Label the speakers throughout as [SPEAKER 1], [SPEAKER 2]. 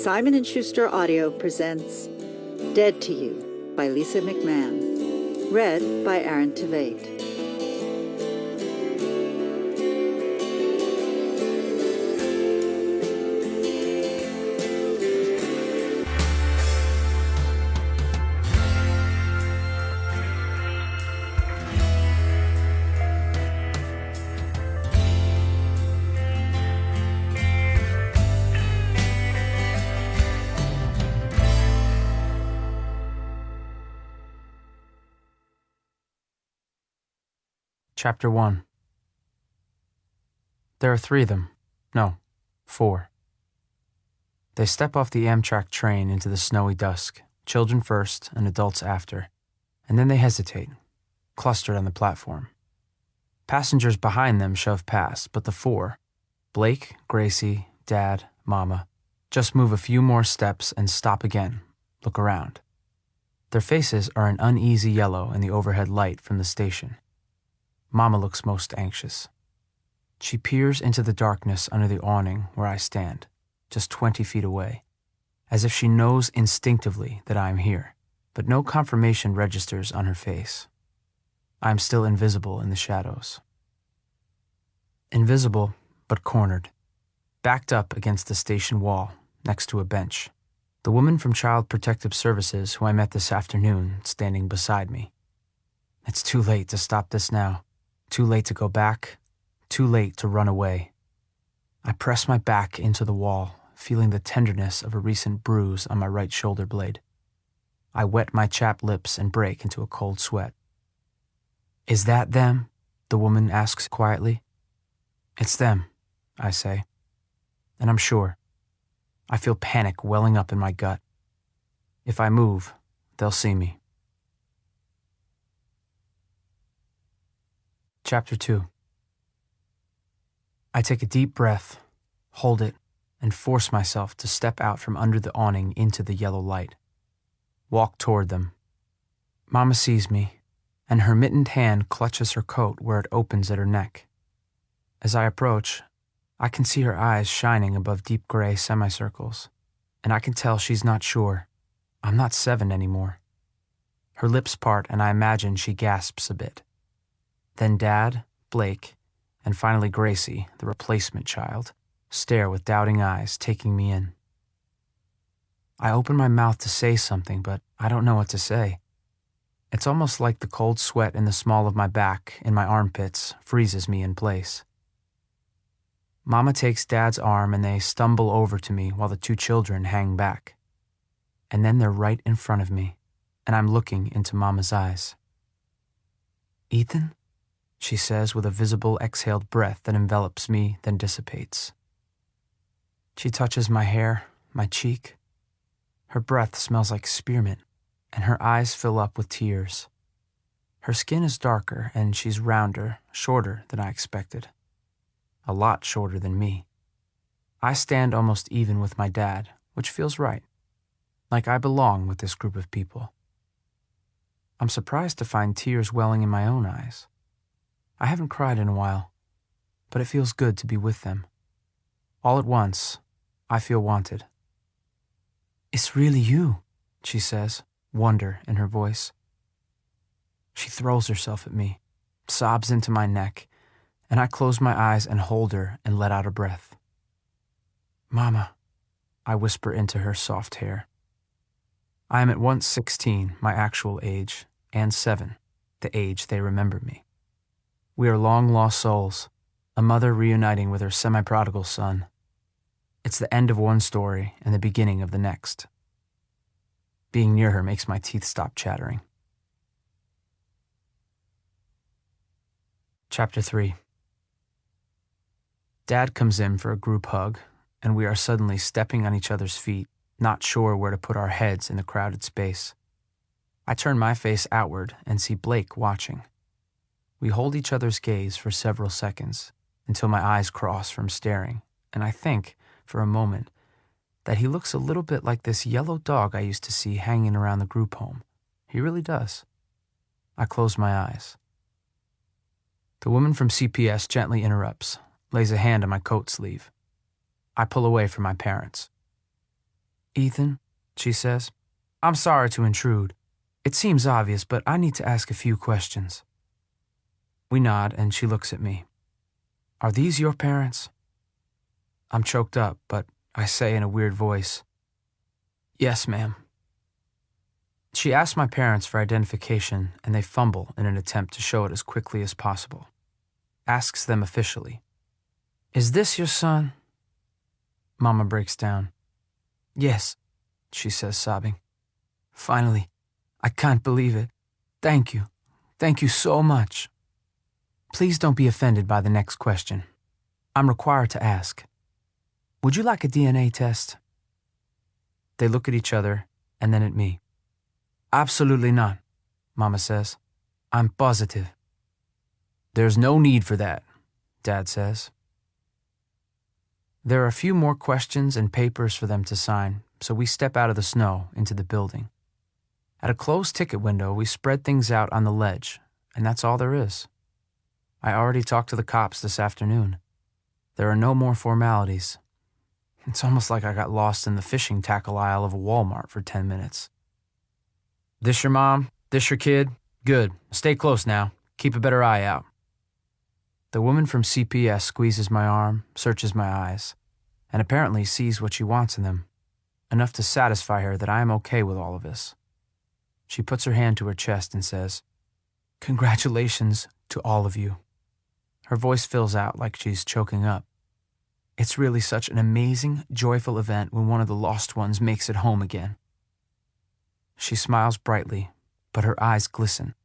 [SPEAKER 1] Simon & Schuster Audio presents Dead to You by Lisa McMann. Read by Tveit.
[SPEAKER 2] Chapter 1. There are 3 of them. No, 4. They step off the Amtrak train into the snowy dusk, children first and adults after, and then they hesitate, clustered on the platform. Passengers behind them shove past, but the 4, Blake, Gracie, Dad, Mama, just move a few more steps and stop again, look around. Their faces are an uneasy yellow in the overhead light from the station. Mama looks most anxious. She peers into the darkness under the awning where I stand, just 20 feet away, as if she knows instinctively that I am here, but no confirmation registers on her face. I am still invisible in the shadows. Invisible, but cornered, backed up against the station wall, next to a bench. The woman from Child Protective Services who I met this afternoon standing beside me. It's too late to stop this now. Too late to go back, too late to run away. I press my back into the wall, feeling the tenderness of a recent bruise on my right shoulder blade. I wet my chapped lips and break into a cold sweat. "Is that them?" the woman asks quietly. "It's them," I say. And I'm sure. I feel panic welling up in my gut. If I move, they'll see me. Chapter 2. I take a deep breath, hold it, and force myself to step out from under the awning into the yellow light. Walk toward them. Mama sees me, and her mittened hand clutches her coat where it opens at her neck. As I approach, I can see her eyes shining above deep gray semicircles, and I can tell she's not sure. I'm not 7 anymore. Her lips part, and I imagine she gasps a bit. Then Dad, Blake, and finally Gracie, the replacement child, stare with doubting eyes, taking me in. I open my mouth to say something, but I don't know what to say. It's almost like the cold sweat in the small of my back, in my armpits, freezes me in place. Mama takes Dad's arm and they stumble over to me while the 2 children hang back. And then they're right in front of me, and I'm looking into Mama's eyes. "Ethan?" she says with a visible exhaled breath that envelops me, then dissipates. She touches my hair, my cheek. Her breath smells like spearmint, and her eyes fill up with tears. Her skin is darker, and she's rounder, shorter than I expected. A lot shorter than me. I stand almost even with my dad, which feels right, like I belong with this group of people. I'm surprised to find tears welling in my own eyes. I haven't cried in a while, but it feels good to be with them. All at once, I feel wanted. "It's really you," she says, wonder in her voice. She throws herself at me, sobs into my neck, and I close my eyes and hold her and let out a breath. "Mama," I whisper into her soft hair. I am at once 16, my actual age, and 7, the age they remember me. We are long-lost souls, a mother reuniting with her semi-prodigal son. It's the end of one story and the beginning of the next. Being near her makes my teeth stop chattering. Chapter 3. Dad comes in for a group hug, and we are suddenly stepping on each other's feet, not sure where to put our heads in the crowded space. I turn my face outward and see Blake watching. We hold each other's gaze for several seconds, until my eyes cross from staring, and I think, for a moment, that he looks a little bit like this yellow dog I used to see hanging around the group home. He really does. I close my eyes. The woman from CPS gently interrupts, lays a hand on my coat sleeve. I pull away from my parents. Ethan, she says, I'm sorry to intrude. It seems obvious, but I need to ask a few questions. We nod, and she looks at me. Are these your parents? I'm choked up, but I say in a weird voice, Yes, ma'am. She asks my parents for identification, and they fumble in an attempt to show it as quickly as possible. Asks them officially, Is this your son? Mama breaks down. Yes, she says, sobbing. Finally, I can't believe it. Thank you. Thank you so much. Please don't be offended by the next question. I'm required to ask. Would you like a DNA test? They look at each other and then at me. Absolutely not, Mama says. I'm positive. There's no need for that, Dad says. There are a few more questions and papers for them to sign, so we step out of the snow into the building. At a closed ticket window, we spread things out on the ledge, and that's all there is. I already talked to the cops this afternoon. There are no more formalities. It's almost like I got lost in the fishing tackle aisle of a Walmart for 10 minutes. This your mom? This your kid? Good. Stay close now. Keep a better eye out. The woman from CPS squeezes my arm, searches my eyes, and apparently sees what she wants in them, enough to satisfy her that I am okay with all of this. She puts her hand to her chest and says, Congratulations to all of you. Her voice fills out like she's choking up. It's really such an amazing, joyful event when one of the lost ones makes it home again. She smiles brightly, but her eyes glisten.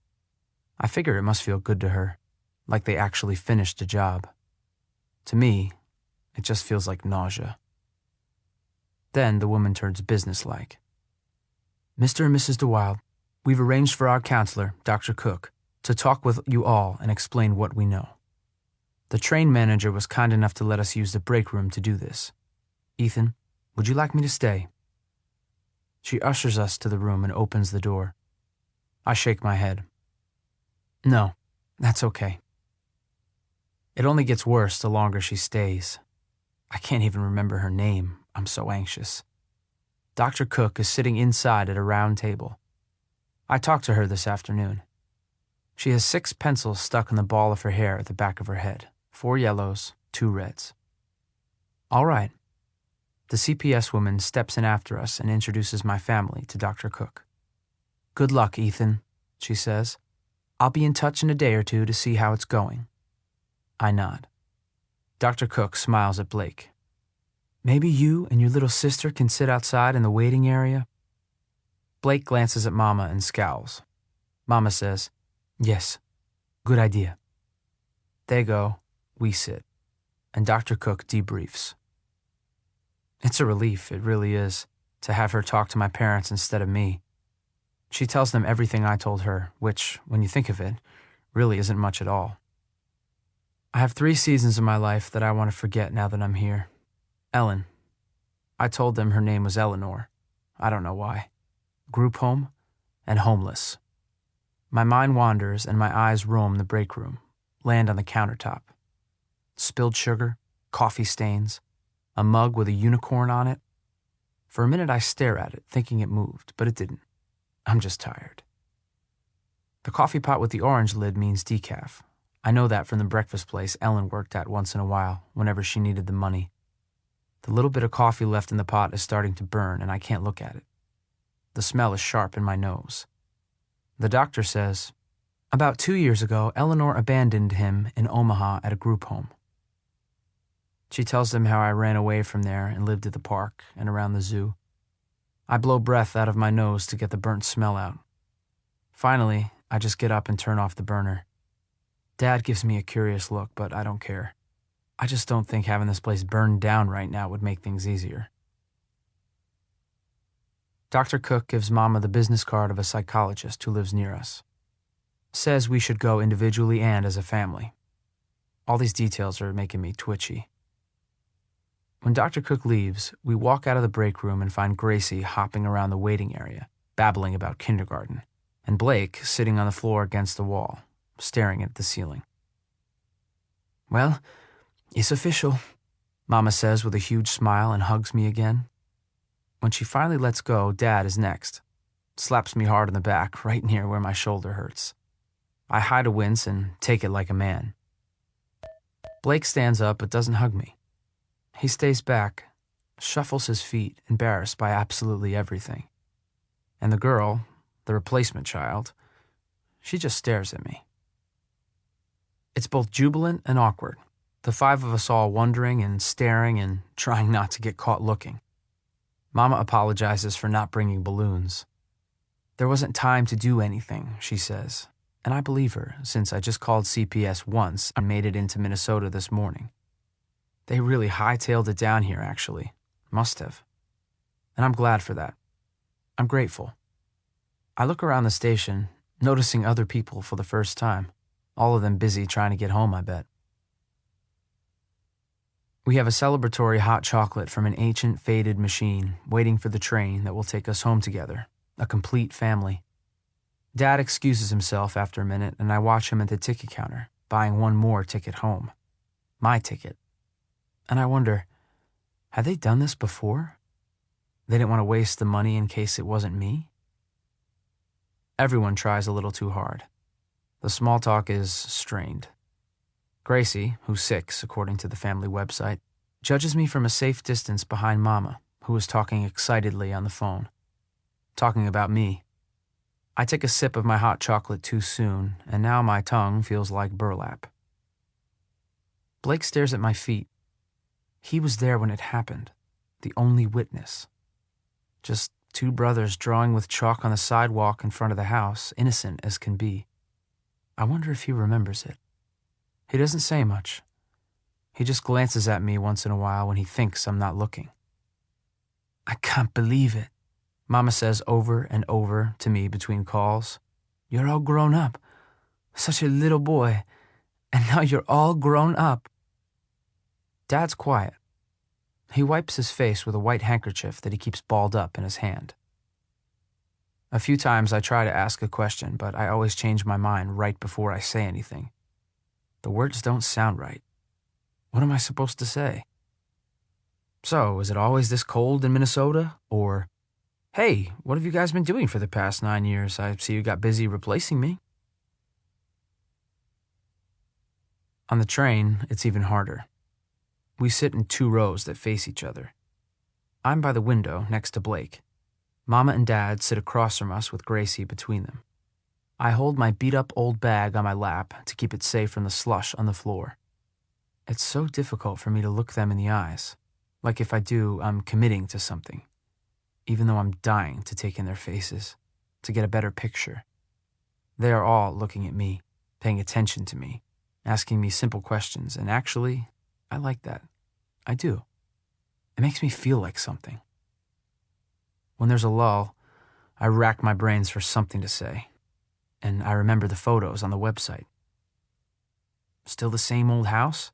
[SPEAKER 2] I figure it must feel good to her, like they actually finished a job. To me, it just feels like nausea. Then the woman turns businesslike. Mr. and Mrs. DeWild, we've arranged for our counselor, Dr. Cook, to talk with you all and explain what we know. The train manager was kind enough to let us use the break room to do this. Ethan, would you like me to stay? She ushers us to the room and opens the door. I shake my head. No, that's okay. It only gets worse the longer she stays. I can't even remember her name. I'm so anxious. Dr. Cook is sitting inside at a round table. I talked to her this afternoon. She has 6 pencils stuck in the ball of her hair at the back of her head. 4 yellows, 2 reds. All right. The CPS woman steps in after us and introduces my family to Dr. Cook. Good luck, Ethan, she says. I'll be in touch in a day or two to see how it's going. I nod. Dr. Cook smiles at Blake. Maybe you and your little sister can sit outside in the waiting area? Blake glances at Mama and scowls. Mama says, Yes, good idea. They go, we sit, and Dr. Cook debriefs. It's a relief, it really is, to have her talk to my parents instead of me. She tells them everything I told her, which, when you think of it, really isn't much at all. I have 3 seasons of my life that I want to forget now that I'm here. Ellen. I told them her name was Eleanor. I don't know why. Group home and homeless. My mind wanders and my eyes roam the break room, land on the countertop. Spilled sugar, coffee stains, a mug with a unicorn on it. For a minute I stare at it, thinking it moved, but it didn't. I'm just tired. The coffee pot with the orange lid means decaf. I know that from the breakfast place Ellen worked at once in a while, whenever she needed the money. The little bit of coffee left in the pot is starting to burn, and I can't look at it. The smell is sharp in my nose. The doctor says, about 2 years ago, Eleanor abandoned him in Omaha at a group home. She tells them how I ran away from there and lived at the park and around the zoo. I blow breath out of my nose to get the burnt smell out. Finally, I just get up and turn off the burner. Dad gives me a curious look, but I don't care. I just don't think having this place burned down right now would make things easier. Dr. Cook gives Mama the business card of a psychologist who lives near us. Says we should go individually and as a family. All these details are making me twitchy. When Dr. Cook leaves, we walk out of the break room and find Gracie hopping around the waiting area, babbling about kindergarten, and Blake sitting on the floor against the wall, staring at the ceiling. Well, it's official, Mama says with a huge smile and hugs me again. When she finally lets go, Dad is next. Slaps me hard on the back, right near where my shoulder hurts. I hide a wince and take it like a man. Blake stands up but doesn't hug me. He stays back, shuffles his feet, embarrassed by absolutely everything. And the girl, the replacement child, she just stares at me. It's both jubilant and awkward, the five of us all wondering and staring and trying not to get caught looking. Mama apologizes for not bringing balloons. There wasn't time to do anything, she says, and I believe her since I just called CPS once and made it into Minnesota this morning. They really hightailed it down here, actually. Must have. And I'm glad for that. I'm grateful. I look around the station, noticing other people for the first time, all of them busy trying to get home, I bet. We have a celebratory hot chocolate from an ancient, faded machine waiting for the train that will take us home together, a complete family. Dad excuses himself after a minute, and I watch him at the ticket counter, buying one more ticket home. My ticket. And I wonder, had they done this before? They didn't want to waste the money in case it wasn't me? Everyone tries a little too hard. The small talk is strained. Gracie, who's 6, according to the family website, judges me from a safe distance behind Mama, who is talking excitedly on the phone. Talking about me. I take a sip of my hot chocolate too soon, and now my tongue feels like burlap. Blake stares at my feet. He was there when it happened, the only witness. Just 2 brothers drawing with chalk on the sidewalk in front of the house, innocent as can be. I wonder if he remembers it. He doesn't say much. He just glances at me once in a while when he thinks I'm not looking. I can't believe it, Mama says over and over to me between calls. You're all grown up. Such a little boy. And now you're all grown up. Dad's quiet. He wipes his face with a white handkerchief that he keeps balled up in his hand. A few times I try to ask a question, but I always change my mind right before I say anything. The words don't sound right. What am I supposed to say? So, is it always this cold in Minnesota? Or, hey, what have you guys been doing for the past 9 years? I see you got busy replacing me. On the train, it's even harder. We sit in 2 rows that face each other. I'm by the window next to Blake. Mama and Dad sit across from us with Gracie between them. I hold my beat-up old bag on my lap to keep it safe from the slush on the floor. It's so difficult for me to look them in the eyes. Like if I do, I'm committing to something. Even though I'm dying to take in their faces, to get a better picture. They are all looking at me, paying attention to me, asking me simple questions, and actually, I like that. I do. It makes me feel like something. When there's a lull, I rack my brains for something to say, and I remember the photos on the website. Still the same old house?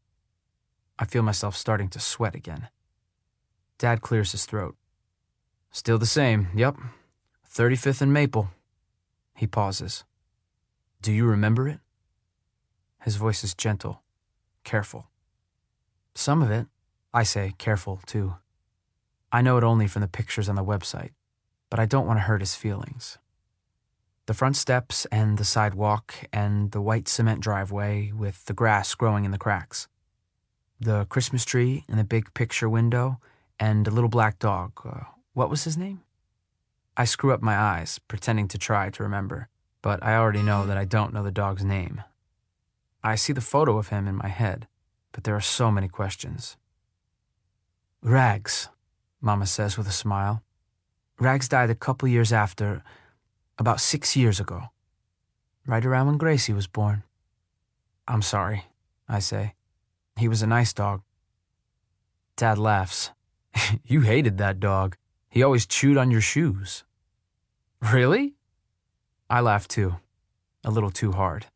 [SPEAKER 2] I feel myself starting to sweat again. Dad clears his throat. Still the same, yep. 35th and Maple. He pauses. Do you remember it? His voice is gentle, careful. Some of it, I say, careful too. I know it only from the pictures on the website, but I don't want to hurt his feelings. The front steps and the sidewalk and the white cement driveway with the grass growing in the cracks. The Christmas tree in the big picture window and a little black dog. What was his name? I screw up my eyes, pretending to try to remember, but I already know that I don't know the dog's name. I see the photo of him in my head, but there are so many questions. Rags, Mama says with a smile. Rags died a couple years after, about 6 years ago. Right around when Gracie was born. I'm sorry, I say. He was a nice dog. Dad laughs. You hated that dog. He always chewed on your shoes. Really? I laugh too, a little too hard.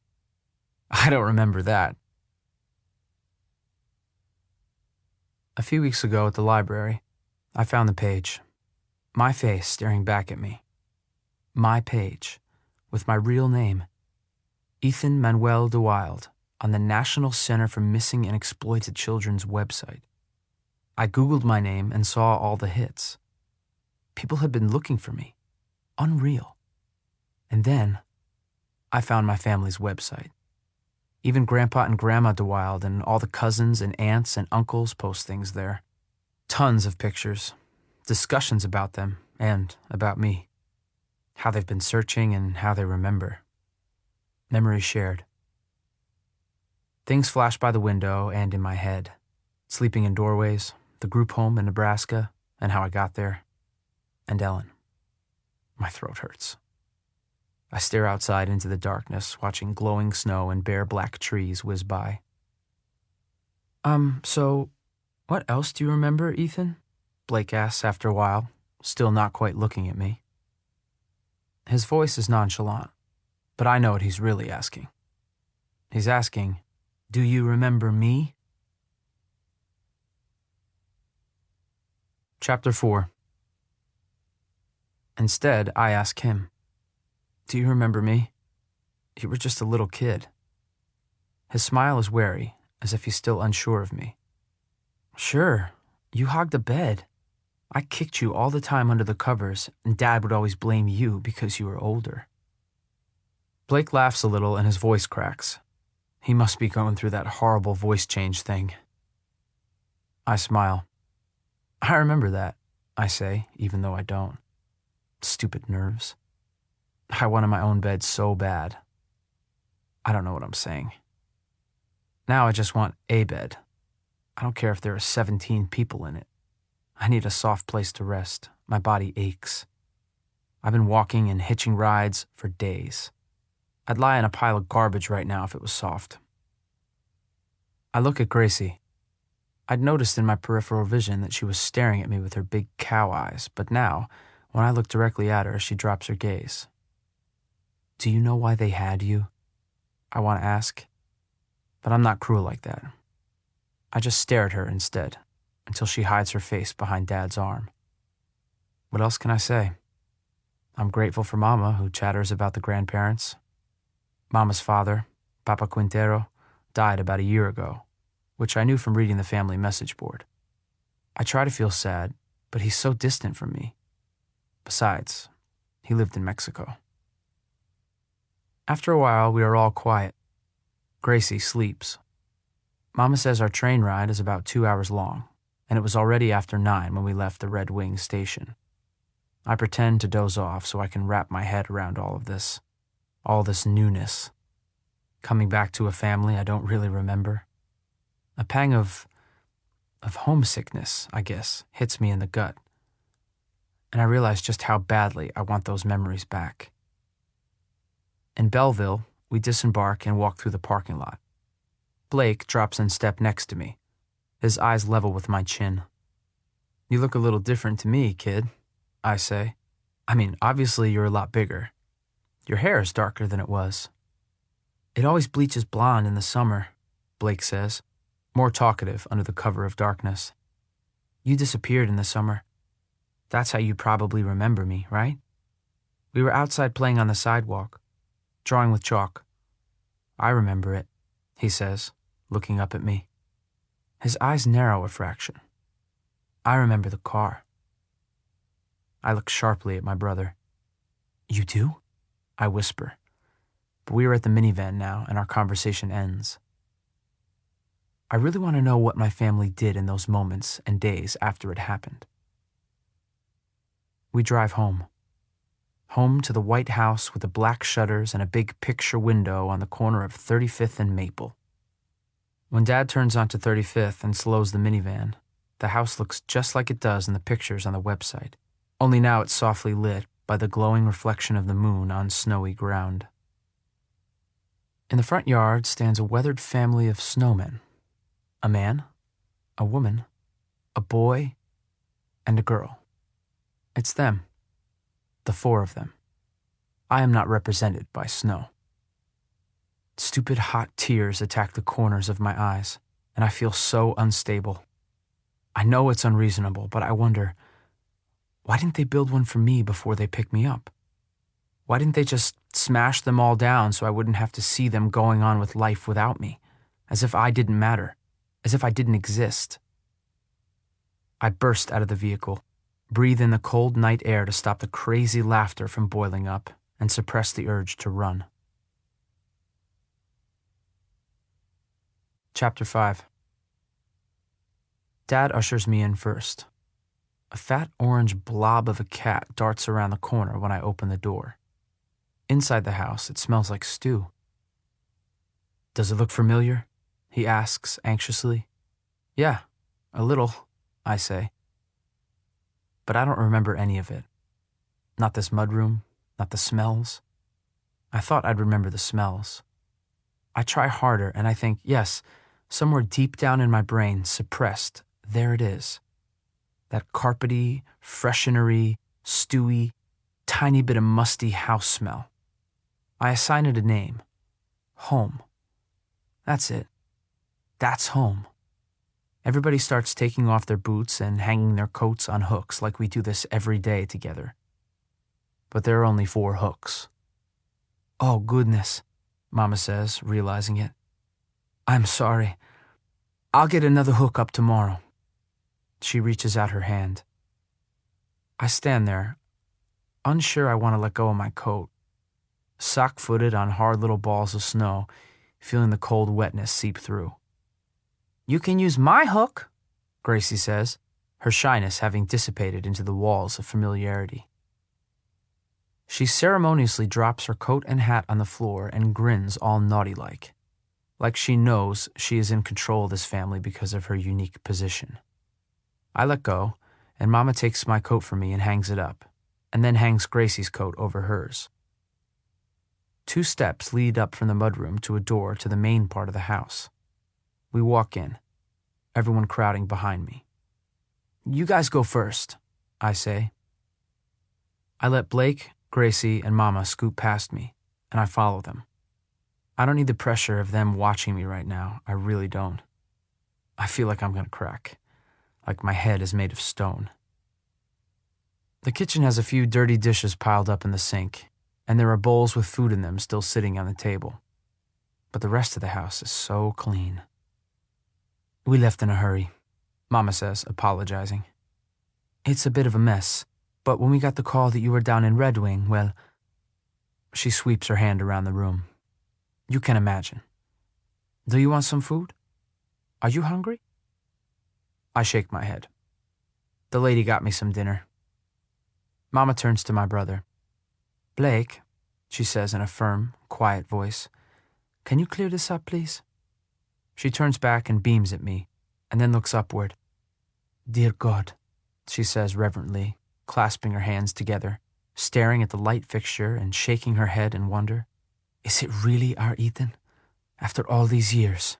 [SPEAKER 2] I don't remember that. A few weeks ago at the library, I found the page. My face staring back at me. My page, with my real name, Ethan Manuel DeWild, on the National Center for Missing and Exploited Children's website. I Googled my name and saw all the hits. People had been looking for me. Unreal. And then I found my family's website. Even Grandpa and Grandma DeWild and all the cousins and aunts and uncles post things there. Tons of pictures, discussions about them and about me. How they've been searching and how they remember. Memories shared. Things flash by the window and in my head. Sleeping in doorways, the group home in Nebraska, and how I got there. And Ellen. My throat hurts. I stare outside into the darkness, watching glowing snow and bare black trees whiz by. So, what else do you remember, Ethan? Blake asks after a while, still not quite looking at me. His voice is nonchalant, but I know what he's really asking. He's asking, do you remember me? Chapter 4. Instead, I ask him, do you remember me? You were just a little kid. His smile is wary, as if he's still unsure of me. Sure, you hogged the bed. I kicked you all the time under the covers, and Dad would always blame you because you were older. Blake laughs a little and his voice cracks. He must be going through that horrible voice change thing. I smile. I remember that, I say, even though I don't. Stupid nerves. I wanted my own bed so bad. I don't know what I'm saying. Now I just want a bed. I don't care if there are 17 people in it. I need a soft place to rest. My body aches. I've been walking and hitching rides for days. I'd lie in a pile of garbage right now if it was soft. I look at Gracie. I'd noticed in my peripheral vision that she was staring at me with her big cow eyes, but now, when I look directly at her, she drops her gaze. Do you know why they had you? I want to ask. But I'm not cruel like that. I just stare at her instead, until she hides her face behind Dad's arm. What else can I say? I'm grateful for Mama, who chatters about the grandparents. Mama's father, Papa Quintero, died about a year ago, which I knew from reading the family message board. I try to feel sad, but he's so distant from me. Besides, he lived in Mexico. After a while, we are all quiet. Gracie sleeps. Mama says our train ride is about 2 hours long, and it was already after 9 when we left the Red Wing station. I pretend to doze off so I can wrap my head around all this newness. Coming back to a family I don't really remember. A pang of homesickness, I guess, hits me in the gut. And I realize just how badly I want those memories back. In Belleville, we disembark and walk through the parking lot. Blake drops in step next to me, his eyes level with my chin. You look a little different to me, kid, I say. I mean, obviously you're a lot bigger. Your hair is darker than it was. It always bleaches blonde in the summer, Blake says, more talkative under the cover of darkness. You disappeared in the summer. That's how you probably remember me, right? We were outside playing on the sidewalk, drawing with chalk. I remember it, he says, looking up at me. His eyes narrow a fraction. I remember the car. I look sharply at my brother. You do? I whisper. But we are at the minivan now, and our conversation ends. I really want to know what my family did in those moments and days after it happened. We drive home. Home to the white house with the black shutters and a big picture window on the corner of 35th and Maple. When Dad turns onto 35th and slows the minivan, the house looks just like it does in the pictures on the website, only now it's softly lit by the glowing reflection of the moon on snowy ground. In the front yard stands a weathered family of snowmen. A man, a woman, a boy, and a girl. It's them. The 4 of them. I am not represented by snow. Stupid hot tears attack the corners of my eyes, and I feel so unstable. I know it's unreasonable, but I wonder, why didn't they build one for me before they picked me up? Why didn't they just smash them all down so I wouldn't have to see them going on with life without me, as if I didn't matter, as if I didn't exist? I burst out of the vehicle, breathe in the cold night air to stop the crazy laughter from boiling up, and suppress the urge to run. Chapter 5. Dad ushers me in first. A fat orange blob of a cat darts around the corner when I open the door. Inside the house, it smells like stew. "Does it look familiar?" he asks anxiously. "Yeah, a little," I say. But I don't remember any of it. Not this mudroom, not the smells. I thought I'd remember the smells. I try harder and I think, yes, somewhere deep down in my brain, suppressed, there it is. That carpety, freshenery, stewy, tiny bit of musty house smell. I assign it a name. Home. That's it. That's home. Everybody starts taking off their boots and hanging their coats on hooks like we do this every day together. But there are only 4 hooks. "Oh, goodness," Mama says, realizing it. "I'm sorry. I'll get another hook up tomorrow." She reaches out her hand. I stand there, unsure I want to let go of my coat, sock-footed on hard little balls of snow, feeling the cold wetness seep through. "You can use my hook," Gracie says, her shyness having dissipated into the walls of familiarity. She ceremoniously drops her coat and hat on the floor and grins all naughty-like she knows she is in control of this family because of her unique position. I let go, and Mama takes my coat from me and hangs it up, and then hangs Gracie's coat over hers. 2 steps lead up from the mudroom to a door to the main part of the house. We walk in, everyone crowding behind me. "You guys go first," I say. I let Blake, Gracie, and Mama scoot past me, and I follow them. I don't need the pressure of them watching me right now. I really don't. I feel like I'm going to crack, like my head is made of stone. The kitchen has a few dirty dishes piled up in the sink, and there are bowls with food in them still sitting on the table. But the rest of the house is so clean. "We left in a hurry," Mama says, apologizing. "It's a bit of a mess, but when we got the call that you were down in Red Wing, well..." She sweeps her hand around the room. "You can imagine. Do you want some food? Are you hungry?" I shake my head. "The lady got me some dinner." Mama turns to my brother. "Blake," she says in a firm, quiet voice, "can you clear this up, please?" She turns back and beams at me, and then looks upward. "Dear God," she says reverently, clasping her hands together, staring at the light fixture and shaking her head in wonder. "Is it really our Ethan? After all these years?"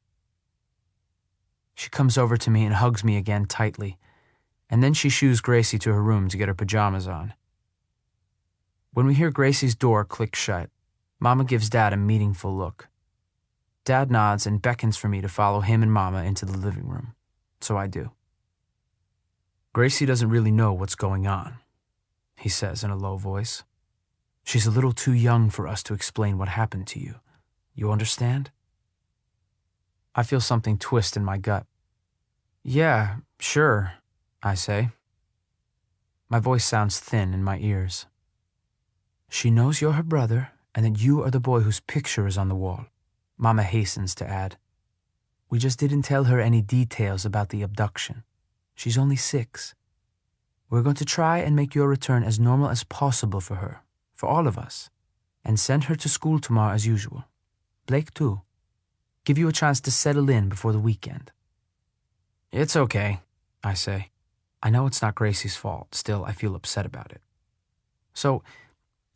[SPEAKER 2] She comes over to me and hugs me again tightly, and then she shoos Gracie to her room to get her pajamas on. When we hear Gracie's door click shut, Mama gives Dad a meaningful look. Dad nods and beckons for me to follow him and Mama into the living room, so I do. "Gracie doesn't really know what's going on," he says in a low voice. "She's a little too young for us to explain what happened to you. You understand?" I feel something twist in my gut. "Yeah, sure," I say. My voice sounds thin in my ears. "She knows you're her brother and that you are the boy whose picture is on the wall," Mama hastens to add. "We just didn't tell her any details about the abduction. She's only 6. We're going to try and make your return as normal as possible for her, for all of us, and send her to school tomorrow as usual. Blake, too. Give you a chance to settle in before the weekend." "It's okay," I say. I know it's not Gracie's fault, still I feel upset about it. "So,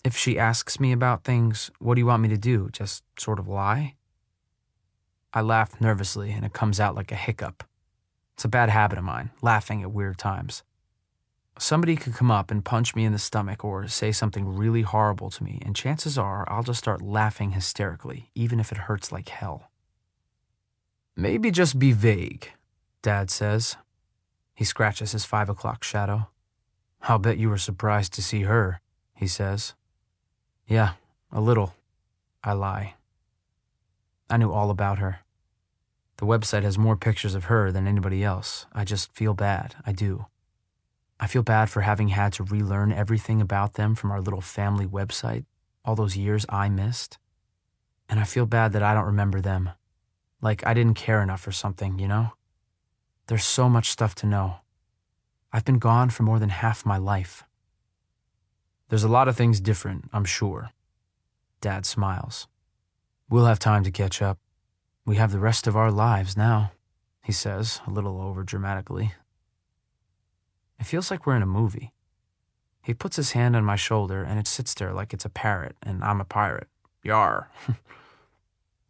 [SPEAKER 2] if she asks me about things, what do you want me to do? Just sort of lie?" I laugh nervously and it comes out like a hiccup. It's a bad habit of mine, laughing at weird times. Somebody could come up and punch me in the stomach or say something really horrible to me, and chances are I'll just start laughing hysterically, even if it hurts like hell. "Maybe just be vague," Dad says. He scratches his 5 o'clock shadow. "I'll bet you were surprised to see her," he says. "Yeah, a little," I lie. I knew all about her. The website has more pictures of her than anybody else. I just feel bad, I do. I feel bad for having had to relearn everything about them from our little family website, all those years I missed. And I feel bad that I don't remember them. Like I didn't care enough or something, you know? There's so much stuff to know. I've been gone for more than half my life. There's a lot of things different, I'm sure. Dad smiles. We'll have time to catch up. We have the rest of our lives now, he says, a little over-dramatically. It feels like we're in a movie. He puts his hand on my shoulder and it sits there like it's a parrot and I'm a pirate. Yar.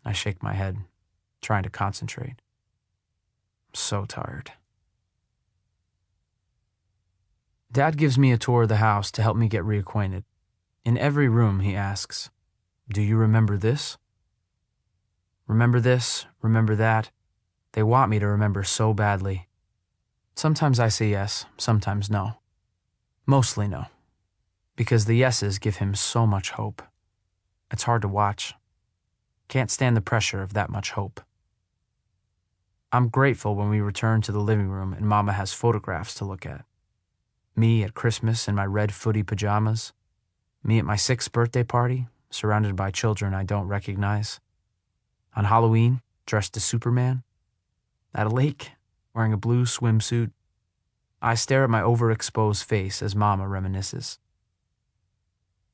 [SPEAKER 2] I shake my head, trying to concentrate. I'm so tired. Dad gives me a tour of the house to help me get reacquainted. In every room, he asks, "Do you remember this? Remember this, remember that?" They want me to remember so badly. Sometimes I say yes, sometimes no. Mostly no. Because the yeses give him so much hope. It's hard to watch. Can't stand the pressure of that much hope. I'm grateful when we return to the living room and Mama has photographs to look at. Me at Christmas in my red footy pajamas. Me at my 6th birthday party, surrounded by children I don't recognize. On Halloween, dressed as Superman. At a lake, wearing a blue swimsuit. I stare at my overexposed face as Mama reminisces.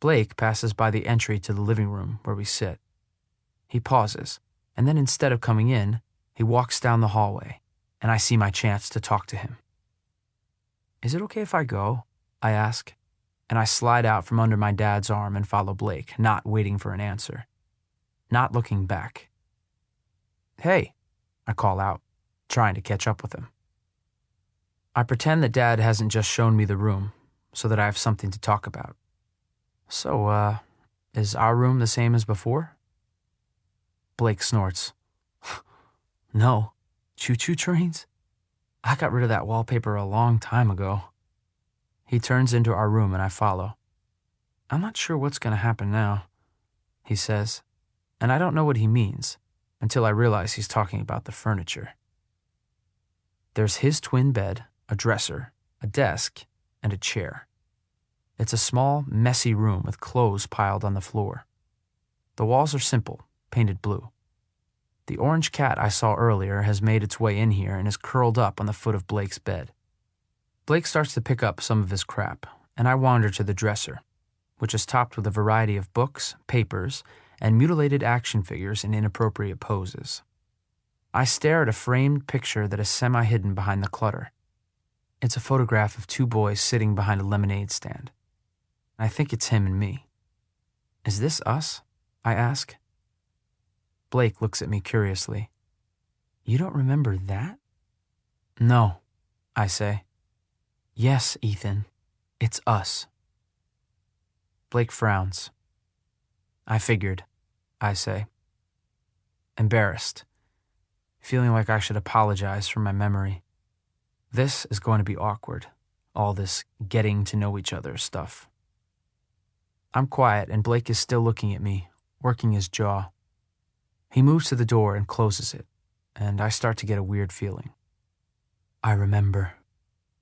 [SPEAKER 2] Blake passes by the entry to the living room where we sit. He pauses, and then instead of coming in, he walks down the hallway, and I see my chance to talk to him. "Is it okay if I go?" I ask, and I slide out from under my dad's arm and follow Blake, not waiting for an answer. Not looking back. "Hey," I call out, trying to catch up with him. I pretend that Dad hasn't just shown me the room, so that I have something to talk about. "So, is our room the same as before?" Blake snorts. "No. Choo-choo trains? I got rid of that wallpaper a long time ago." He turns into our room and I follow. "I'm not sure what's going to happen now," he says, and I don't know what he means until I realize he's talking about the furniture. There's his twin bed, a dresser, a desk, and a chair. It's a small, messy room with clothes piled on the floor. The walls are simple, painted blue. The orange cat I saw earlier has made its way in here and is curled up on the foot of Blake's bed. Blake starts to pick up some of his crap, and I wander to the dresser, which is topped with a variety of books, papers, and mutilated action figures in inappropriate poses. I stare at a framed picture that is semi-hidden behind the clutter. It's a photograph of 2 boys sitting behind a lemonade stand. I think it's him and me. "Is this us?" I ask. Blake looks at me curiously. "You don't remember that?" "No," I say. "Yes, Ethan, it's us." Blake frowns. "I figured," I say. Embarrassed, feeling like I should apologize for my memory. This is going to be awkward, all this getting to know each other stuff. I'm quiet and Blake is still looking at me, working his jaw. He moves to the door and closes it, and I start to get a weird feeling. "I remember,"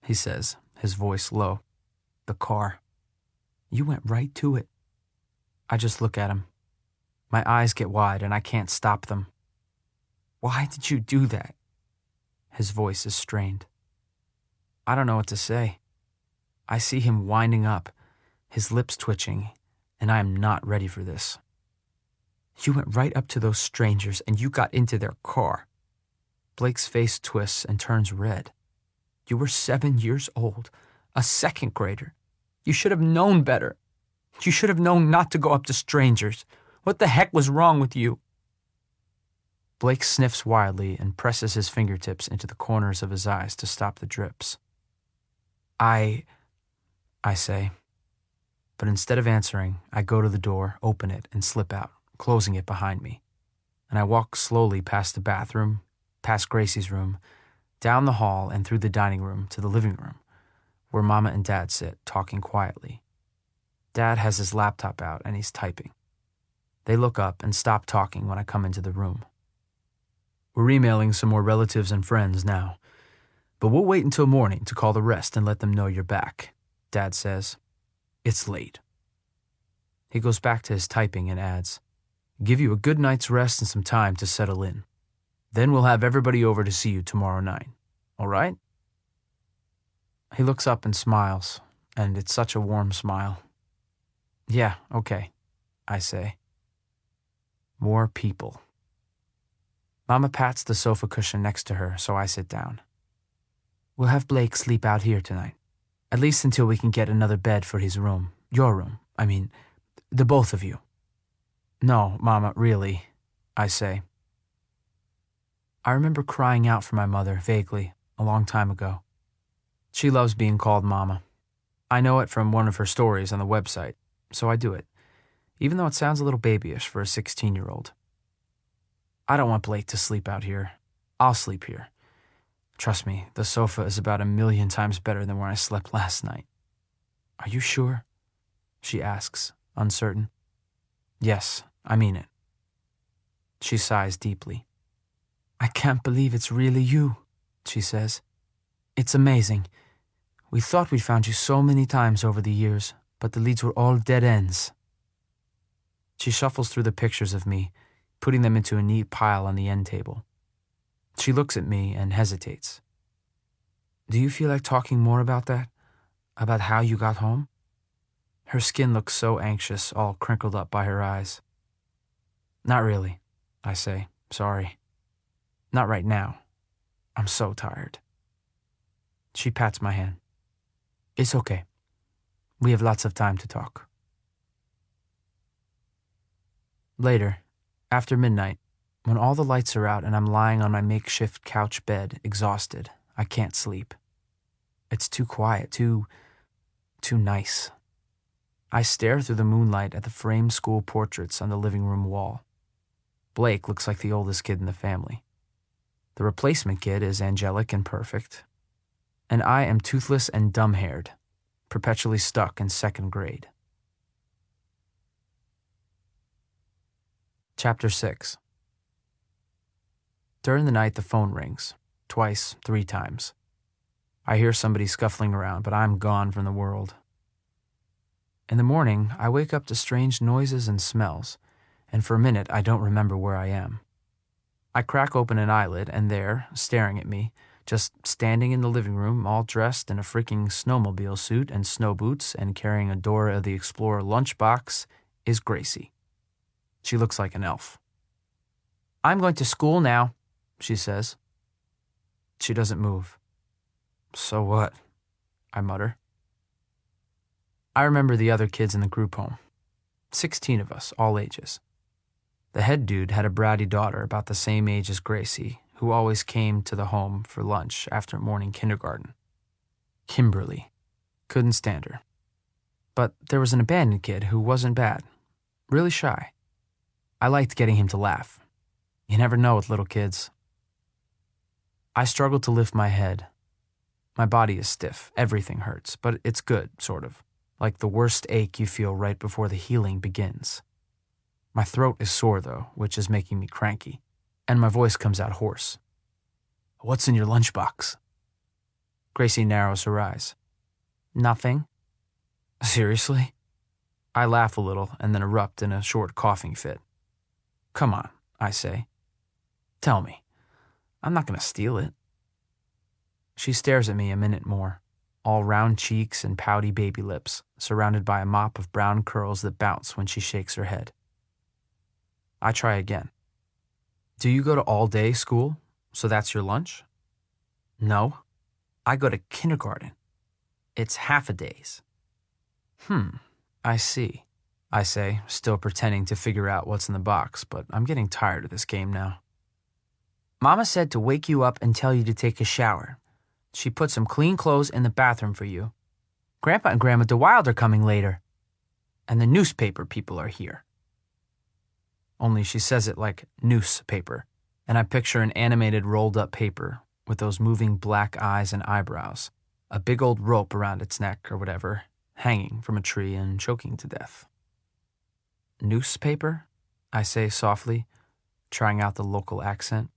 [SPEAKER 2] he says, his voice low. "The car. You went right to it." I just look at him. My eyes get wide and I can't stop them. "Why did you do that?" His voice is strained. I don't know what to say. I see him winding up, his lips twitching, and I am not ready for this. "You went right up to those strangers and you got into their car." Blake's face twists and turns red. "You were 7 years old, a 2nd grader. You should have known better. You should have known not to go up to strangers. What the heck was wrong with you?" Blake sniffs wildly and presses his fingertips into the corners of his eyes to stop the drips. I say. But instead of answering, I go to the door, open it, and slip out, closing it behind me. And I walk slowly past the bathroom, past Gracie's room, down the hall and through the dining room to the living room, where Mama and Dad sit, talking quietly. Dad has his laptop out and he's typing. They look up and stop talking when I come into the room. We're emailing some more relatives and friends now. But we'll wait until morning to call the rest and let them know you're back, Dad says. It's late. He goes back to his typing and adds, give you a good night's rest and some time to settle in. Then we'll have everybody over to see you tomorrow night. All right? He looks up and smiles, and it's such a warm smile. Yeah, okay, I say. More people. Mama pats the sofa cushion next to her, so I sit down. We'll have Blake sleep out here tonight, at least until we can get another bed for his room. Your room, I mean, the both of you. No, Mama, really, I say. I remember crying out for my mother, vaguely, a long time ago. She loves being called Mama. I know it from one of her stories on the website, so I do it, even though it sounds a little babyish for a 16-year-old. I don't want Blake to sleep out here. I'll sleep here. Trust me, the sofa is about 1,000,000 times better than where I slept last night. Are you sure? She asks, uncertain. Yes, I mean it. She sighs deeply. I can't believe it's really you, she says. It's amazing. We thought we'd found you so many times over the years, but the leads were all dead ends. She shuffles through the pictures of me, putting them into a neat pile on the end table. She looks at me and hesitates. Do you feel like talking more about that? About how you got home? Her skin looks so anxious, all crinkled up by her eyes. Not really, I say. Sorry. Not right now. I'm so tired. She pats my hand. It's okay. We have lots of time to talk. Later, after midnight, when all the lights are out and I'm lying on my makeshift couch bed, exhausted, I can't sleep. It's too quiet, too nice. I stare through the moonlight at the framed school portraits on the living room wall. Blake looks like the oldest kid in the family. The replacement kid is angelic and perfect. And I am toothless and dumb-haired, perpetually stuck in second grade. Chapter 6. During the night, the phone rings. Twice, 3 times. I hear somebody scuffling around, but I'm gone from the world. In the morning, I wake up to strange noises and smells, and for a minute I don't remember where I am. I crack open an eyelid, and there, staring at me, just standing in the living room, all dressed in a freaking snowmobile suit and snow boots and carrying a Dora the Explorer lunchbox, is Gracie. She looks like an elf. I'm going to school now, she says. She doesn't move. So what? I mutter. I remember the other kids in the group home. 16 of us, all ages. The head dude had a bratty daughter about the same age as Gracie, who always came to the home for lunch after morning kindergarten. Kimberly. Couldn't stand her. But there was an abandoned kid who wasn't bad. Really shy. I liked getting him to laugh. You never know with little kids. I struggled to lift my head. My body is stiff. Everything hurts, but it's good, sort of. Like the worst ache you feel right before the healing begins. My throat is sore, though, which is making me cranky, and my voice comes out hoarse. What's in your lunchbox? Gracie narrows her eyes. Nothing. Seriously? I laugh a little and then erupt in a short coughing fit. Come on, I say. Tell me. I'm not going to steal it. She stares at me a minute more, all round cheeks and pouty baby lips, surrounded by a mop of brown curls that bounce when she shakes her head. I try again. Do you go to all-day school, so that's your lunch? No, I go to kindergarten. It's half-a-days. I see, I say, still pretending to figure out what's in the box, but I'm getting tired of this game now. Mama said to wake you up and tell you to take a shower. She put some clean clothes in the bathroom for you. Grandpa and Grandma DeWild are coming later. And the newspaper people are here. Only she says it like newspaper, and I picture an animated rolled-up paper with those moving black eyes and eyebrows, a big old rope around its neck or whatever, hanging from a tree and choking to death. Newspaper? I say softly, trying out the local accent.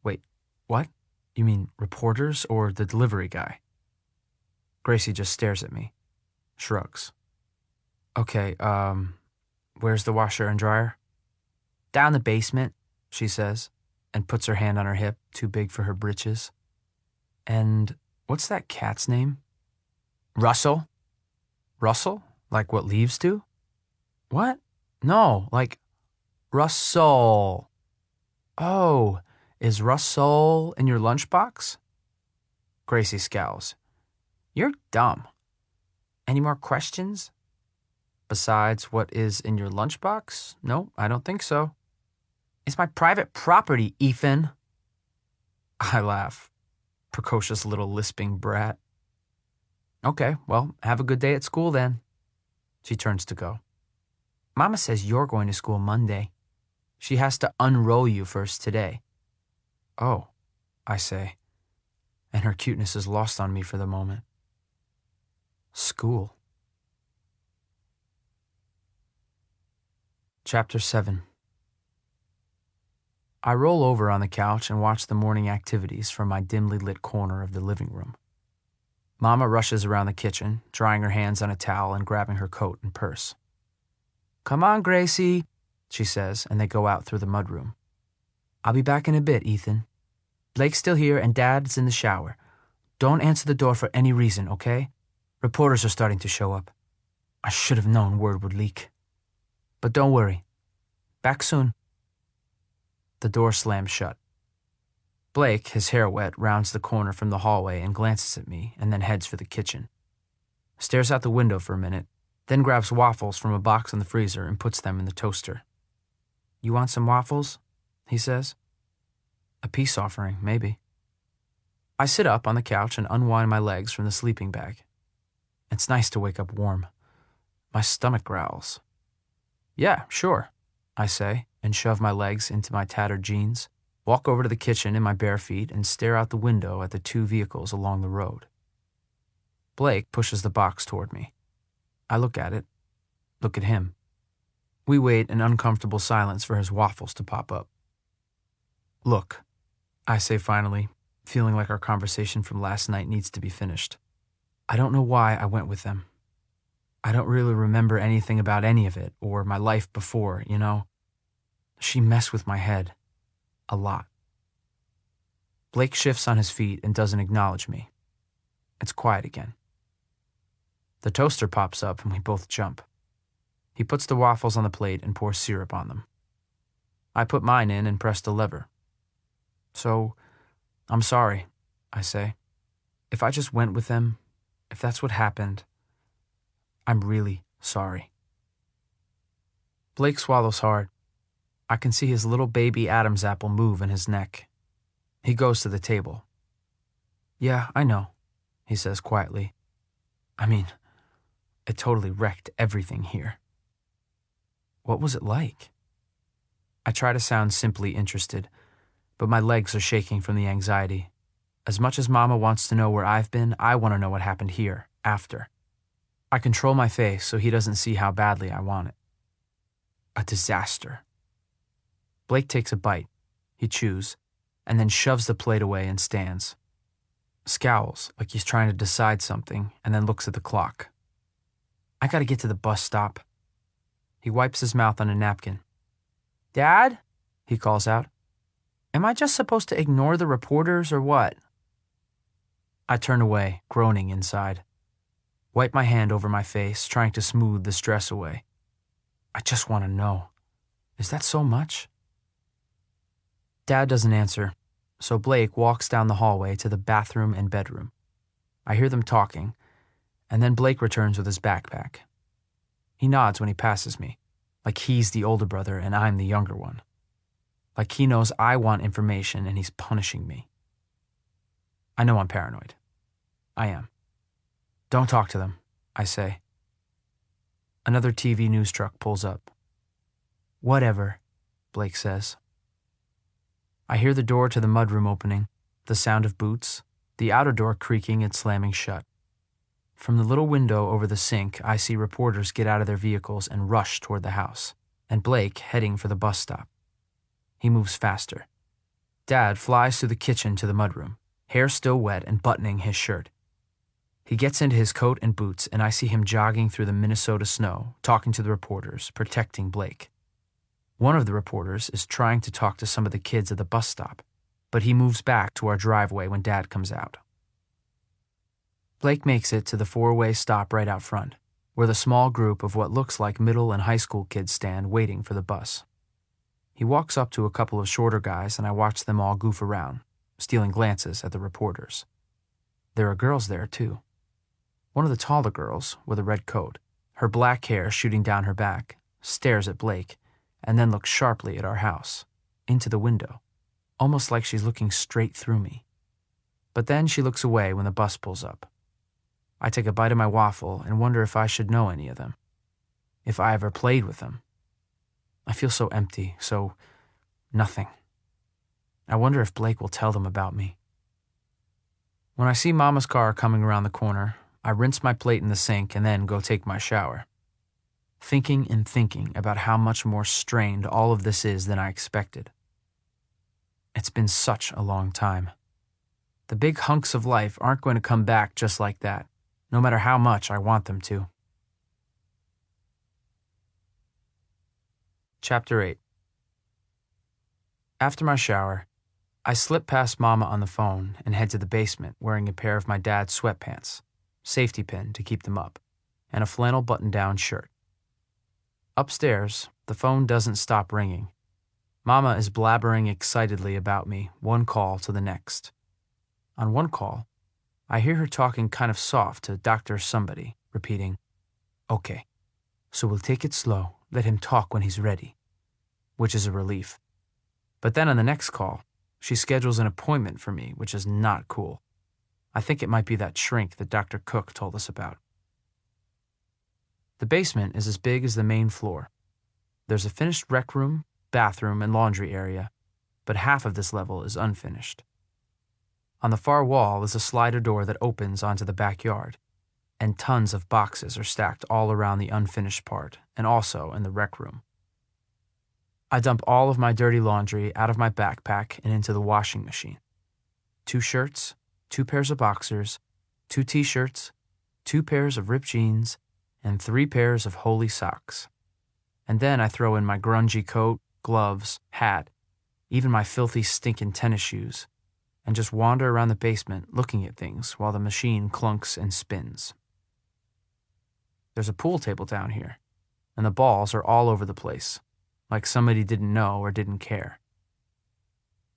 [SPEAKER 2] Wait, what? You mean reporters or the delivery guy? Gracie just stares at me, shrugs. Okay, where's the washer and dryer? Down the basement, she says, and puts her hand on her hip, too big for her britches. And what's that cat's name? Russell? Russell? Like what leaves do? What? No, like Russell. Oh, is Russell in your lunchbox? Gracie scowls. You're dumb. Any more questions? Besides what is in your lunchbox? No, I don't think so. It's my private property, Ethan. I laugh. Precocious little lisping brat. Okay, well, have a good day at school then. She turns to go. Mama says you're going to school Monday. She has to unroll you first today. Oh, I say, and her cuteness is lost on me for the moment. School. Chapter 7. I roll over on the couch and watch the morning activities from my dimly lit corner of the living room. Mama rushes around the kitchen, drying her hands on a towel and grabbing her coat and purse. Come on, Gracie, she says, and they go out through the mudroom. I'll be back in a bit, Ethan. Blake's still here and Dad's in the shower. Don't answer the door for any reason, okay? Reporters are starting to show up. I should have known word would leak. But don't worry. Back soon. The door slams shut. Blake, his hair wet, rounds the corner from the hallway and glances at me and then heads for the kitchen. Stares out the window for a minute, then grabs waffles from a box in the freezer and puts them in the toaster. You want some waffles? He says. A peace offering, maybe. I sit up on the couch and unwind my legs from the sleeping bag. It's nice to wake up warm. My stomach growls. Yeah, sure, I say, and shove my legs into my tattered jeans, walk over to the kitchen in my bare feet, and stare out the window at the two vehicles along the road. Blake pushes the box toward me. I look at it, look at him. We wait in uncomfortable silence for his waffles to pop up. Look, I say finally, feeling like our conversation from last night needs to be finished. I don't know why I went with them. I don't really remember anything about any of it, or my life before, you know. She messed with my head. A lot. Blake shifts on his feet and doesn't acknowledge me. It's quiet again. The toaster pops up and we both jump. He puts the waffles on the plate and pours syrup on them. I put mine in and press the lever. So, I'm sorry, I say. If I just went with them, if that's what happened, I'm really sorry. Blake swallows hard. I can see his little baby Adam's apple move in his neck. He goes to the table. Yeah, I know, he says quietly. I mean, it totally wrecked everything here. What was it like? I try to sound simply interested, but my legs are shaking from the anxiety. As much as Mama wants to know where I've been, I want to know what happened here, after. I control my face so he doesn't see how badly I want it. A disaster. Blake takes a bite. He chews, and then shoves the plate away and stands. Scowls like he's trying to decide something, and then looks at the clock. I gotta get to the bus stop. He wipes his mouth on a napkin. Dad? He calls out. Am I just supposed to ignore the reporters or what? I turn away, groaning inside. Wipe my hand over my face, trying to smooth the stress away. I just want to know. Is that so much? Dad doesn't answer, so Blake walks down the hallway to the bathroom and bedroom. I hear them talking, and then Blake returns with his backpack. He nods when he passes me, like he's the older brother and I'm the younger one. Like he knows I want information and he's punishing me. I know I'm paranoid. I am. Don't talk to them, I say. Another TV news truck pulls up. Whatever, Blake says. I hear the door to the mudroom opening, the sound of boots, the outer door creaking and slamming shut. From the little window over the sink, I see reporters get out of their vehicles and rush toward the house, and Blake heading for the bus stop. He moves faster. Dad flies through the kitchen to the mudroom, hair still wet and buttoning his shirt. He gets into his coat and boots, and I see him jogging through the Minnesota snow, talking to the reporters, protecting Blake. One of the reporters is trying to talk to some of the kids at the bus stop, but he moves back to our driveway when Dad comes out. Blake makes it to the four-way stop right out front, where the small group of what looks like middle and high school kids stand waiting for the bus. He walks up to a couple of shorter guys, and I watch them all goof around, stealing glances at the reporters. There are girls there, too. One of the taller girls, with a red coat, her black hair shooting down her back, stares at Blake, and then looks sharply at our house, into the window, almost like she's looking straight through me. But then she looks away when the bus pulls up. I take a bite of my waffle and wonder if I should know any of them, if I ever played with them. I feel so empty, so nothing. I wonder if Blake will tell them about me. When I see Mama's car coming around the corner, I rinse my plate in the sink and then go take my shower, thinking and thinking about how much more strained all of this is than I expected. It's been such a long time. The big hunks of life aren't going to come back just like that, no matter how much I want them to. Chapter 8. After my shower, I slip past Mama on the phone and head to the basement wearing a pair of my dad's sweatpants, safety pin to keep them up, and a flannel button-down shirt. Upstairs, the phone doesn't stop ringing. Mama is blabbering excitedly about me, one call to the next. On one call, I hear her talking kind of soft to Dr. Somebody, repeating, "Okay, so we'll take it slow, let him talk when he's ready," which is a relief. But then on the next call, she schedules an appointment for me, which is not cool. I think it might be that shrink that Dr. Cook told us about. The basement is as big as the main floor. There's a finished rec room, bathroom, and laundry area, but half of this level is unfinished. On the far wall is a slider door that opens onto the backyard, and tons of boxes are stacked all around the unfinished part, and also in the rec room. I dump all of my dirty laundry out of my backpack and into the washing machine. 2 shirts, 2 pairs of boxers, 2 t-shirts, 2 pairs of ripped jeans, and 3 pairs of holey socks. And then I throw in my grungy coat, gloves, hat, even my filthy stinking tennis shoes, and just wander around the basement looking at things while the machine clunks and spins. There's a pool table down here, and the balls are all over the place, like somebody didn't know or didn't care.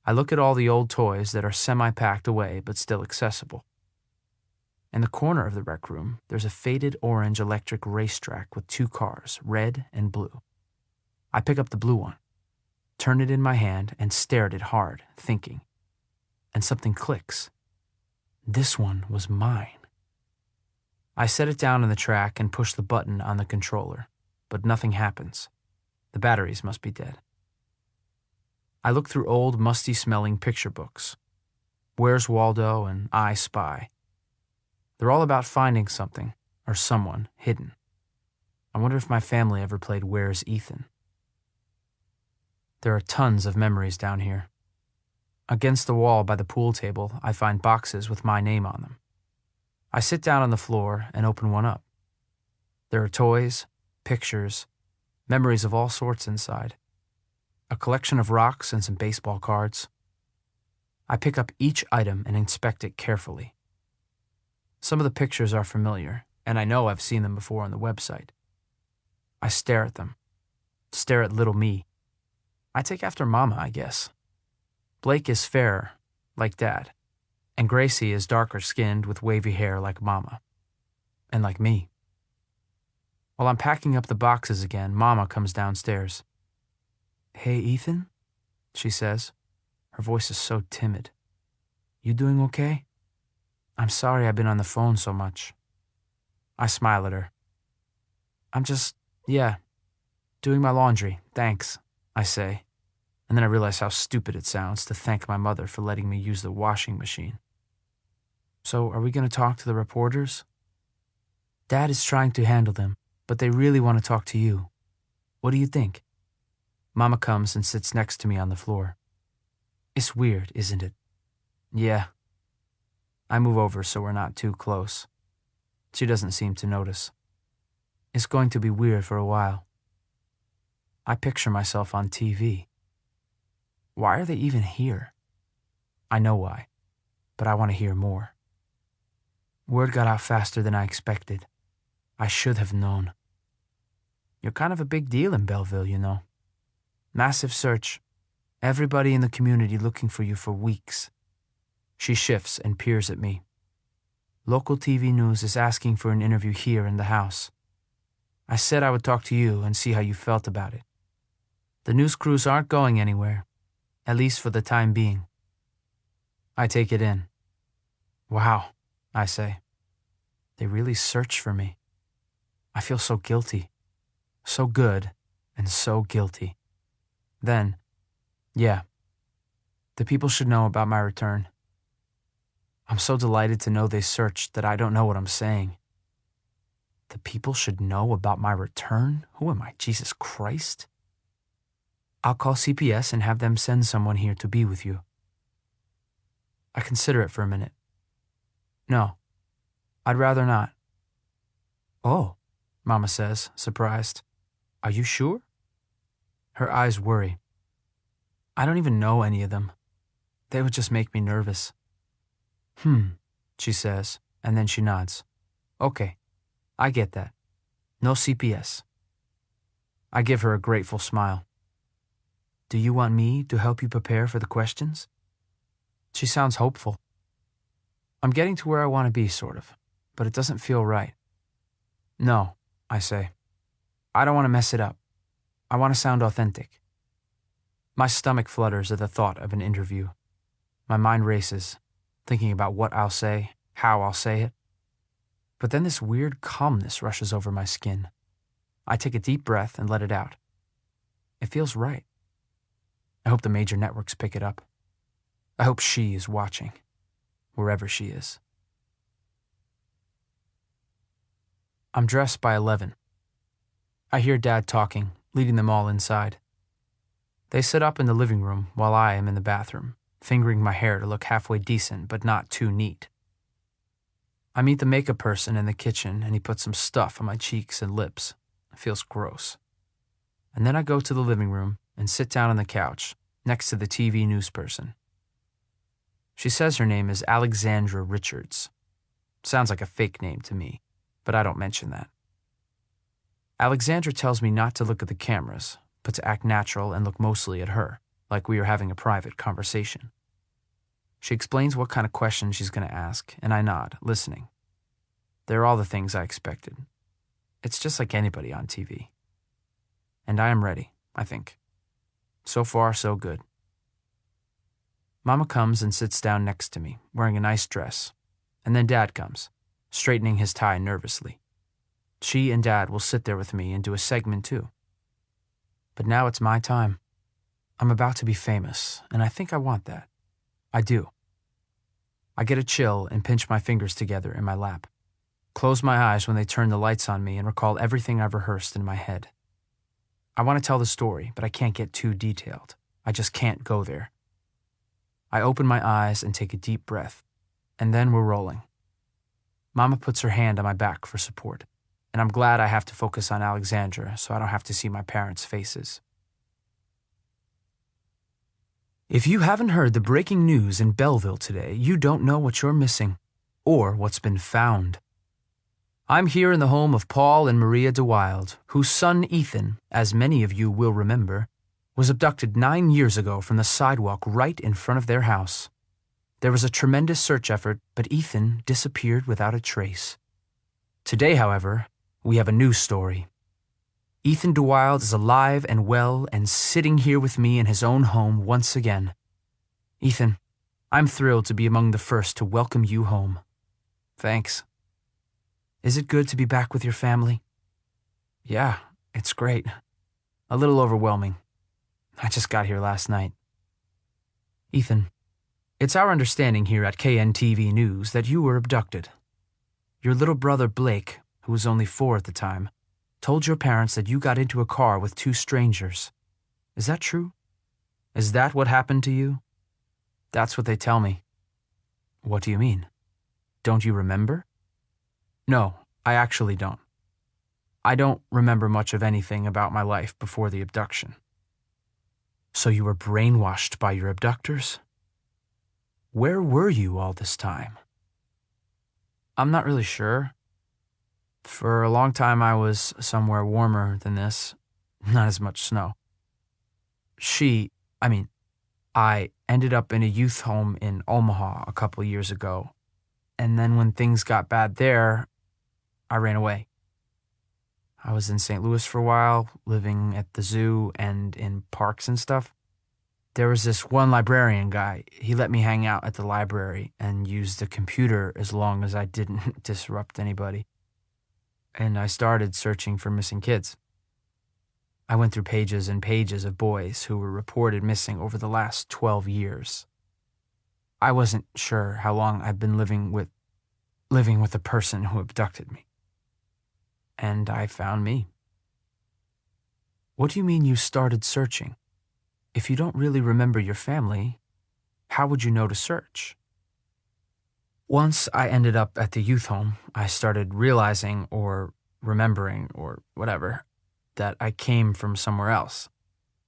[SPEAKER 2] I look at all the old toys that are semi-packed away but still accessible. In the corner of the rec room, there's a faded orange electric racetrack with 2 cars, red and blue. I pick up the blue one, turn it in my hand, and stare at it hard, thinking. And something clicks. This one was mine. I set it down on the track and push the button on the controller, but nothing happens. The batteries must be dead. I look through old, musty-smelling picture books. Where's Waldo and I Spy. They're all about finding something, or someone, hidden. I wonder if my family ever played Where's Ethan. There are tons of memories down here. Against the wall by the pool table, I find boxes with my name on them. I sit down on the floor and open one up. There are toys, pictures, memories of all sorts inside. A collection of rocks and some baseball cards. I pick up each item and inspect it carefully. Some of the pictures are familiar, and I know I've seen them before on the website. I stare at them. Stare at little me. I take after Mama, I guess. Blake is fairer, like Dad, and Gracie is darker skinned with wavy hair like Mama. And like me. While I'm packing up the boxes again, Mama comes downstairs. "Hey, Ethan," she says. Her voice is so timid. "You doing okay? I'm sorry I've been on the phone so much." I smile at her. "I'm just, doing my laundry, thanks," I say. And then I realize how stupid it sounds to thank my mother for letting me use the washing machine. "So are we going to talk to the reporters?" "Dad is trying to handle them, but they really want to talk to you. What do you think?" Mama comes and sits next to me on the floor. "It's weird, isn't it?" "Yeah, I move over so we're not too close. She doesn't seem to notice. It's going to be weird for a while. I picture myself on TV. Why are they even here? I know why, but I want to hear more. Word got out faster than I expected. I should have known. You're kind of a big deal in Belleville, you know. Massive search. Everybody in the community looking for you for weeks. She shifts and peers at me. Local TV news is asking for an interview here in the house. I said I would talk to you and see how you felt about it. The news crews aren't going anywhere, at least for the time being. I take it in. Wow, I say. They really search for me. I feel so guilty. So good and so guilty. Then, yeah, the people should know about my return. I'm so delighted to know they searched that I don't know what I'm saying. The people should know about my return? Who am I, Jesus Christ? I'll call CPS and have them send someone here to be with you. I consider it for a minute. No, I'd rather not. Oh, Mama says, surprised. Are you sure? Her eyes worry. I don't even know any of them. They would just make me nervous. She says, and then she nods. Okay, I get that. No CPS. I give her a grateful smile. Do you want me to help you prepare for the questions? She sounds hopeful. I'm getting to where I want to be, sort of, but it doesn't feel right. No, I say. I don't want to mess it up. I want to sound authentic. My stomach flutters at the thought of an interview. My mind races, thinking about what I'll say, how I'll say it. But then this weird calmness rushes over my skin. I take a deep breath and let it out. It feels right. I hope the major networks pick it up. I hope she is watching, wherever she is. I'm dressed by 11. I hear Dad talking, leading them all inside. They sit up in the living room while I am in the bathroom, fingering my hair to look halfway decent but not too neat. I meet the makeup person in the kitchen and he puts some stuff on my cheeks and lips. It feels gross. And then I go to the living room and sit down on the couch next to the TV news person. She says her name is Alexandra Richards. Sounds like a fake name to me, but I don't mention that. Alexandra tells me not to look at the cameras, but to act natural and look mostly at her, like we are having a private conversation. She explains what kind of questions she's going to ask, and I nod, listening. They're all the things I expected. It's just like anybody on TV. And I am ready, I think. So far, so good. Mama comes and sits down next to me, wearing a nice dress, and then Dad comes, straightening his tie nervously. She and Dad will sit there with me and do a segment too. But now it's my time. I'm about to be famous, and I think I want that. I do. I get a chill and pinch my fingers together in my lap. Close my eyes when they turn the lights on me and recall everything I've rehearsed in my head. I want to tell the story, but I can't get too detailed. I just can't go there. I open my eyes and take a deep breath, and then we're rolling. Mama puts her hand on my back for support, and I'm glad I have to focus on Alexandra so I don't have to see my parents' faces. If you haven't heard the breaking news in Belleville today, you don't know what you're missing, or what's been found. I'm here in the home of Paul and Maria DeWild, whose son Ethan, as many of you will remember, was abducted 9 years ago from the sidewalk right in front of their house. There was a tremendous search effort, but Ethan disappeared without a trace. Today, however, we have a new story. Ethan DeWild is alive and well and sitting here with me in his own home once again. Ethan, I'm thrilled to be among the first to welcome you home. Thanks. Is it good to be back with your family? Yeah, it's great. A little overwhelming. I just got here last night. Ethan, it's our understanding here at KNTV News that you were abducted. Your little brother Blake, who was only 4 at the time, told your parents that you got into a car with 2 strangers. Is that true? Is that what happened to you? That's what they tell me. What do you mean? don't you remember? No, I actually don't. I don't remember much of anything about my life before the abduction. So you were brainwashed by your abductors? Where were you all this time? I'm not really sure. For a long time I was somewhere warmer than this, not as much snow. I ended up in a youth home in Omaha a couple years ago, and then when things got bad there, I ran away. I was in St. Louis for a while, living at the zoo and in parks and stuff. There was this one librarian guy. He let me hang out at the library and use the computer as long as I didn't disrupt anybody. And I started searching for missing kids. I went through pages and pages of boys who were reported missing over the last 12 years. I wasn't sure how long I'd been living with the person who abducted me. And I found me. What do you mean you started searching? If you don't really remember your family, how would you know to search? Once I ended up at the youth home, I started realizing or remembering or whatever that I came from somewhere else.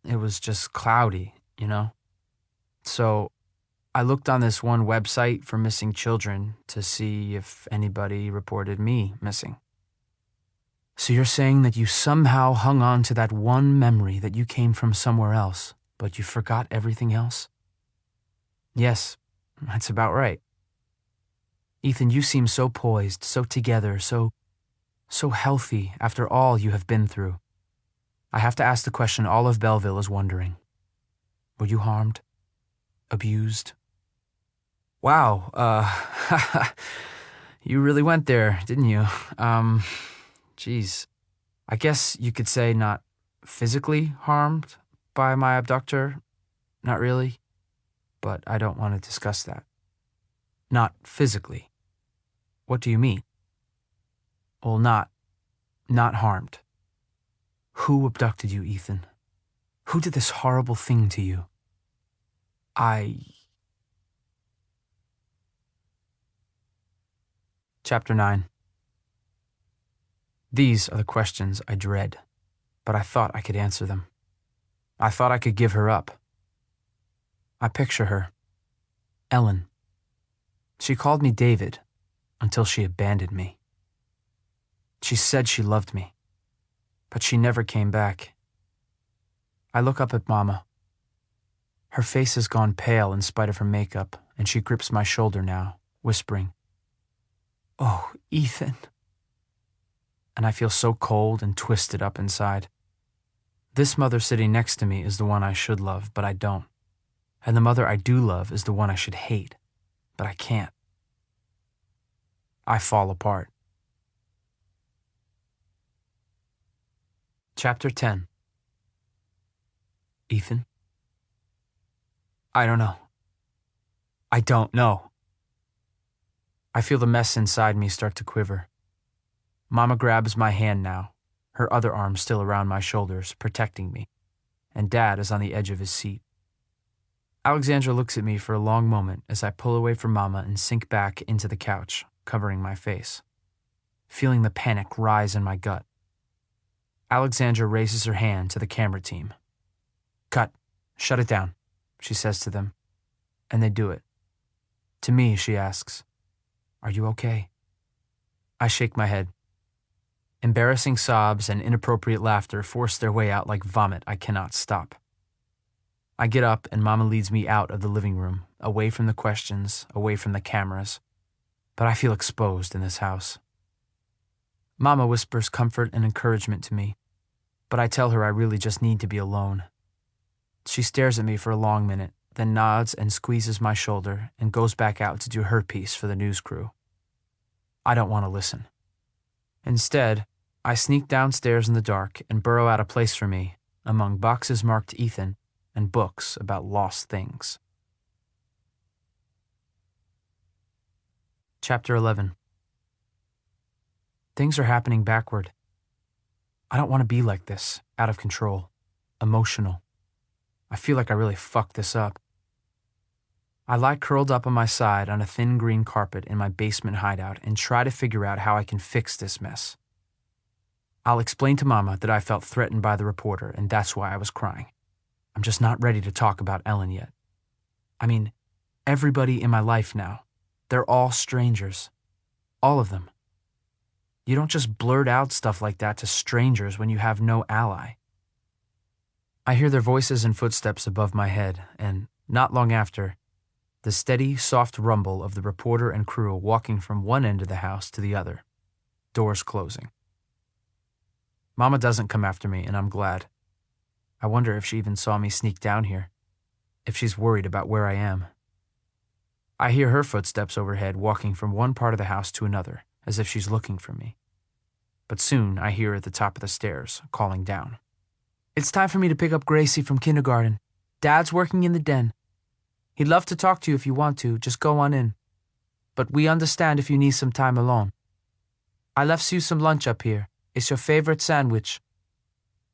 [SPEAKER 2] It was just cloudy, you know? So I looked on this one website for missing children to see if anybody reported me missing. So you're saying that you somehow hung on to that one memory that you came from somewhere else, but you forgot everything else? Yes, that's about right. Ethan, you seem so poised, so together, so healthy after all you have been through. I have to ask the question all of Belleville is wondering. Were you harmed? Abused? Wow, you really went there, didn't you? Geez. I guess you could say not physically harmed by my abductor. Not really. But I don't want to discuss that. Not physically. What do you mean? Well, not harmed. Who abducted you, Ethan? Who did this horrible thing to you? Chapter 9. These are the questions I dread, but I thought I could answer them. I thought I could give her up. I picture her. Ellen. She called me David until she abandoned me. She said she loved me, but she never came back. I look up at Mama. Her face has gone pale in spite of her makeup, and she grips my shoulder now, whispering, "Oh, Ethan." And I feel so cold and twisted up inside. This mother sitting next to me is the one I should love, but I don't. And the mother I do love is the one I should hate, but I can't. I fall apart. Chapter 10. Ethan? I don't know. I don't know. I feel the mess inside me start to quiver. Mama grabs my hand now, her other arm still around my shoulders, protecting me, and Dad is on the edge of his seat. Alexandra looks at me for a long moment as I pull away from Mama and sink back into the couch, covering my face, feeling the panic rise in my gut. Alexandra raises her hand to the camera team. "Cut. Shut it down," she says to them, and they do it. To me, she asks, "Are you okay?" I shake my head. Embarrassing sobs and inappropriate laughter force their way out like vomit I cannot stop. I get up and Mama leads me out of the living room, away from the questions, away from the cameras. But I feel exposed in this house. Mama whispers comfort and encouragement to me, but I tell her I really just need to be alone. She stares at me for a long minute, then nods and squeezes my shoulder and goes back out to do her piece for the news crew. I don't want to listen. Instead, I sneak downstairs in the dark and burrow out a place for me among boxes marked Ethan and books about lost things. Chapter 11. Things are happening backward. I don't want to be like this, out of control, emotional. I feel like I really fucked this up. I lie curled up on my side on a thin green carpet in my basement hideout and try to figure out how I can fix this mess. I'll explain to Mama that I felt threatened by the reporter and that's why I was crying. I'm just not ready to talk about Ellen yet. I mean, everybody in my life now, they're all strangers. All of them. You don't just blurt out stuff like that to strangers when you have no ally. I hear their voices and footsteps above my head, and not long after, the steady, soft rumble of the reporter and crew walking from one end of the house to the other, doors closing. Mama doesn't come after me, and I'm glad. I wonder if she even saw me sneak down here, if she's worried about where I am. I hear her footsteps overhead walking from one part of the house to another, as if she's looking for me. But soon I hear her at the top of the stairs, calling down. "It's time for me to pick up Gracie from kindergarten. Dad's working in the den. He'd love to talk to you if you want to, just go on in. But we understand if you need some time alone. I left you some lunch up here. It's your favorite sandwich."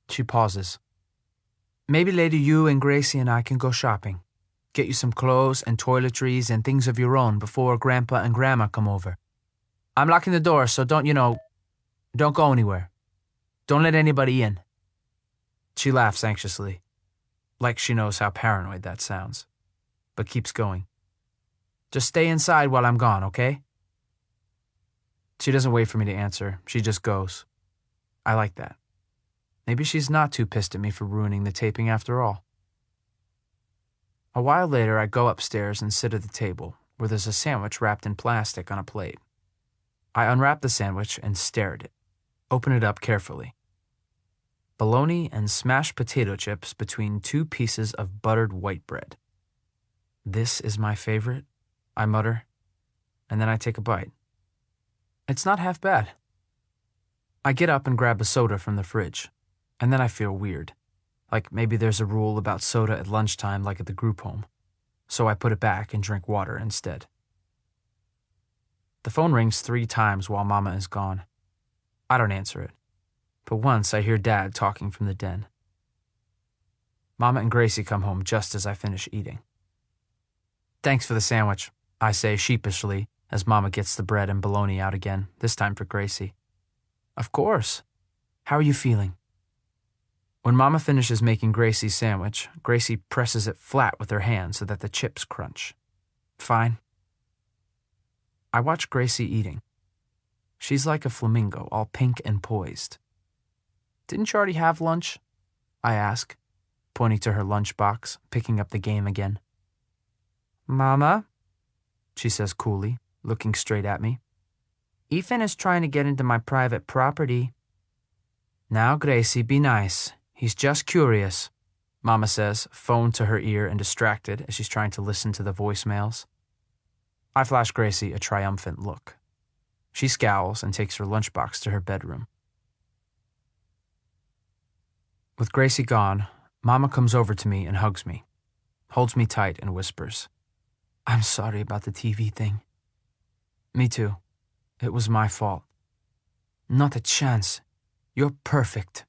[SPEAKER 2] She pauses. "Maybe later you and Gracie and I can go shopping. Get you some clothes and toiletries and things of your own before Grandpa and Grandma come over. I'm locking the door, so don't go anywhere. Don't let anybody in." She laughs anxiously, like she knows how paranoid that sounds, but keeps going. "Just stay inside while I'm gone, okay?" She doesn't wait for me to answer. She just goes. I like that. Maybe she's not too pissed at me for ruining the taping after all. A while later, I go upstairs and sit at the table, where there's a sandwich wrapped in plastic on a plate. I unwrap the sandwich and stare at it, open it up carefully. Bologna and smashed potato chips between 2 pieces of buttered white bread. "This is my favorite," I mutter, and then I take a bite. It's not half bad. I get up and grab a soda from the fridge, and then I feel weird, like maybe there's a rule about soda at lunchtime like at the group home, so I put it back and drink water instead. The phone rings 3 times while Mama is gone. I don't answer it, but once I hear Dad talking from the den. Mama and Gracie come home just as I finish eating. "Thanks for the sandwich," I say sheepishly as Mama gets the bread and bologna out again, this time for Gracie. "Of course. How are you feeling?" When Mama finishes making Gracie's sandwich, Gracie presses it flat with her hand so that the chips crunch. "Fine." I watch Gracie eating. She's like a flamingo, all pink and poised. "Didn't you already have lunch?" I ask, pointing to her lunchbox, picking up the game again. "Mama," she says coolly, looking straight at me, "Ethan is trying to get into my private property." "Now, Gracie, be nice. He's just curious," Mama says, phone to her ear and distracted as she's trying to listen to the voicemails. I flash Gracie a triumphant look. She scowls and takes her lunchbox to her bedroom. With Gracie gone, Mama comes over to me and hugs me, holds me tight and whispers, "I'm sorry about the TV thing." "Me too. It was my fault." "Not a chance. You're perfect."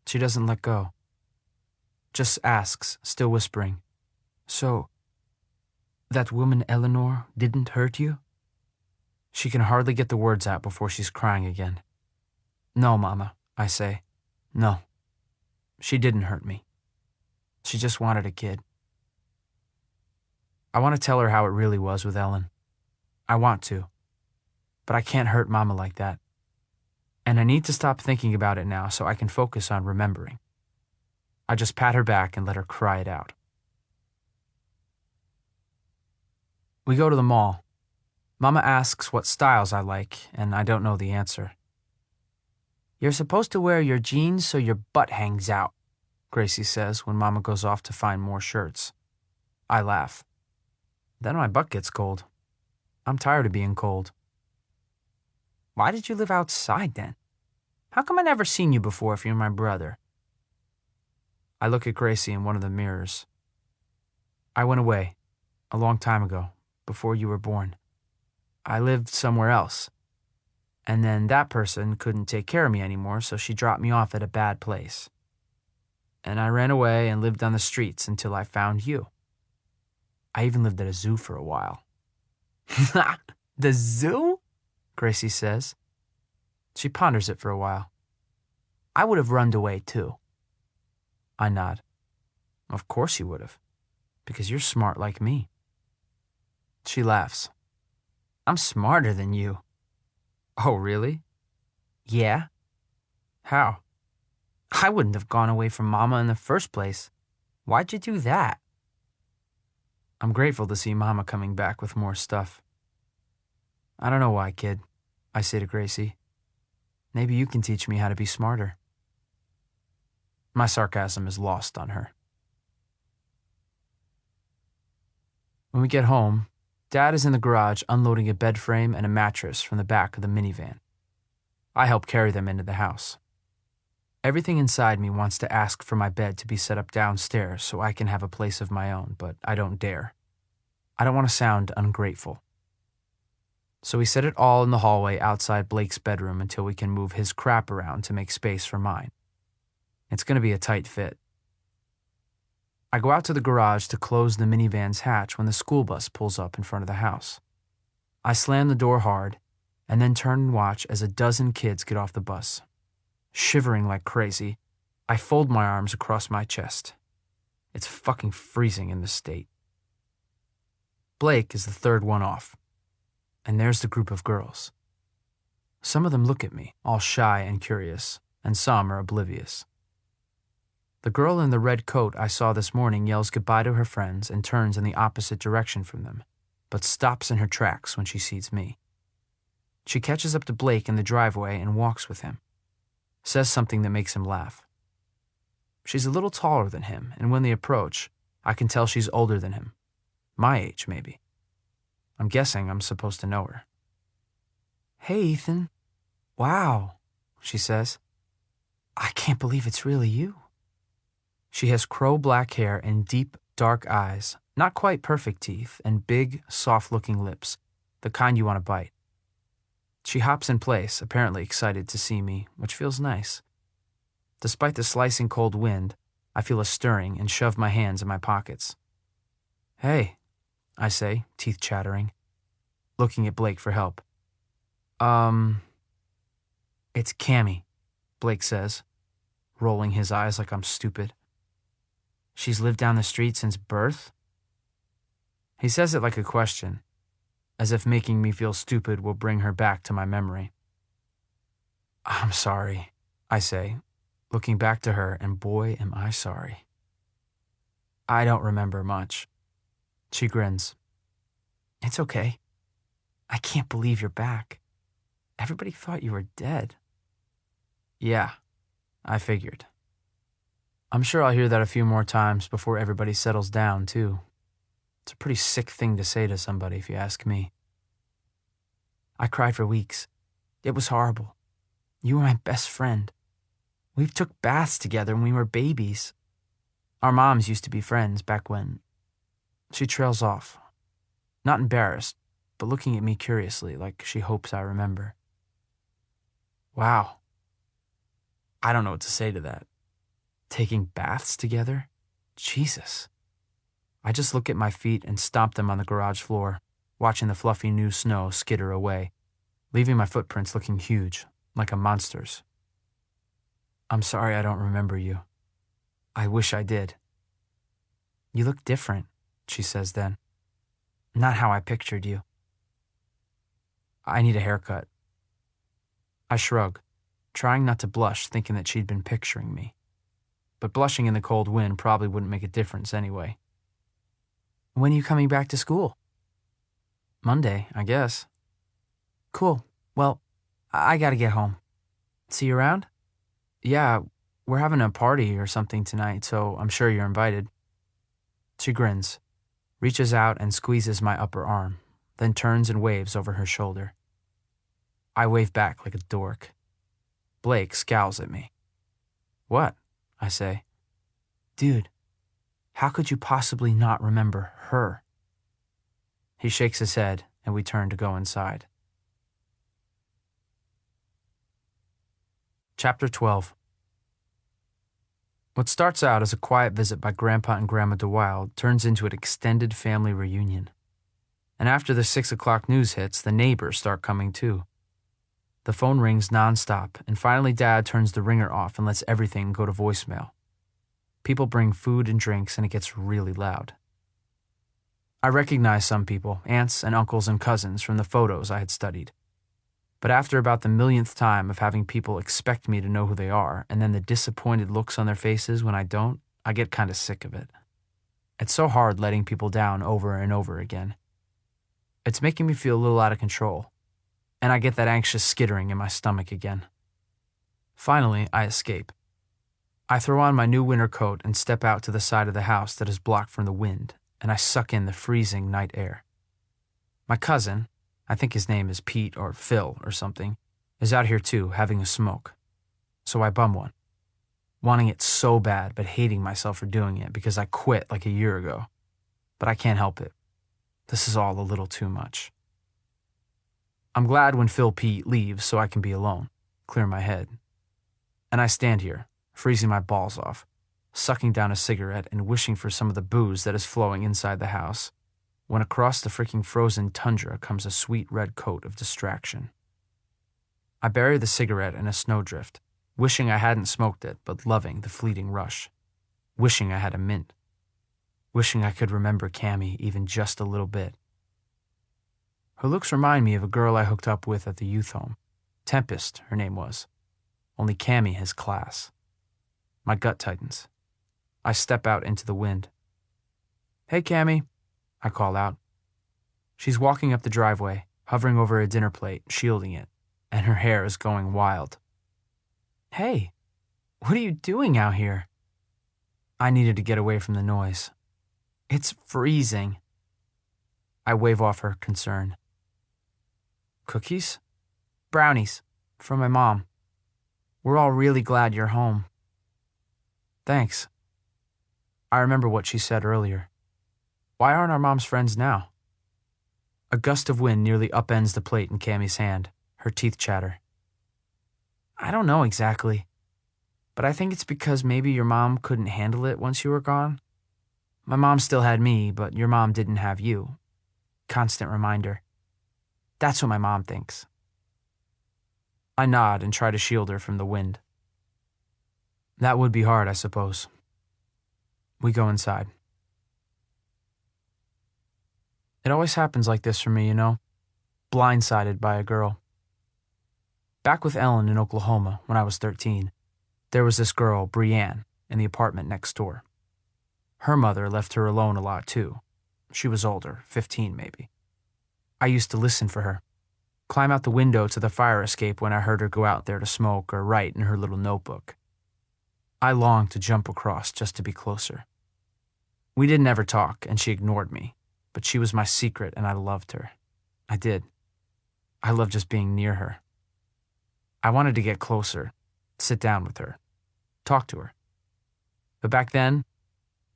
[SPEAKER 2] She doesn't let go. Just asks, still whispering, "So, that woman Eleanor didn't hurt you?" She can hardly get the words out before she's crying again. "No, Mama," I say. "No. She didn't hurt me. She just wanted a kid." I want to tell her how it really was with Ellen. I want to. But I can't hurt Mama like that. And I need to stop thinking about it now so I can focus on remembering. I just pat her back and let her cry it out. We go to the mall. Mama asks what styles I like, and I don't know the answer. "You're supposed to wear your jeans so your butt hangs out," Gracie says when Mama goes off to find more shirts. I laugh. Then my butt gets cold. I'm tired of being cold. "Why did you live outside then? How come I never seen you before if you're my brother?" I look at Gracie in one of the mirrors. "I went away, a long time ago, before you were born. I lived somewhere else. And then that person couldn't take care of me anymore, so she dropped me off at a bad place. And I ran away and lived on the streets until I found you." I even lived at a zoo for a while. The zoo? Gracie says. She ponders it for a while. I would have runned away too. I nod. Of course you would have, because you're smart like me. She laughs. I'm smarter than you. Oh, really? Yeah. How? I wouldn't have gone away from Mama in the first place. Why'd you do that? I'm grateful to see Mama coming back with more stuff. I don't know why, kid, I say to Gracie. Maybe you can teach me how to be smarter. My sarcasm is lost on her. When we get home, Dad is in the garage unloading a bed frame and a mattress from the back of the minivan. I help carry them into the house. Everything inside me wants to ask for my bed to be set up downstairs so I can have a place of my own, but I don't dare. I don't want to sound ungrateful. So we set it all in the hallway outside Blake's bedroom until we can move his crap around to make space for mine. It's going to be a tight fit. I go out to the garage to close the minivan's hatch when the school bus pulls up in front of the house. I slam the door hard and then turn and watch as a dozen kids get off the bus. Shivering like crazy, I fold my arms across my chest. It's fucking freezing in this state. Blake is the third one off, and there's the group of girls. Some of them look at me, all shy and curious, and some are oblivious. The girl in the red coat I saw this morning yells goodbye to her friends and turns in the opposite direction from them, but stops in her tracks when she sees me. She catches up to Blake in the driveway and walks with him. Says something that makes him laugh. She's a little taller than him, and when they approach, I can tell she's older than him. My age, maybe. I'm guessing I'm supposed to know her. Hey, Ethan. Wow, she says. I can't believe it's really you. She has crow-black hair and deep, dark eyes, not quite perfect teeth, and big, soft-looking lips, the kind you want to bite. She hops in place, apparently excited to see me, which feels nice. Despite the slicing cold wind, I feel a stirring and shove my hands in my pockets. Hey, I say, teeth chattering, looking at Blake for help. It's Cammie, Blake says, rolling his eyes like I'm stupid. She's lived down the street since birth? He says it like a question, as if making me feel stupid will bring her back to my memory. I'm sorry, I say, looking back to her, and boy, am I sorry. I don't remember much. She grins. It's okay. I can't believe you're back. Everybody thought you were dead. Yeah, I figured. I'm sure I'll hear that a few more times before everybody settles down, too. It's a pretty sick thing to say to somebody, if you ask me. I cried for weeks. It was horrible. You were my best friend. We took baths together when we were babies. Our moms used to be friends back when... She trails off. Not embarrassed, but looking at me curiously, like she hopes I remember. Wow. I don't know what to say to that. Taking baths together? Jesus. I just look at my feet and stomp them on the garage floor, watching the fluffy new snow skitter away, leaving my footprints looking huge, like a monster's. I'm sorry I don't remember you. I wish I did. You look different, she says then. Not how I pictured you. I need a haircut. I shrug, trying not to blush, thinking that she'd been picturing me. But blushing in the cold wind probably wouldn't make a difference anyway. When are you coming back to school? Monday, I guess. Cool. Well, I gotta get home. See you around? Yeah, we're having a party or something tonight, so I'm sure you're invited. She grins, reaches out and squeezes my upper arm, then turns and waves over her shoulder. I wave back like a dork. Blake scowls at me. What? I say. Dude, how could you possibly not remember her? He shakes his head, and we turn to go inside. Chapter 12. What starts out as a quiet visit by Grandpa and Grandma DeWild turns into an extended family reunion. And after the 6 o'clock news hits, the neighbors start coming too. The phone rings nonstop, and finally Dad turns the ringer off and lets everything go to voicemail. People bring food and drinks, and it gets really loud. I recognize some people, aunts and uncles and cousins, from the photos I had studied. But after about the millionth time of having people expect me to know who they are, and then the disappointed looks on their faces when I don't, I get kind of sick of it. It's so hard letting people down over and over again. It's making me feel a little out of control, and I get that anxious skittering in my stomach again. Finally, I escape. I throw on my new winter coat and step out to the side of the house that is blocked from the wind, and I suck in the freezing night air. My cousin, I think his name is Pete or Phil or something, is out here too, having a smoke. So I bum one, wanting it so bad but hating myself for doing it because I quit like a year ago. But I can't help it. This is all a little too much. I'm glad when Phil Pete leaves so I can be alone, clear my head. And I stand here, freezing my balls off, sucking down a cigarette and wishing for some of the booze that is flowing inside the house, when across the freaking frozen tundra comes a sweet red coat of distraction. I bury the cigarette in a snowdrift, wishing I hadn't smoked it but loving the fleeting rush, wishing I had a mint, wishing I could remember Cammie even just a little bit. Her looks remind me of a girl I hooked up with at the youth home. Tempest, her name was. Only Cammie has class. My gut tightens. I step out into the wind. "Hey, Cammie," I call out. She's walking up the driveway, hovering over a dinner plate, shielding it, and her hair is going wild. "Hey, what are you doing out here?" I needed to get away from the noise. "It's freezing." I wave off her concern. "Cookies?" "Brownies. From my mom. We're all really glad you're home." "Thanks." I remember what she said earlier. Why aren't our moms friends now? A gust of wind nearly upends the plate in Cammie's hand. Her teeth chatter. "I don't know exactly, but I think it's because maybe your mom couldn't handle it once you were gone. My mom still had me, but your mom didn't have you. Constant reminder. That's what my mom thinks." I nod and try to shield her from the wind. That would be hard, I suppose. We go inside. It always happens like this for me, you know? Blindsided by a girl. Back with Ellen in Oklahoma when I was 13, there was this girl, Brianne, in the apartment next door. Her mother left her alone a lot too. She was older, 15 maybe. I used to listen for her, climb out the window to the fire escape when I heard her go out there to smoke or write in her little notebook. I longed to jump across just to be closer. We didn't ever talk, and she ignored me, but she was my secret and I loved her. I did. I loved just being near her. I wanted to get closer, sit down with her, talk to her. But back then,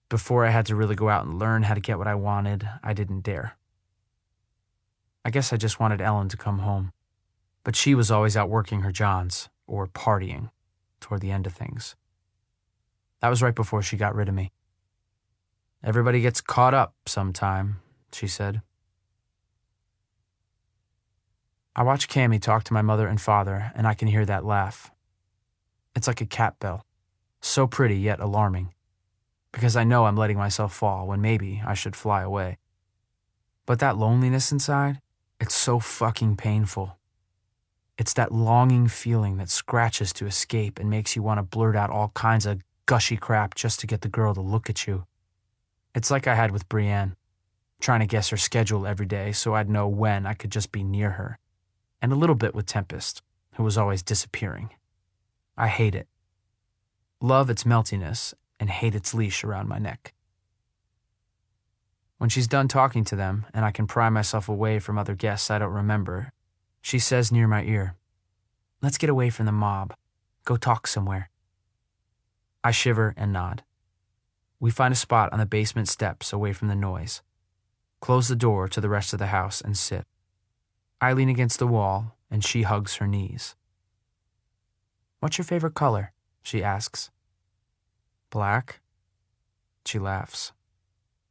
[SPEAKER 2] before I had to really go out and learn how to get what I wanted, I didn't dare. I guess I just wanted Ellen to come home, but she was always out working her Johns, or partying, toward the end of things. That was right before she got rid of me. "Everybody gets caught up sometime," she said. I watch Cammie talk to my mother and father, and I can hear that laugh. It's like a cat bell, so pretty yet alarming, because I know I'm letting myself fall when maybe I should fly away. But that loneliness inside, it's so fucking painful. It's that longing feeling that scratches to escape and makes you want to blurt out all kinds of gushy crap just to get the girl to look at you. It's like I had with Brianne, trying to guess her schedule every day so I'd know when I could just be near her. And a little bit with Tempest, who was always disappearing. I hate it. Love its meltiness and hate its leash around my neck. When she's done talking to them and I can pry myself away from other guests I don't remember, she says near my ear, "Let's get away from the mob. Go talk somewhere." I shiver and nod. We find a spot on the basement steps away from the noise, close the door to the rest of the house, and sit. I lean against the wall, and she hugs her knees. "What's your favorite color?" she asks. Black? She laughs.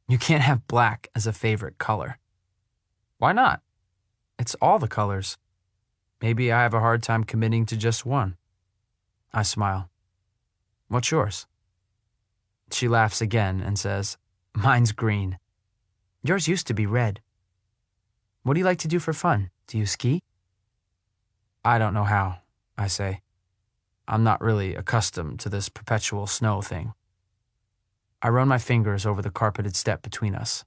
[SPEAKER 2] You can't have black as a favorite color. Why not? It's all the colors. Maybe I have a hard time committing to just one. I smile. What's yours? She laughs again and says, Mine's green. Yours used to be red. What do you like to do for fun? Do you ski? I don't know how, I say. I'm not really accustomed to this perpetual snow thing. I run my fingers over the carpeted step between us,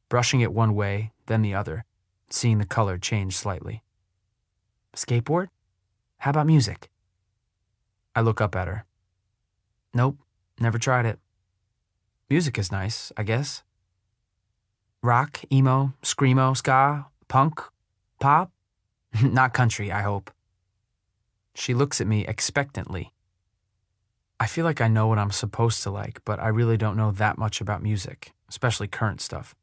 [SPEAKER 2] brushing it one way, then the other, seeing the color change slightly. Skateboard? How about music? I look up at her. Nope, never tried it. Music is nice, I guess. Rock, emo, screamo, ska, punk, pop? Not country, I hope. She looks at me expectantly. I feel like I know what I'm supposed to like, but I really don't know that much about music, especially current stuff.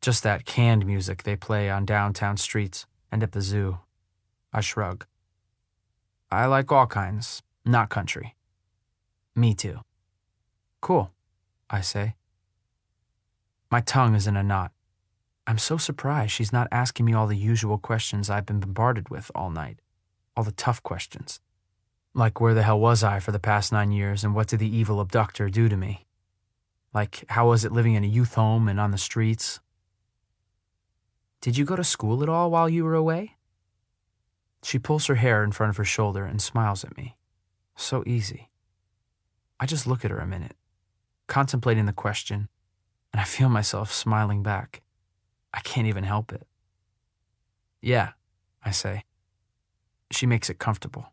[SPEAKER 2] Just that canned music they play on downtown streets and at the zoo. I shrug. I like all kinds, not country. Me too. Cool, I say. My tongue is in a knot. I'm so surprised she's not asking me all the usual questions I've been bombarded with all night. All the tough questions. Like, where the hell was I for the past 9 years, and what did the evil abductor do to me? Like, how was it living in a youth home and on the streets? Did you go to school at all while you were away? She pulls her hair in front of her shoulder and smiles at me. So easy. I just look at her a minute, contemplating the question, and I feel myself smiling back. I can't even help it. Yeah, I say. She makes it comfortable.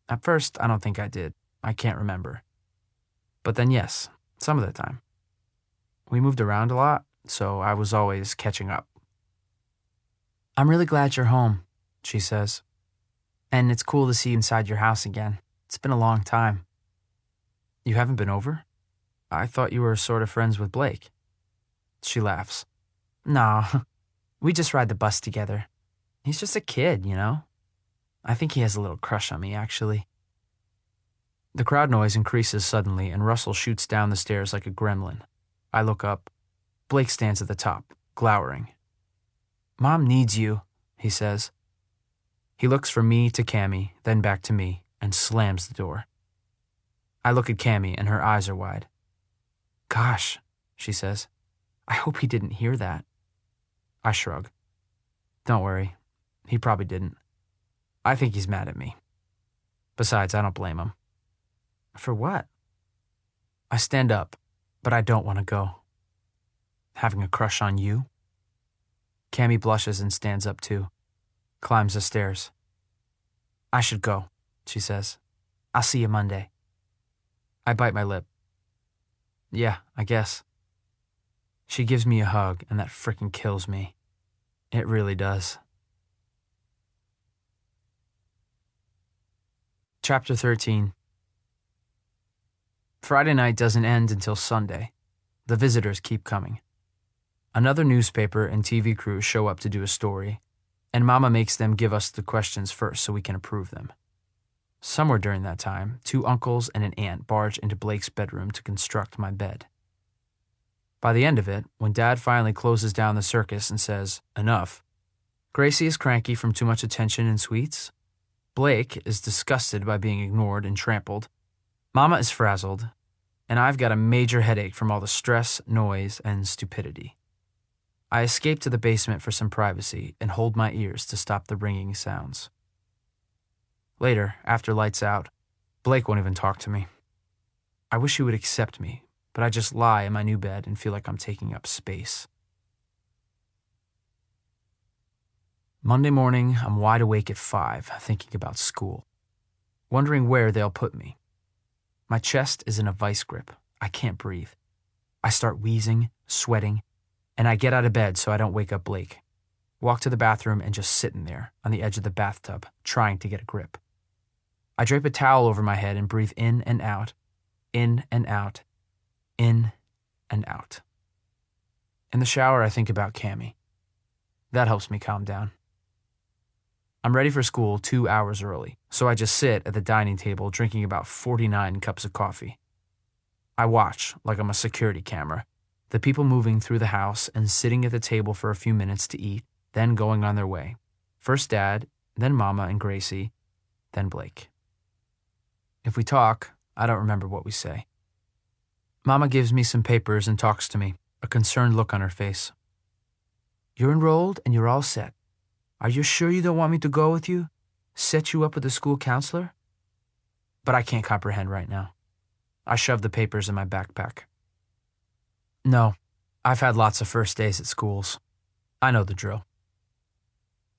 [SPEAKER 2] At first, I don't think I did. I can't remember. But then yes, some of the time. We moved around a lot, so I was always catching up. I'm really glad you're home, she says. And it's cool to see you inside your house again. It's been a long time. You haven't been over? I thought you were sort of friends with Blake. She laughs. No, we just ride the bus together. He's just a kid, you know? I think he has a little crush on me, actually. The crowd noise increases suddenly, and Russell shoots down the stairs like a gremlin. I look up. Blake stands at the top, glowering. Mom needs you, he says. He looks from me to Cammy, then back to me, and slams the door. I look at Cammy, and her eyes are wide. Gosh, she says. I hope he didn't hear that. I shrug. Don't worry. He probably didn't. I think he's mad at me. Besides, I don't blame him. For what? I stand up, but I don't want to go. Having a crush on you? Cammy blushes and stands up too, climbs the stairs. I should go, she says. I'll see you Monday. I bite my lip. Yeah, I guess. She gives me a hug, and that frickin' kills me. It really does. Chapter 13. Friday night doesn't end until Sunday. The visitors keep coming. Another newspaper and TV crew show up to do a story, and Mama makes them give us the questions first so we can approve them. Somewhere during that time, 2 uncles and an aunt barge into Blake's bedroom to construct my bed. By the end of it, when Dad finally closes down the circus and says, enough, Gracie is cranky from too much attention and sweets. Blake is disgusted by being ignored and trampled. Mama is frazzled, and I've got a major headache from all the stress, noise, and stupidity. I escape to the basement for some privacy and hold my ears to stop the ringing sounds. Later, after lights out, Blake won't even talk to me. I wish he would accept me, but I just lie in my new bed and feel like I'm taking up space. Monday morning, I'm wide awake at 5, thinking about school, wondering where they'll put me. My chest is in a vice grip. I can't breathe. I start wheezing, sweating, and I get out of bed so I don't wake up Blake. Walk to the bathroom and just sit in there, on the edge of the bathtub, trying to get a grip. I drape a towel over my head and breathe in and out, in and out, in and out. In the shower, I think about Cammy. That helps me calm down. I'm ready for school 2 hours early, so I just sit at the dining table drinking about 49 cups of coffee. I watch, like I'm a security camera, the people moving through the house and sitting at the table for a few minutes to eat, then going on their way. First Dad, then Mama and Gracie, then Blake. If we talk, I don't remember what we say. Mama gives me some papers and talks to me, a concerned look on her face. You're enrolled and you're all set. Are you sure you don't want me to go with you? Set you up with a school counselor? But I can't comprehend right now. I shove the papers in my backpack. No, I've had lots of first days at schools. I know the drill.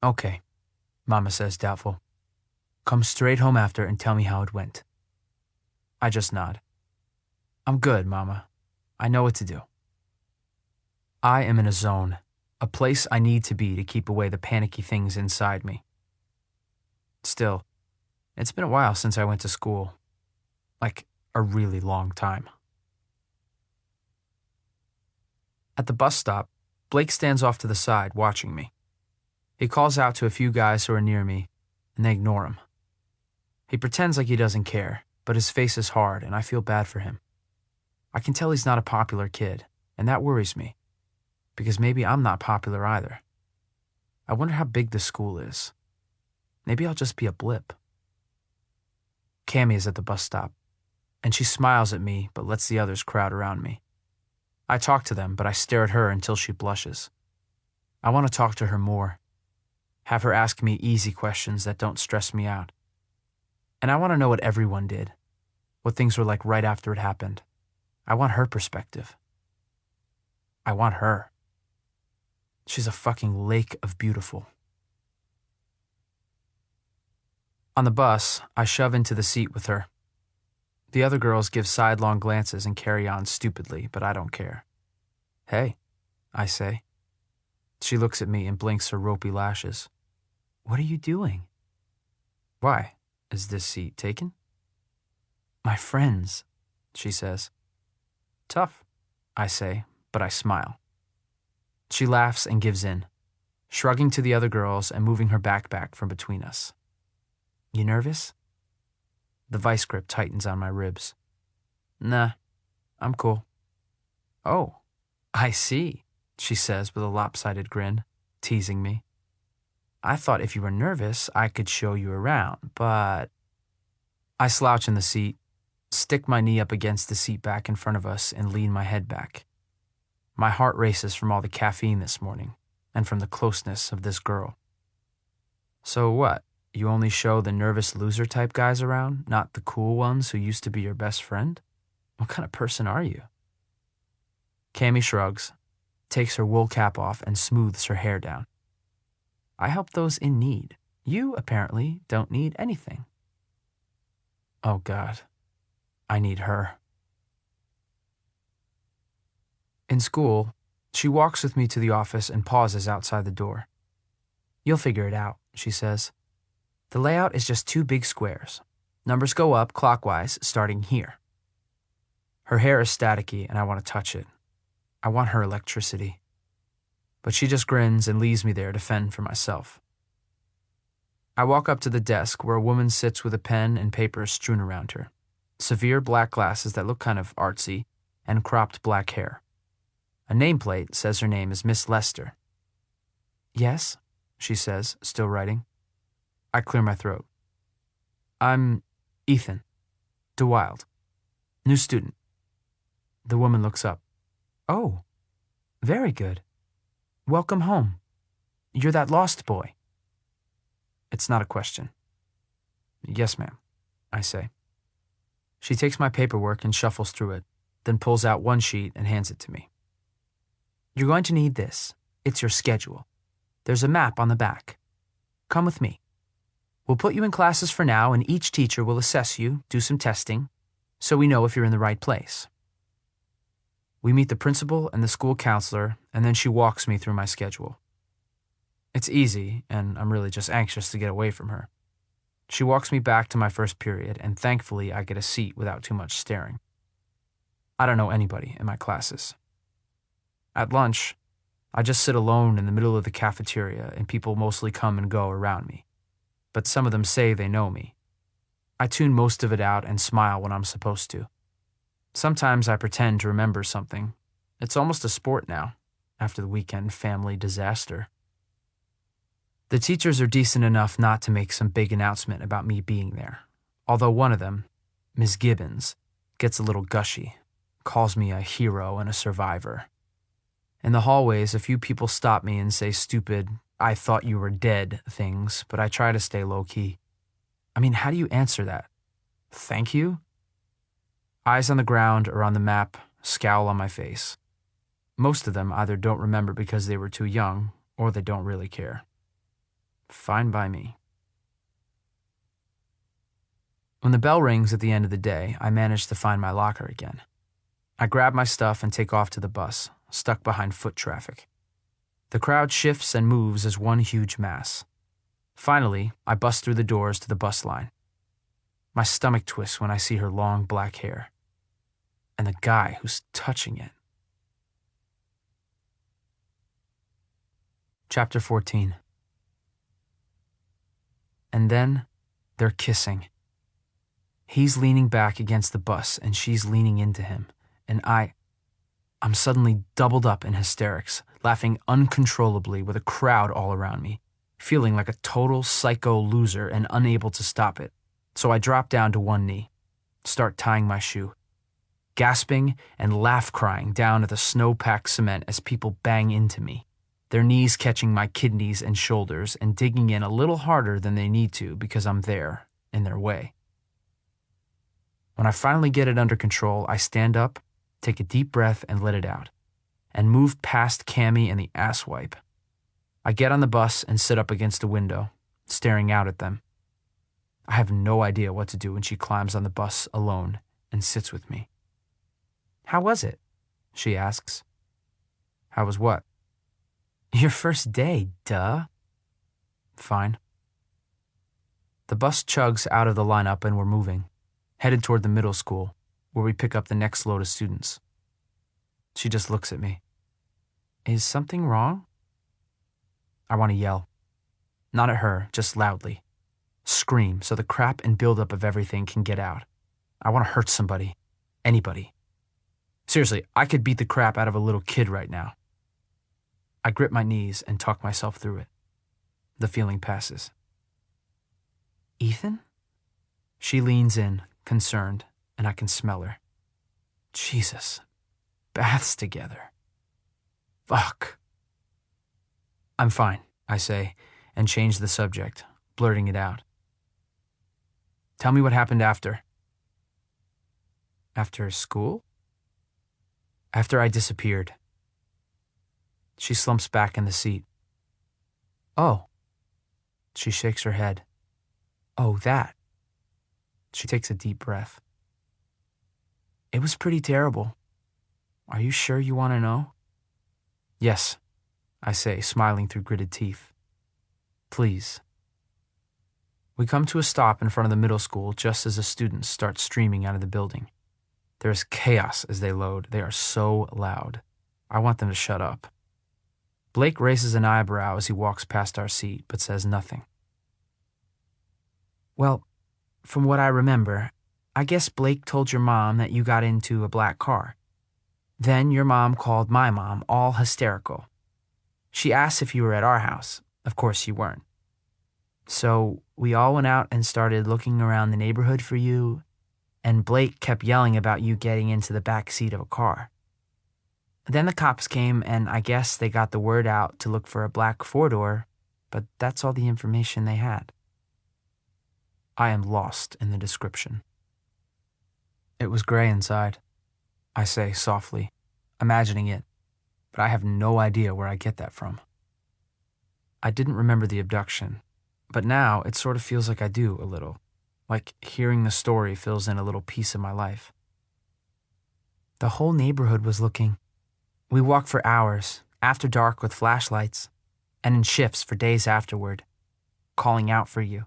[SPEAKER 2] Okay, Mama says, doubtful. Come straight home after and tell me how it went. I just nod. I'm good, Mama. I know what to do. I am in a zone, a place I need to be to keep away the panicky things inside me. Still, it's been a while since I went to school. Like a really long time. At the bus stop, Blake stands off to the side, watching me. He calls out to a few guys who are near me, and they ignore him. He pretends like he doesn't care, but his face is hard, and I feel bad for him. I can tell he's not a popular kid, and that worries me, because maybe I'm not popular either. I wonder how big the school is. Maybe I'll just be a blip. Cammie is at the bus stop, and she smiles at me but lets the others crowd around me. I talk to them, but I stare at her until she blushes. I want to talk to her more. Have her ask me easy questions that don't stress me out. And I want to know what everyone did, what things were like right after it happened. I want her perspective. I want her. She's a fucking lake of beautiful. On the bus, I shove into the seat with her. The other girls give sidelong glances and carry on stupidly, but I don't care. Hey, I say. She looks at me and blinks her ropey lashes. What are you doing? Why? Is this seat taken? My friends, she says. Tough, I say, but I smile. She laughs and gives in, shrugging to the other girls and moving her backpack from between us. You nervous? The vice grip tightens on my ribs. Nah, I'm cool. Oh, I see, she says with a lopsided grin, teasing me. I thought if you were nervous, I could show you around, but... I slouch in the seat, stick my knee up against the seat back in front of us, and lean my head back. My heart races from all the caffeine this morning, and from the closeness of this girl. So what? You only show the nervous loser type guys around, not the cool ones who used to be your best friend? What kind of person are you? Cammie shrugs, takes her wool cap off, and smooths her hair down. I help those in need. You, apparently, don't need anything. Oh, God. I need her. In school, she walks with me to the office and pauses outside the door. You'll figure it out, she says. The layout is just 2 big squares. Numbers go up clockwise, starting here. Her hair is staticky, and I want to touch it. I want her electricity. But she just grins and leaves me there to fend for myself. I walk up to the desk where a woman sits with a pen and paper strewn around her, severe black glasses that look kind of artsy, and cropped black hair. A nameplate says her name is Miss Lester. Yes, she says, still writing. I clear my throat. I'm Ethan, DeWild, new student. The woman looks up. Oh, very good. Welcome home. You're that lost boy. It's not a question. Yes, ma'am, I say. She takes my paperwork and shuffles through it, then pulls out one sheet and hands it to me. You're going to need this. It's your schedule. There's a map on the back. Come with me. We'll put you in classes for now, and each teacher will assess you, do some testing, so we know if you're in the right place. We meet the principal and the school counselor, and then she walks me through my schedule. It's easy, and I'm really just anxious to get away from her. She walks me back to my first period, and thankfully I get a seat without too much staring. I don't know anybody in my classes. At lunch, I just sit alone in the middle of the cafeteria, and people mostly come and go around me. But some of them say they know me. I tune most of it out and smile when I'm supposed to. Sometimes I pretend to remember something. It's almost a sport now, after the weekend family disaster. The teachers are decent enough not to make some big announcement about me being there, although one of them, Ms. Gibbons, gets a little gushy, calls me a hero and a survivor. In the hallways, a few people stop me and say stupid, "I thought you were dead" things, but I try to stay low-key. I mean, how do you answer that? Thank you? Eyes on the ground or on the map, scowl on my face. Most of them either don't remember because they were too young, or they don't really care. Fine by me. When the bell rings at the end of the day, I manage to find my locker again. I grab my stuff and take off to the bus, stuck behind foot traffic. The crowd shifts and moves as one huge mass. Finally, I bust through the doors to the bus line. My stomach twists when I see her long black hair. And the guy who's touching it. Chapter 14. And then they're kissing. He's leaning back against the bus and she's leaning into him. And I'm suddenly doubled up in hysterics, laughing uncontrollably with a crowd all around me, feeling like a total psycho loser and unable to stop it. So I drop down to one knee, start tying my shoe, gasping and laugh-crying down at the snow-packed cement as people bang into me, their knees catching my kidneys and shoulders and digging in a little harder than they need to because I'm there, in their way. When I finally get it under control, I stand up, take a deep breath and let it out, and move past Cammy and the asswipe. I get on the bus and sit up against a window, staring out at them. I have no idea what to do when she climbs on the bus alone and sits with me. "How was it?" she asks. "How was what?" "Your first day, duh." "Fine." The bus chugs out of the lineup and we're moving, headed toward the middle school, where we pick up the next load of students. She just looks at me. "Is something wrong?" I want to yell. Not at her, just loudly. Scream so the crap and buildup of everything can get out. I want to hurt somebody. Anybody. Seriously, I could beat the crap out of a little kid right now. I grip my knees and talk myself through it. The feeling passes. "Ethan?" She leans in, concerned, and I can smell her. Jesus. Baths together. Fuck. "I'm fine," I say, and change the subject, blurting it out. "Tell me what happened after." "After school?" "After I disappeared." She slumps back in the seat. "Oh." She shakes her head. "Oh, that." She takes a deep breath. "It was pretty terrible. Are you sure you want to know?" "Yes," I say, smiling through gritted teeth. "Please." We come to a stop in front of the middle school just as the students start streaming out of the building. There is chaos as they load. They are so loud. I want them to shut up. Blake raises an eyebrow as he walks past our seat, but says nothing. "Well, from what I remember, I guess Blake told your mom that you got into a black car. Then your mom called my mom, all hysterical. She asked if you were at our house. Of course you weren't. So we all went out and started looking around the neighborhood for you, and Blake kept yelling about you getting into the back seat of a car. Then the cops came, and I guess they got the word out to look for a black four-door, but that's all the information they had." I am lost in the description. "It was gray inside," I say softly, imagining it, but I have no idea where I get that from. I didn't remember the abduction, but now it sort of feels like I do a little, like hearing the story fills in a little piece of my life. "The whole neighborhood was looking. We walked for hours, after dark with flashlights, and in shifts for days afterward, calling out for you.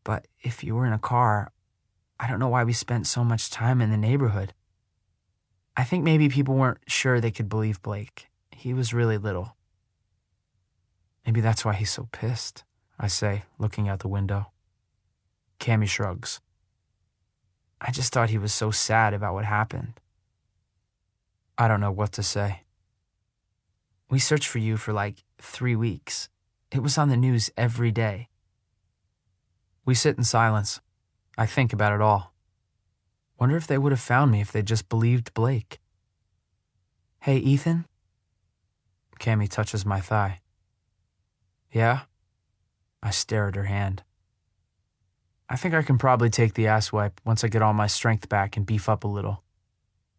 [SPEAKER 2] But if you were in a car, I don't know why we spent so much time in the neighborhood. I think maybe people weren't sure they could believe Blake. He was really little." "Maybe that's why he's so pissed," I say, looking out the window. Cammy shrugs. I just thought he was so sad about what happened. I don't know what to say. We searched for you for like 3 weeks. It was on the news every day. We sit in silence. I think about it all. Wonder if they would have found me if they'd just believed Blake. Hey, Ethan? Cammy touches my thigh. Yeah? I stare at her hand. I think I can probably take the ass wipe once I get all my strength back and beef up a little.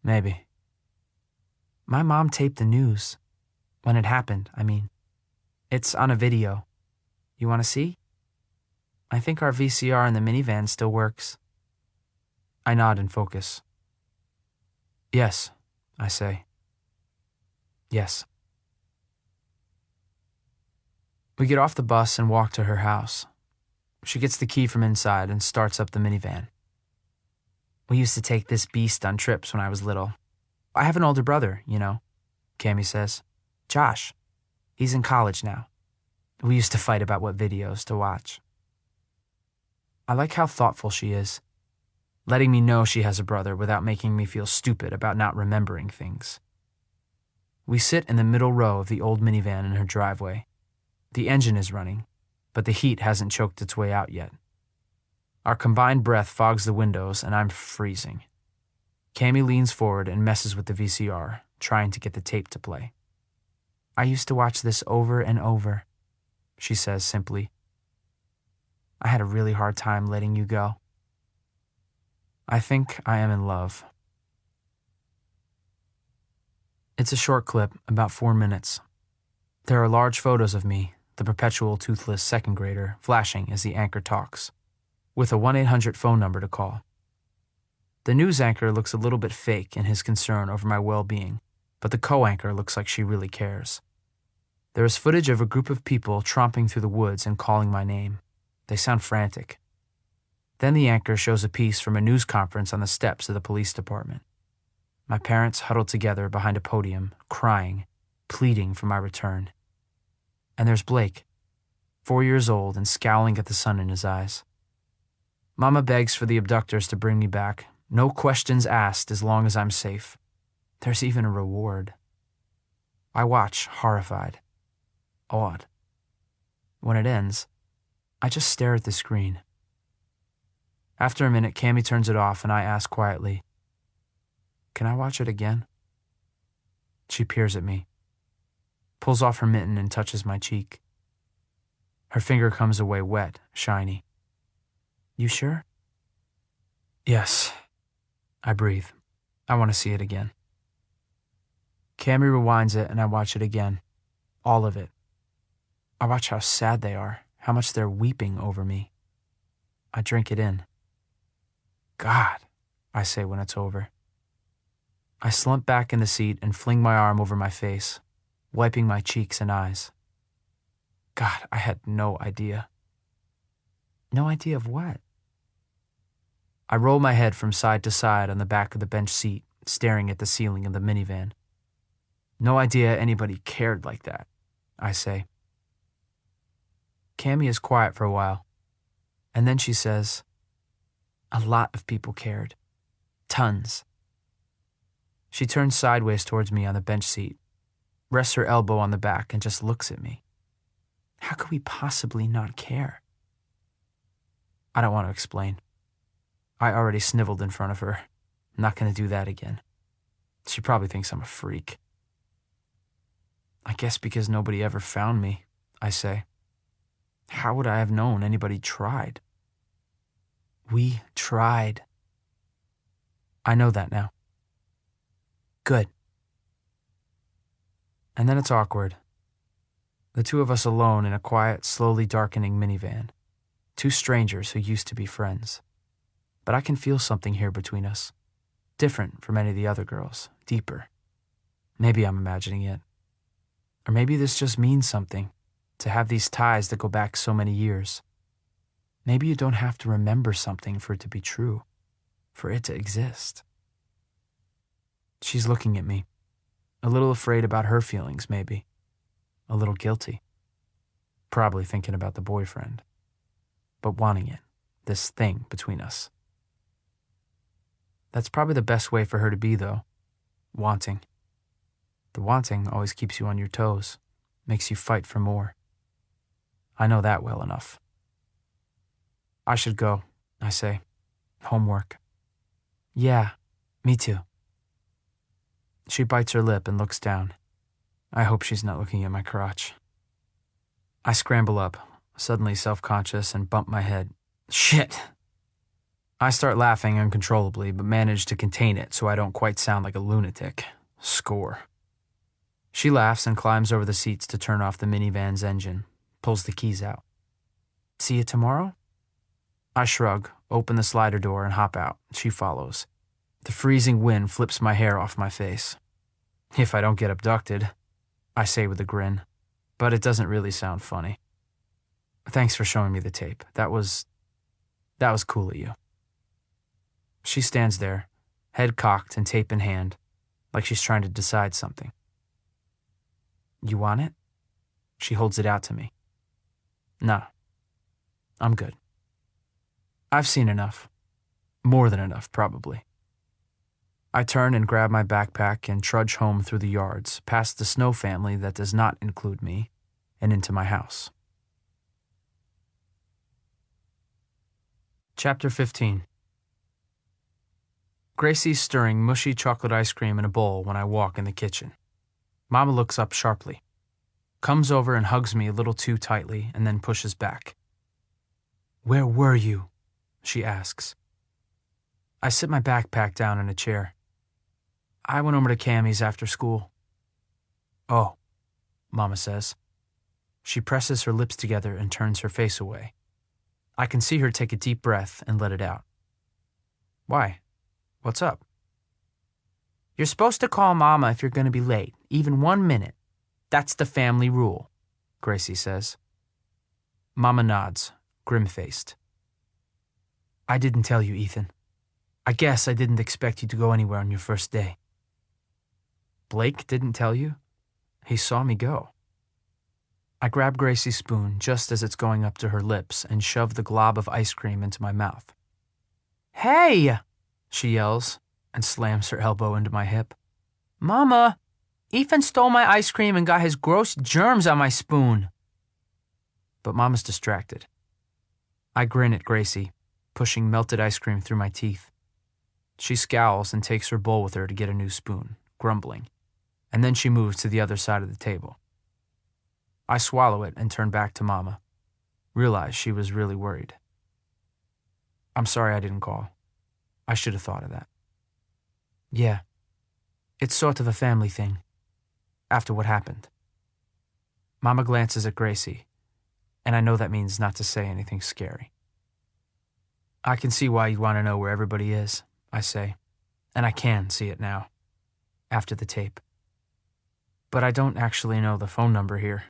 [SPEAKER 2] Maybe. My mom taped the news. When it happened, I mean. It's on a video. You want to see? I think our VCR in the minivan still works. I nod and focus. Yes, I say. Yes. We get off the bus and walk to her house. She gets the key from inside and starts up the minivan. We used to take this beast on trips when I was little. I have an older brother, you know, Cammy says. Josh. He's in college now. We used to fight about what videos to watch. I like how thoughtful she is, letting me know she has a brother without making me feel stupid about not remembering things. We sit in the middle row of the old minivan in her driveway. The engine is running, but the heat hasn't choked its way out yet. Our combined breath fogs the windows, and I'm freezing. Cammy leans forward and messes with the VCR, trying to get the tape to play. I used to watch this over and over, she says simply. I had a really hard time letting you go. I think I am in love. It's a short clip, about 4 minutes. There are large photos of me, the perpetual toothless second grader, flashing as the anchor talks, with a 1-800 phone number to call. The news anchor looks a little bit fake in his concern over my well-being, but the co-anchor looks like she really cares. There is footage of a group of people tromping through the woods and calling my name. They sound frantic. Then the anchor shows a piece from a news conference on the steps of the police department. My parents huddled together behind a podium, crying, pleading for my return. And there's Blake, 4 years old and scowling at the sun in his eyes. Mama begs for the abductors to bring me back. No questions asked as long as I'm safe. There's even a reward. I watch, horrified, awed. When it ends, I just stare at the screen. After a minute, Cammy turns it off and I ask quietly, "Can I watch it again?" She peers at me, pulls off her mitten and touches my cheek. Her finger comes away wet, shiny. "You sure?" "Yes." I breathe. I want to see it again. Cammy rewinds it and I watch it again. All of it. I watch how sad they are, how much they're weeping over me. I drink it in. God, I say when it's over. I slump back in the seat and fling my arm over my face, wiping my cheeks and eyes. God, I had no idea. No idea of what? I roll my head from side to side on the back of the bench seat, staring at the ceiling of the minivan. No idea anybody cared like that, I say. Cammy is quiet for a while, and then she says, "A lot of people cared. Tons." She turns sideways towards me on the bench seat, rests her elbow on the back, and just looks at me. How could we possibly not care? I don't want to explain. I already sniveled in front of her. I'm not going to do that again. She probably thinks I'm a freak. I guess because nobody ever found me, I say. How would I have known anybody tried? We tried. I know that now. Good. And then it's awkward. The two of us alone in a quiet, slowly darkening minivan. Two strangers who used to be friends. But I can feel something here between us. Different from any of the other girls. Deeper. Maybe I'm imagining it. Or maybe this just means something. To have these ties that go back so many years. Maybe you don't have to remember something for it to be true. For it to exist. She's looking at me. A little afraid about her feelings, maybe. A little guilty. Probably thinking about the boyfriend. But wanting it. This thing between us. That's probably the best way for her to be, though. Wanting. The wanting always keeps you on your toes, makes you fight for more. I know that well enough. I should go, I say. Homework. Yeah, me too. She bites her lip and looks down. I hope she's not looking at my crotch. I scramble up, suddenly self-conscious, and bump my head. Shit! I start laughing uncontrollably, but manage to contain it so I don't quite sound like a lunatic. Score. She laughs and climbs over the seats to turn off the minivan's engine, pulls the keys out. See you tomorrow? I shrug, open the slider door, and hop out. She follows. The freezing wind flips my hair off my face. If I don't get abducted, I say with a grin, but it doesn't really sound funny. Thanks for showing me the tape. That was cool of you. She stands there, head cocked and tape in hand, like she's trying to decide something. You want it? She holds it out to me. Nah, I'm good. I've seen enough. More than enough, probably. I turn and grab my backpack and trudge home through the yards, past the Snow family that does not include me, and into my house. Chapter 15. Gracie's stirring mushy chocolate ice cream in a bowl when I walk in the kitchen. Mama looks up sharply, comes over and hugs me a little too tightly, and then pushes back. Where were you? She asks. I sit my backpack down in a chair. I went over to Cammie's after school. Oh, Mama says. She presses her lips together and turns her face away. I can see her take a deep breath and let it out. Why? What's up? You're supposed to call Mama if you're going to be late, even 1 minute. That's the family rule, Gracie says. Mama nods, grim-faced. I didn't tell you, Ethan. I guess I didn't expect you to go anywhere on your first day. Blake didn't tell you? He saw me go. I grab Gracie's spoon just as it's going up to her lips and shove the glob of ice cream into my mouth. Hey! She yells and slams her elbow into my hip. Mama! Ethan stole my ice cream and got his gross germs on my spoon. But Mama's distracted. I grin at Gracie, pushing melted ice cream through my teeth. She scowls and takes her bowl with her to get a new spoon, grumbling, and then she moves to the other side of the table. I swallow it and turn back to Mama, realize she was really worried. I'm sorry I didn't call. I should have thought of that. Yeah, it's sort of a family thing, after what happened. Mama glances at Gracie, and I know that means not to say anything scary. I can see why you want to know where everybody is, I say, and I can see it now, after the tape. But I don't actually know the phone number here.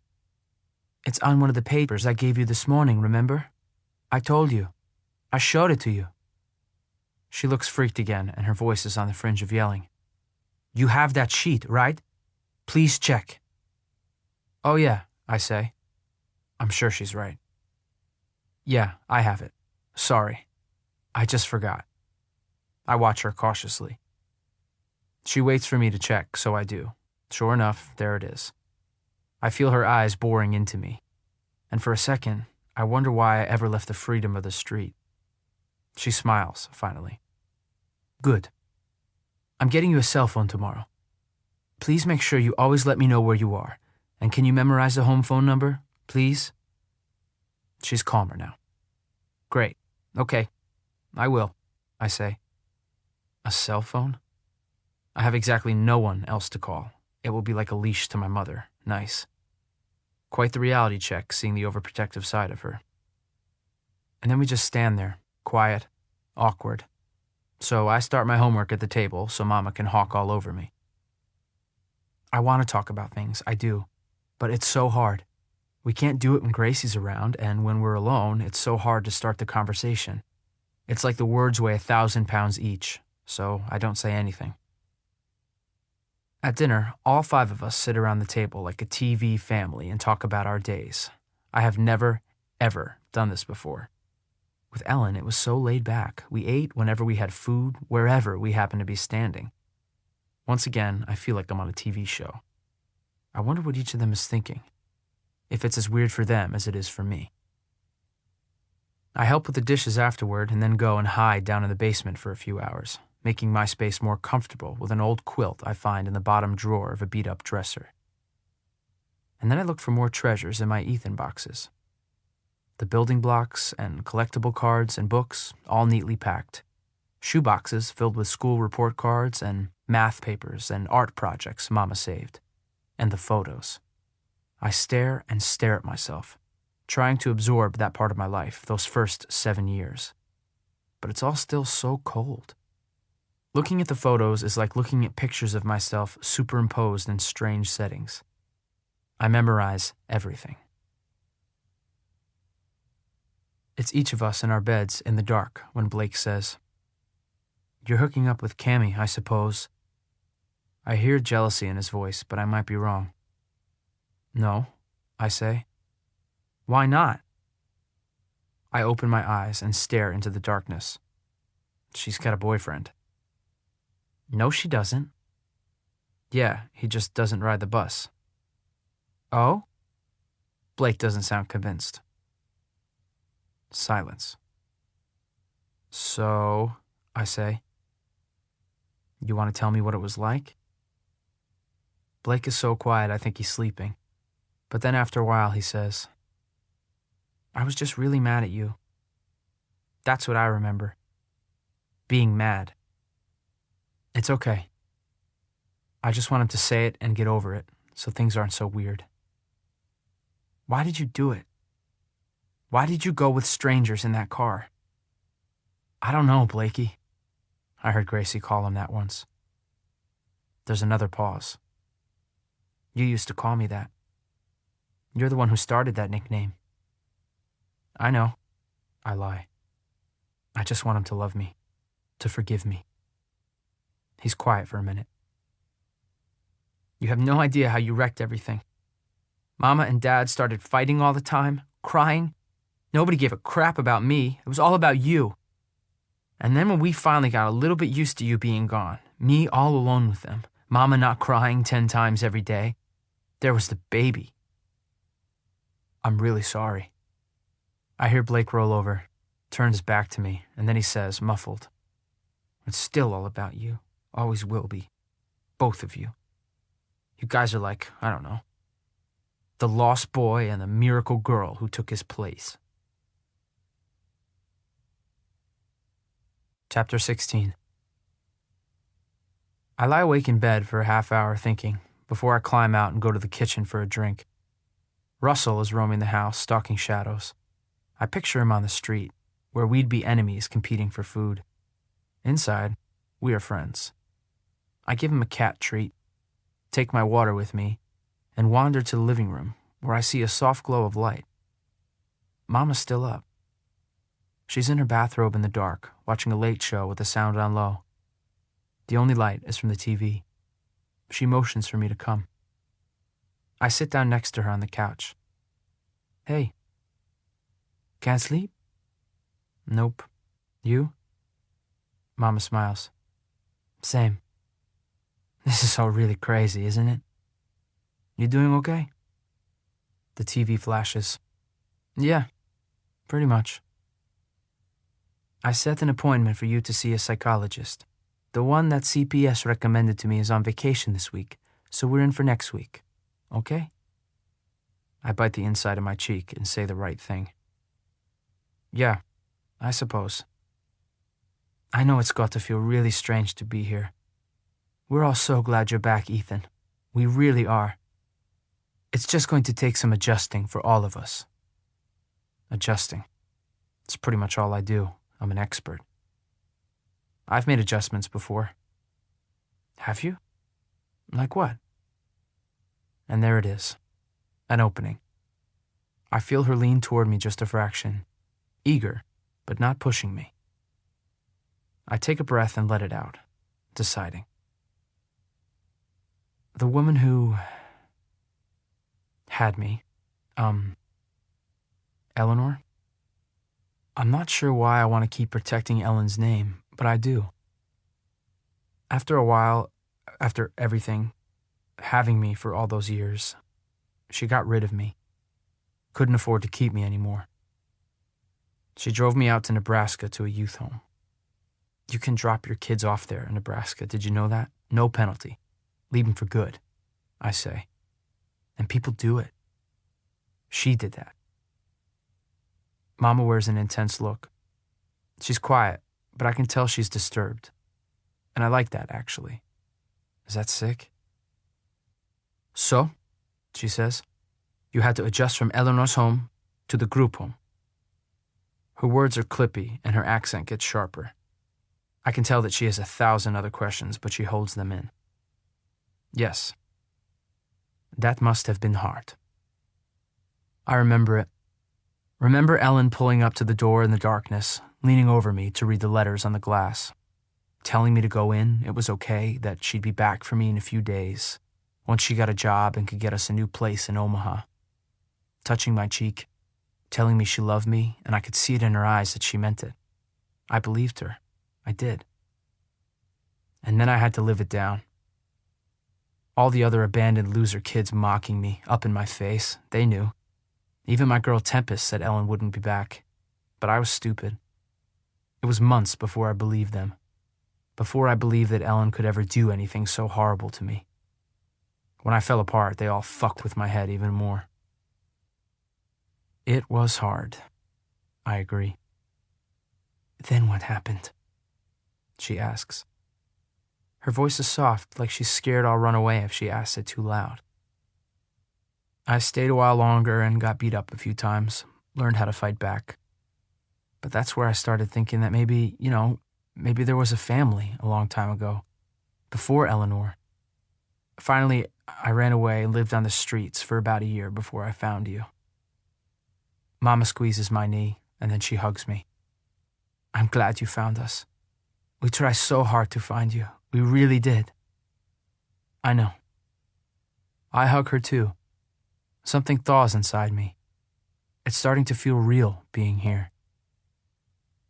[SPEAKER 2] It's on one of the papers I gave you this morning, remember? I told you. I showed it to you. She looks freaked again, and her voice is on the fringe of yelling. You have that sheet, right? Please check. Oh yeah, I say. I'm sure she's right. Yeah, I have it. Sorry. I just forgot. I watch her cautiously. She waits for me to check, so I do. Sure enough, there it is. I feel her eyes boring into me, and for a second, I wonder why I ever left the freedom of the street. She smiles, finally. Good. I'm getting you a cell phone tomorrow. Please make sure you always let me know where you are, and can you memorize the home phone number, please? She's calmer now. Great. Okay. I will, I say. A cell phone? I have exactly no one else to call. It will be like a leash to my mother. Nice. Quite the reality check, seeing the overprotective side of her. And then we just stand there, quiet, awkward. So I start my homework at the table so Mama can hawk all over me. I want to talk about things, I do, but it's so hard. We can't do it when Gracie's around, and when we're alone, it's so hard to start the conversation. It's like the words weigh 1,000 pounds each, so I don't say anything. At dinner, all 5 of us sit around the table like a TV family and talk about our days. I have never, ever done this before. With Ellen, it was so laid back. We ate whenever we had food, wherever we happened to be standing. Once again, I feel like I'm on a TV show. I wonder what each of them is thinking, if it's as weird for them as it is for me. I help with the dishes afterward and then go and hide down in the basement for a few hours, making my space more comfortable with an old quilt I find in the bottom drawer of a beat-up dresser. And then I look for more treasures in my Ethan boxes. The building blocks and collectible cards and books, all neatly packed. Shoe boxes filled with school report cards and math papers and art projects Mama saved. And the photos. I stare and stare at myself, trying to absorb that part of my life, those first 7 years. But it's all still so cold. Looking at the photos is like looking at pictures of myself superimposed in strange settings. I memorize everything. It's each of us in our beds in the dark when Blake says, "You're hooking up with Cammy, I suppose." I hear jealousy in his voice, but I might be wrong. "No," I say. "Why not?" I open my eyes and stare into the darkness. "She's got a boyfriend." "No, she doesn't." "Yeah, he just doesn't ride the bus." "Oh?" Blake doesn't sound convinced. Silence. "So," I say, "you want to tell me what it was like?" Blake is so quiet I think he's sleeping. But then after a while he says, "I was just really mad at you." That's what I remember. Being mad. It's okay. I just want him to say it and get over it, so things aren't so weird. "Why did you do it? Why did you go with strangers in that car?" "I don't know, Blakey." I heard Gracie call him that once. There's another pause. "You used to call me that. You're the one who started that nickname." "I know." I lie. I just want him to love me, to forgive me. He's quiet for a minute. "You have no idea how you wrecked everything. Mama and Dad started fighting all the time, crying. Nobody gave a crap about me. It was all about you. And then when we finally got a little bit used to you being gone, me all alone with them, Mama not crying 10 times every day, there was the baby. I'm really sorry." I hear Blake roll over, turns his back to me, and then he says, muffled, "It's still all about you. Always will be. Both of you. You guys are like, I don't know, the lost boy and the miracle girl who took his place." Chapter 16. I lie awake in bed for a half hour thinking, before I climb out and go to the kitchen for a drink. Russell is roaming the house, stalking shadows. I picture him on the street, where we'd be enemies competing for food. Inside, we are friends. I give him a cat treat, take my water with me, and wander to the living room, where I see a soft glow of light. Mama's still up. She's in her bathrobe in the dark, watching a late show with the sound on low. The only light is from the TV. She motions for me to come. I sit down next to her on the couch. "Hey. Can't sleep?" "Nope. You?" Mama smiles. "Same. This is all really crazy, isn't it? You doing okay?" The TV flashes. "Yeah, pretty much. I set an appointment for you to see a psychologist. The one that CPS recommended to me is on vacation this week, so we're in for next week. Okay?" I bite the inside of my cheek and say the right thing. "Yeah, I suppose. I know it's got to feel really strange to be here. We're all so glad you're back, Ethan. We really are. It's just going to take some adjusting for all of us." Adjusting. It's pretty much all I do. I'm an expert. I've made adjustments before. Have you? Like what? And there it is. An opening. I feel her lean toward me just a fraction. Eager, but not pushing me. I take a breath and let it out, deciding. The woman who had me, Eleanor? I'm not sure why I want to keep protecting Ellen's name, but I do. After a while, after everything, having me for all those years, she got rid of me. Couldn't afford to keep me anymore. She drove me out to Nebraska to a youth home. You can drop your kids off there in Nebraska. Did you know that? No penalty. Leave them for good, I say. And people do it. She did that. Mama wears an intense look. She's quiet, but I can tell she's disturbed. And I like that, actually. Is that sick? So, she says, you had to adjust from Eleanor's home to the group home. Her words are clippy and her accent gets sharper. I can tell that she has 1,000 other questions, but she holds them in. Yes. That must have been hard. I remember it. Remember Ellen pulling up to the door in the darkness, leaning over me to read the letters on the glass, telling me to go in, it was okay, that she'd be back for me in a few days, once she got a job and could get us a new place in Omaha. Touching my cheek, telling me she loved me, and I could see it in her eyes that she meant it. I believed her. I did. And then I had to live it down. All the other abandoned loser kids mocking me, up in my face, they knew. Even my girl Tempest said Ellen wouldn't be back. But I was stupid. It was months before I believed them. Before I believed that Ellen could ever do anything so horrible to me. When I fell apart, they all fucked with my head even more. It was hard. I agree. Then what happened? She asks. Her voice is soft, like she's scared I'll run away if she asks it too loud. I stayed a while longer and got beat up a few times, learned how to fight back. But that's where I started thinking that maybe there was a family a long time ago, before Eleanor. Finally, I ran away and lived on the streets for about a year before I found you. Mama squeezes my knee, and then she hugs me. I'm glad you found us. We tried so hard to find you. We really did. I know. I hug her too. Something thaws inside me. It's starting to feel real being here.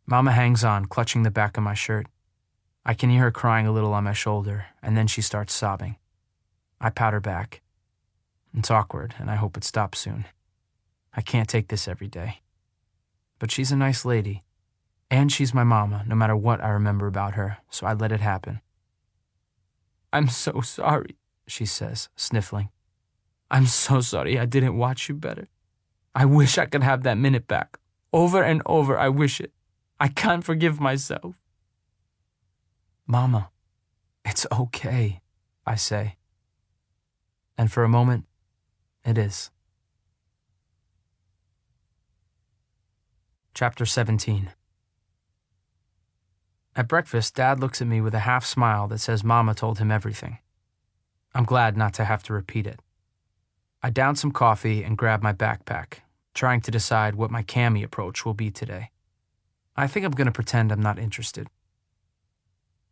[SPEAKER 2] Mama hangs on, clutching the back of my shirt. I can hear her crying a little on my shoulder, and then she starts sobbing. I pat her back. It's awkward, and I hope it stops soon. I can't take this every day. But she's a nice lady, and she's my mama, no matter what I remember about her, so I let it happen. I'm so sorry, she says, sniffling. I'm so sorry I didn't watch you better. I wish I could have that minute back. Over and over, I wish it. I can't forgive myself. Mama, it's okay, I say. And for a moment, it is. Chapter 17. At breakfast, Dad looks at me with a half smile that says Mama told him everything. I'm glad not to have to repeat it. I down some coffee and grab my backpack, trying to decide what my Cammy approach will be today. I think I'm going to pretend I'm not interested.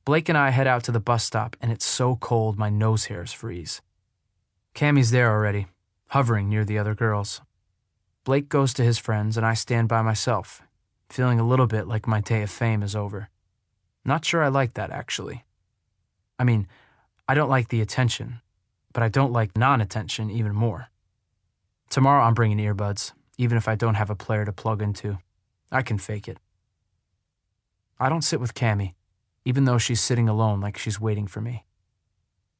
[SPEAKER 2] Blake and I head out to the bus stop, and it's so cold my nose hairs freeze. Cammy's there already, hovering near the other girls. Blake goes to his friends, and I stand by myself, feeling a little bit like my day of fame is over. Not sure I like that, actually. I mean, I don't like the attention, but I don't like non-attention even more. Tomorrow I'm bringing earbuds, even if I don't have a player to plug into. I can fake it. I don't sit with Cammy, even though she's sitting alone like she's waiting for me.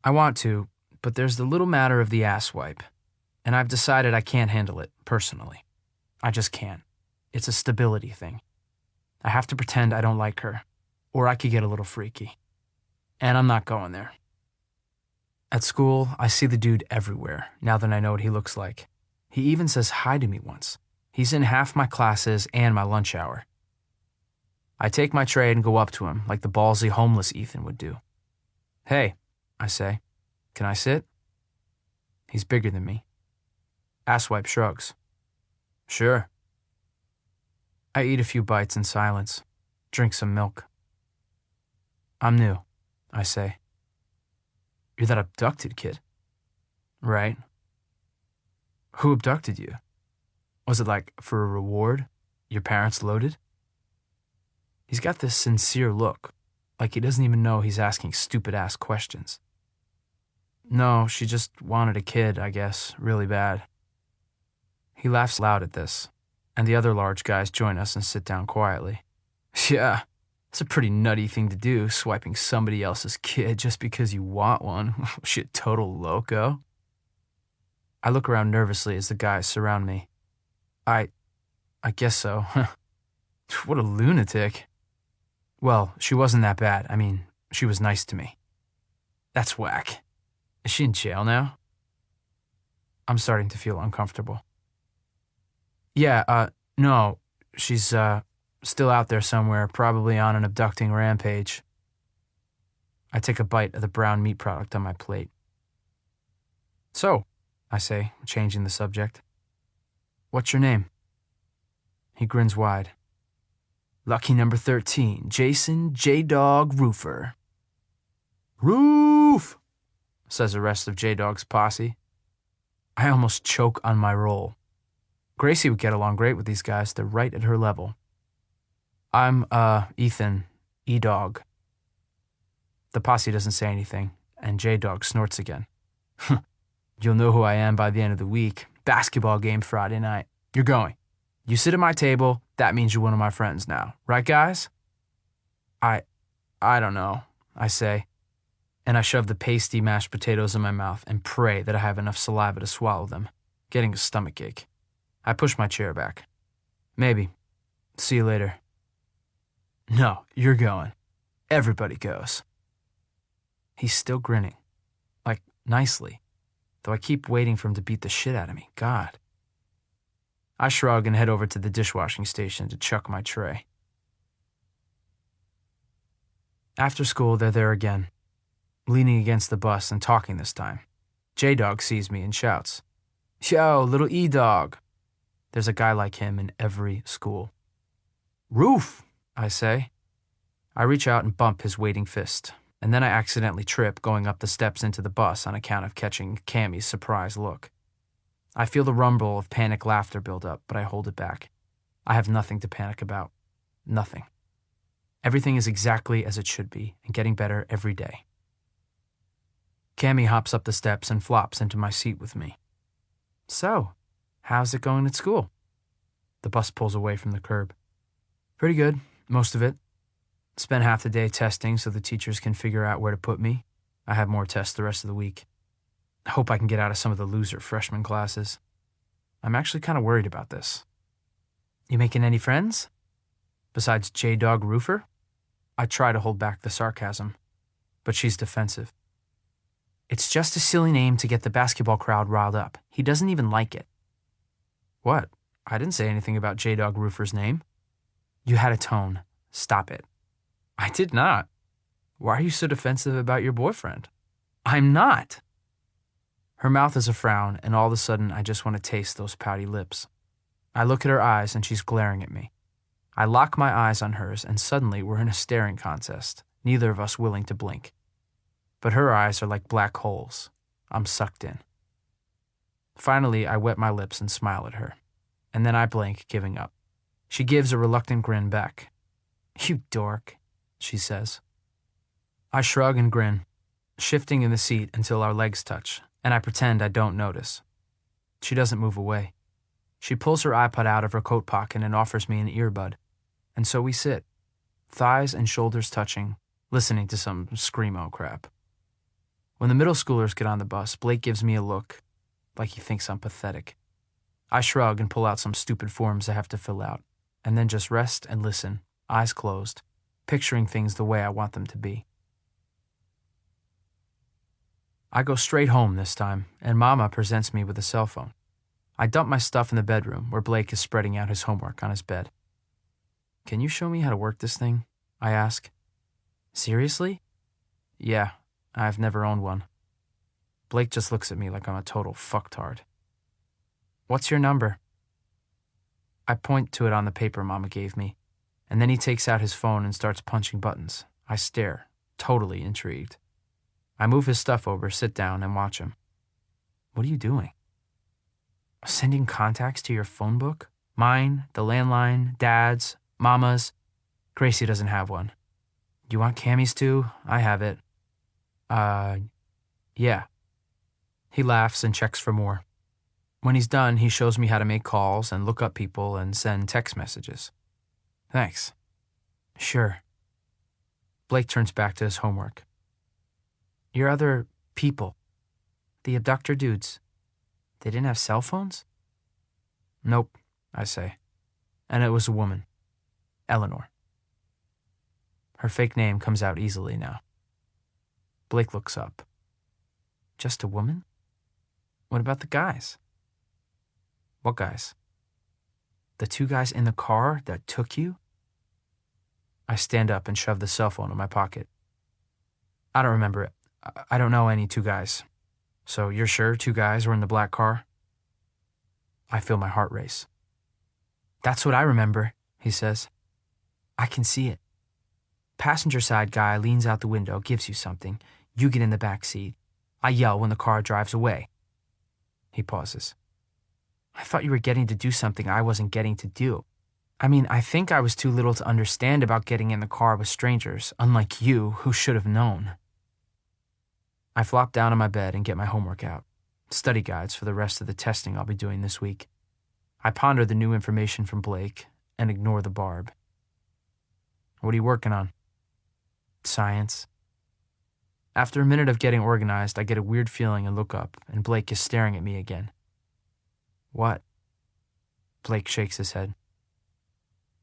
[SPEAKER 2] I want to, but there's the little matter of the ass wipe, and I've decided I can't handle it, personally. I just can't. It's a stability thing. I have to pretend I don't like her, or I could get a little freaky. And I'm not going there. At school, I see the dude everywhere, now that I know what he looks like. He even says hi to me once. He's in half my classes and my lunch hour. I take my tray and go up to him like the ballsy homeless Ethan would do. Hey, I say, can I sit? He's bigger than me. Asswipe shrugs. Sure. I eat a few bites in silence, drink some milk. I'm new, I say. You're that abducted kid. Right. Who abducted you? Was it like for a reward? Your parents loaded? He's got this sincere look, like he doesn't even know he's asking stupid-ass questions. No, she just wanted a kid, I guess, really bad. He laughs loud at this, and the other large guys join us and sit down quietly. Yeah, it's a pretty nutty thing to do, swiping somebody else's kid just because you want one. Shit, total loco. I look around nervously as the guys surround me. I guess so. What a lunatic. Well, she wasn't that bad. I mean, she was nice to me. That's whack. Is she in jail now? I'm starting to feel uncomfortable. Yeah, no, she's, still out there somewhere, probably on an abducting rampage. I take a bite of the brown meat product on my plate. So, I say, changing the subject, what's your name? He grins wide. Lucky number 13, Jason J-Dog Roofer. Roof, says the rest of J-Dog's posse. I almost choke on my roll. Gracie would get along great with these guys. They're right at her level. I'm, Ethan, E-Dog. The posse doesn't say anything, and J-Dog snorts again. You'll know who I am by the end of the week. Basketball game Friday night. You're going. You sit at my table, that means you're one of my friends now. Right, guys? I don't know, I say, and I shove the pasty mashed potatoes in my mouth and pray that I have enough saliva to swallow them, getting a stomachache. I push my chair back. Maybe. See you later. No, you're going. Everybody goes. He's still grinning. Like, nicely. Though I keep waiting for him to beat the shit out of me. God. I shrug and head over to the dishwashing station to chuck my tray. After school, they're there again, leaning against the bus and talking this time. J-Dog sees me and shouts, Yo, little E-Dog. There's a guy like him in every school. Roof, I say. I reach out and bump his waiting fist, and then I accidentally trip going up the steps into the bus on account of catching Cammie's surprised look. I feel the rumble of panic laughter build up, but I hold it back. I have nothing to panic about. Nothing. Everything is exactly as it should be and getting better every day. Cammie hops up the steps and flops into my seat with me. So, how's it going at school? The bus pulls away from the curb. Pretty good, most of it. Spent half the day testing so the teachers can figure out where to put me. I have more tests the rest of the week. I hope I can get out of some of the loser freshman classes. I'm actually kind of worried about this. You making any friends? Besides J-Dog Roofer? I try to hold back the sarcasm, but she's defensive. It's just a silly name to get the basketball crowd riled up. He doesn't even like it. What? I didn't say anything about J-Dog Roofer's name. You had a tone. Stop it. I did not. Why are you so defensive about your boyfriend? I'm not. Her mouth is a frown, and all of a sudden I just want to taste those pouty lips. I look at her eyes, and she's glaring at me. I lock my eyes on hers, and suddenly we're in a staring contest, neither of us willing to blink. But her eyes are like black holes. I'm sucked in. Finally, I wet my lips and smile at her, and then I blink, giving up. She gives a reluctant grin back. You dork, she says. I shrug and grin, shifting in the seat until our legs touch, and I pretend I don't notice. She doesn't move away. She pulls her iPod out of her coat pocket and offers me an earbud, and so we sit, thighs and shoulders touching, listening to some screamo crap. When the middle schoolers get on the bus, Blake gives me a look, like he thinks I'm pathetic. I shrug and pull out some stupid forms I have to fill out, and then just rest and listen, eyes closed, picturing things the way I want them to be. I go straight home this time, and Mama presents me with a cell phone. I dump my stuff in the bedroom, where Blake is spreading out his homework on his bed. Can you show me how to work this thing? I ask. Seriously? Yeah, I've never owned one. Blake just looks at me like I'm a total fucktard. What's your number? I point to it on the paper Mama gave me, and then he takes out his phone and starts punching buttons. I stare, totally intrigued. I move his stuff over, sit down, and watch him. What are you doing? Sending contacts to your phone book? Mine, the landline, Dad's, Mama's. Gracie doesn't have one. You want Cammy's too? I have it. Yeah. He laughs and checks for more. When he's done, he shows me how to make calls and look up people and send text messages. Thanks. Sure. Blake turns back to his homework. Your other people, the abductor dudes, they didn't have cell phones? Nope, I say. And it was a woman. Eleanor. Her fake name comes out easily now. Blake looks up. Just a woman? What about the guys? What guys? The 2 guys in the car that took you? I stand up and shove the cell phone in my pocket. I don't remember it. I don't know any 2 guys. So you're sure 2 guys were in the black car? I feel my heart race. That's what I remember, he says. I can see it. Passenger side guy leans out the window, gives you something. You get in the back seat. I yell when the car drives away. He pauses. I thought you were getting to do something I wasn't getting to do. I mean, I think I was too little to understand about getting in the car with strangers, unlike you, who should have known. I flop down on my bed and get my homework out. Study guides for the rest of the testing I'll be doing this week. I ponder the new information from Blake and ignore the barb. What are you working on? Science. After a minute of getting organized, I get a weird feeling and look up, and Blake is staring at me again. What? Blake shakes his head.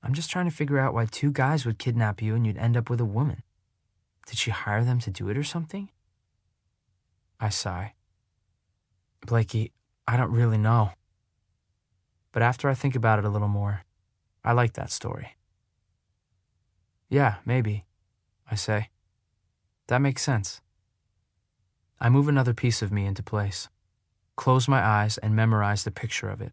[SPEAKER 2] I'm just trying to figure out why 2 guys would kidnap you and you'd end up with a woman. Did she hire them to do it or something? I sigh. Blakey, I don't really know. But after I think about it a little more, I like that story. Yeah, maybe, I say. That makes sense. I move another piece of me into place, close my eyes, and memorize the picture of it.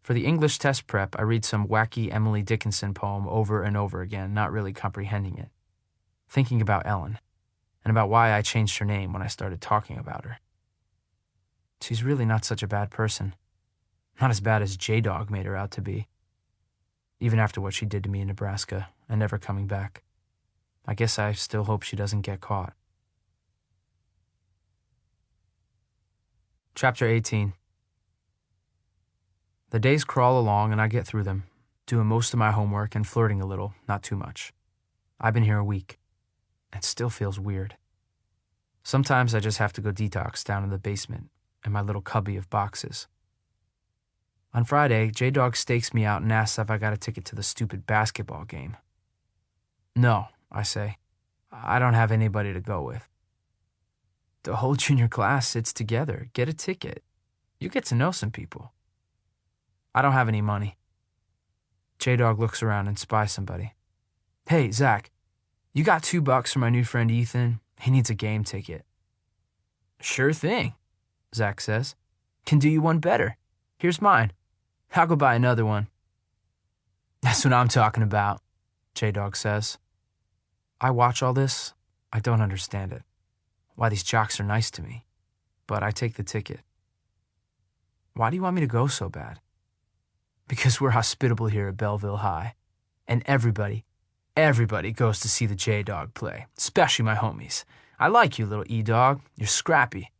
[SPEAKER 2] For the English test prep, I read some wacky Emily Dickinson poem over and over again, not really comprehending it, thinking about Ellen, and about why I changed her name when I started talking about her. She's really not such a bad person. Not as bad as J-Dog made her out to be. Even after what she did to me in Nebraska and never coming back. I guess I still hope she doesn't get caught. Chapter 18. The days crawl along and I get through them, doing most of my homework and flirting a little, not too much. I've been here a week. It still feels weird. Sometimes I just have to go detox down in the basement in my little cubby of boxes. On Friday, J-Dog stakes me out and asks if I got a ticket to the stupid basketball game. No, I say. I don't have anybody to go with. The whole junior class sits together. Get a ticket. You get to know some people. I don't have any money. J-Dog looks around and spies somebody. Hey, Zach, you got $2 for my new friend Ethan? He needs a game ticket. Sure thing, Zach says. Can do you one better. Here's mine. I'll go buy another one. That's what I'm talking about, J-Dog says. I watch all this. I don't understand it. Why these jocks are nice to me. But I take the ticket. Why do you want me to go so bad? Because we're hospitable here at Belleville High. And everybody goes to see the J-Dog play, especially my homies. I like you, little E-Dog. You're scrappy.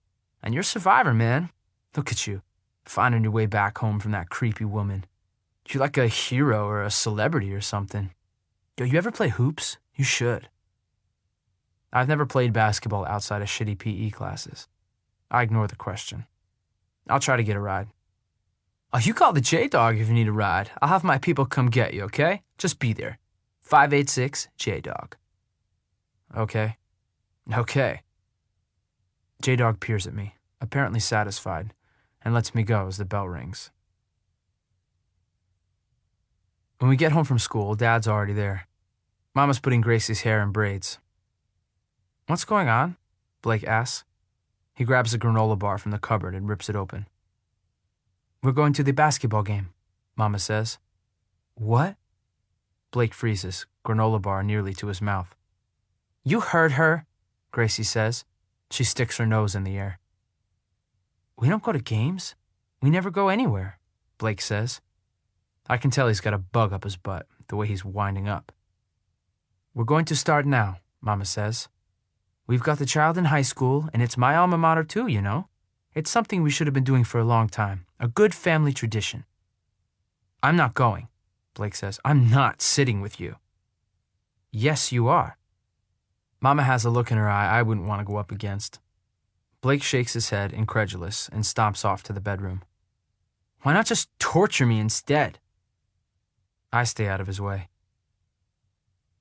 [SPEAKER 2] And you're a survivor, man. Look at you, finding your way back home from that creepy woman. You're like a hero or a celebrity or something. Yo, you ever play hoops? You should. I've never played basketball outside of shitty PE classes. I ignore the question. I'll try to get a ride. Oh, you call the J-Dog if you need a ride. I'll have my people come get you, okay? Just be there. 586 J-Dog. Okay. J-Dog peers at me, apparently satisfied, and lets me go as the bell rings. When we get home from school, Dad's already there. Mama's putting Gracie's hair in braids. What's going on? Blake asks. He grabs a granola bar from the cupboard and rips it open. We're going to the basketball game, Mama says. What? Blake freezes, granola bar nearly to his mouth. You heard her, Gracie says. She sticks her nose in the air. We don't go to games. We never go anywhere, Blake says. I can tell he's got a bug up his butt, the way he's winding up. "We're going to start now," Mama says. "We've got the child in high school, and it's my alma mater too, you know. It's something we should have been doing for a long time. A good family tradition." "I'm not going," Blake says. "I'm not sitting with you." "Yes, you are." Mama has a look in her eye I wouldn't want to go up against. Blake shakes his head, incredulous, and stomps off to the bedroom. "Why not just torture me instead?" I stay out of his way.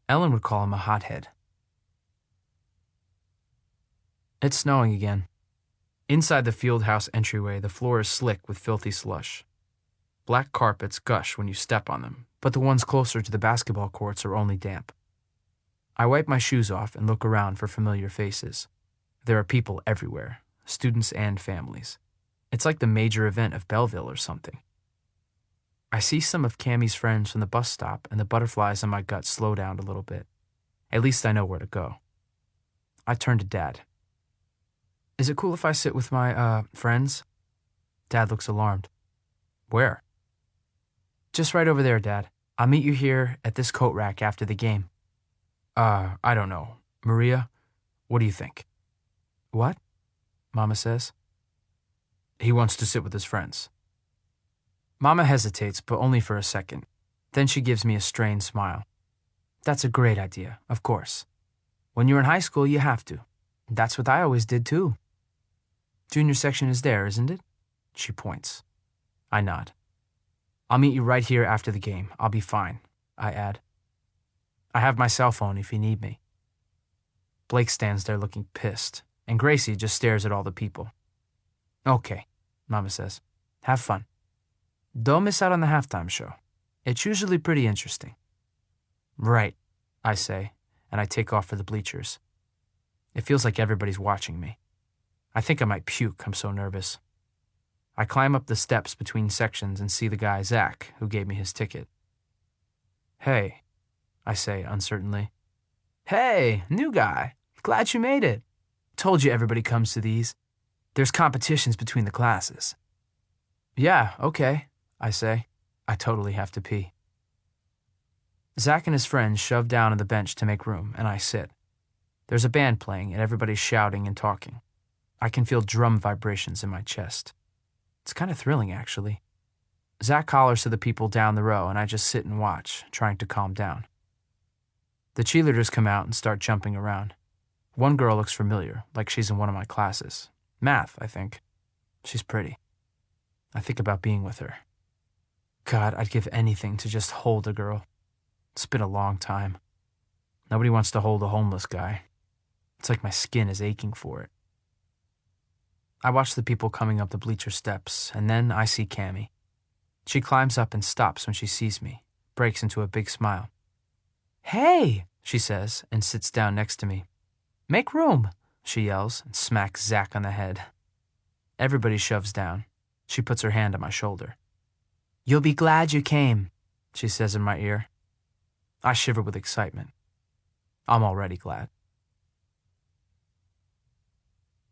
[SPEAKER 2] Ellen would call him a hothead. It's snowing again. Inside the field house entryway, the floor is slick with filthy slush. Black carpets gush when you step on them, but the ones closer to the basketball courts are only damp. I wipe my shoes off and look around for familiar faces. There are people everywhere, students and families. It's like the major event of Belleville or something. I see some of Cammie's friends from the bus stop, and the butterflies in my gut slow down a little bit. At least I know where to go. I turn to Dad. "Is it cool if I sit with my, friends?" Dad looks alarmed. "Where?" "Just right over there, Dad. I'll meet you here at this coat rack after the game." I don't know. Maria, what do you think?" "What?" Mama says. "He wants to sit with his friends." Mama hesitates, but only for a second. Then she gives me a strained smile. "That's a great idea, of course. When you're in high school, you have to. That's what I always did, too. Junior section is there, isn't it?" She points. I nod. "I'll meet you right here after the game. I'll be fine," I add. "I have my cell phone if you need me." Blake stands there looking pissed, and Gracie just stares at all the people. "Okay," Mama says. "Have fun. Don't miss out on the halftime show. It's usually pretty interesting." "Right," I say, and I take off for the bleachers. It feels like everybody's watching me. I think I might puke, I'm so nervous. I climb up the steps between sections and see the guy, Zach, who gave me his ticket. "Hey," I say uncertainly. "Hey, new guy. Glad you made it. Told you everybody comes to these. There's competitions between the classes." "Yeah, okay," I say. I totally have to pee. Zach and his friends shove down on the bench to make room, and I sit. There's a band playing, and everybody's shouting and talking. I can feel drum vibrations in my chest. It's kind of thrilling, actually. Zach hollers to the people down the row, and I just sit and watch, trying to calm down. The cheerleaders come out and start jumping around. One girl looks familiar, like she's in one of my classes. Math, I think. She's pretty. I think about being with her. God, I'd give anything to just hold a girl. It's been a long time. Nobody wants to hold a homeless guy. It's like my skin is aching for it. I watch the people coming up the bleacher steps, and then I see Cammie. She climbs up and stops when she sees me, breaks into a big smile. "Hey," she says, and sits down next to me. "Make room," she yells, and smacks Zach on the head. Everybody shoves down. She puts her hand on my shoulder. "You'll be glad you came," she says in my ear. I shiver with excitement. I'm already glad.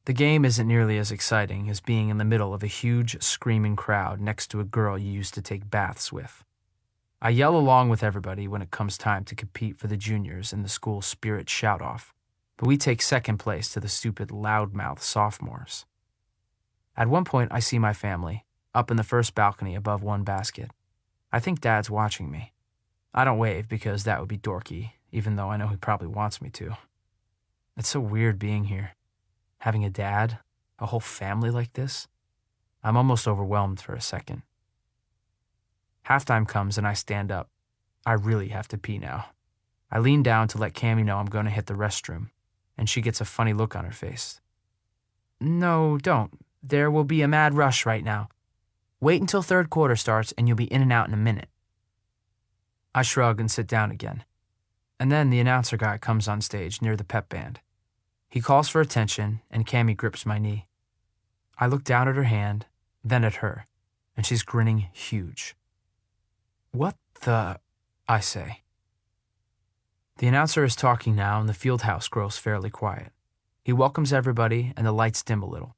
[SPEAKER 2] The game isn't nearly as exciting as being in the middle of a huge, screaming crowd next to a girl you used to take baths with. I yell along with everybody when it comes time to compete for the juniors in the school spirit shout-off, but we take second place to the stupid loudmouth sophomores. At one point, I see my family, up in the first balcony above one basket. I think Dad's watching me. I don't wave because that would be dorky, even though I know he probably wants me to. It's so weird being here. Having a dad, a whole family like this. I'm almost overwhelmed for a second. Halftime comes and I stand up. I really have to pee now. I lean down to let Cammie know I'm going to hit the restroom, and she gets a funny look on her face. "No, don't. There will be a mad rush right now. Wait until third quarter starts and you'll be in and out in a minute." I shrug and sit down again. And then the announcer guy comes on stage near the pep band. He calls for attention, and Cammie grips my knee. I look down at her hand, then at her, and she's grinning huge. "What the?" I say. The announcer is talking now, and the field house grows fairly quiet. He welcomes everybody, and the lights dim a little.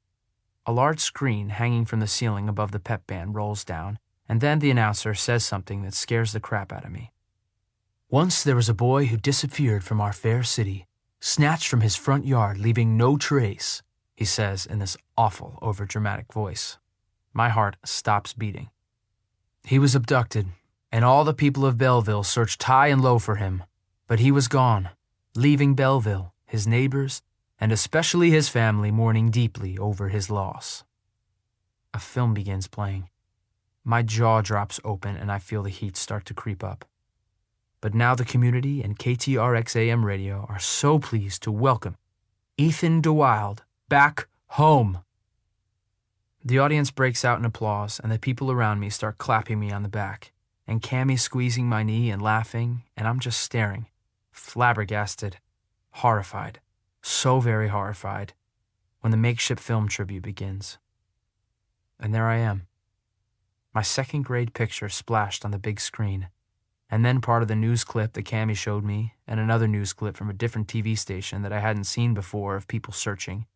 [SPEAKER 2] A large screen hanging from the ceiling above the pep band rolls down, And then the announcer says something that scares the crap out of me. Once there was a boy who disappeared from our fair city, snatched from his front yard, leaving no trace, he says in this awful, overdramatic voice. My heart stops beating. He was abducted, and all the people of Belleville searched high and low for him, but he was gone, leaving Belleville, his neighbors, and especially his family mourning deeply over his loss. A film begins playing. My jaw drops open and I feel the heat start to creep up. But now the community and KTRX AM radio are so pleased to welcome Ethan DeWild back home. The audience breaks out in applause and the people around me start clapping me on the back, and Cammie squeezing my knee and laughing, and I'm just staring, flabbergasted, horrified, so very horrified, when the makeshift film tribute begins. And there I am. My second grade picture splashed on the big screen, and then part of the news clip that Cammie showed me, and another news clip from a different TV station that I hadn't seen before of people searching,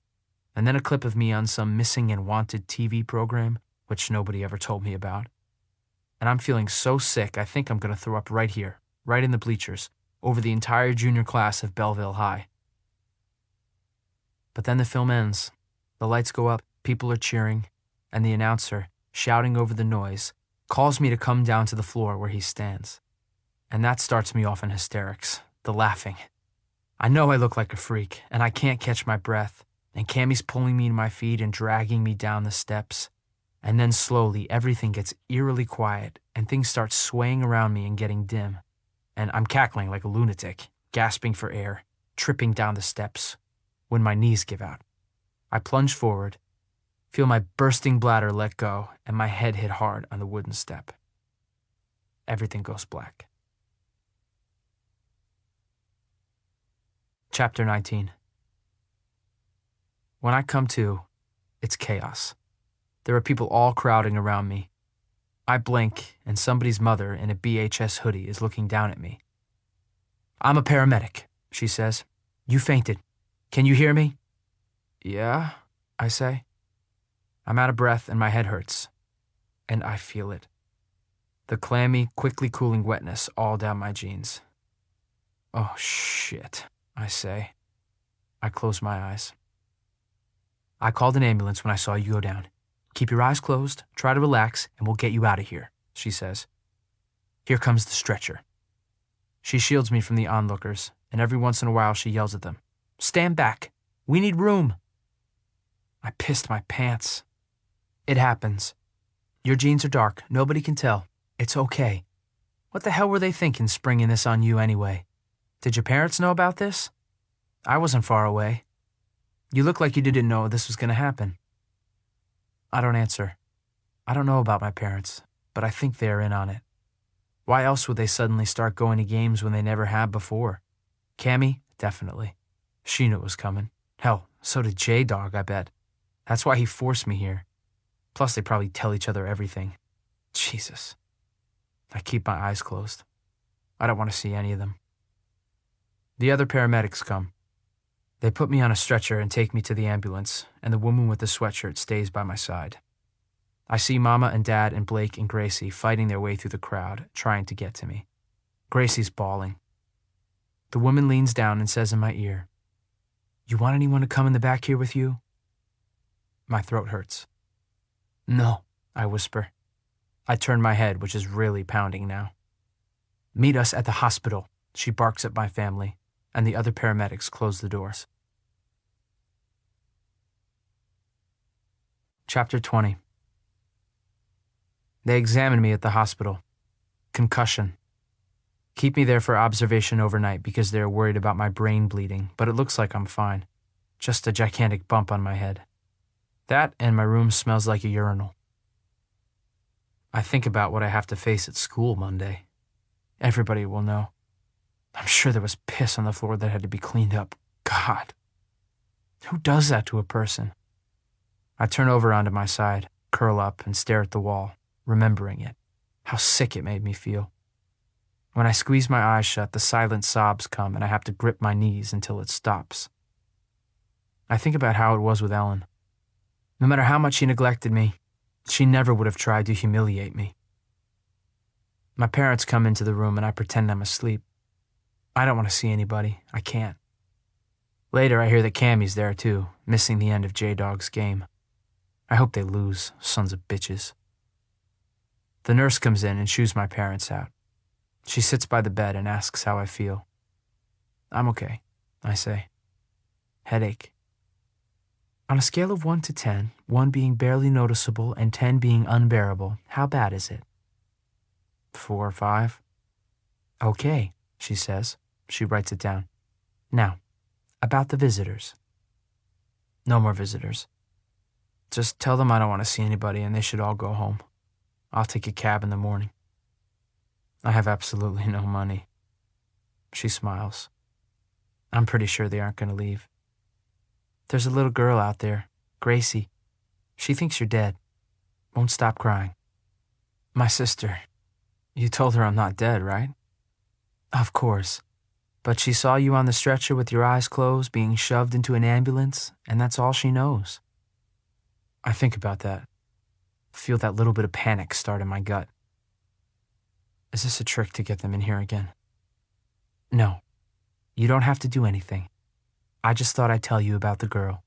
[SPEAKER 2] and then a clip of me on some missing and wanted TV program, which nobody ever told me about. And I'm feeling so sick I think I'm going to throw up right here, right in the bleachers, over the entire junior class of Belleville High. But then the film ends. The lights go up, people are cheering, and the announcer, shouting over the noise, calls me to come down to the floor where he stands. And that starts me off in hysterics, the laughing. I know I look like a freak, and I can't catch my breath, and Cammie's pulling me to my feet and dragging me down the steps. And then slowly, everything gets eerily quiet, and things start swaying around me and getting dim. And I'm cackling like a lunatic, gasping for air, tripping down the steps, when my knees give out. I plunge forward, feel my bursting bladder let go, and my head hit hard on the wooden step. Everything goes black. Chapter 19. When I come to, it's chaos. There are people all crowding around me. I blink, and somebody's mother in a BHS hoodie is looking down at me. "I'm a paramedic," she says. "You fainted. Can you hear me?" "Yeah," I say. I'm out of breath and my head hurts. And I feel it. The clammy, quickly cooling wetness all down my jeans. "Oh, shit," I say. I close my eyes. "I called an ambulance when I saw you go down. Keep your eyes closed, try to relax, and we'll get you out of here," she says. "Here comes the stretcher." She shields me from the onlookers, and every once in a while she yells at them, "Stand back. We need room." I pissed my pants. It happens. Your jeans are dark. Nobody can tell. It's okay. What the hell were they thinking springing this on you anyway? Did your parents know about this? I wasn't far away. You look like you didn't know this was going to happen. I don't answer. I don't know about my parents, but I think they're in on it. Why else would they suddenly start going to games when they never had before? Cammie, definitely. She knew it was coming. Hell, so did J-Dog, I bet. That's why he forced me here. Plus, they probably tell each other everything. Jesus. I keep my eyes closed. I don't want to see any of them. The other paramedics come. They put me on a stretcher and take me to the ambulance, and the woman with the sweatshirt stays by my side. I see Mama and Dad and Blake and Gracie fighting their way through the crowd, trying to get to me. Gracie's bawling. The woman leans down and says in my ear, "You want anyone to come in the back here with you?" My throat hurts. "No," I whisper. I turn my head, which is really pounding now. "Meet us at the hospital," she barks at my family, and the other paramedics close the doors. Chapter 20. They examine me at the hospital. Concussion. Keep me there for observation overnight because they're worried about my brain bleeding, but it looks like I'm fine. Just a gigantic bump on my head. That and my room smells like a urinal. I think about what I have to face at school Monday. Everybody will know. I'm sure there was piss on the floor that had to be cleaned up. God. Who does that to a person? I turn over onto my side, curl up, and stare at the wall, remembering it. How sick it made me feel. When I squeeze my eyes shut, the silent sobs come and I have to grip my knees until it stops. I think about how it was with Ellen. No matter how much she neglected me, she never would have tried to humiliate me. My parents come into the room and I pretend I'm asleep. I don't want to see anybody. I can't. Later, I hear that Cammie's there too, missing the end of J-Dog's game. I hope they lose, sons of bitches. The nurse comes in and shoos my parents out. She sits by the bed and asks how I feel. I'm okay, I say. Headache. On a scale of 1 to 10, 1 being barely noticeable and 10 being unbearable, how bad is it? 4 or 5. Okay, she says. She writes it down. Now, about the visitors. No more visitors. Just tell them I don't want to see anybody and they should all go home. I'll take a cab in the morning. I have absolutely no money. She smiles. I'm pretty sure they aren't going to leave. There's a little girl out there, Gracie. She thinks you're dead. Won't stop crying. My sister. You told her I'm not dead, right? Of course. But she saw you on the stretcher with your eyes closed, being shoved into an ambulance, and that's all she knows. I think about that. Feel that little bit of panic start in my gut. Is this a trick to get them in here again? No. You don't have to do anything. I just thought I'd tell you about the girl.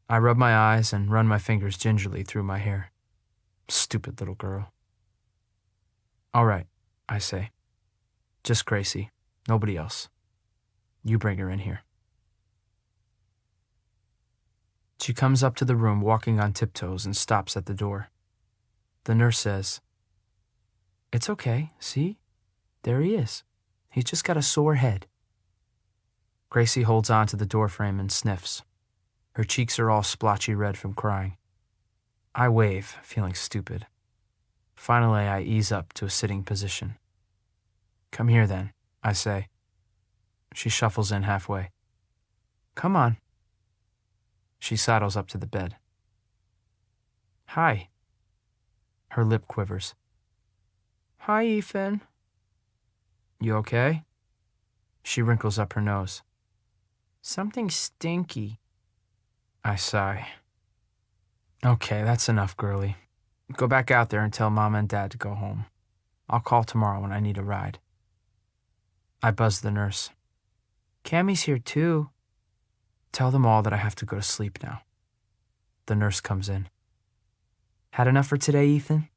[SPEAKER 2] I rub my eyes and run my fingers gingerly through my hair. Stupid little girl. All right, I say. Just Gracie. Nobody else. You bring her in here. She comes up to the room walking on tiptoes and stops at the door. The nurse says, It's okay, see? There he is. He's just got a sore head. Gracie holds on to the doorframe and sniffs. Her cheeks are all splotchy red from crying. I wave, feeling stupid. Finally, I ease up to a sitting position. Come here then, I say. She shuffles in halfway. Come on. She sidles up to the bed. Hi. Her lip quivers. Hi, Ethan. You okay? She wrinkles up her nose. Something stinky. I sigh. Okay, that's enough, girlie. Go back out there and tell Mama and Dad to go home. I'll call tomorrow when I need a ride. I buzz the nurse. Cammie's here too. Tell them all that I have to go to sleep now. The nurse comes in. Had enough for today, Ethan?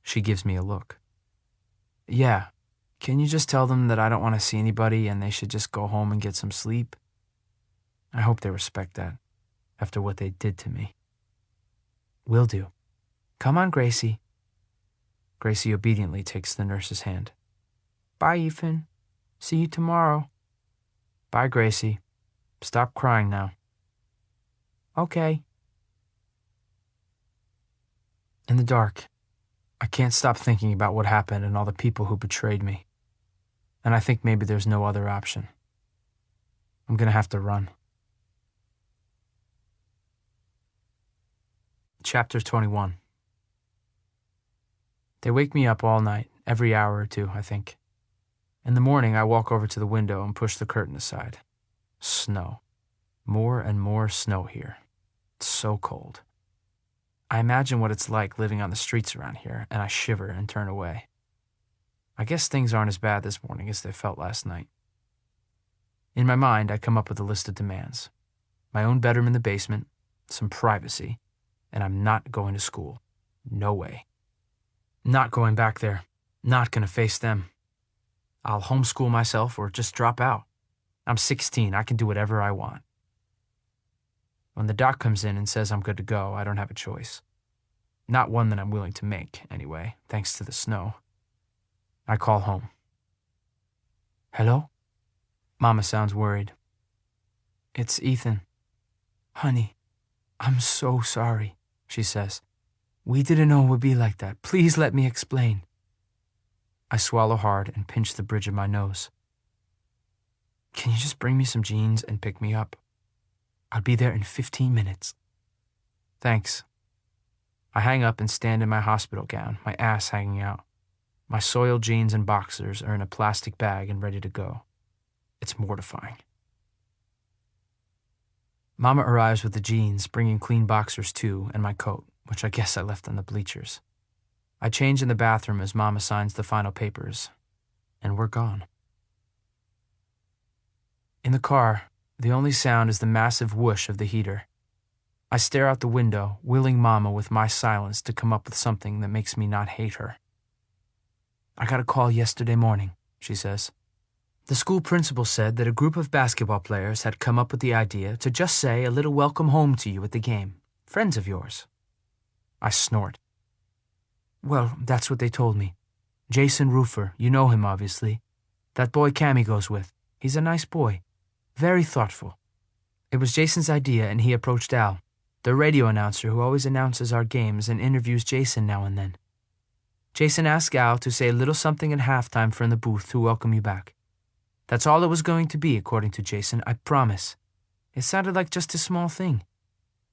[SPEAKER 2] She gives me a look. Yeah. Can you just tell them that I don't want to see anybody and they should just go home and get some sleep? I hope they respect that, after what they did to me. Will do. Come on, Gracie. Gracie obediently takes the nurse's hand. Bye, Ethan. See you tomorrow. Bye, Gracie. Stop crying now. Okay. In the dark, I can't stop thinking about what happened and all the people who betrayed me. And I think maybe there's no other option. I'm gonna have to run. Chapter 21. They wake me up all night, every hour or two, I think. In the morning, I walk over to the window and push the curtain aside. Snow. More and more snow here. It's so cold. I imagine what it's like living on the streets around here, and I shiver and turn away. I guess things aren't as bad this morning as they felt last night. In my mind, I come up with a list of demands. My own bedroom in the basement, some privacy, and I'm not going to school. No way. Not going back there. Not gonna face them. I'll homeschool myself or just drop out. I'm 16. I can do whatever I want. When the doc comes in and says I'm good to go, I don't have a choice. Not one that I'm willing to make, anyway, thanks to the snow. I call home. Hello? Mama sounds worried. It's Ethan. Honey, I'm so sorry, she says. We didn't know it would be like that. Please let me explain. I swallow hard and pinch the bridge of my nose. Can you just bring me some jeans and pick me up? I'll be there in 15 minutes. Thanks. I hang up and stand in my hospital gown, my ass hanging out. My soiled jeans and boxers are in a plastic bag and ready to go. It's mortifying. Mama arrives with the jeans, bringing clean boxers too, and my coat, which I guess I left on the bleachers. I change in the bathroom as Mama signs the final papers, and we're gone. In the car, the only sound is the massive whoosh of the heater. I stare out the window, willing Mama with my silence to come up with something that makes me not hate her. "I got a call yesterday morning," she says. "The school principal said that a group of basketball players had come up with the idea to just say a little welcome home to you at the game. Friends of yours." I snort. "Well, that's what they told me. Jason Roofer, you know him obviously. That boy Cammy goes with. He's a nice boy. Very thoughtful. It was Jason's idea and he approached Al, the radio announcer who always announces our games and interviews Jason now and then. Jason asked Al to say a little something at halftime from the booth to welcome you back. That's all it was going to be, according to Jason, I promise. It sounded like just a small thing.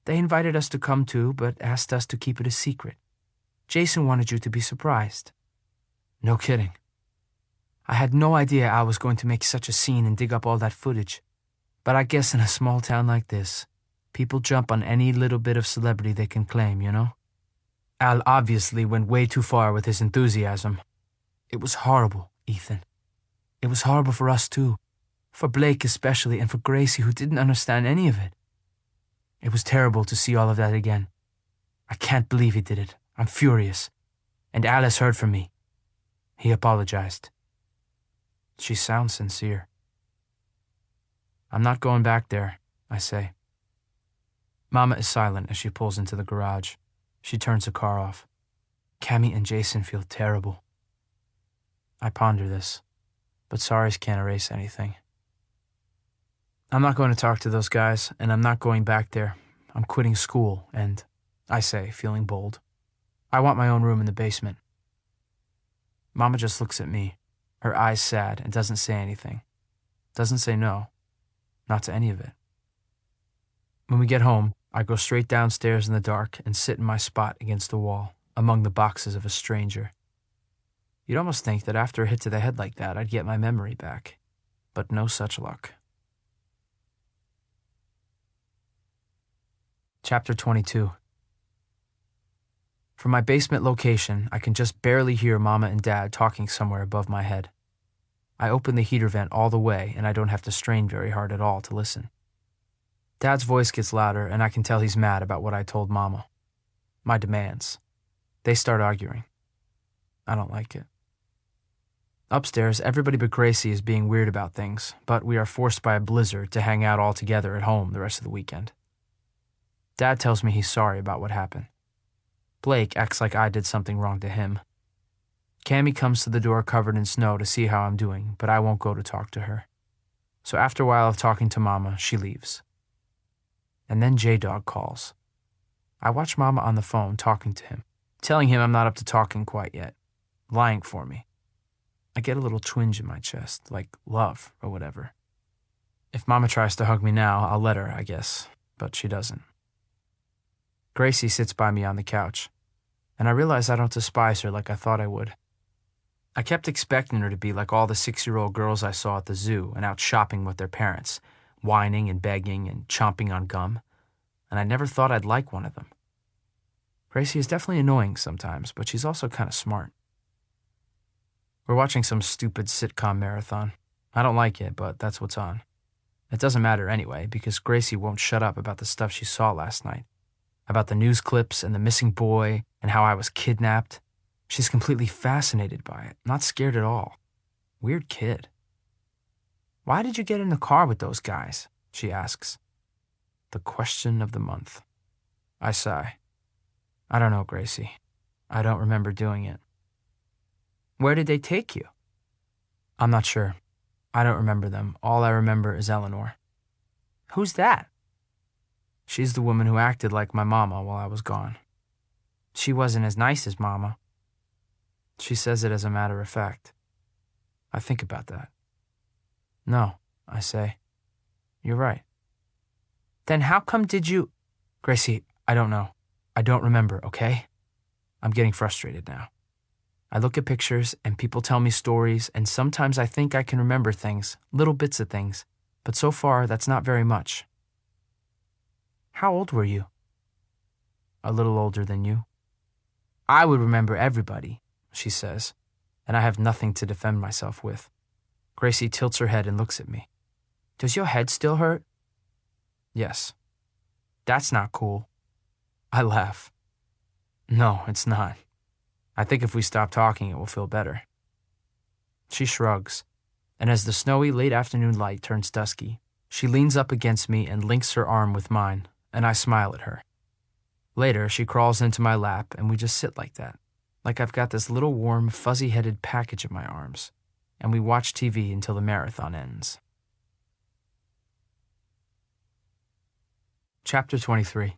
[SPEAKER 2] They invited us to come too, but asked us to keep it a secret. Jason wanted you to be surprised." No kidding. I had no idea Al was going to make such a scene and dig up all that footage. But I guess in a small town like this, people jump on any little bit of celebrity they can claim, you know? Al obviously went way too far with his enthusiasm. It was horrible, Ethan. It was horrible for us too. For Blake especially, and for Gracie, who didn't understand any of it. It was terrible to see all of that again. I can't believe he did it. I'm furious. And Al has heard from me. He apologized. She sounds sincere. "I'm not going back there," I say. Mama is silent as she pulls into the garage. She turns the car off. Cammy and Jason feel terrible. I ponder this, but sorries can't erase anything. "I'm not going to talk to those guys, and I'm not going back there. I'm quitting school, and," I say, feeling bold, "I want my own room in the basement." Mama just looks at me, her eyes sad, and doesn't say anything. Doesn't say no. Not to any of it. When we get home, I go straight downstairs in the dark and sit in my spot against the wall, among the boxes of a stranger. You'd almost think that after a hit to the head like that, I'd get my memory back. But no such luck. Chapter 22. From my basement location, I can just barely hear Mama and Dad talking somewhere above my head. I open the heater vent all the way, and I don't have to strain very hard at all to listen. Dad's voice gets louder, and I can tell he's mad about what I told Mama. My demands. They start arguing. I don't like it. Upstairs, everybody but Gracie is being weird about things, but we are forced by a blizzard to hang out all together at home the rest of the weekend. Dad tells me he's sorry about what happened. Blake acts like I did something wrong to him. Cammy comes to the door covered in snow to see how I'm doing, but I won't go to talk to her. So after a while of talking to Mama, she leaves. And then J-Dog calls. I watch Mama on the phone talking to him, telling him I'm not up to talking quite yet, lying for me. I get a little twinge in my chest, like love or whatever. If Mama tries to hug me now, I'll let her, I guess, but she doesn't. Gracie sits by me on the couch, and I realize I don't despise her like I thought I would. I kept expecting her to be like all the 6-year-old girls I saw at the zoo and out shopping with their parents, whining and begging and chomping on gum, and I never thought I'd like one of them. Gracie is definitely annoying sometimes, but she's also kind of smart. We're watching some stupid sitcom marathon. I don't like it, but that's what's on. It doesn't matter anyway, because Gracie won't shut up about the stuff she saw last night. About the news clips and the missing boy and how I was kidnapped. She's completely fascinated by it, not scared at all. Weird kid. "Why did you get in the car with those guys?" she asks. The question of the month. I sigh. I don't know, Gracie. I don't remember doing it. "Where did they take you?" I'm not sure. I don't remember them. All I remember is Eleanor. "Who's that?" She's the woman who acted like my mama while I was gone. "She wasn't as nice as Mama." She says it as a matter of fact. I think about that. "No," I say. "You're right." "Then how come did you—" "Gracie, I don't know. I don't remember, okay?" I'm getting frustrated now. I look at pictures and people tell me stories, and sometimes I think I can remember things, little bits of things, but so far that's not very much. "How old were you?" "A little older than you." I would remember everybody, she says, and I have nothing to defend myself with. Gracie tilts her head and looks at me. Does your head still hurt? Yes. That's not cool. I laugh. No, it's not. I think if we stop talking, it will feel better. She shrugs, and as the snowy late afternoon light turns dusky, she leans up against me and links her arm with mine, and I smile at her. Later, she crawls into my lap, and we just sit like that, like I've got this little warm, fuzzy-headed package in my arms, and we watch TV until the marathon ends. Chapter 23.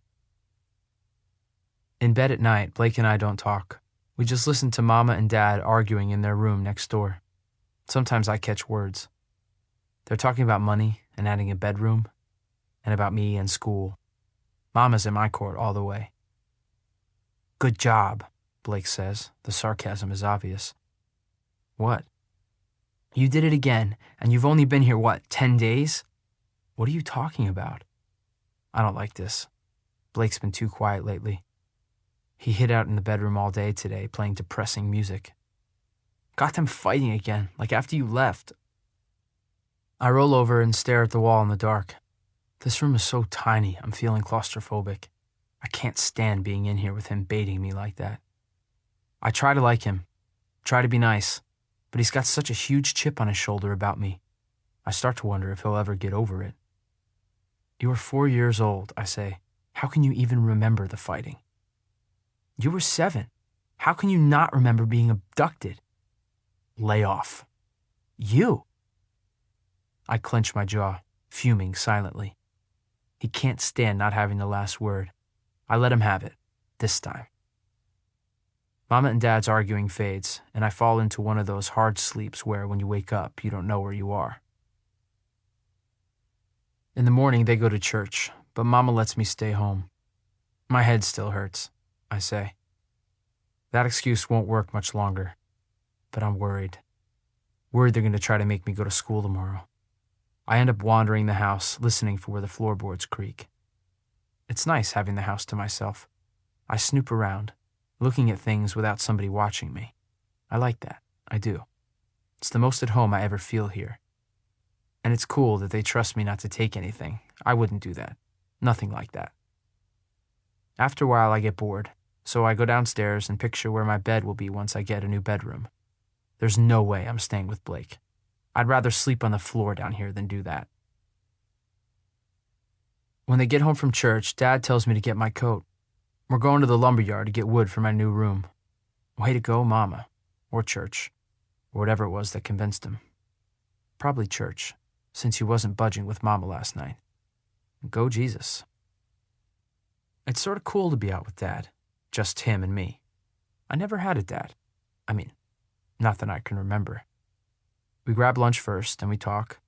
[SPEAKER 2] In bed at night, Blake and I don't talk. We just listen to Mama and Dad arguing in their room next door. Sometimes I catch words. They're talking about money and adding a bedroom, and about me and school. Mama's in my court all the way. Good job, Blake says. The sarcasm is obvious. What? You did it again, and you've only been here, 10 days? What are you talking about? I don't like this. Blake's been too quiet lately. He hid out in the bedroom all day today, playing depressing music. Got them fighting again, like after you left. I roll over and stare at the wall in the dark. This room is so tiny, I'm feeling claustrophobic. I can't stand being in here with him baiting me like that. I try to like him, try to be nice, but he's got such a huge chip on his shoulder about me. I start to wonder if he'll ever get over it. You were 4 years old, I say. How can you even remember the fighting? You were 7. How can you not remember being abducted? Lay off. You. I clench my jaw, fuming silently. He can't stand not having the last word. I let him have it, this time. Mama and Dad's arguing fades, and I fall into one of those hard sleeps where when you wake up, you don't know where you are. In the morning, they go to church, but Mama lets me stay home. My head still hurts, I say. That excuse won't work much longer, but I'm worried. Worried they're going to try to make me go to school tomorrow. I end up wandering the house, listening for where the floorboards creak. It's nice having the house to myself. I snoop around, looking at things without somebody watching me. I like that. I do. It's the most at home I ever feel here. And it's cool that they trust me not to take anything. I wouldn't do that. Nothing like that. After a while, I get bored, so I go downstairs and picture where my bed will be once I get a new bedroom. There's no way I'm staying with Blake. I'd rather sleep on the floor down here than do that. When they get home from church, Dad tells me to get my coat. We're going to the lumberyard to get wood for my new room. Way to go, Mama. Or church. Or whatever it was that convinced him. Probably church, since he wasn't budging with Mama last night. Go Jesus. It's sort of cool to be out with Dad. Just him and me. I never had a dad. I mean, not that I can remember. We grab lunch first, and we talk.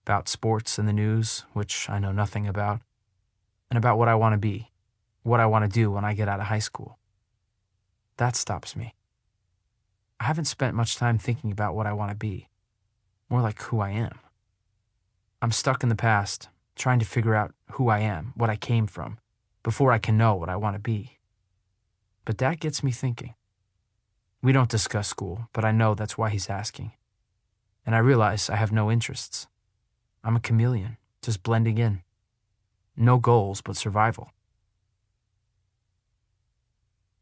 [SPEAKER 2] About sports and the news, which I know nothing about. And about what I want to be. What I want to do when I get out of high school. That stops me. I haven't spent much time thinking about what I want to be. More like who I am. I'm stuck in the past, trying to figure out who I am, what I came from, before I can know what I want to be. But that gets me thinking. We don't discuss school, but I know that's why he's asking. And I realize I have no interests. I'm a chameleon, just blending in. No goals, but survival.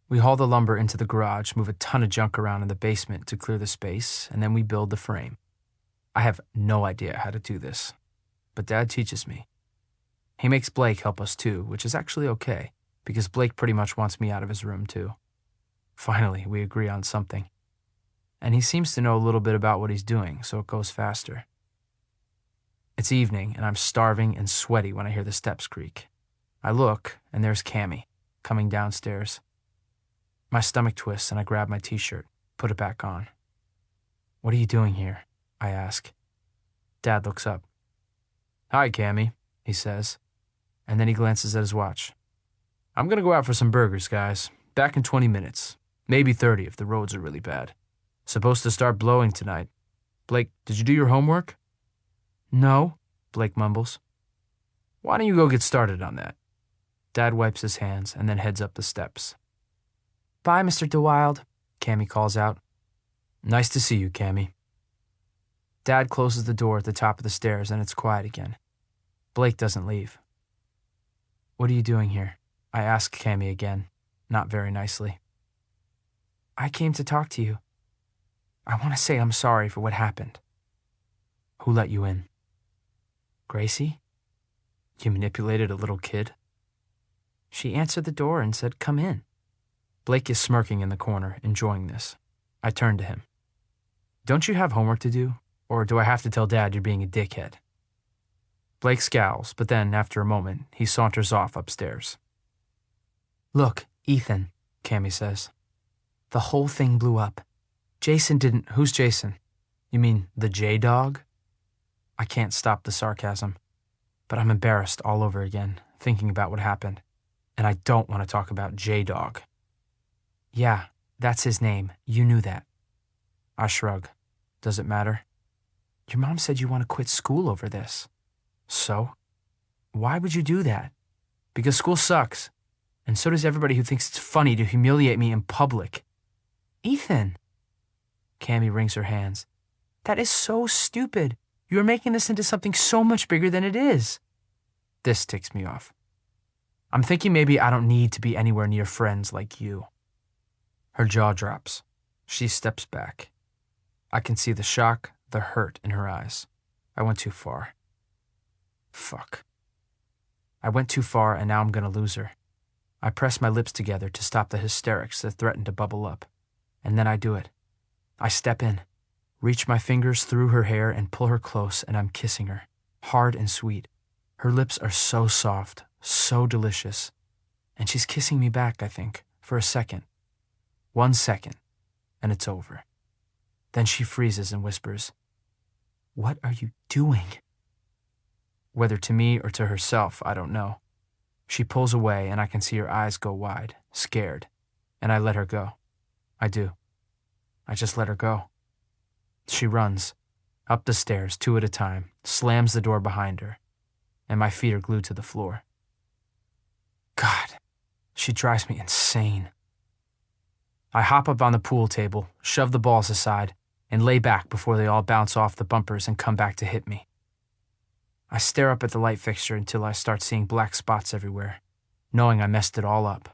[SPEAKER 2] We haul the lumber into the garage, move a ton of junk around in the basement to clear the space, and then we build the frame. I have no idea how to do this, but Dad teaches me. He makes Blake help us too, which is actually okay, because Blake pretty much wants me out of his room too. Finally, we agree on something. And he seems to know a little bit about what he's doing, so it goes faster. It's evening, and I'm starving and sweaty when I hear the steps creak. I look, and there's Cammy, coming downstairs. My stomach twists, and I grab my t-shirt, put it back on. What are you doing here? I ask. Dad looks up. Hi, Cammy, he says, and then he glances at his watch. I'm gonna go out for some burgers, guys. Back in 20 minutes. Maybe 30 if the roads are really bad. Supposed to start blowing tonight. Blake, did you do your homework? No, Blake mumbles. Why don't you go get started on that? Dad wipes his hands and then heads up the steps. Bye, Mr. DeWild, Cammy calls out. Nice to see you, Cammy. Dad closes the door at the top of the stairs and it's quiet again. Blake doesn't leave. What are you doing here? I ask Cammy again, not very nicely. I came to talk to you. I want to say I'm sorry for what happened. Who let you in? Gracie? You manipulated a little kid? She answered the door and said, come in. Blake is smirking in the corner, enjoying this. I turn to him. Don't you have homework to do? Or do I have to tell Dad you're being a dickhead? Blake scowls, but then, after a moment, he saunters off upstairs. Look, Ethan, Cammy says. The whole thing blew up. Jason didn't... Who's Jason? You mean the J-Dog? I can't stop the sarcasm, but I'm embarrassed all over again, thinking about what happened. And I don't want to talk about J-Dog. Yeah, that's his name. You knew that. I shrug. Does it matter? Your mom said you want to quit school over this. So? Why would you do that? Because school sucks. And so does everybody who thinks it's funny to humiliate me in public. Ethan! Cammy wrings her hands. That is so stupid. You are making this into something so much bigger than it is. This ticks me off. I'm thinking maybe I don't need to be anywhere near friends like you. Her jaw drops. She steps back. I can see the shock, the hurt in her eyes. I went too far. Fuck. I went too far and now I'm gonna lose her. I press my lips together to stop the hysterics that threaten to bubble up. And then I do it. I step in, reach my fingers through her hair and pull her close, and I'm kissing her, hard and sweet. Her lips are so soft, so delicious. And she's kissing me back, I think, for a second. 1 second, and it's over. Then she freezes and whispers, What are you doing? Whether to me or to herself, I don't know. She pulls away, and I can see her eyes go wide, scared, and I let her go. I do. I just let her go. She runs, up the stairs, 2 at a time, slams the door behind her, and my feet are glued to the floor. God, she drives me insane. I hop up on the pool table, shove the balls aside, and lay back before they all bounce off the bumpers and come back to hit me. I stare up at the light fixture until I start seeing black spots everywhere, knowing I messed it all up.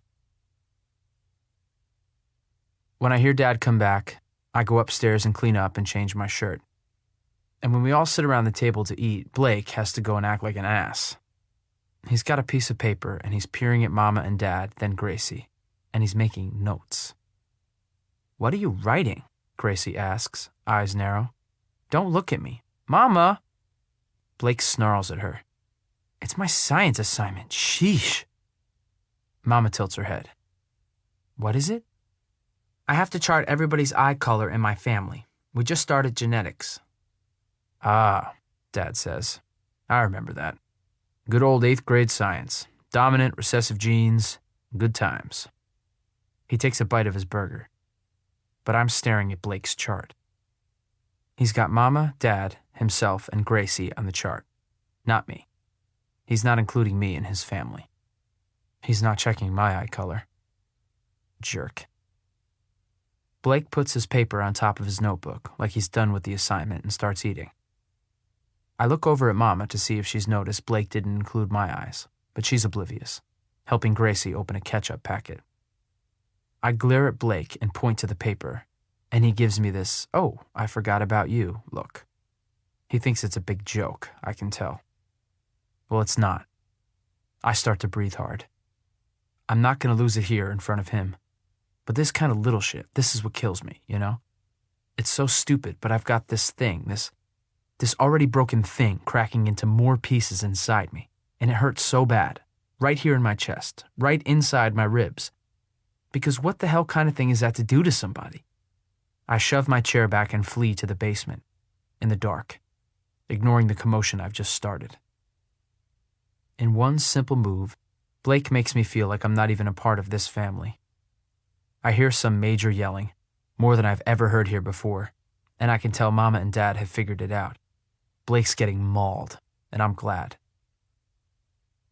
[SPEAKER 2] When I hear Dad come back, I go upstairs and clean up and change my shirt. And when we all sit around the table to eat, Blake has to go and act like an ass. He's got a piece of paper and he's peering at Mama and Dad, then Gracie, and he's making notes. What are you writing? Gracie asks, eyes narrow. Don't look at me. Mama! Blake snarls at her. It's my science assignment. Sheesh. Mama tilts her head. What is it? I have to chart everybody's eye color in my family. We just started genetics. Ah, Dad says. I remember that. Good old 8th grade science. Dominant, recessive genes. Good times. He takes a bite of his burger. But I'm staring at Blake's chart. He's got Mama, Dad, himself, and Gracie on the chart. Not me. He's not including me in his family. He's not checking my eye color. Jerk. Blake puts his paper on top of his notebook, like he's done with the assignment, and starts eating. I look over at Mama to see if she's noticed Blake didn't include my eyes, but she's oblivious, helping Gracie open a ketchup packet. I glare at Blake and point to the paper, and he gives me this, "Oh, I forgot about you," look. He thinks it's a big joke, I can tell. Well, it's not. I start to breathe hard. I'm not going to lose it here in front of him. But this kind of little shit, this is what kills me, you know? It's so stupid, but I've got this thing, this already broken thing cracking into more pieces inside me, and it hurts so bad, right here in my chest, right inside my ribs. Because what the hell kind of thing is that to do to somebody? I shove my chair back and flee to the basement, in the dark, ignoring the commotion I've just started. In one simple move, Blake makes me feel like I'm not even a part of this family. I hear some major yelling, more than I've ever heard here before, and I can tell Mama and Dad have figured it out. Blake's getting mauled, and I'm glad.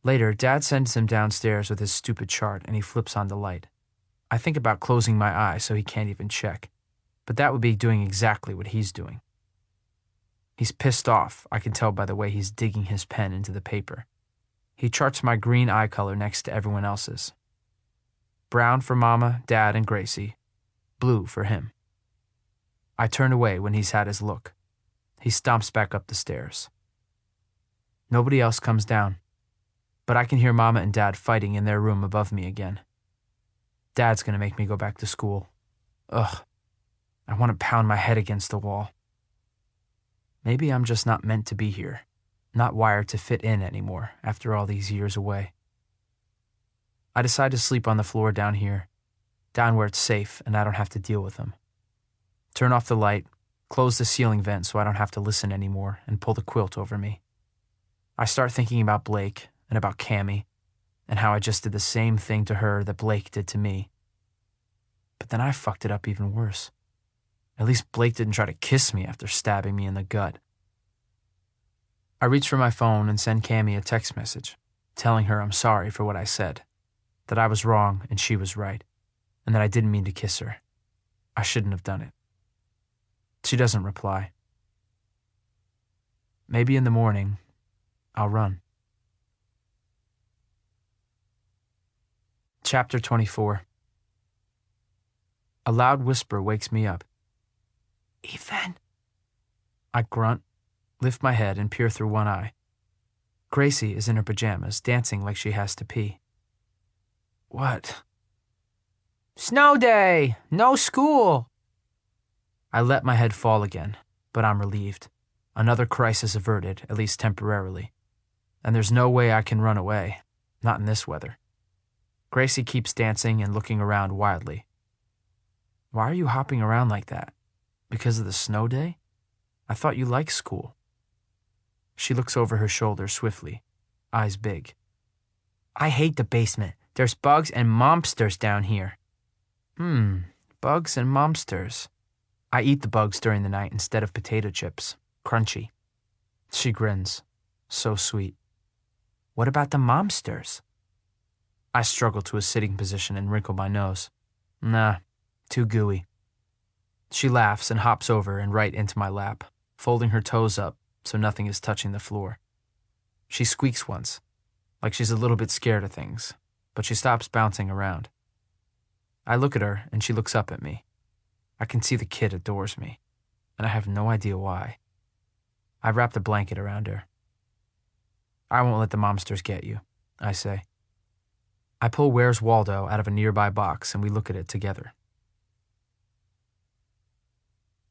[SPEAKER 2] Later, Dad sends him downstairs with his stupid chart, and he flips on the light. I think about closing my eyes so he can't even check, but that would be doing exactly what he's doing. He's pissed off, I can tell by the way he's digging his pen into the paper. He charts my green eye color next to everyone else's. Brown for Mama, Dad, and Gracie. Blue for him. I turn away when he's had his look. He stomps back up the stairs. Nobody else comes down, but I can hear Mama and Dad fighting in their room above me again. Dad's gonna make me go back to school. Ugh, I want to pound my head against the wall. Maybe I'm just not meant to be here, not wired to fit in anymore after all these years away. I decide to sleep on the floor down here, down where it's safe and I don't have to deal with them. Turn off the light, close the ceiling vent so I don't have to listen anymore, and pull the quilt over me. I start thinking about Blake and about Cammie and how I just did the same thing to her that Blake did to me. But then I fucked it up even worse. At least Blake didn't try to kiss me after stabbing me in the gut. I reach for my phone and send Cammie a text message, telling her I'm sorry for what I said, that I was wrong and she was right, and that I didn't mean to kiss her. I shouldn't have done it. She doesn't reply. Maybe in the morning, I'll run. Chapter 24. A loud whisper wakes me up. Ethan! I grunt, lift my head, and peer through one eye. Gracie is in her pajamas, dancing like she has to pee. What? Snow day! No school! I let my head fall again, but I'm relieved. Another crisis averted, at least temporarily. And there's no way I can run away, not in this weather. Gracie keeps dancing and looking around wildly. Why are you hopping around like that? Because of the snow day? I thought you liked school. She looks over her shoulder swiftly, eyes big. I hate the basement. There's bugs and monsters down here. Bugs and monsters. I eat the bugs during the night instead of potato chips. Crunchy. She grins. So sweet. What about the monsters? I struggle to a sitting position and wrinkle my nose. Nah, too gooey. She laughs and hops over and right into my lap, folding her toes up so nothing is touching the floor. She squeaks once, like she's a little bit scared of things, but she stops bouncing around. I look at her and she looks up at me. I can see the kid adores me, and I have no idea why. I wrap the blanket around her. I won't let the monsters get you, I say. I pull Where's Waldo out of a nearby box and we look at it together.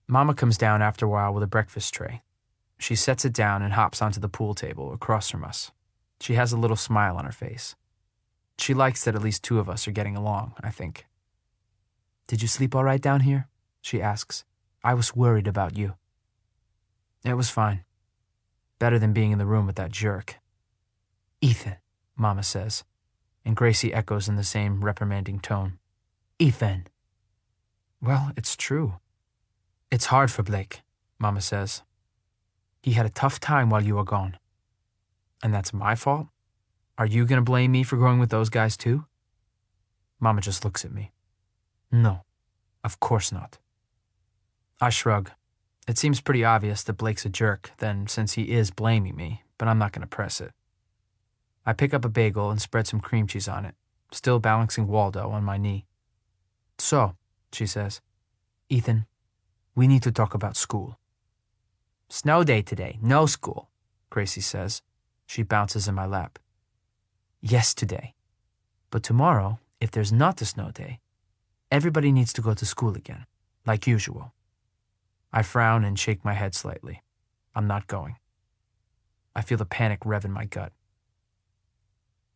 [SPEAKER 2] Mama comes down after a while with a breakfast tray. She sets it down and hops onto the pool table across from us. She has a little smile on her face. She likes that at least two of us are getting along, I think. Did you sleep all right down here? She asks. I was worried about you. It was fine. Better than being in the room with that jerk. Ethan, Mama says, and Gracie echoes in the same reprimanding tone. Ethan. Well, it's true. It's hard for Blake, Mama says. He had a tough time while you were gone. And that's my fault? Are you going to blame me for going with those guys too? Mama just looks at me. No, of course not. I shrug. It seems pretty obvious that Blake's a jerk, then, since he is blaming me, but I'm not going to press it. I pick up a bagel and spread some cream cheese on it, still balancing Waldo on my knee. So, she says, Ethan, we need to talk about school. Snow day today, no school, Gracie says. She bounces in my lap. Yes, today. But tomorrow, if there's not a snow day, everybody needs to go to school again, like usual. I frown and shake my head slightly. I'm not going. I feel the panic rev in my gut.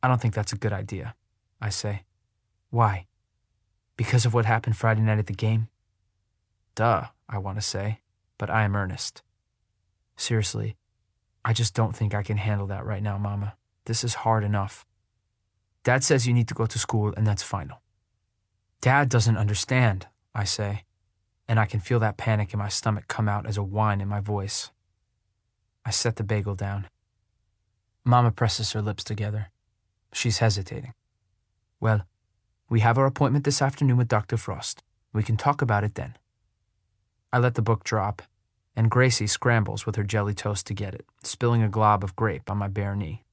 [SPEAKER 2] I don't think that's a good idea, I say. Why? Because of what happened Friday night at the game? Duh, I want to say, but I am earnest. Seriously, I just don't think I can handle that right now, Mama. This is hard enough. Dad says you need to go to school, and that's final. Dad doesn't understand, I say, and I can feel that panic in my stomach come out as a whine in my voice. I set the bagel down. Mama presses her lips together. She's hesitating. Well, We have our appointment this afternoon with Dr. Frost. We can talk about it then. I let the book drop, and Gracie scrambles with her jelly toast to get it, spilling a glob of grape on my bare knee.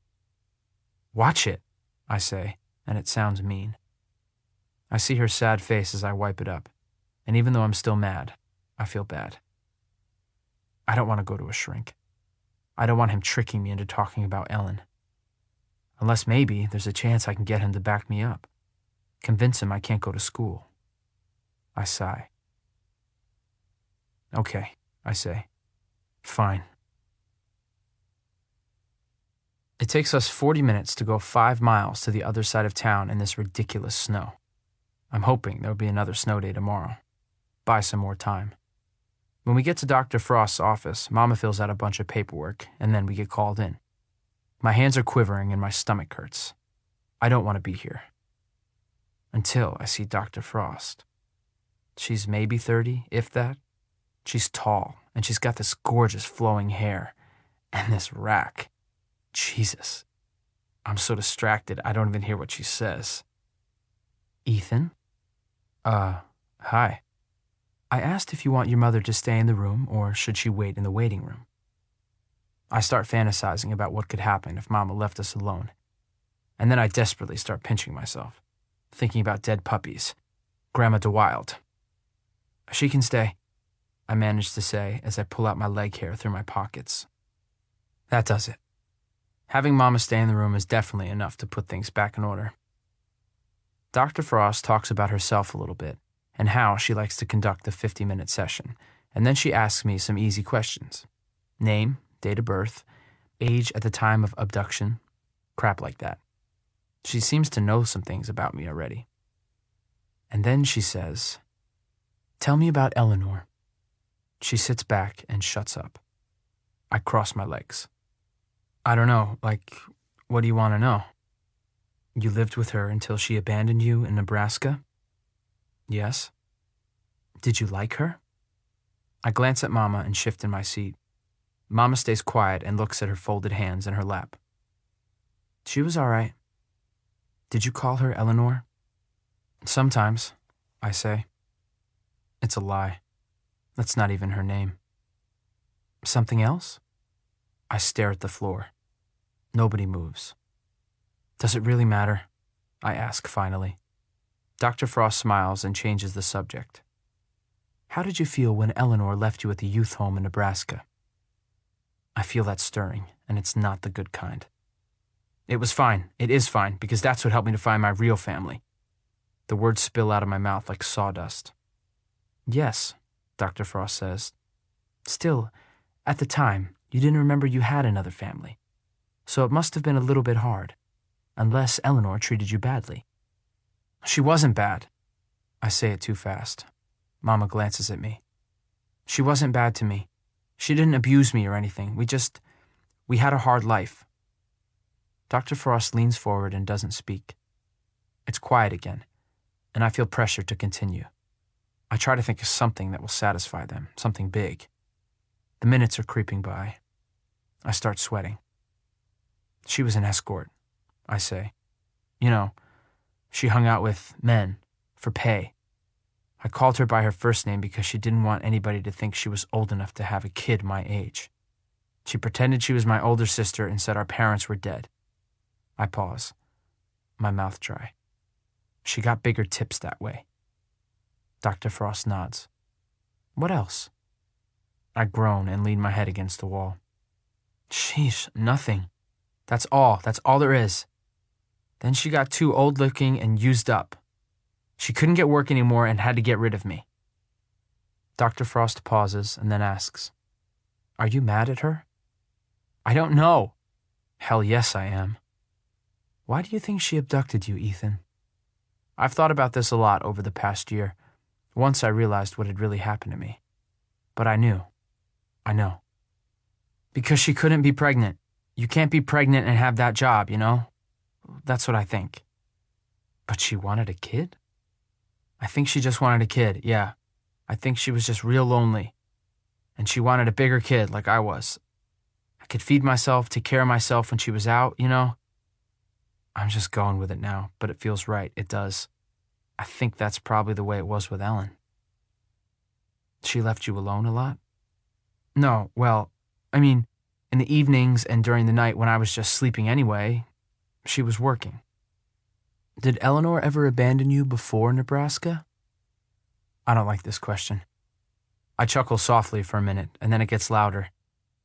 [SPEAKER 2] Watch it, I say, and it sounds mean. I see her sad face as I wipe it up, and even though I'm still mad, I feel bad. I don't want to go to a shrink. I don't want him tricking me into talking about Ellen. Unless maybe there's a chance I can get him to back me up. Convince him I can't go to school. I sigh. Okay, I say. Fine. It takes us 40 minutes to go 5 miles to the other side of town in this ridiculous snow. I'm hoping there'll be another snow day tomorrow. Buy some more time. When we get to Dr. Frost's office, Mama fills out a bunch of paperwork, and then we get called in. My hands are quivering and my stomach hurts. I don't want to be here. Until I see Dr. Frost. She's maybe 30, if that. She's tall, and she's got this gorgeous flowing hair. And this rack. Jesus. I'm so distracted, I don't even hear what she says. Ethan? Hi. I asked if you want your mother to stay in the room, or should she wait in the waiting room? I start fantasizing about what could happen if Mama left us alone. And then I desperately start pinching myself, thinking about dead puppies. Grandma DeWild. She can stay, I manage to say as I pull out my leg hair through my pockets. That does it. Having Mama stay in the room is definitely enough to put things back in order. Dr. Frost talks about herself a little bit and how she likes to conduct the 50-minute session, and then she asks me some easy questions. Name, date of birth, age at the time of abduction, crap like that. She seems to know some things about me already. And then she says, "Tell me about Eleanor." She sits back and shuts up. I cross my legs. I don't know, what do you want to know? You lived with her until she abandoned you in Nebraska? Yes. Did you like her? I glance at Mama and shift in my seat. Mama stays quiet and looks at her folded hands in her lap. She was all right. Did you call her Eleanor? Sometimes, I say. It's a lie. That's not even her name. Something else? I stare at the floor. Nobody moves. Does it really matter? I ask finally. Dr. Frost smiles and changes the subject. How did you feel when Eleanor left you at the youth home in Nebraska? I feel that stirring, and it's not the good kind. It was fine. It is fine, because that's what helped me to find my real family. The words spill out of my mouth like sawdust. Yes, Dr. Frost says. Still, at the time, you didn't remember you had another family. So it must have been a little bit hard, unless Eleanor treated you badly. She wasn't bad. I say it too fast. Mama glances at me. She wasn't bad to me. She didn't abuse me or anything. We had a hard life. Dr. Frost leans forward and doesn't speak. It's quiet again, and I feel pressure to continue. I try to think of something that will satisfy them, something big. The minutes are creeping by. I start sweating. She was an escort, I say. You know, she hung out with men, for pay. I called her by her first name because she didn't want anybody to think she was old enough to have a kid my age. She pretended she was my older sister and said our parents were dead. I pause, my mouth dry. She got bigger tips that way. Dr. Frost nods. What else? I groan and lean my head against the wall. Sheesh, nothing. That's all there is. Then she got too old-looking and used up. She couldn't get work anymore and had to get rid of me. Dr. Frost pauses and then asks, Are you mad at her? I don't know. Hell yes, I am. Why do you think she abducted you, Ethan? I've thought about this a lot over the past year. Once I realized what had really happened to me. But I knew. I know. Because she couldn't be pregnant. You can't be pregnant and have that job, you know? That's what I think. But she wanted a kid? I think she just wanted a kid, yeah. I think she was just real lonely. And she wanted a bigger kid like I was. I could feed myself, take care of myself when she was out, you know? I'm just going with it now, but it feels right, it does. I think that's probably the way it was with Ellen. She left you alone a lot? No, well, I mean, in the evenings and during the night when I was just sleeping anyway, she was working. Did Eleanor ever abandon you before Nebraska? I don't like this question. I chuckle softly for a minute, and then it gets louder,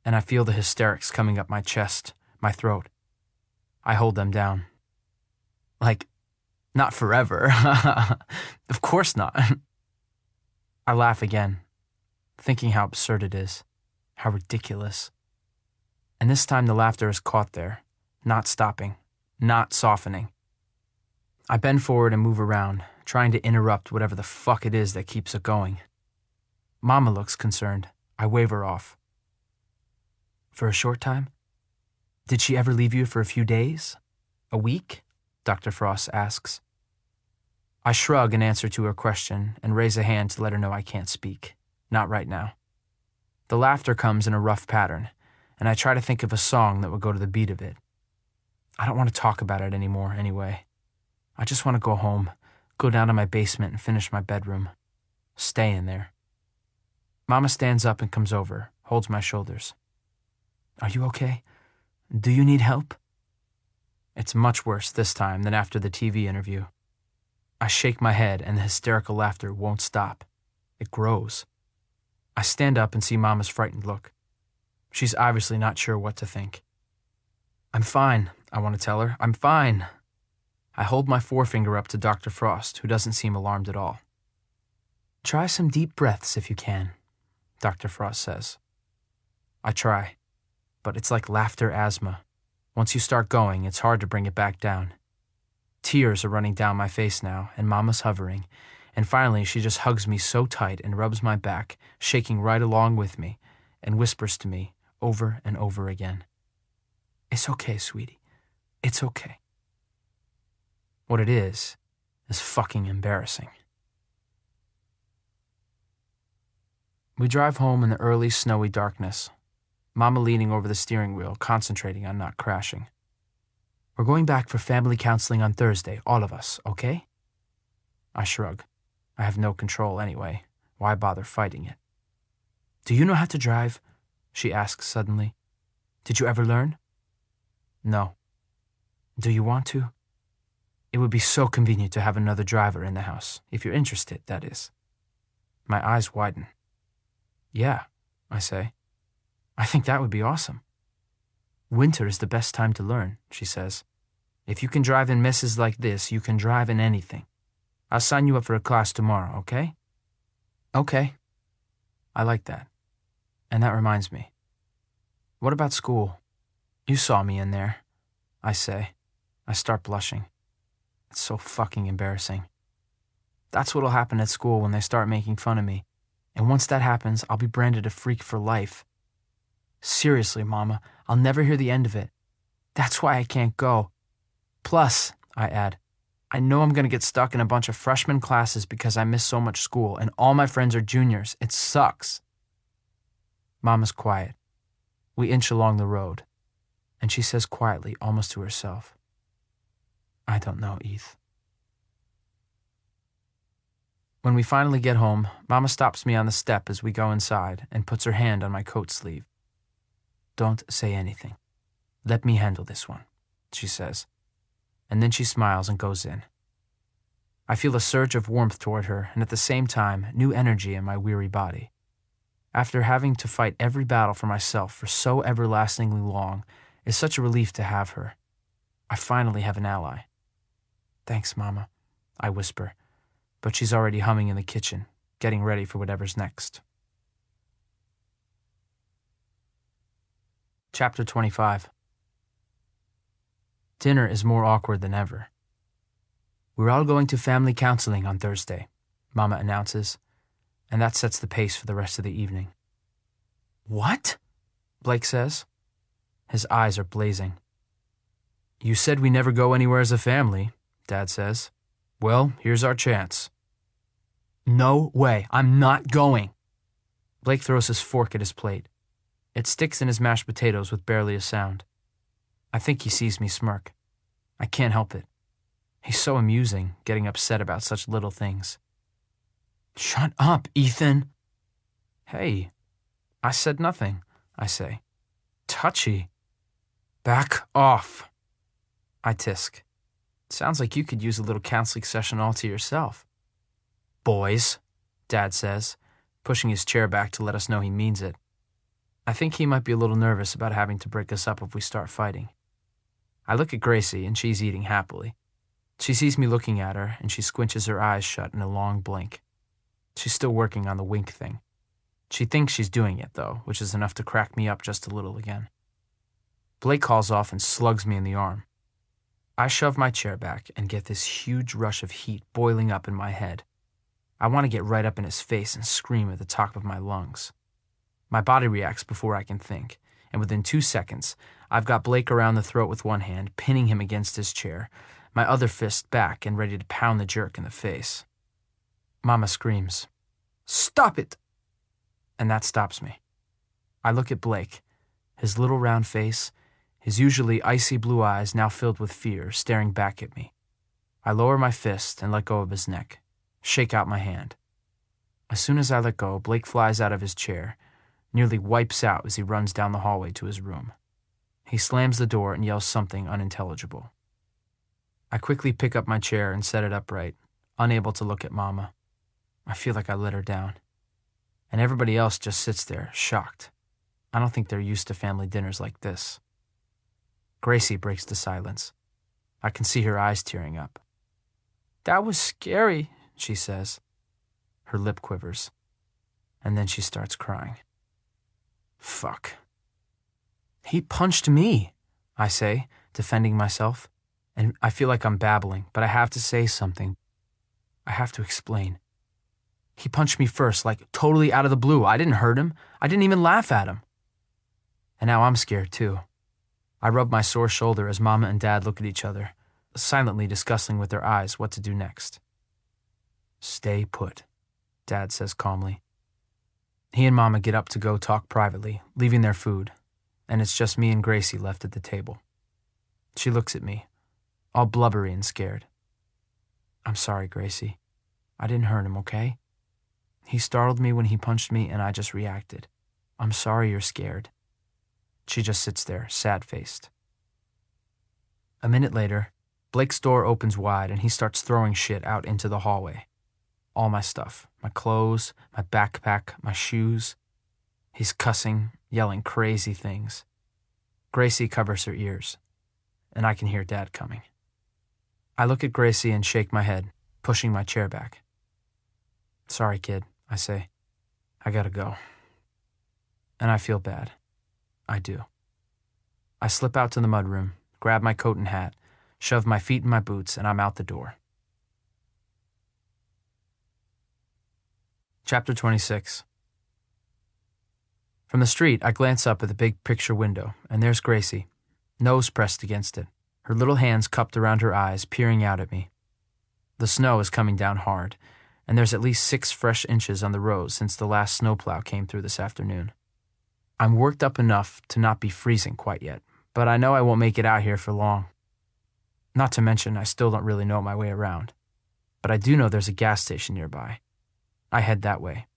[SPEAKER 2] and I feel the hysterics coming up my chest, my throat. I hold them down. Like, not forever. Of course not. I laugh again, thinking how absurd it is, how ridiculous. And this time the laughter is caught there, not stopping, not softening. I bend forward and move around, trying to interrupt whatever the fuck it is that keeps it going. Mama looks concerned. I wave her off. For a short time? Did she ever leave you for a few days? A week? Dr. Frost asks. I shrug in answer to her question and raise a hand to let her know I can't speak. Not right now. The laughter comes in a rough pattern, and I try to think of a song that would go to the beat of it. I don't want to talk about it anymore anyway. I just want to go home, go down to my basement and finish my bedroom. Stay in there. Mama stands up and comes over, holds my shoulders. Are you okay? Do you need help? It's much worse this time than after the TV interview. I shake my head and the hysterical laughter won't stop. It grows. I stand up and see Mama's frightened look. She's obviously not sure what to think. I'm fine, I want to tell her. I'm fine. I hold my forefinger up to Dr. Frost, who doesn't seem alarmed at all. Try some deep breaths if you can, Dr. Frost says. I try, but it's like laughter asthma. Once you start going, it's hard to bring it back down. Tears are running down my face now, and Mama's hovering, and finally she just hugs me so tight and rubs my back, shaking right along with me, and whispers to me over and over again. It's okay, sweetie. It's okay. What it is fucking embarrassing. We drive home in the early, snowy darkness, Mama leaning over the steering wheel, concentrating on not crashing. We're going back for family counseling on Thursday, all of us, okay? I shrug. I have no control anyway. Why bother fighting it? Do you know how to drive? She asks suddenly. Did you ever learn? No. Do you want to? It would be so convenient to have another driver in the house, if you're interested, that is. My eyes widen. Yeah, I say. I think that would be awesome. Winter is the best time to learn, she says. If you can drive in messes like this, you can drive in anything. I'll sign you up for a class tomorrow, okay? Okay. I like that. And that reminds me. What about school? You saw me in there, I say. I start blushing. It's so fucking embarrassing. That's what'll happen at school when they start making fun of me. And once that happens, I'll be branded a freak for life. Seriously, Mama, I'll never hear the end of it. That's why I can't go. Plus, I add, I know I'm going to get stuck in a bunch of freshman classes because I miss so much school, and all my friends are juniors. It sucks. Mama's quiet. We inch along the road, and she says quietly, almost to herself, I don't know, Eth. When we finally get home, Mama stops me on the step as we go inside and puts her hand on my coat sleeve. Don't say anything. Let me handle this one, she says. And then she smiles and goes in. I feel a surge of warmth toward her and at the same time, new energy in my weary body. After having to fight every battle for myself for so everlastingly long, it's such a relief to have her. I finally have an ally. Thanks, Mama, I whisper, but she's already humming in the kitchen, getting ready for whatever's next. Chapter 25. Dinner is more awkward than ever. We're all going to family counseling on Thursday, Mama announces, and that sets the pace for the rest of the evening. What? Blake says. His eyes are blazing. You said we never go anywhere as a family, Dad says. Well, here's our chance. No way, I'm not going. Blake throws his fork at his plate. It sticks in his mashed potatoes with barely a sound. I think he sees me smirk. I can't help it. He's so amusing, getting upset about such little things. "Shut up, Ethan." "Hey, I said nothing," I say. "Touchy." "Back off," I tisk. "Sounds like you could use a little counseling session all to yourself." "Boys," Dad says, pushing his chair back to let us know he means it. I think he might be a little nervous about having to break us up if we start fighting. I look at Gracie, and she's eating happily. She sees me looking at her, and she squinches her eyes shut in a long blink. She's still working on the wink thing. She thinks she's doing it, though, which is enough to crack me up just a little again. Blake calls off and slugs me in the arm. I shove my chair back and get this huge rush of heat boiling up in my head. I want to get right up in his face and scream at the top of my lungs. My body reacts before I can think, and within 2 seconds, I've got Blake around the throat with one hand, pinning him against his chair, my other fist back and ready to pound the jerk in the face. Mama screams, "Stop it!" And that stops me. I look at Blake, his little round face, his usually icy blue eyes now filled with fear, staring back at me. I lower my fist and let go of his neck, shake out my hand. As soon as I let go, Blake flies out of his chair, nearly wipes out as he runs down the hallway to his room. He slams the door and yells something unintelligible. I quickly pick up my chair and set it upright, unable to look at Mama. I feel like I let her down. And everybody else just sits there, shocked. I don't think they're used to family dinners like this. Gracie breaks the silence. I can see her eyes tearing up. "That was scary," she says. Her lip quivers. And then she starts crying. Fuck. "He punched me," I say, defending myself. And I feel like I'm babbling, but I have to say something. I have to explain. He punched me first, like totally out of the blue. I didn't hurt him. I didn't even laugh at him. And now I'm scared too. I rub my sore shoulder as Mama and Dad look at each other, silently discussing with their eyes what to do next. "Stay put," Dad says calmly. He and Mama get up to go talk privately, leaving their food, and it's just me and Gracie left at the table. She looks at me, all blubbery and scared. "I'm sorry, Gracie. I didn't hurt him, okay? He startled me when he punched me, and I just reacted. I'm sorry you're scared." She just sits there, sad-faced. A minute later, Blake's door opens wide, and he starts throwing shit out into the hallway. All my stuff, my clothes, my backpack, my shoes. He's cussing, yelling crazy things. Gracie covers her ears, and I can hear Dad coming. I look at Gracie and shake my head, pushing my chair back. "Sorry, kid," I say. "I gotta go." And I feel bad. I do. I slip out to the mudroom, grab my coat and hat, shove my feet in my boots, and I'm out the door. Chapter 26. From the street, I glance up at the big picture window, and there's Gracie, nose pressed against it, her little hands cupped around her eyes, peering out at me. The snow is coming down hard, and there's at least 6 fresh inches on the road since the last snowplow came through this afternoon. I'm worked up enough to not be freezing quite yet, but I know I won't make it out here for long. Not to mention, I still don't really know my way around. But I do know there's a gas station nearby. I head that way.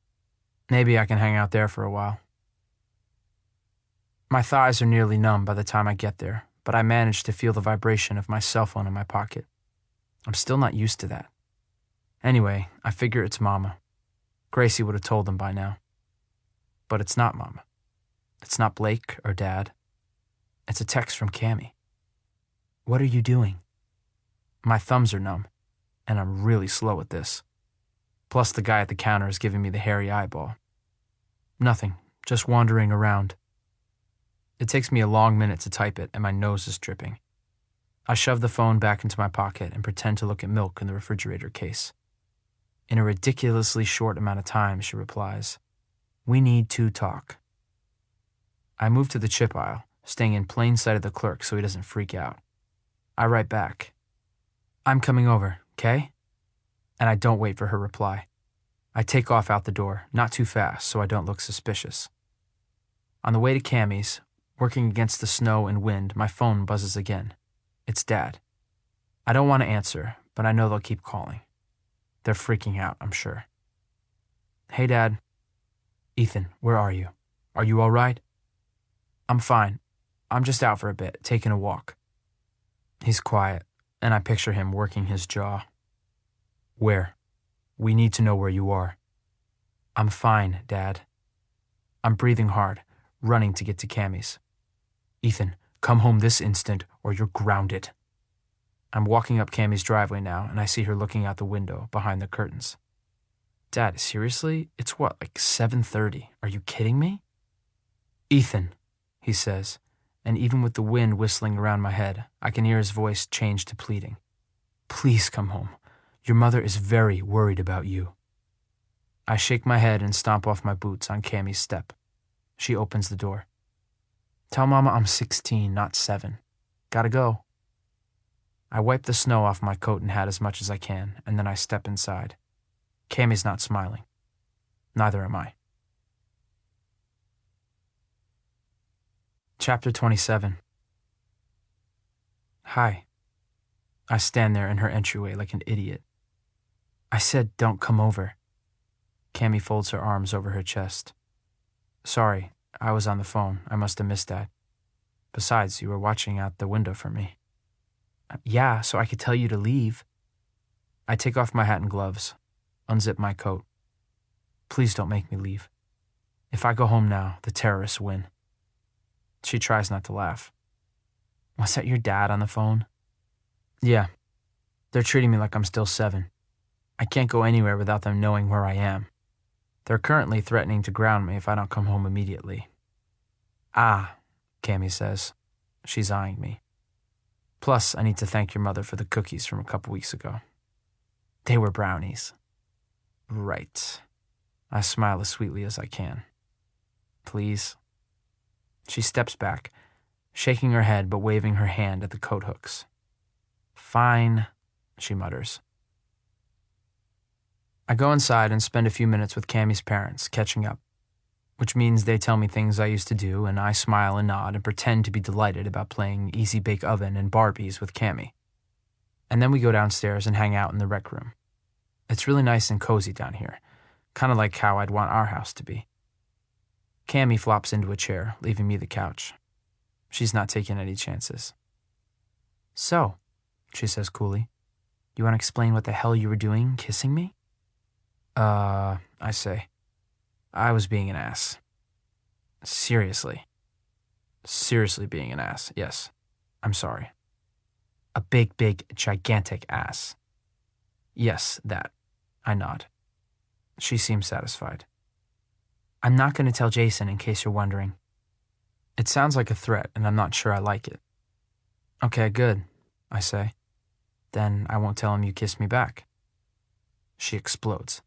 [SPEAKER 2] Maybe I can hang out there for a while. My thighs are nearly numb by the time I get there, but I manage to feel the vibration of my cell phone in my pocket. I'm still not used to that. Anyway, I figure it's Mama. Gracie would have told them by now. But it's not Mama. It's not Blake or Dad. It's a text from Cammie. "What are you doing?" My thumbs are numb, and I'm really slow at this. Plus the guy at the counter is giving me the hairy eyeball. Nothing, just wandering around. It takes me a long minute to type it, and my nose is dripping. I shove the phone back into my pocket and pretend to look at milk in the refrigerator case. In a ridiculously short amount of time, she replies, "We need to talk." I move to the chip aisle, staying in plain sight of the clerk so he doesn't freak out. I write back, "I'm coming over, okay?" And I don't wait for her reply. I take off out the door, not too fast so I don't look suspicious. On the way to Cammie's, working against the snow and wind, my phone buzzes again. It's Dad. I don't want to answer, but I know they'll keep calling. They're freaking out, I'm sure. Hey, Dad. Ethan, where are you? Are you all right? I'm fine. I'm just out for a bit, taking a walk. He's quiet, and I picture him working his jaw. Where? We need to know where you are. I'm fine, Dad. I'm breathing hard, running to get to Cammie's. Ethan, come home this instant or you're grounded. I'm walking up Cammie's driveway now, and I see her looking out the window behind the curtains. Dad, seriously? It's what, like 7:30? Are you kidding me? Ethan, he says, and even with the wind whistling around my head, I can hear his voice change to pleading. Please come home. Your mother is very worried about you. I shake my head and stomp off my boots on Cammie's step. She opens the door. Tell Mama I'm 16, not 7. Gotta go. I wipe the snow off my coat and hat as much as I can, and then I step inside. Cammie's not smiling. Neither am I. Chapter 27. Hi. I stand there in her entryway like an idiot. I said don't come over. Cammie folds her arms over her chest. Sorry, I was on the phone. I must have missed that. Besides, you were watching out the window for me. Yeah, so I could tell you to leave. I take off my hat and gloves, unzip my coat. Please don't make me leave. If I go home now, the terrorists win. She tries not to laugh. Was that your dad on the phone? Yeah. They're treating me like I'm still 7. I can't go anywhere without them knowing where I am. They're currently threatening to ground me if I don't come home immediately. Ah, Cammie says. She's eyeing me. Plus, I need to thank your mother for the cookies from a couple weeks ago. They were brownies. Right. I smile as sweetly as I can. Please. She steps back, shaking her head but waving her hand at the coat hooks. Fine, she mutters. I go inside and spend a few minutes with Cammie's parents, catching up, which means they tell me things I used to do, and I smile and nod and pretend to be delighted about playing Easy Bake Oven and Barbies with Cammie. And then we go downstairs and hang out in the rec room. It's really nice and cozy down here, kind of like how I'd want our house to be. Cammie flops into a chair, leaving me the couch. She's not taking any chances. So, she says coolly, you want to explain what the hell you were doing, kissing me? I say. I was being an ass. Seriously. Seriously being an ass, yes. I'm sorry. A big, gigantic ass. Yes, that. I nod. She seems satisfied. I'm not going to tell Jason in case you're wondering. It sounds like a threat, and I'm not sure I like it. Okay, good, I say. Then I won't tell him you kissed me back. She explodes.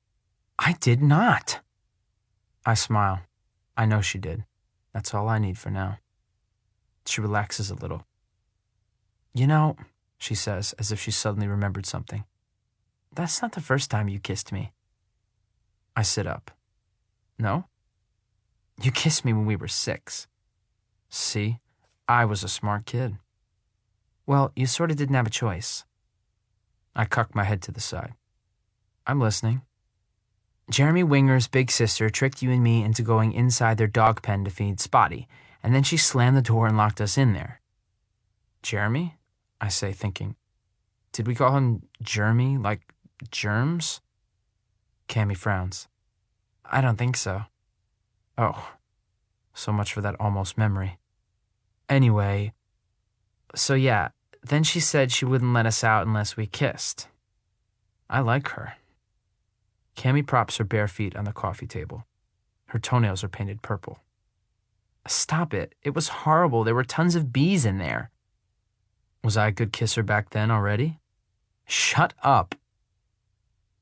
[SPEAKER 2] I did not. I smile. I know she did. That's all I need for now. She relaxes a little. You know, she says, as if she suddenly remembered something. That's not the first time you kissed me. I sit up. No? You kissed me when we were 6. See? I was a smart kid. Well, you sort of didn't have a choice. I cock my head to the side. I'm listening. Jeremy Winger's big sister tricked you and me into going inside their dog pen to feed Spotty, and then she slammed the door and locked us in there. Jeremy? I say, thinking. Did we call him Jeremy, like germs? Cammie frowns. I don't think so. Oh, so much for that almost memory. Anyway, so yeah, then she said she wouldn't let us out unless we kissed. I like her. Cammie props her bare feet on the coffee table. Her toenails are painted purple. Stop it. It was horrible. There were tons of bees in there. Was I a good kisser back then already? Shut up.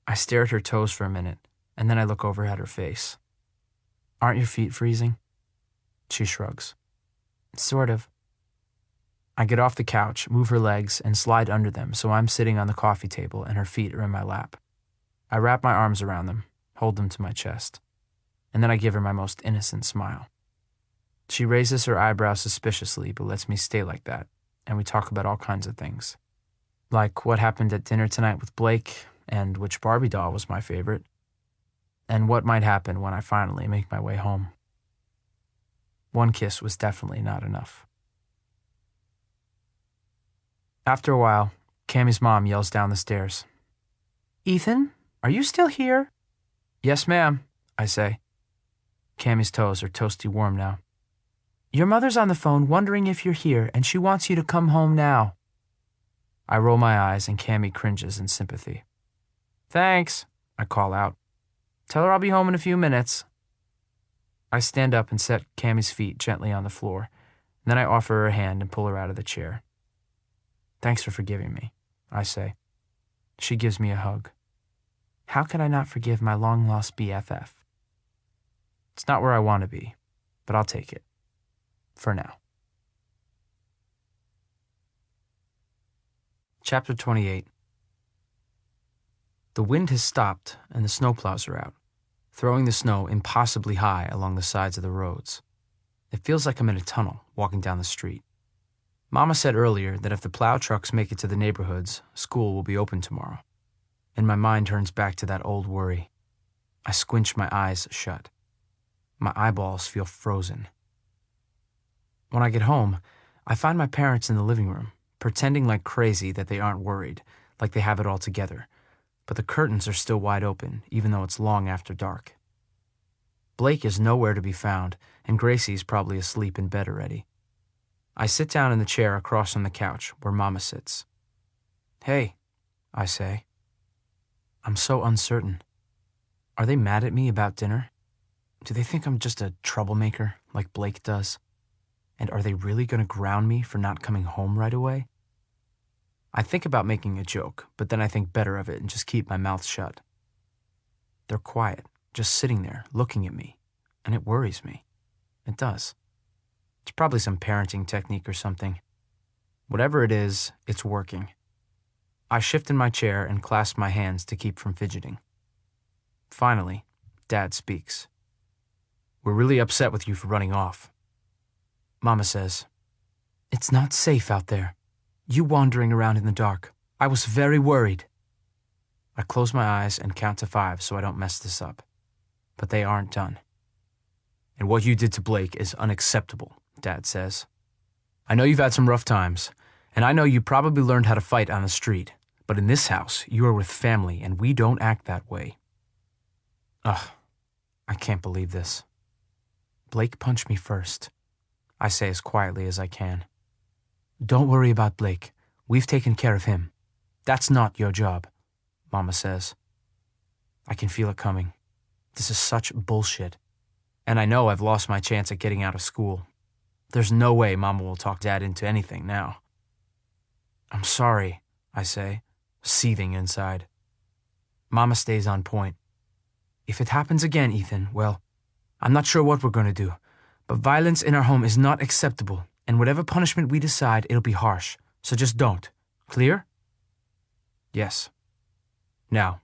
[SPEAKER 2] I stare at her toes for a minute, and then I look over at her face. Aren't your feet freezing? She shrugs. Sort of. I get off the couch, move her legs, and slide under them so I'm sitting on the coffee table and her feet are in my lap. I wrap my arms around them, hold them to my chest, and then I give her my most innocent smile. She raises her eyebrows suspiciously but lets me stay like that, and we talk about all kinds of things. Like what happened at dinner tonight with Blake, and which Barbie doll was my favorite, and what might happen when I finally make my way home. One kiss was definitely not enough. After a while, Cammie's mom yells down the stairs. "Ethan, are you still here?" "Yes, ma'am," I say. Cammie's toes are toasty warm now. "Your mother's on the phone wondering if you're here, and she wants you to come home now." I roll my eyes, and Cammie cringes in sympathy. "Thanks," I call out. "Tell her I'll be home in a few minutes." I stand up and set Cammie's feet gently on the floor, and then I offer her a hand and pull her out of the chair. "Thanks for forgiving me," I say. She gives me a hug. How can I not forgive my long-lost BFF? It's not where I want to be, but I'll take it. For now. Chapter 28. The wind has stopped and the snowplows are out, throwing the snow impossibly high along the sides of the roads. It feels like I'm in a tunnel walking down the street. Mama said earlier that if the plow trucks make it to the neighborhoods, school will be open tomorrow. And my mind turns back to that old worry. I squinch my eyes shut. My eyeballs feel frozen. When I get home, I find my parents in the living room, pretending like crazy that they aren't worried, like they have it all together. But the curtains are still wide open, even though it's long after dark. Blake is nowhere to be found, and Gracie's probably asleep in bed already. I sit down in the chair across from the couch where Mama sits. "Hey," I say. I'm so uncertain. Are they mad at me about dinner? Do they think I'm just a troublemaker like Blake does? And are they really going to ground me for not coming home right away? I think about making a joke, but then I think better of it and just keep my mouth shut. They're quiet, just sitting there, looking at me, and it worries me. It does. It's probably some parenting technique or something. Whatever it is, it's working. I shift in my chair and clasp my hands to keep from fidgeting. Finally, Dad speaks. "We're really upset with you for running off." Mama says, "It's not safe out there. You wandering around in the dark. I was very worried." I close my eyes and count to 5 so I don't mess this up. But they aren't done. "And what you did to Blake is unacceptable," Dad says. "I know you've had some rough times, and I know you probably learned how to fight on the street, but in this house, you are with family, and we don't act that way." Ugh, I can't believe this. Blake punched me first, I say as quietly as I can. "Don't worry about Blake. We've taken care of him. That's not your job," Mama says. I can feel it coming. This is such bullshit. And I know I've lost my chance at getting out of school. There's no way Mama will talk Dad into anything now. "I'm sorry," I say, seething inside. Mama stays on point. "If it happens again, Ethan, well, I'm not sure what we're going to do. But violence in our home is not acceptable, and whatever punishment we decide, it'll be harsh. So just don't. Clear?" "Yes." "Now,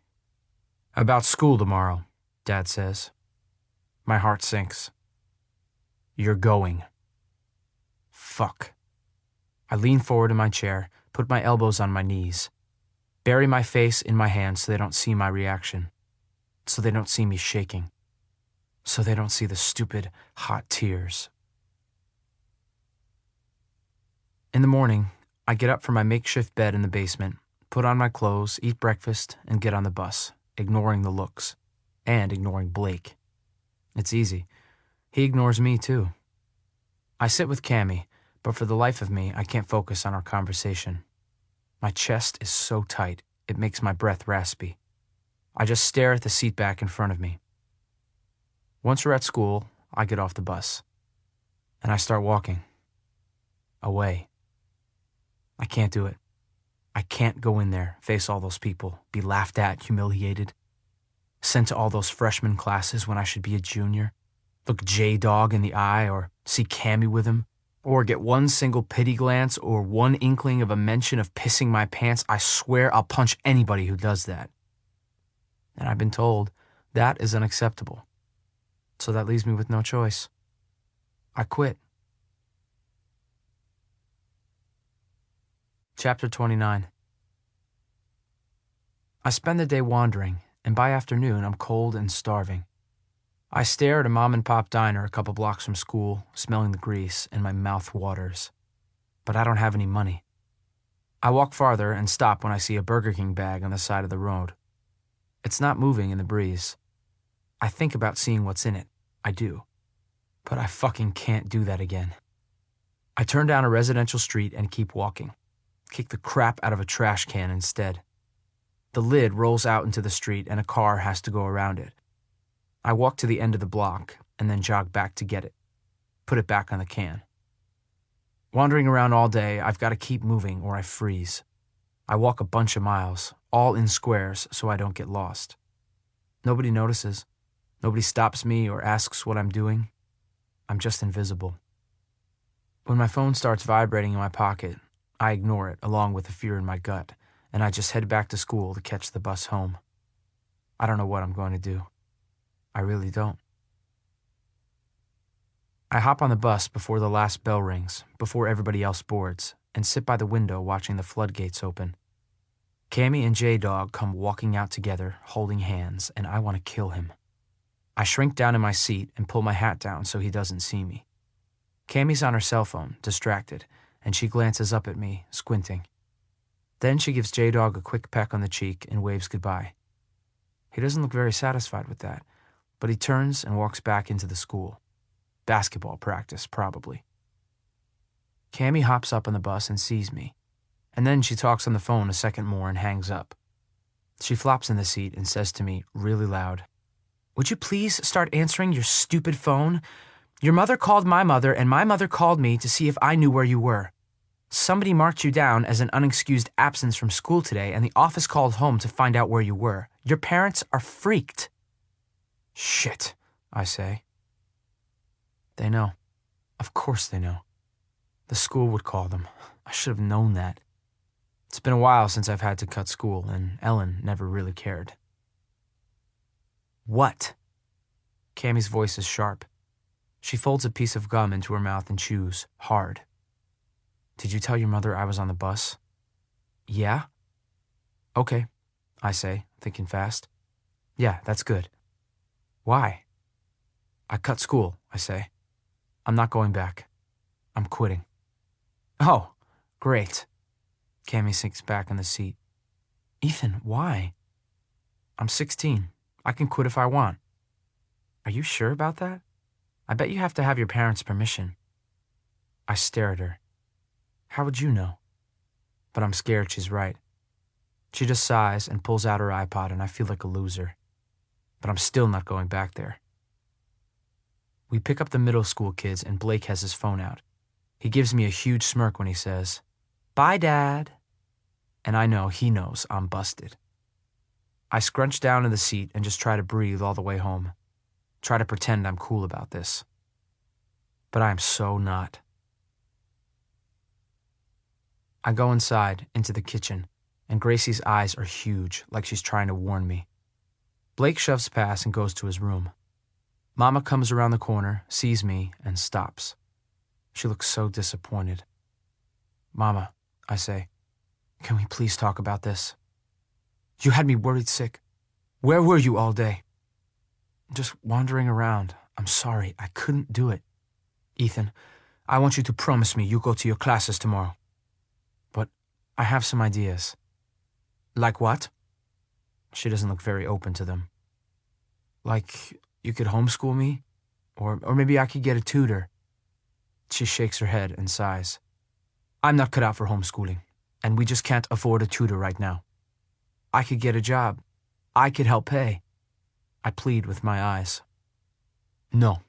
[SPEAKER 2] about school tomorrow," Dad says. My heart sinks. "You're going." Fuck. I lean forward in my chair, put my elbows on my knees, bury my face in my hands so they don't see my reaction, so they don't see me shaking, so they don't see the stupid, hot tears. In the morning, I get up from my makeshift bed in the basement, put on my clothes, eat breakfast, and get on the bus, ignoring the looks, and ignoring Blake. It's easy. He ignores me, too. I sit with Cammie, but for the life of me, I can't focus on our conversation. My chest is so tight, it makes my breath raspy. I just stare at the seat back in front of me. Once we're at school, I get off the bus, and I start walking. Away. I can't do it. I can't go in there, face all those people, be laughed at, humiliated, sent to all those freshman classes when I should be a junior, look J-Dog in the eye or see Cammie with him, or get one single pity glance or one inkling of a mention of pissing my pants. I swear I'll punch anybody who does that. And I've been told that is unacceptable. So that leaves me with no choice. I quit. Chapter 29. I spend the day wandering, and by afternoon I'm cold and starving. I stare at a mom-and-pop diner a couple blocks from school, smelling the grease, and my mouth waters. But I don't have any money. I walk farther and stop when I see a Burger King bag on the side of the road. It's not moving in the breeze. I think about seeing what's in it. I do. But I fucking can't do that again. I turn down a residential street and keep walking. Kick the crap out of a trash can instead. The lid rolls out into the street and a car has to go around it. I walk to the end of the block and then jog back to get it. Put it back on the can. Wandering around all day, I've got to keep moving or I freeze. I walk a bunch of miles, all in squares so I don't get lost. Nobody notices. Nobody stops me or asks what I'm doing. I'm just invisible. When my phone starts vibrating in my pocket, I ignore it along with the fear in my gut, and I just head back to school to catch the bus home. I don't know what I'm going to do. I really don't. I hop on the bus before the last bell rings, before everybody else boards, and sit by the window watching the floodgates open. Cammy and J-Dog come walking out together, holding hands, and I want to kill him. I shrink down in my seat and pull my hat down so he doesn't see me. Cammy's on her cell phone, distracted, and she glances up at me, squinting. Then she gives J-Dog a quick peck on the cheek and waves goodbye. He doesn't look very satisfied with that, but he turns and walks back into the school. Basketball practice, probably. Cammy hops up on the bus and sees me, and then she talks on the phone a second more and hangs up. She flops in the seat and says to me, really loud, "Would you please start answering your stupid phone? Your mother called my mother, and my mother called me to see if I knew where you were. Somebody marked you down as an unexcused absence from school today, and the office called home to find out where you were. Your parents are freaked." "Shit," I say. They know. Of course they know. The school would call them. I should have known that. It's been a while since I've had to cut school, and Ellen never really cared. "What?" Cammy's voice is sharp. She folds a piece of gum into her mouth and chews, hard. "Did you tell your mother I was on the bus?" "Yeah." "Okay," I say, thinking fast. "Yeah, that's good." "Why?" "I cut school," I say. "I'm not going back. I'm quitting." "Oh, great." Cammy sinks back in the seat. "Ethan, why?" "I'm 16. I can quit if I want." "Are you sure about that? I bet you have to have your parents' permission." I stare at her. How would you know? But I'm scared she's right. She just sighs and pulls out her iPod, and I feel like a loser. But I'm still not going back there. We pick up the middle school kids, and Blake has his phone out. He gives me a huge smirk when he says, "Bye, Dad." And I know he knows I'm busted. I scrunch down in the seat and just try to breathe all the way home. Try to pretend I'm cool about this. But I am so not. I go inside, into the kitchen, and Gracie's eyes are huge, like she's trying to warn me. Blake shoves past and goes to his room. Mama comes around the corner, sees me, and stops. She looks so disappointed. "Mama," I say, "can we please talk about this? You had me worried sick. Where were you all day?" "Just wandering around. I'm sorry, I couldn't do it." "Ethan, I want you to promise me you go to your classes tomorrow." "But I have some ideas." "Like what?" She doesn't look very open to them. "Like you could homeschool me, or maybe I could get a tutor." She shakes her head and sighs. "I'm not cut out for homeschooling, and we just can't afford a tutor right now. I could get a job. I could help pay." I plead with my eyes. "No.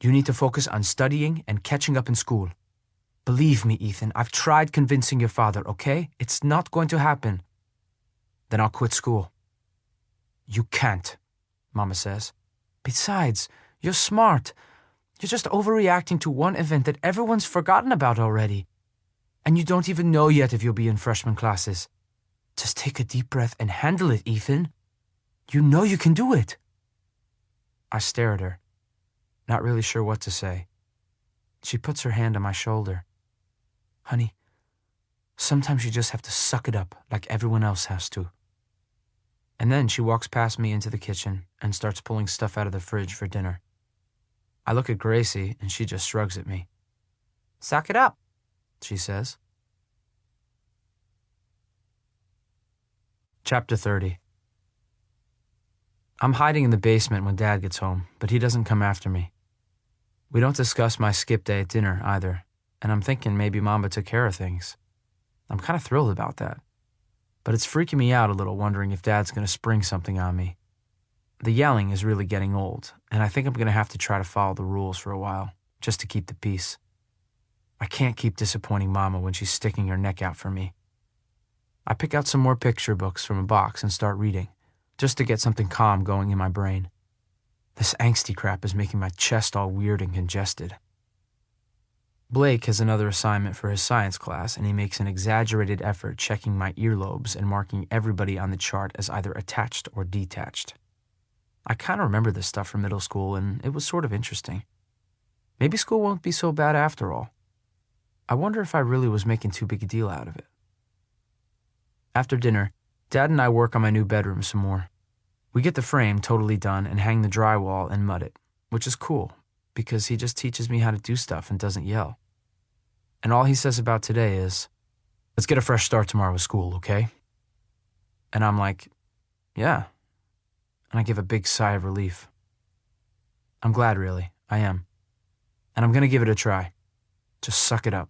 [SPEAKER 2] You need to focus on studying and catching up in school. Believe me, Ethan, I've tried convincing your father, okay? It's not going to happen." "Then I'll quit school." "You can't," Mama says. "Besides, you're smart. You're just overreacting to one event that everyone's forgotten about already. And you don't even know yet if you'll be in freshman classes. Just take a deep breath and handle it, Ethan. You know you can do it." I stare at her, not really sure what to say. She puts her hand on my shoulder. "Honey, sometimes you just have to suck it up like everyone else has to." And then she walks past me into the kitchen and starts pulling stuff out of the fridge for dinner. I look at Gracie and she just shrugs at me. "Suck it up," she says. Chapter 30. I'm hiding in the basement when Dad gets home, but he doesn't come after me. We don't discuss my skip day at dinner either, and I'm thinking maybe Mama took care of things. I'm kind of thrilled about that. But it's freaking me out a little, wondering if Dad's going to spring something on me. The yelling is really getting old, and I think I'm going to have to try to follow the rules for a while, just to keep the peace. I can't keep disappointing Mama when she's sticking her neck out for me. I pick out some more picture books from a box and start reading, just to get something calm going in my brain. This angsty crap is making my chest all weird and congested. Blake has another assignment for his science class, and he makes an exaggerated effort checking my earlobes and marking everybody on the chart as either attached or detached. I kind of remember this stuff from middle school, and it was sort of interesting. Maybe school won't be so bad after all. I wonder if I really was making too big a deal out of it. After dinner, Dad and I work on my new bedroom some more. We get the frame totally done and hang the drywall and mud it, which is cool, because he just teaches me how to do stuff and doesn't yell. And all he says about today is, "Let's get a fresh start tomorrow with school, okay?" And I'm like, "Yeah." And I give a big sigh of relief. I'm glad, really. I am. And I'm going to give it a try. Just suck it up.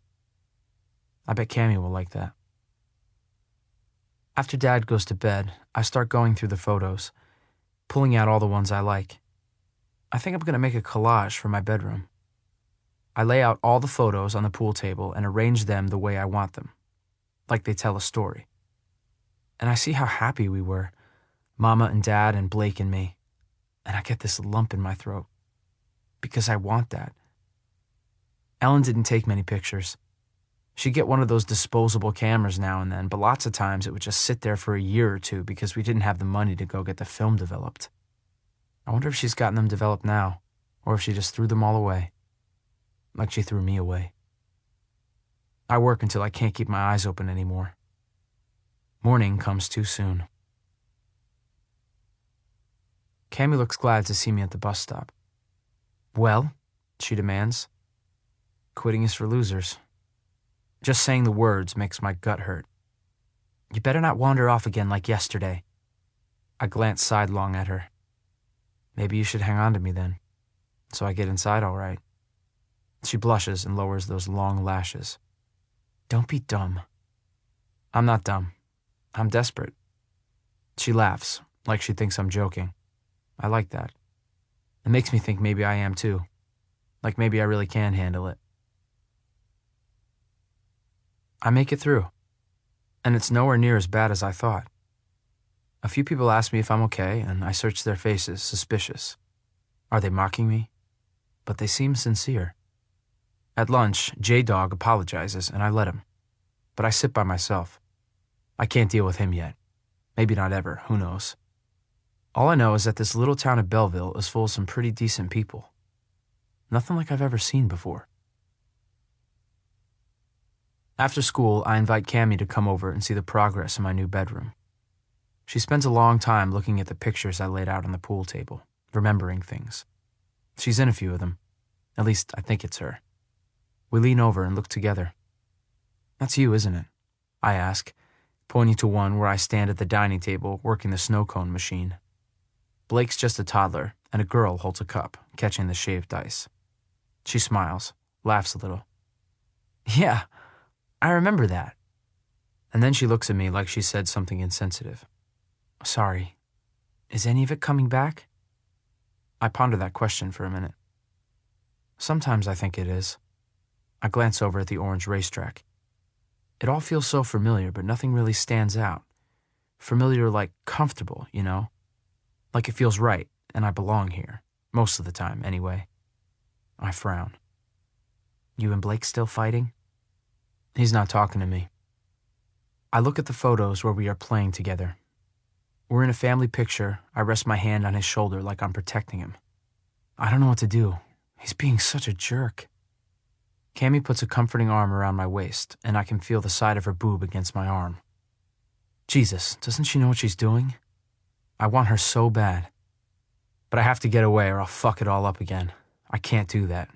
[SPEAKER 2] I bet Cammy will like that. After Dad goes to bed, I start going through the photos, pulling out all the ones I like. I think I'm going to make a collage for my bedroom. I lay out all the photos on the pool table and arrange them the way I want them, like they tell a story. And I see how happy we were, Mama and Dad and Blake and me, and I get this lump in my throat, because I want that. Ellen didn't take many pictures. She'd get one of those disposable cameras now and then, but lots of times it would just sit there for a year or two because we didn't have the money to go get the film developed. I wonder if she's gotten them developed now, or if she just threw them all away, like she threw me away. I work until I can't keep my eyes open anymore. Morning comes too soon. Cammy looks glad to see me at the bus stop. "Well?" she demands. "Quitting is for losers." Just saying the words makes my gut hurt. "You better not wander off again like yesterday." I glance sidelong at her. "Maybe you should hang on to me then, so I get inside all right." She blushes and lowers those long lashes. "Don't be dumb." I'm not dumb. I'm desperate. She laughs, like she thinks I'm joking. I like that. It makes me think maybe I am too. Like maybe I really can handle it. I make it through, and it's nowhere near as bad as I thought. A few people ask me if I'm okay, and I search their faces, suspicious. Are they mocking me? But they seem sincere. At lunch, J-Dog apologizes, and I let him. But I sit by myself. I can't deal with him yet. Maybe not ever, who knows. All I know is that this little town of Belleville is full of some pretty decent people. Nothing like I've ever seen before. After school, I invite Cammy to come over and see the progress in my new bedroom. She spends a long time looking at the pictures I laid out on the pool table, remembering things. She's in a few of them. At least, I think it's her. We lean over and look together. "That's you, isn't it?" I ask, pointing to one where I stand at the dining table working the snow cone machine. Blake's just a toddler, and a girl holds a cup, catching the shaved ice. She smiles, laughs a little. "Yeah, I remember that." And then she looks at me like she said something insensitive. "Sorry, is any of it coming back?" I ponder that question for a minute. Sometimes I think it is. I glance over at the orange racetrack. It all feels so familiar, but nothing really stands out. Familiar like comfortable, you know? Like it feels right, and I belong here. Most of the time, anyway. I frown. "You and Blake still fighting?" He's not talking to me. I look at the photos where we are playing together. We're in a family picture. I rest my hand on his shoulder like I'm protecting him. I don't know what to do. He's being such a jerk. Cammy puts a comforting arm around my waist, and I can feel the side of her boob against my arm. Jesus, doesn't she know what she's doing? I want her so bad. But I have to get away or I'll fuck it all up again. I can't do that.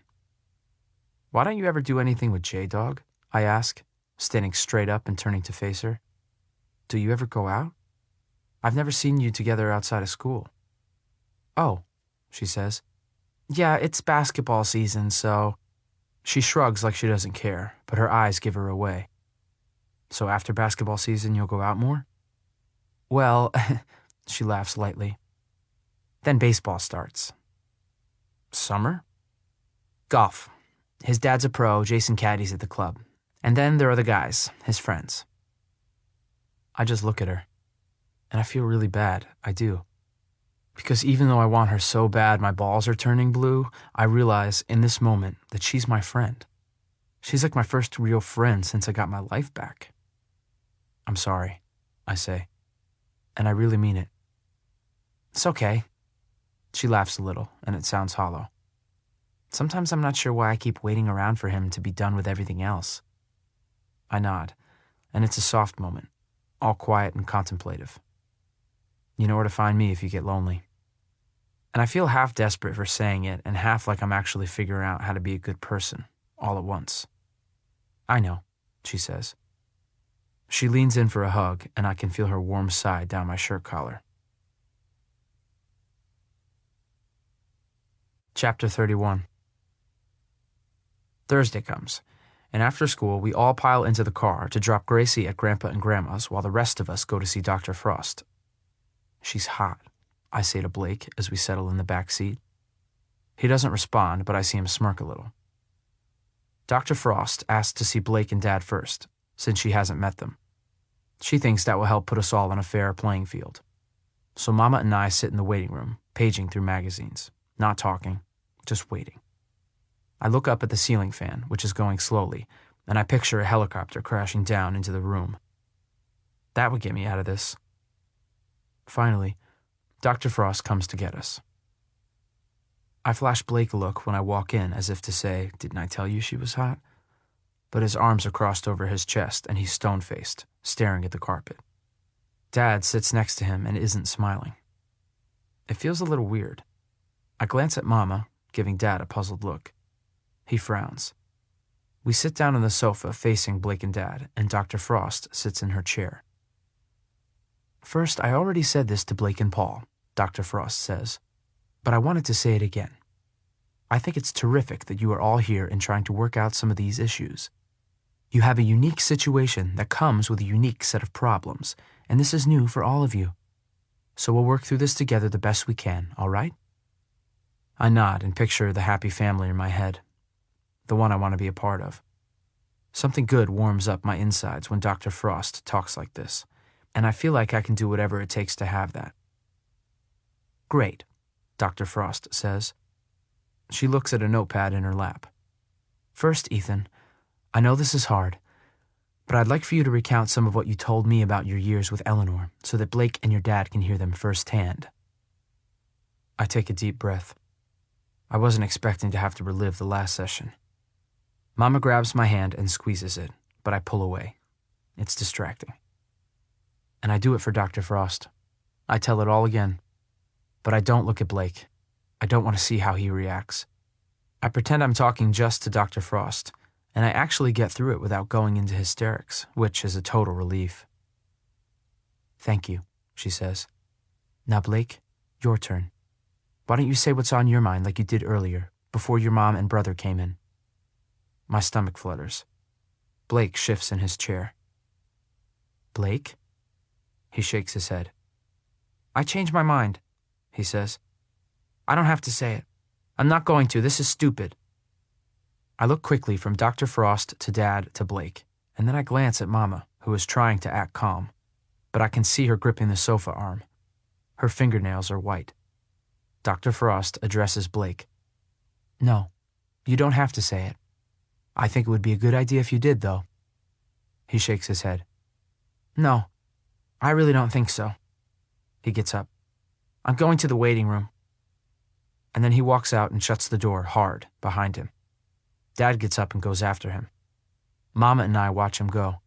[SPEAKER 2] Why don't you ever do anything with J-Dog? I ask, standing straight up and turning to face her. Do you ever go out? I've never seen you together outside of school. Oh, she says. Yeah, it's basketball season, so... She shrugs like she doesn't care, but her eyes give her away. So after basketball season, you'll go out more? Well, she laughs lightly. Then baseball starts. Summer? Golf. His dad's a pro, Jason caddies at the club. And then there are the guys, his friends. I just look at her, and I feel really bad, I do. Because even though I want her so bad my balls are turning blue, I realize in this moment that she's my friend. She's like my first real friend since I got my life back. I'm sorry, I say, and I really mean it. It's okay. She laughs a little, and it sounds hollow. Sometimes I'm not sure why I keep waiting around for him to be done with everything else. I nod, and it's a soft moment, all quiet and contemplative. You know where to find me if you get lonely. And I feel half desperate for saying it and half like I'm actually figuring out how to be a good person, all at once. I know, she says. She leans in for a hug, and I can feel her warm side down my shirt collar. Chapter 31. Thursday comes, and after school we all pile into the car to drop Gracie at Grandpa and Grandma's while the rest of us go to see Dr. Frost. She's hot, I say to Blake as we settle in the back seat. He doesn't respond, but I see him smirk a little. Dr. Frost asked to see Blake and Dad first, since she hasn't met them. She thinks that will help put us all on a fair playing field. So Mama and I sit in the waiting room, paging through magazines, not talking, just waiting. I look up at the ceiling fan, which is going slowly, and I picture a helicopter crashing down into the room. That would get me out of this. Finally, Dr. Frost comes to get us. I flash Blake a look when I walk in as if to say, didn't I tell you she was hot? But his arms are crossed over his chest and he's stone-faced, staring at the carpet. Dad sits next to him and isn't smiling. It feels a little weird. I glance at Mama, giving Dad a puzzled look. He frowns. We sit down on the sofa facing Blake and Dad, and Dr. Frost sits in her chair. First, I already said this to Blake and Paul, Dr. Frost says, but I wanted to say it again. I think it's terrific that you are all here and trying to work out some of these issues. You have a unique situation that comes with a unique set of problems, and this is new for all of you. So we'll work through this together the best we can, all right? I nod and picture the happy family in my head, the one I want to be a part of. Something good warms up my insides when Dr. Frost talks like this, and I feel like I can do whatever it takes to have that. Great, Dr. Frost says. She looks at a notepad in her lap. First, Ethan, I know this is hard, but I'd like for you to recount some of what you told me about your years with Eleanor so that Blake and your dad can hear them firsthand. I take a deep breath. I wasn't expecting to have to relive the last session. Mama grabs my hand and squeezes it, but I pull away. It's distracting. And I do it for Dr. Frost. I tell it all again. But I don't look at Blake. I don't want to see how he reacts. I pretend I'm talking just to Dr. Frost, and I actually get through it without going into hysterics, which is a total relief. Thank you, she says. Now, Blake, your turn. Why don't you say what's on your mind like you did earlier, before your mom and brother came in? My stomach flutters. Blake shifts in his chair. Blake? He shakes his head. I changed my mind, he says. I don't have to say it. I'm not going to. This is stupid. I look quickly from Dr. Frost to Dad to Blake, and then I glance at Mama, who is trying to act calm, but I can see her gripping the sofa arm. Her fingernails are white. Dr. Frost addresses Blake. No, you don't have to say it. I think it would be a good idea if you did, though. He shakes his head. No, I really don't think so. He gets up. I'm going to the waiting room. And then he walks out and shuts the door hard behind him. Dad gets up and goes after him. Mama and I watch him go,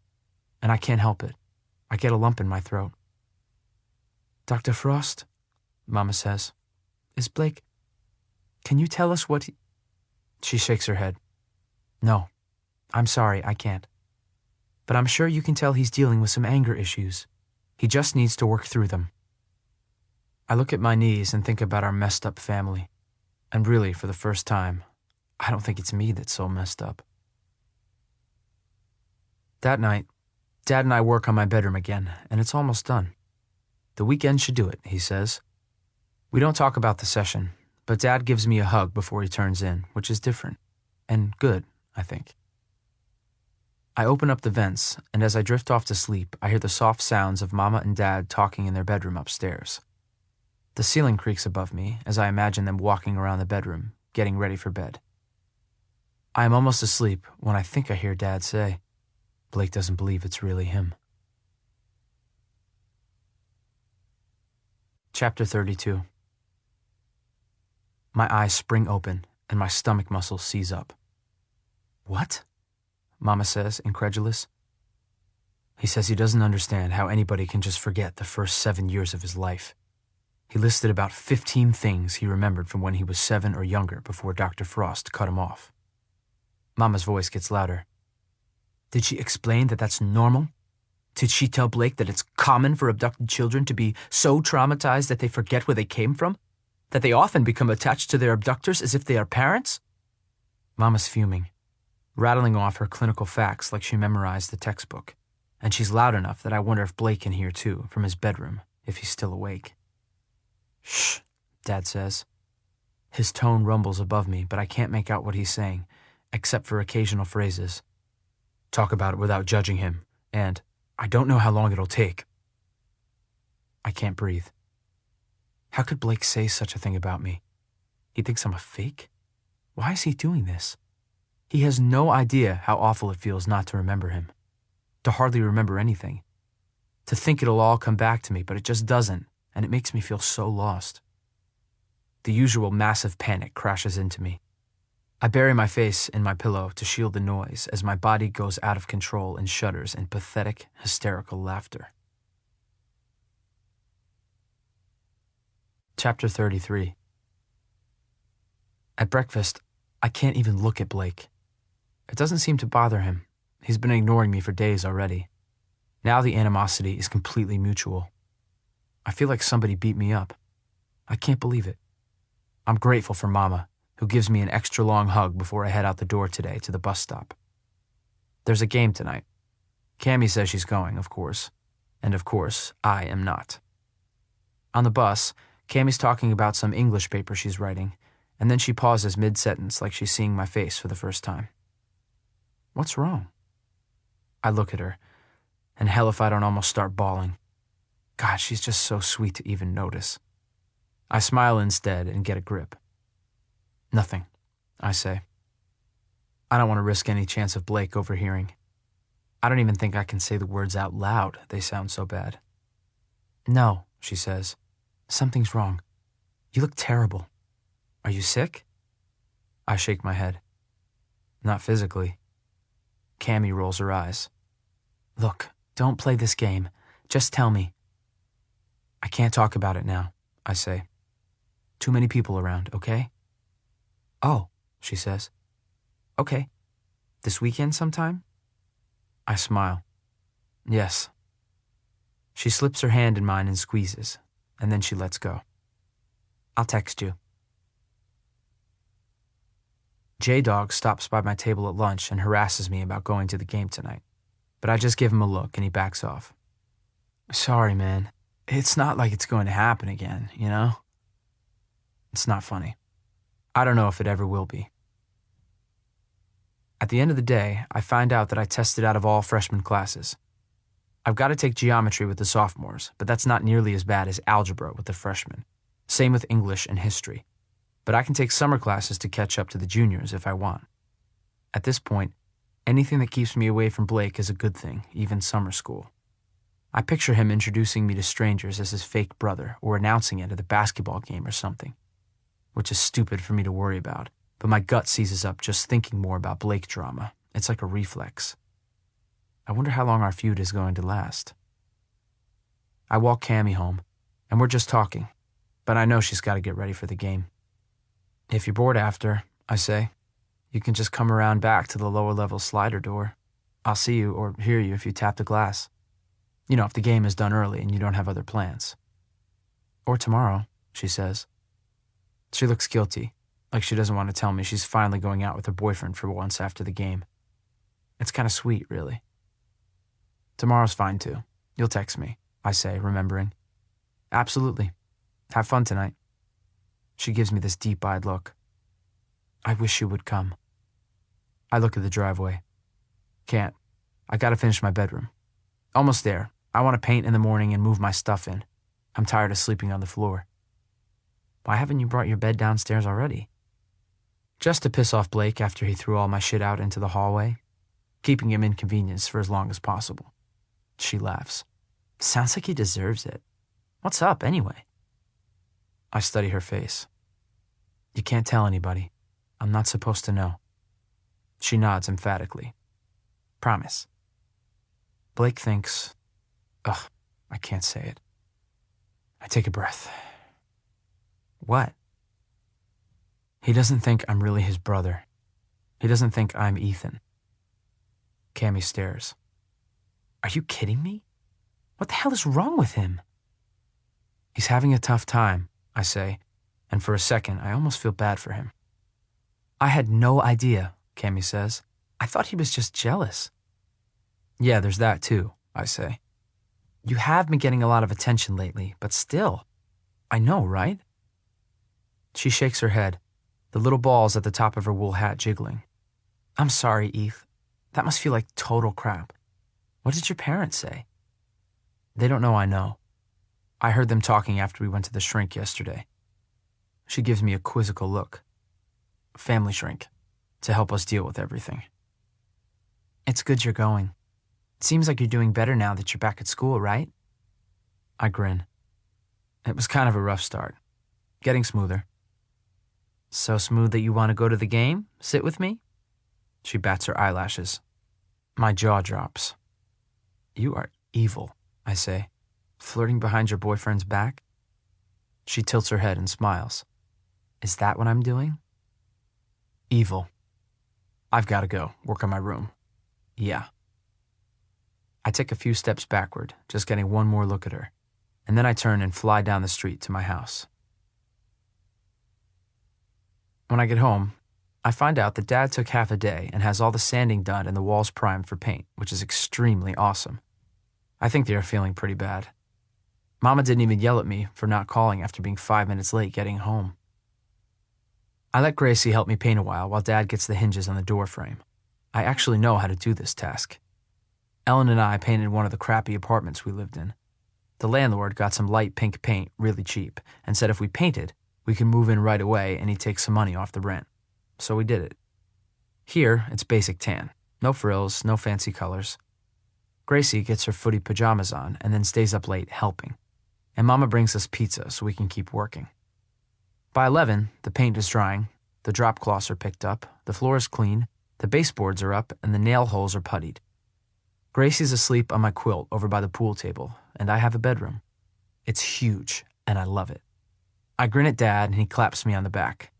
[SPEAKER 2] and I can't help it. I get a lump in my throat. Dr. Frost, Mama says. Is Blake... Can you tell us what he... She shakes her head. No, I'm sorry, I can't. But I'm sure you can tell he's dealing with some anger issues. He just needs to work through them. I look at my knees and think about our messed up family. And really, for the first time, I don't think it's me that's so messed up. That night, Dad and I work on my bedroom again, and it's almost done. The weekend should do it, he says. We don't talk about the session, but Dad gives me a hug before he turns in, which is different. And good, I think. I open up the vents, and as I drift off to sleep, I hear the soft sounds of Mama and Dad talking in their bedroom upstairs. The ceiling creaks above me as I imagine them walking around the bedroom, getting ready for bed. I am almost asleep when I think I hear Dad say, Blake doesn't believe it's really him. Chapter 32. My eyes spring open and my stomach muscles seize up. What? Mama says, incredulous. He says he doesn't understand how anybody can just forget the first 7 years of his life. He listed about 15 things he remembered from when he was 7 or younger before Dr. Frost cut him off. Mama's voice gets louder. Did she explain that that's normal? Did she tell Blake that it's common for abducted children to be so traumatized that they forget where they came from? That they often become attached to their abductors as if they are parents? Mama's fuming, rattling off her clinical facts like she memorized the textbook, and she's loud enough that I wonder if Blake can hear too, from his bedroom, if he's still awake. Shh, Dad says. His tone rumbles above me, but I can't make out what he's saying, except for occasional phrases. Talk about it without judging him, and I don't know how long it'll take. I can't breathe. How could Blake say such a thing about me? He thinks I'm a fake? Why is he doing this? He has no idea how awful it feels not to remember him, to hardly remember anything, to think it'll all come back to me, but it just doesn't, and it makes me feel so lost. The usual massive panic crashes into me. I bury my face in my pillow to shield the noise as my body goes out of control and shudders in pathetic, hysterical laughter. Chapter 33. At breakfast, I can't even look at Blake. It doesn't seem to bother him. He's been ignoring me for days already. Now the animosity is completely mutual. I feel like somebody beat me up. I can't believe it. I'm grateful for Mama, who gives me an extra long hug before I head out the door today to the bus stop. There's a game tonight. Cammie says she's going, of course. And of course, I am not. On the bus, Cammie's talking about some English paper she's writing, and then she pauses mid-sentence like she's seeing my face for the first time. What's wrong? I look at her, and hell if I don't almost start bawling. God, she's just so sweet to even notice. I smile instead and get a grip. Nothing, I say. I don't want to risk any chance of Blake overhearing. I don't even think I can say the words out loud. They sound so bad. No, she says. Something's wrong. You look terrible. Are you sick? I shake my head. Not physically. Cammie rolls her eyes. Look, don't play this game. Just tell me. I can't talk about it now, I say. Too many people around, okay? Oh, she says. Okay. This weekend sometime? I smile. Yes. She slips her hand in mine and squeezes, and then she lets go. I'll text you. J-Dog stops by my table at lunch and harasses me about going to the game tonight, but I just give him a look and he backs off. Sorry, man. It's not like it's going to happen again, you know? It's not funny. I don't know if it ever will be. At the end of the day, I find out that I tested out of all freshman classes. I've got to take geometry with the sophomores, but that's not nearly as bad as algebra with the freshmen. Same with English and history. But I can take summer classes to catch up to the juniors if I want. At this point, anything that keeps me away from Blake is a good thing, even summer school. I picture him introducing me to strangers as his fake brother or announcing it at a basketball game or something, which is stupid for me to worry about, but my gut seizes up just thinking more about Blake drama. It's like a reflex. I wonder how long our feud is going to last. I walk Cammie home, and we're just talking. but I know she's got to get ready for the game. If you're bored after, I say, you can just come around back to the lower level slider door. I'll see you or hear you if you tap the glass. You know, if the game is done early and you don't have other plans. Or tomorrow, she says. She looks guilty, like she doesn't want to tell me she's finally going out with her boyfriend for once after the game. It's kind of sweet, really. Tomorrow's fine, too. You'll text me, I say, remembering. Absolutely. Have fun tonight. She gives me this deep-eyed look. I wish you would come. I look at the driveway. Can't. I gotta finish my bedroom. Almost there. I want to paint in the morning and move my stuff in. I'm tired of sleeping on the floor. Why haven't you brought your bed downstairs already? Just to piss off Blake after he threw all my shit out into the hallway, keeping him inconvenienced for as long as possible. She laughs. Sounds like he deserves it. What's up, anyway? I study her face. You can't tell anybody. I'm not supposed to know. She nods emphatically. Promise. Blake thinks, I can't say it. I take a breath. What? He doesn't think I'm really his brother. He doesn't think I'm Ethan. Cammy stares. Are you kidding me? What the hell is wrong with him? He's having a tough time, I say, and for a second I almost feel bad for him. I had no idea, Cammy says. I thought he was just jealous. Yeah, there's that too, I say. You have been getting a lot of attention lately, but still. I know, right? She shakes her head, the little balls at the top of her wool hat jiggling. I'm sorry, Eve. That must feel like total crap. What did your parents say? They don't know I know. I heard them talking after we went to the shrink yesterday. She gives me a quizzical look. Family shrink, to help us deal with everything. It's good you're going. It seems like you're doing better now that you're back at school, right? I grin. It was kind of a rough start. Getting smoother. So smooth that you want to go to the game? Sit with me? She bats her eyelashes. My jaw drops. You are evil, I say. Flirting behind your boyfriend's back? She tilts her head and smiles. Is that what I'm doing? Evil. I've got to go, work on my room. Yeah. I take a few steps backward, just getting one more look at her, and then I turn and fly down the street to my house. When I get home, I find out that Dad took half a day and has all the sanding done and the walls primed for paint, which is extremely awesome. I think they are feeling pretty bad. Mama didn't even yell at me for not calling after being 5 minutes late getting home. I let Gracie help me paint a while Dad gets the hinges on the door frame. I actually know how to do this task. Ellen and I painted one of the crappy apartments we lived in. The landlord got some light pink paint really cheap and said if we painted, we could move in right away and he'd take some money off the rent. So we did it. Here, it's basic tan. No frills, no fancy colors. Gracie gets her footy pajamas on and then stays up late helping. And Mama brings us pizza so we can keep working. By 11, the paint is drying, the drop cloths are picked up, the floor is clean, the baseboards are up, and the nail holes are puttied. Gracie's asleep on my quilt over by the pool table, and I have a bedroom. It's huge, and I love it. I grin at Dad, and he claps me on the back.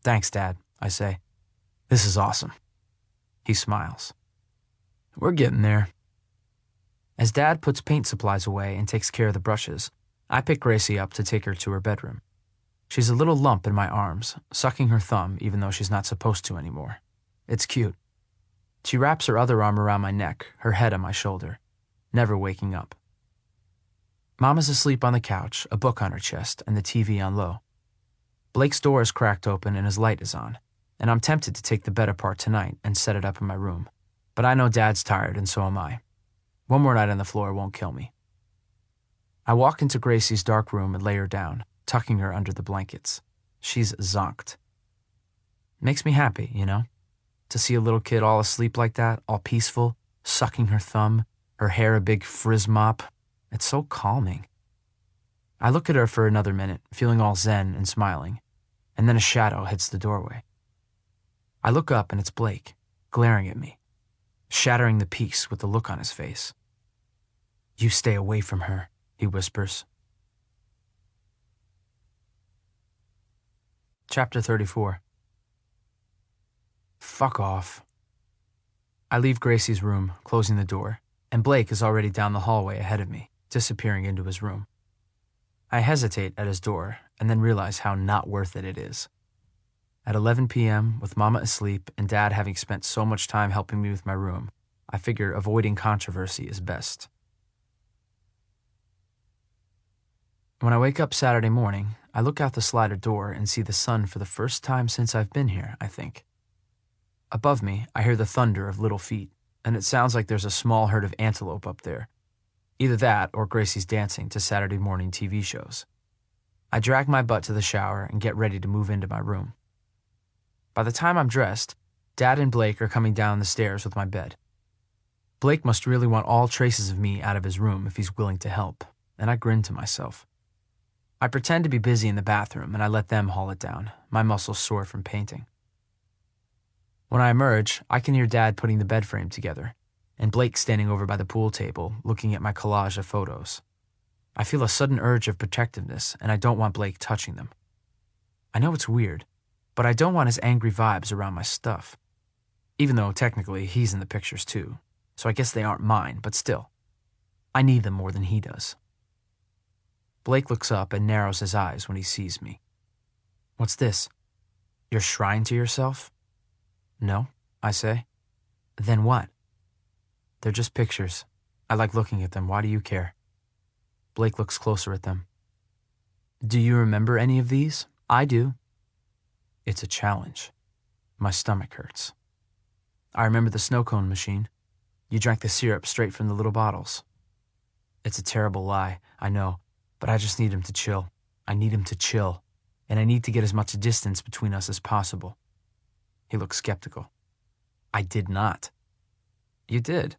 [SPEAKER 2] Thanks, Dad, I say. This is awesome. He smiles. We're getting there. As Dad puts paint supplies away and takes care of the brushes, I pick Gracie up to take her to her bedroom. She's a little lump in my arms, sucking her thumb even though she's not supposed to anymore. It's cute. She wraps her other arm around my neck, her head on my shoulder, never waking up. Mama's asleep on the couch, a book on her chest, and the TV on low. Blake's door is cracked open and his light is on, and I'm tempted to take the bed apart tonight and set it up in my room. But I know Dad's tired, and so am I. One more night on the floor won't kill me. I walk into Gracie's dark room and lay her down, tucking her under the blankets. She's zonked. Makes me happy, you know? To see a little kid all asleep like that, all peaceful, sucking her thumb, her hair a big frizz mop. It's so calming. I look at her for another minute, feeling all zen and smiling, and then a shadow hits the doorway. I look up and it's Blake, glaring at me, shattering the peace with the look on his face. You stay away from her, he whispers. Chapter 34. Fuck off. I leave Gracie's room, closing the door, and Blake is already down the hallway ahead of me, disappearing into his room. I hesitate at his door and then realize how not worth it is. At 11 p.m., with Mama asleep and Dad having spent so much time helping me with my room, I figure avoiding controversy is best. When I wake up Saturday morning, I look out the slider door and see the sun for the first time since I've been here, I think. Above me, I hear the thunder of little feet, and it sounds like there's a small herd of antelope up there. Either that or Gracie's dancing to Saturday morning TV shows. I drag my butt to the shower and get ready to move into my room. By the time I'm dressed, Dad and Blake are coming down the stairs with my bed. Blake must really want all traces of me out of his room if he's willing to help, and I grin to myself. I pretend to be busy in the bathroom and I let them haul it down, my muscles sore from painting. When I emerge, I can hear Dad putting the bed frame together, and Blake standing over by the pool table looking at my collage of photos. I feel a sudden urge of protectiveness and I don't want Blake touching them. I know it's weird, but I don't want his angry vibes around my stuff. Even though technically he's in the pictures too, so I guess they aren't mine, but still. I need them more than he does. Blake looks up and narrows his eyes when he sees me. What's this? Your shrine to yourself? No, I say. Then what? They're just pictures. I like looking at them. Why do you care? Blake looks closer at them. Do you remember any of these? I do. It's a challenge. My stomach hurts. I remember the snow cone machine. You drank the syrup straight from the little bottles. It's a terrible lie, I know, but I just need him to chill. I need him to chill, and I need to get as much distance between us as possible. He looks skeptical. I did not. You did.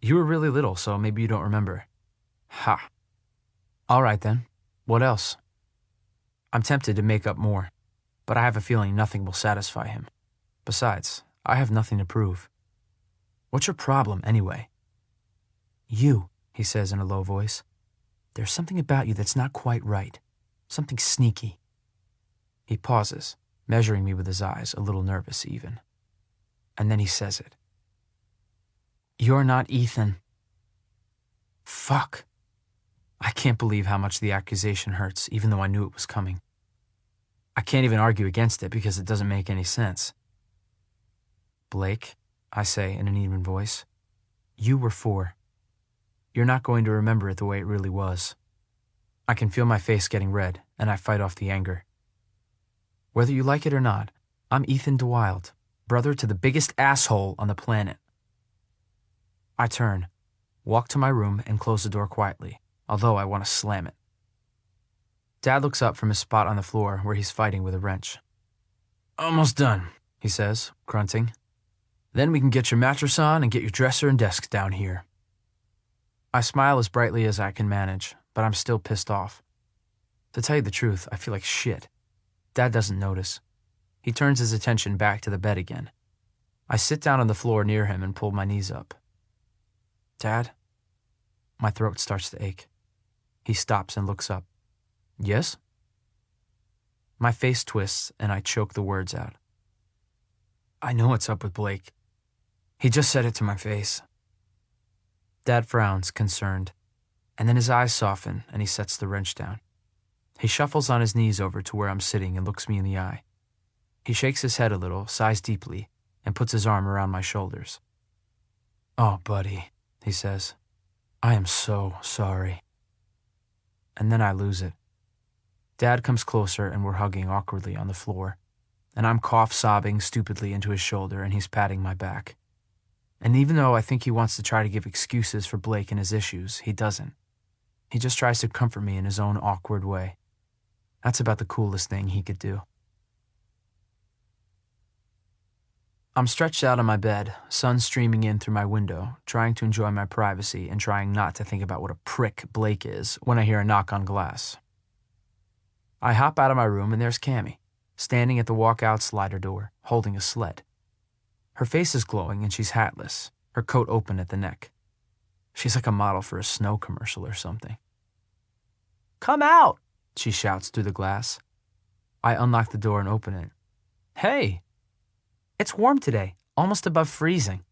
[SPEAKER 2] You were really little, so maybe you don't remember. Ha. All right then. What else? I'm tempted to make up more, but I have a feeling nothing will satisfy him. Besides, I have nothing to prove. What's your problem, anyway? You, he says in a low voice. There's something about you that's not quite right. Something sneaky. He pauses, measuring me with his eyes, a little nervous even. And then he says it. You're not Ethan. Fuck. I can't believe how much the accusation hurts, even though I knew it was coming. I can't even argue against it because it doesn't make any sense. Blake, I say in an even voice, you were 4. You're not going to remember it the way it really was. I can feel my face getting red, and I fight off the anger. Whether you like it or not, I'm Ethan DeWild, brother to the biggest asshole on the planet. I turn, walk to my room, and close the door quietly, although I want to slam it. Dad looks up from his spot on the floor where he's fighting with a wrench. Almost done, he says, grunting. Then we can get your mattress on and get your dresser and desk down here. I smile as brightly as I can manage, but I'm still pissed off. To tell you the truth, I feel like shit. Dad doesn't notice. He turns his attention back to the bed again. I sit down on the floor near him and pull my knees up. Dad? My throat starts to ache. He stops and looks up. Yes? My face twists and I choke the words out. I know what's up with Blake. He just said it to my face. Dad frowns, concerned, and then his eyes soften and he sets the wrench down. He shuffles on his knees over to where I'm sitting and looks me in the eye. He shakes his head a little, sighs deeply, and puts his arm around my shoulders. Oh, buddy, he says. I am so sorry. And then I lose it. Dad comes closer and we're hugging awkwardly on the floor, and I'm sobbing stupidly into his shoulder and he's patting my back. And even though I think he wants to try to give excuses for Blake and his issues, he doesn't. He just tries to comfort me in his own awkward way. That's about the coolest thing he could do. I'm stretched out on my bed, sun streaming in through my window, trying to enjoy my privacy and trying not to think about what a prick Blake is when I hear a knock on glass. I hop out of my room and there's Cammie, standing at the walkout slider door, holding a sled. Her face is glowing and she's hatless, her coat open at the neck. She's like a model for a snow commercial or something. Come out, she shouts through the glass. I unlock the door and open it. Hey! It's warm today, almost above freezing.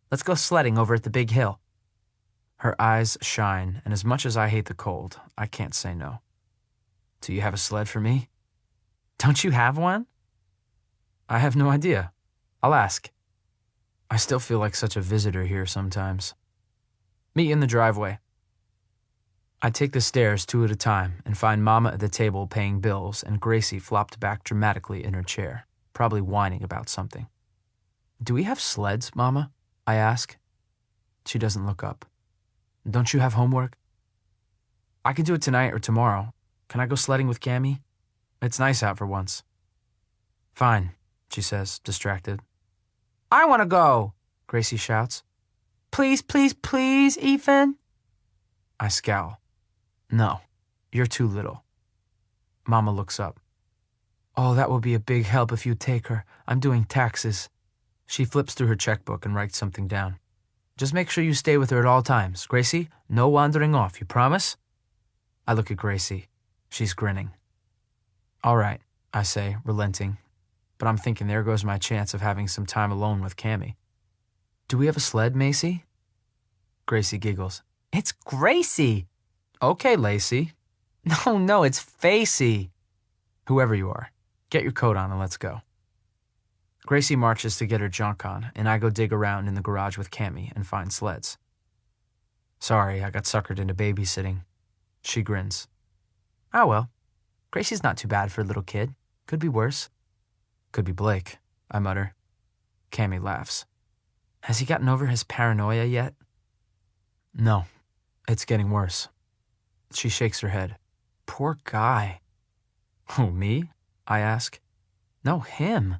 [SPEAKER 2] Let's go sledding over at the big hill. Her eyes shine, and as much as I hate the cold, I can't say no. Do you have a sled for me? Don't you have one? I have no idea. I'll ask. I still feel like such a visitor here sometimes. Meet in the driveway. I take the stairs 2 at a time and find Mama at the table paying bills and Gracie flopped back dramatically in her chair, probably whining about something. Do we have sleds, Mama? I ask. She doesn't look up. Don't you have homework? I can do it tonight or tomorrow. Can I go sledding with Cammy? It's nice out for once. Fine, she says, distracted. I want to go, Gracie shouts. Please, please, please, Ethan. I scowl. No, you're too little. Mama looks up. Oh, that will be a big help if you take her. I'm doing taxes. She flips through her checkbook and writes something down. Just make sure you stay with her at all times. Gracie, no wandering off, you promise? I look at Gracie. She's grinning. All right, I say, relenting. But I'm thinking there goes my chance of having some time alone with Cammy. Do we have a sled, Macy? Gracie giggles. It's Gracie. Okay, Lacey. No, it's Facey. Whoever you are, get your coat on and let's go. Gracie marches to get her junk on, and I go dig around in the garage with Cammy and find sleds. Sorry, I got suckered into babysitting. She grins. Oh well, Gracie's not too bad for a little kid. Could be worse. Could be Blake, I mutter. Cammy laughs. Has he gotten over his paranoia yet? No, it's getting worse. She shakes her head. Poor guy. Who, me? I ask. No, him.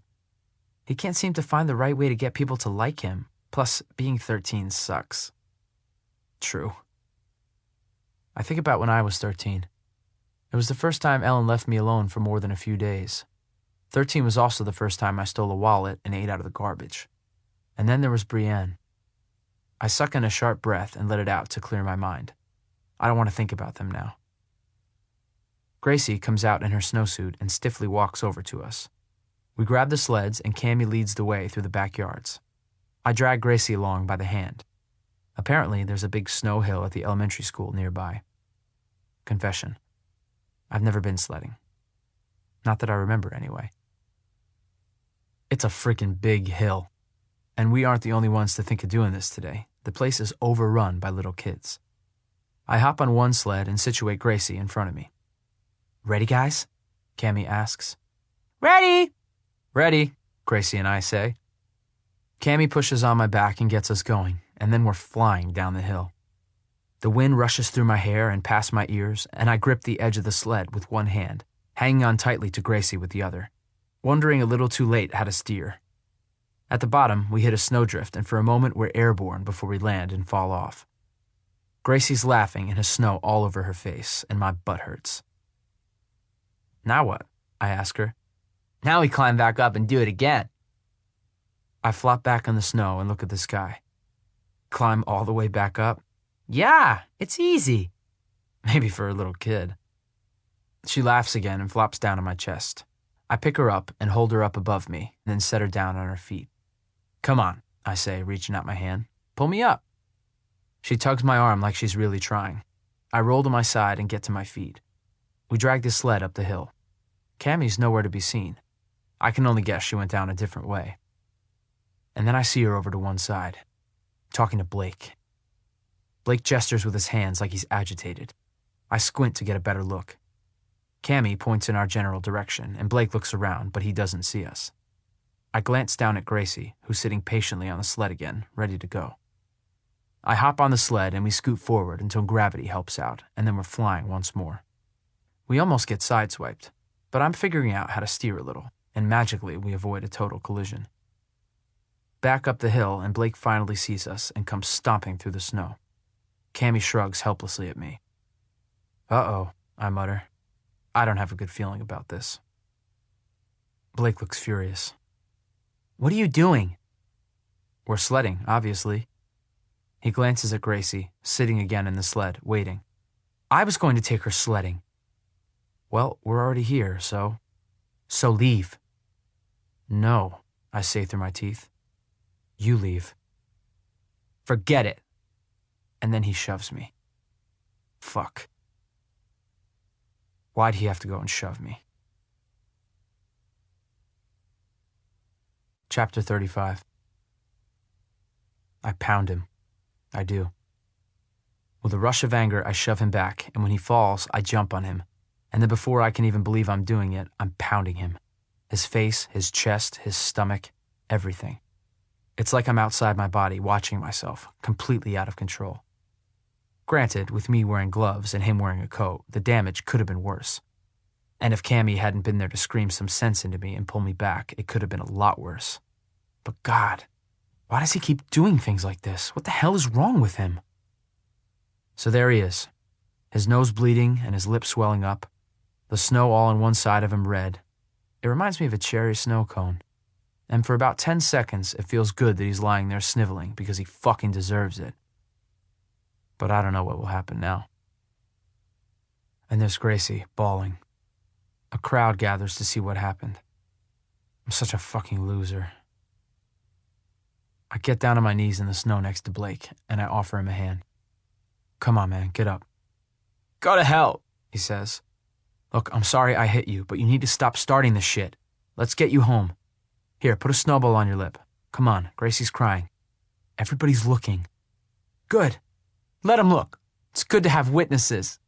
[SPEAKER 2] He can't seem to find the right way to get people to like him. Plus, being 13 sucks. True. I think about when I was 13. It was the first time Ellen left me alone for more than a few days. 13 was also the first time I stole a wallet and ate out of the garbage. And then there was Brienne. I suck in a sharp breath and let it out to clear my mind. I don't want to think about them now. Gracie comes out in her snowsuit and stiffly walks over to us. We grab the sleds and Cammy leads the way through the backyards. I drag Gracie along by the hand. Apparently, there's a big snow hill at the elementary school nearby. Confession. I've never been sledding. Not that I remember, anyway. It's a freaking big hill. And we aren't the only ones to think of doing this today. The place is overrun by little kids. I hop on one sled and situate Gracie in front of me. Ready, guys? Cammy asks. Ready! Ready, Gracie and I say. Cammy pushes on my back and gets us going, and then we're flying down the hill. The wind rushes through my hair and past my ears, and I grip the edge of the sled with one hand, hanging on tightly to Gracie with the other, wondering a little too late how to steer. At the bottom, we hit a snowdrift, and for a moment we're airborne before we land and fall off. Gracie's laughing and has snow all over her face, and my butt hurts. Now what? I ask her. Now we climb back up and do it again. I flop back on the snow and look at the sky. Climb all the way back up? Yeah, it's easy. Maybe for a little kid. She laughs again and flops down on my chest. I pick her up and hold her up above me, and then set her down on her feet. Come on, I say, reaching out my hand. Pull me up. She tugs my arm like she's really trying. I roll to my side and get to my feet. We drag the sled up the hill. Cammy's nowhere to be seen. I can only guess she went down a different way. And then I see her over to one side, talking to Blake. Blake gestures with his hands like he's agitated. I squint to get a better look. Cammy points in our general direction, and Blake looks around, but he doesn't see us. I glance down at Gracie, who's sitting patiently on the sled again, ready to go. I hop on the sled and we scoot forward until gravity helps out, and then we're flying once more. We almost get sideswiped, but I'm figuring out how to steer a little, and magically we avoid a total collision. Back up the hill, and Blake finally sees us and comes stomping through the snow. Cammy shrugs helplessly at me. Uh-oh, I mutter. I don't have a good feeling about this. Blake looks furious. What are you doing? We're sledding, obviously. He glances at Gracie, sitting again in the sled, waiting. I was going to take her sledding. Well, we're already here, so... So leave. No, I say through my teeth. You leave. Forget it. And then he shoves me. Fuck. Why'd he have to go and shove me? Chapter 35. I pound him. I do. With a rush of anger, I shove him back, and when he falls, I jump on him. And then before I can even believe I'm doing it, I'm pounding him. His face, his chest, his stomach, everything. It's like I'm outside my body, watching myself, completely out of control. Granted, with me wearing gloves and him wearing a coat, the damage could have been worse. And if Cammy hadn't been there to scream some sense into me and pull me back, it could have been a lot worse. But God, why does he keep doing things like this? What the hell is wrong with him? So there he is, his nose bleeding and his lips swelling up, the snow all on one side of him red. It reminds me of a cherry snow cone. And for about 10 seconds, it feels good that he's lying there sniveling because he fucking deserves it. But I don't know what will happen now. And there's Gracie, bawling. A crowd gathers to see what happened. I'm such a fucking loser. I get down on my knees in the snow next to Blake, and I offer him a hand. Come on, man, get up. Go to hell, he says. Look, I'm sorry I hit you, but you need to stop starting this shit. Let's get you home. Here, put a snowball on your lip. Come on, Gracie's crying. Everybody's looking. Good. Let him look. It's good to have witnesses.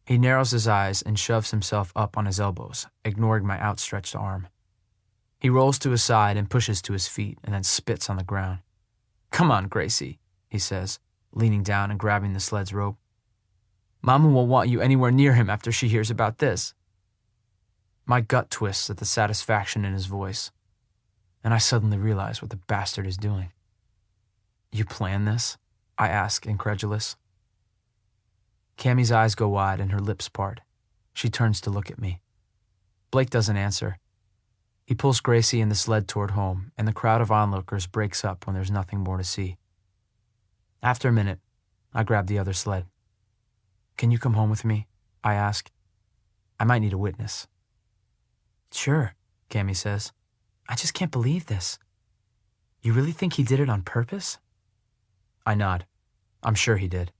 [SPEAKER 2] He narrows his eyes and shoves himself up on his elbows, ignoring my outstretched arm. He rolls to his side and pushes to his feet and then spits on the ground. Come on, Gracie, he says, leaning down and grabbing the sled's rope. Mama won't want you anywhere near him after she hears about this. My gut twists at the satisfaction in his voice, and I suddenly realize what the bastard is doing. You planned this? I ask, incredulous. Cammy's eyes go wide and her lips part. She turns to look at me. Blake doesn't answer. He pulls Gracie and the sled toward home, and the crowd of onlookers breaks up when there's nothing more to see. After a minute, I grab the other sled. Can you come home with me? I ask. I might need a witness. Sure, Cammy says. I just can't believe this. You really think he did it on purpose? I nod. I'm sure he did.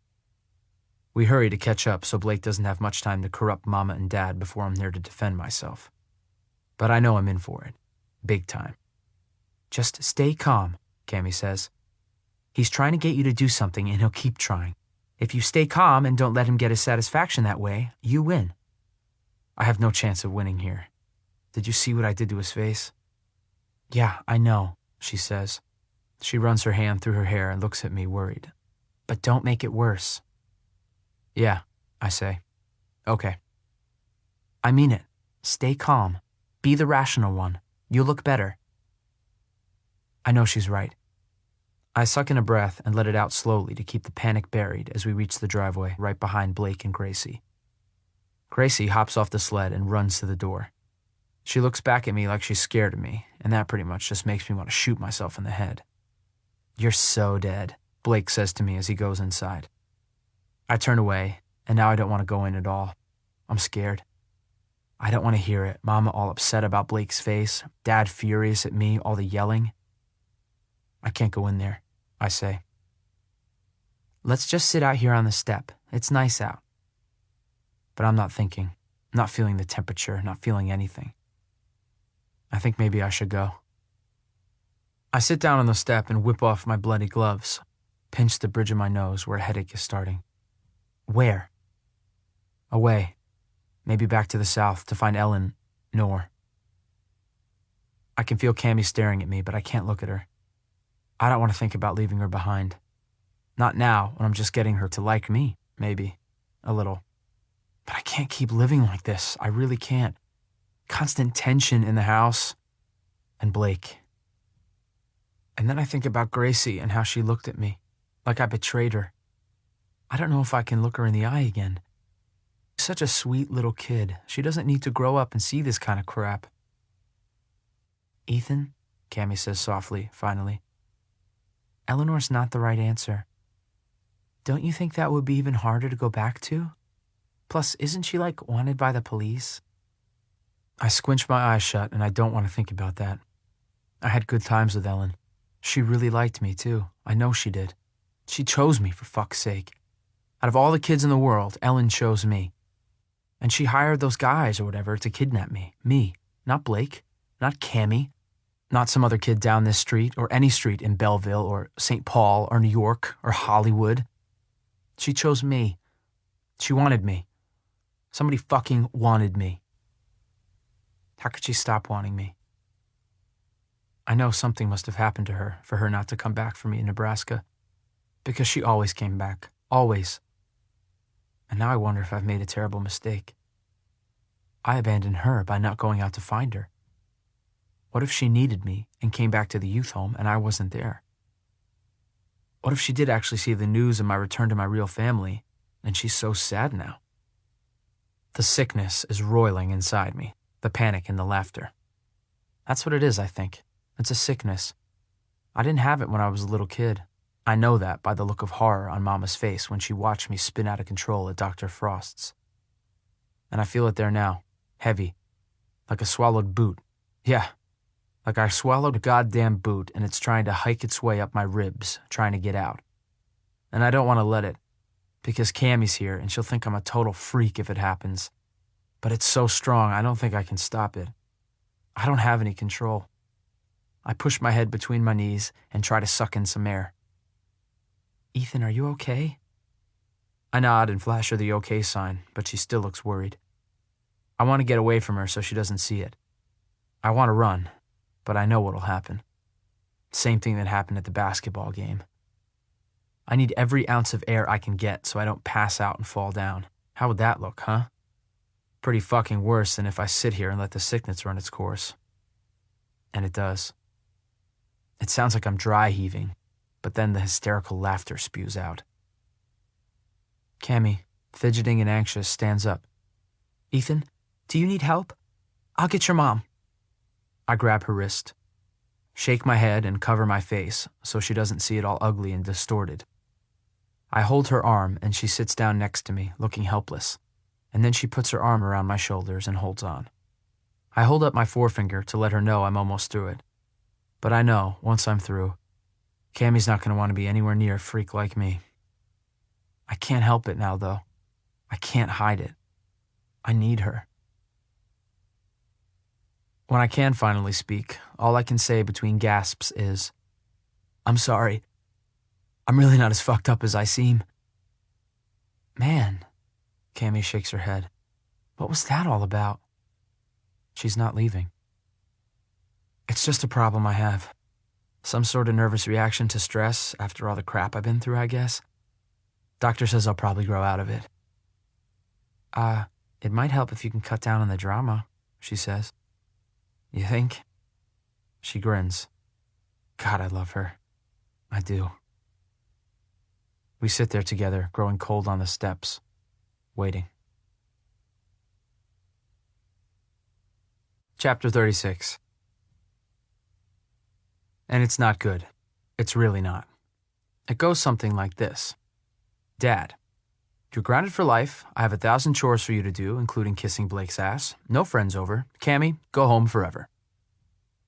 [SPEAKER 2] We hurry to catch up so Blake doesn't have much time to corrupt Mama and Dad before I'm there to defend myself. But I know I'm in for it. Big time. Just stay calm, Cammy says. He's trying to get you to do something and he'll keep trying. If you stay calm and don't let him get his satisfaction that way, you win. I have no chance of winning here. Did you see what I did to his face? Yeah, I know, she says. She runs her hand through her hair and looks at me worried. But don't make it worse. Yeah, I say. Okay. I mean it. Stay calm. Be the rational one. You'll look better. I know she's right. I suck in a breath and let it out slowly to keep the panic buried as we reach the driveway right behind Blake and Gracie. Gracie hops off the sled and runs to the door. She looks back at me like she's scared of me, and that pretty much just makes me want to shoot myself in the head. You're so dead, Blake says to me as he goes inside. I turn away, and now I don't want to go in at all. I'm scared. I don't want to hear it. Mama all upset about Blake's face, Dad furious at me, all the yelling. I can't go in there, I say. Let's just sit out here on the step. It's nice out. But I'm not thinking, not feeling the temperature, not feeling anything. I think maybe I should go. I sit down on the step and whip off my bloody gloves, pinch the bridge of my nose where a headache is starting. Where? Away. Maybe back to the south to find Ellen, Nor. I can feel Cammy staring at me, but I can't look at her. I don't want to think about leaving her behind. Not now, when I'm just getting her to like me, maybe. A little. But I can't keep living like this. I really can't. Constant tension in the house. And Blake. And then I think about Gracie and how she looked at me, like I betrayed her. I don't know if I can look her in the eye again. She's such a sweet little kid. She doesn't need to grow up and see this kind of crap. Ethan, Cammy says softly, finally. Eleanor's not the right answer. Don't you think that would be even harder to go back to? Plus, isn't she, wanted by the police? I squinch my eyes shut, and I don't want to think about that. I had good times with Ellen. She really liked me, too. I know she did. She chose me, for fuck's sake. Out of all the kids in the world, Ellen chose me. And she hired those guys or whatever to kidnap me. Me, not Blake, not Cammie, not some other kid down this street or any street in Belleville or St. Paul or New York or Hollywood. She chose me. She wanted me. Somebody fucking wanted me. How could she stop wanting me? I know something must have happened to her for her not to come back for me in Nebraska. Because she always came back. Always. And now I wonder if I've made a terrible mistake. I abandoned her by not going out to find her. What if she needed me and came back to the youth home and I wasn't there? What if she did actually see the news of my return to my real family and she's so sad now? The sickness is roiling inside me, the panic and the laughter. That's what it is, I think. It's a sickness. I didn't have it when I was a little kid. I know that by the look of horror on Mama's face when she watched me spin out of control at Dr. Frost's. And I feel it there now, heavy, like a swallowed boot. Yeah, like I swallowed a goddamn boot and it's trying to hike its way up my ribs, trying to get out. And I don't want to let it, because Cammie's here and she'll think I'm a total freak if it happens. But it's so strong, I don't think I can stop it. I don't have any control. I push my head between my knees and try to suck in some air. Ethan, are you okay? I nod and flash her the okay sign, but she still looks worried. I want to get away from her so she doesn't see it. I want to run, but I know what'll happen. Same thing that happened at the basketball game. I need every ounce of air I can get so I don't pass out and fall down. How would that look, huh? Pretty fucking worse than if I sit here and let the sickness run its course. And it does. It sounds like I'm dry heaving, but then the hysterical laughter spews out. Cammie, fidgeting and anxious, stands up. Ethan, do you need help? I'll get your mom. I grab her wrist, shake my head and cover my face so she doesn't see it all ugly and distorted. I hold her arm and she sits down next to me, looking helpless, and then she puts her arm around my shoulders and holds on. I hold up my forefinger to let her know I'm almost through it. But I know, once I'm through, Cammie's not going to want to be anywhere near a freak like me. I can't help it now, though. I can't hide it. I need her. When I can finally speak, all I can say between gasps is, I'm sorry. I'm really not as fucked up as I seem. Man, Cammie shakes her head. What was that all about? She's not leaving. It's just a problem I have. Some sort of nervous reaction to stress after all the crap I've been through, I guess. Doctor says I'll probably grow out of it. It might help if you can cut down on the drama, she says. You think? She grins. God, I love her. I do. We sit there together, growing cold on the steps, waiting. Chapter 36. And it's not good. It's really not. It goes something like this. Dad, you're grounded for life. I have 1,000 chores for you to do, including kissing Blake's ass. No friends over. Cammie, go home forever.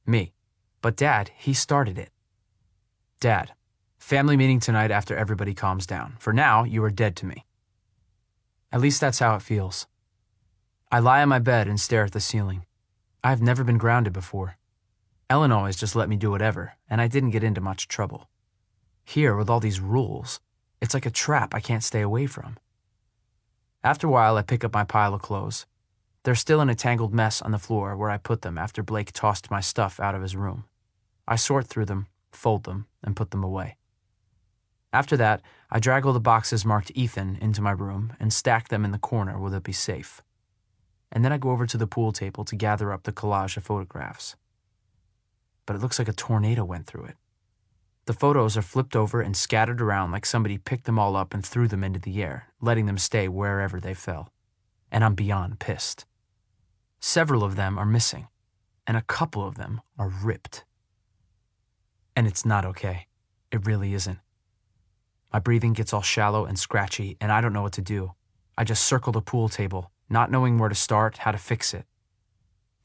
[SPEAKER 2] Me. But Dad, he started it. Dad, family meeting tonight after everybody calms down. For now, you are dead to me. At least that's how it feels. I lie on my bed and stare at the ceiling. I've never been grounded before. Ellen always just let me do whatever, and I didn't get into much trouble. Here, with all these rules, it's like a trap I can't stay away from. After a while, I pick up my pile of clothes. They're still in a tangled mess on the floor where I put them after Blake tossed my stuff out of his room. I sort through them, fold them, and put them away. After that, I drag all the boxes marked Ethan into my room and stack them in the corner where they'll be safe. And then I go over to the pool table to gather up the collage of photographs. But it looks like a tornado went through it. The photos are flipped over and scattered around like somebody picked them all up and threw them into the air, letting them stay wherever they fell. And I'm beyond pissed. Several of them are missing, and a couple of them are ripped. And it's not okay. It really isn't. My breathing gets all shallow and scratchy, and I don't know what to do. I just circle the pool table, not knowing where to start, how to fix it.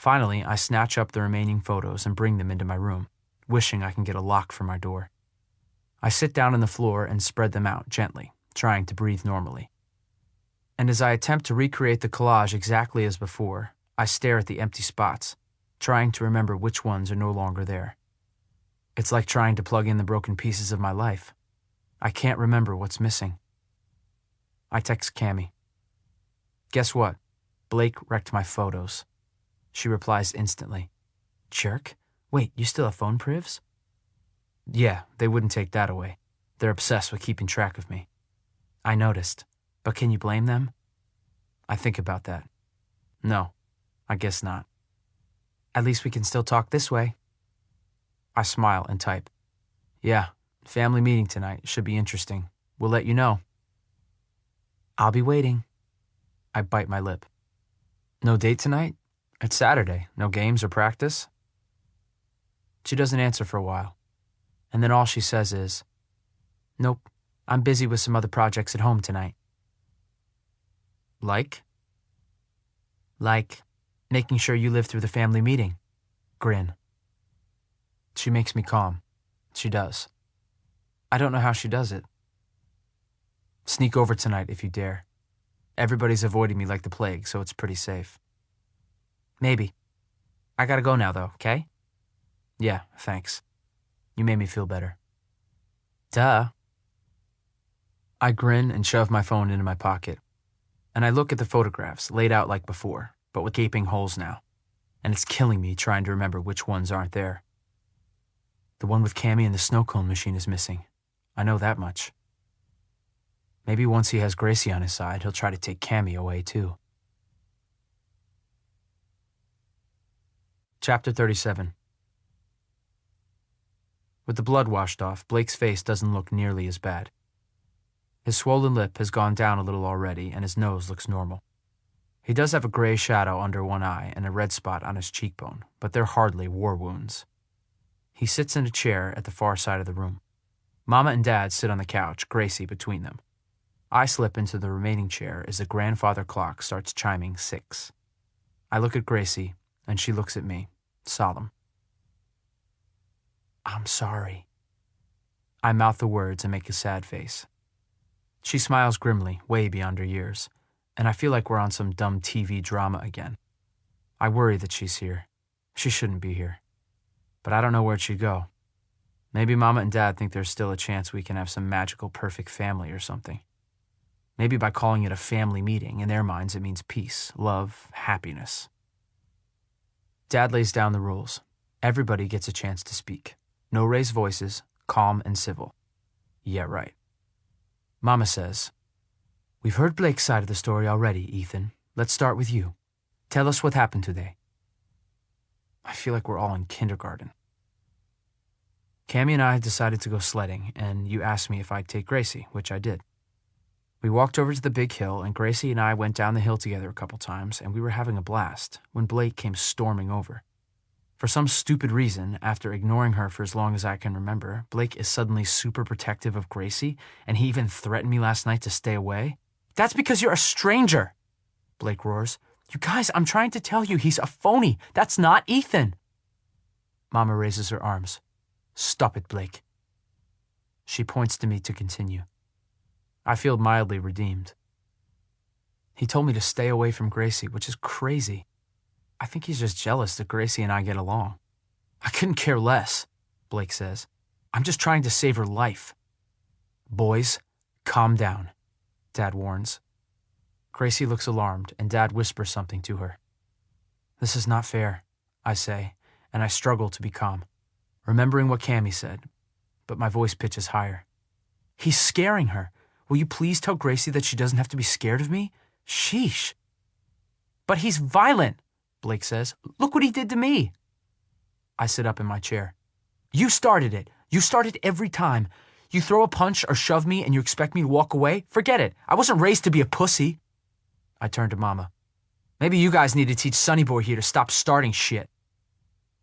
[SPEAKER 2] Finally, I snatch up the remaining photos and bring them into my room, wishing I can get a lock for my door. I sit down on the floor and spread them out gently, trying to breathe normally. And as I attempt to recreate the collage exactly as before, I stare at the empty spots, trying to remember which ones are no longer there. It's like trying to plug in the broken pieces of my life. I can't remember what's missing. I text Cammie. Guess what? Blake wrecked my photos. She replies instantly. Jerk? Wait, you still have phone privs? Yeah, they wouldn't take that away. They're obsessed with keeping track of me. I noticed, but can you blame them? I think about that. No, I guess not. At least we can still talk this way. I smile and type. Yeah, family meeting tonight. Should be interesting. We'll let you know. I'll be waiting. I bite my lip. No date tonight? It's Saturday. No games or practice? She doesn't answer for a while. And then all she says is, Nope, I'm busy with some other projects at home tonight. Like? Like making sure you live through the family meeting. Grin. She makes me calm. She does. I don't know how she does it. Sneak over tonight if you dare. Everybody's avoiding me like the plague, so it's pretty safe. Maybe. I gotta go now, though, okay? Yeah, thanks. You made me feel better. Duh. I grin and shove my phone into my pocket. And I look at the photographs, laid out like before, but with gaping holes now. And it's killing me trying to remember which ones aren't there. The one with Cammie and the snow cone machine is missing. I know that much. Maybe once he has Gracie on his side, he'll try to take Cammie away, too. Chapter 37. With the blood washed off, Blake's face doesn't look nearly as bad. His swollen lip has gone down a little already, and his nose looks normal. He does have a gray shadow under one eye and a red spot on his cheekbone, but they're hardly war wounds. He sits in a chair at the far side of the room. Mama and Dad sit on the couch, Gracie between them. I slip into the remaining chair as the grandfather clock starts chiming 6. I look at Gracie, and she looks at me, solemn. I'm sorry. I mouth the words and make a sad face. She smiles grimly, way beyond her years, and I feel like we're on some dumb TV drama again. I worry that she's here. She shouldn't be here. But I don't know where'd she go. Maybe Mama and Dad think there's still a chance we can have some magical perfect family or something. Maybe by calling it a family meeting, in their minds it means peace, love, happiness. Dad lays down the rules. Everybody gets a chance to speak. No raised voices, calm and civil. Yeah, right. Mama says, We've heard Blake's side of the story already, Ethan. Let's start with you. Tell us what happened today. I feel like we're all in kindergarten. Cammie and I decided to go sledding, and you asked me if I'd take Gracie, which I did. We walked over to the big hill, and Gracie and I went down the hill together a couple times, and we were having a blast when Blake came storming over. For some stupid reason, after ignoring her for as long as I can remember, Blake is suddenly super protective of Gracie, and he even threatened me last night to stay away. That's because you're a stranger, Blake roars. You guys, I'm trying to tell you, he's a phony. That's not Ethan. Mama raises her arms. Stop it, Blake. She points to me to continue. I feel mildly redeemed. He told me to stay away from Gracie, which is crazy. I think he's just jealous that Gracie and I get along. I couldn't care less, Blake says. I'm just trying to save her life. Boys, calm down, Dad warns. Gracie looks alarmed, and Dad whispers something to her. This is not fair, I say, and I struggle to be calm, remembering what Cammie said, but my voice pitches higher. He's scaring her. Will you please tell Gracie that she doesn't have to be scared of me? Sheesh. But he's violent, Blake says. Look what he did to me. I sit up in my chair. You started it. You start it every time. You throw a punch or shove me and you expect me to walk away? Forget it. I wasn't raised to be a pussy. I turn to Mama. Maybe you guys need to teach Sonny Boy here to stop starting shit.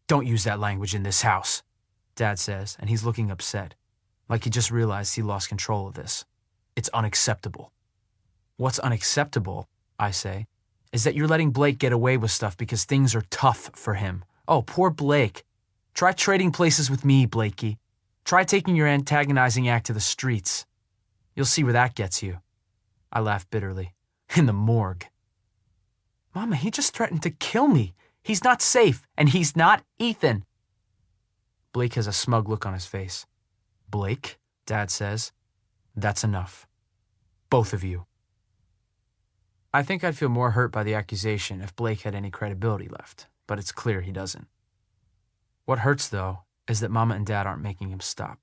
[SPEAKER 2] Don't use that language in this house, Dad says, and he's looking upset, like he just realized he lost control of this. It's unacceptable. What's unacceptable, I say, is that you're letting Blake get away with stuff because things are tough for him. Oh, poor Blake. Try trading places with me, Blakey. Try taking your antagonizing act to the streets. You'll see where that gets you. I laughed bitterly. In the morgue. Mama, he just threatened to kill me. He's not safe, and he's not Ethan. Blake has a smug look on his face. Blake, Dad says, that's enough. Both of you. I think I'd feel more hurt by the accusation if Blake had any credibility left, but it's clear he doesn't. What hurts, though, is that Mama and Dad aren't making him stop.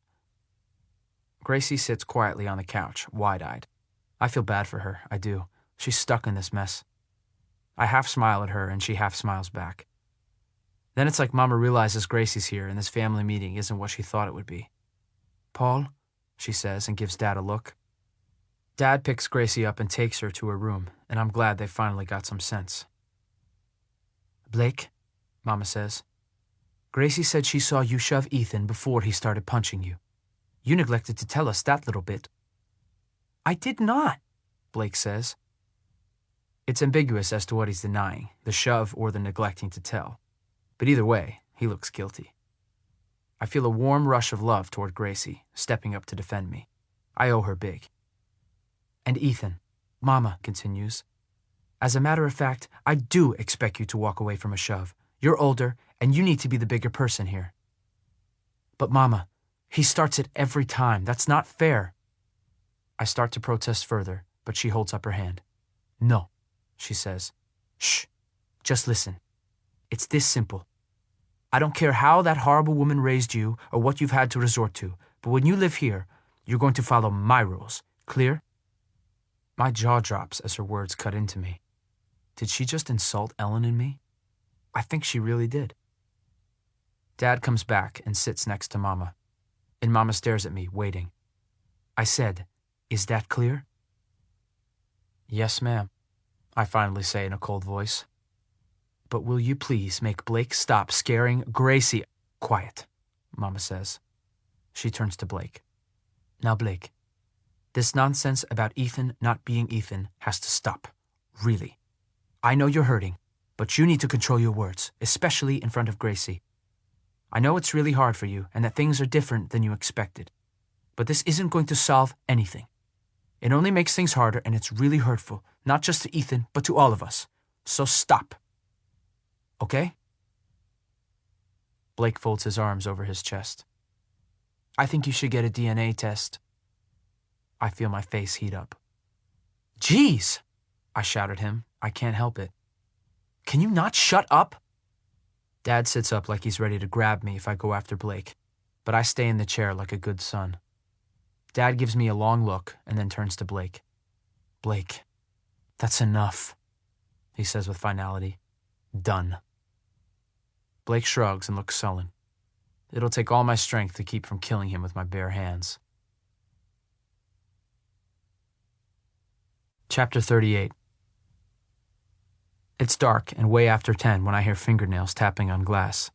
[SPEAKER 2] Gracie sits quietly on the couch, wide-eyed. I feel bad for her, I do. She's stuck in this mess. I half smile at her, and she half smiles back. Then it's like Mama realizes Gracie's here, and this family meeting isn't what she thought it would be. Paul, she says, and gives Dad a look. Dad picks Gracie up and takes her to her room, and I'm glad they finally got some sense. Blake, Mama says, Gracie said she saw you shove Ethan before he started punching you. You neglected to tell us that little bit. I did not, Blake says. It's ambiguous as to what he's denying, the shove or the neglecting to tell. But either way, he looks guilty. I feel a warm rush of love toward Gracie, stepping up to defend me. I owe her big. And Ethan, Mama continues, as a matter of fact, I do expect you to walk away from a shove. You're older, and you need to be the bigger person here. But Mama, he starts it every time. That's not fair. I start to protest further, but she holds up her hand. No, she says. Shh, just listen. It's this simple. I don't care how that horrible woman raised you or what you've had to resort to, but when you live here, you're going to follow my rules. Clear? My jaw drops as her words cut into me. Did she just insult Ellen and me? I think she really did. Dad comes back and sits next to Mama, and Mama stares at me, waiting. I said, is that clear? Yes, ma'am, I finally say in a cold voice. But will you please make Blake stop scaring Gracie? Quiet, Mama says. She turns to Blake. Now, Blake, this nonsense about Ethan not being Ethan has to stop. Really. I know you're hurting, but you need to control your words, especially in front of Gracie. I know it's really hard for you and that things are different than you expected, but this isn't going to solve anything. It only makes things harder, and it's really hurtful, not just to Ethan, but to all of us. So stop. Okay? Blake folds his arms over his chest. I think you should get a DNA test. I feel my face heat up. Jeez, I shout at him. I can't help it. Can you not shut up? Dad sits up like he's ready to grab me if I go after Blake, but I stay in the chair like a good son. Dad gives me a long look and then turns to Blake. Blake, that's enough, he says with finality. Done. Blake shrugs and looks sullen. It'll take all my strength to keep from killing him with my bare hands. Chapter 38. It's dark and way after 10 when I hear fingernails tapping on glass.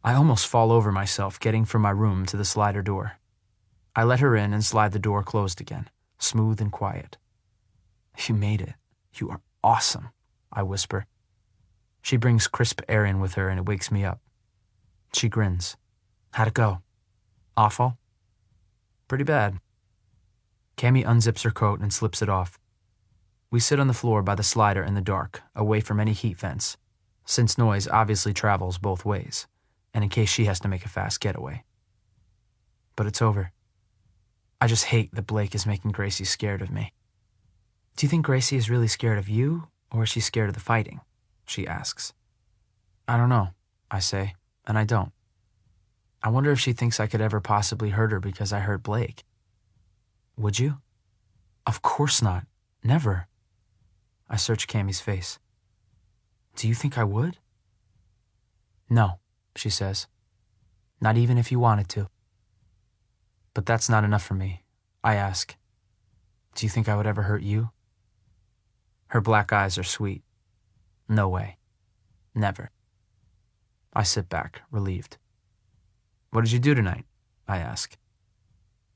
[SPEAKER 2] I almost fall over myself getting from my room to the slider door. I let her in and slide the door closed again, smooth and quiet. You made it. You are awesome, I whisper. She brings crisp air in with her and it wakes me up. She grins. How'd it go? Awful? Pretty bad. Cammy unzips her coat and slips it off. We sit on the floor by the slider in the dark, away from any heat vents, since noise obviously travels both ways, and in case she has to make a fast getaway. But it's over. I just hate that Blake is making Gracie scared of me. Do you think Gracie is really scared of you, or is she scared of the fighting? She asks. I don't know, I say, and I don't. I wonder if she thinks I could ever possibly hurt her because I hurt Blake. Would you? Of course not. Never. I search Cammy's face. Do you think I would? No, she says. Not even if you wanted to. But that's not enough for me. I ask, do you think I would ever hurt you? Her black eyes are sweet. No way. Never. I sit back, relieved. What did you do tonight? I ask.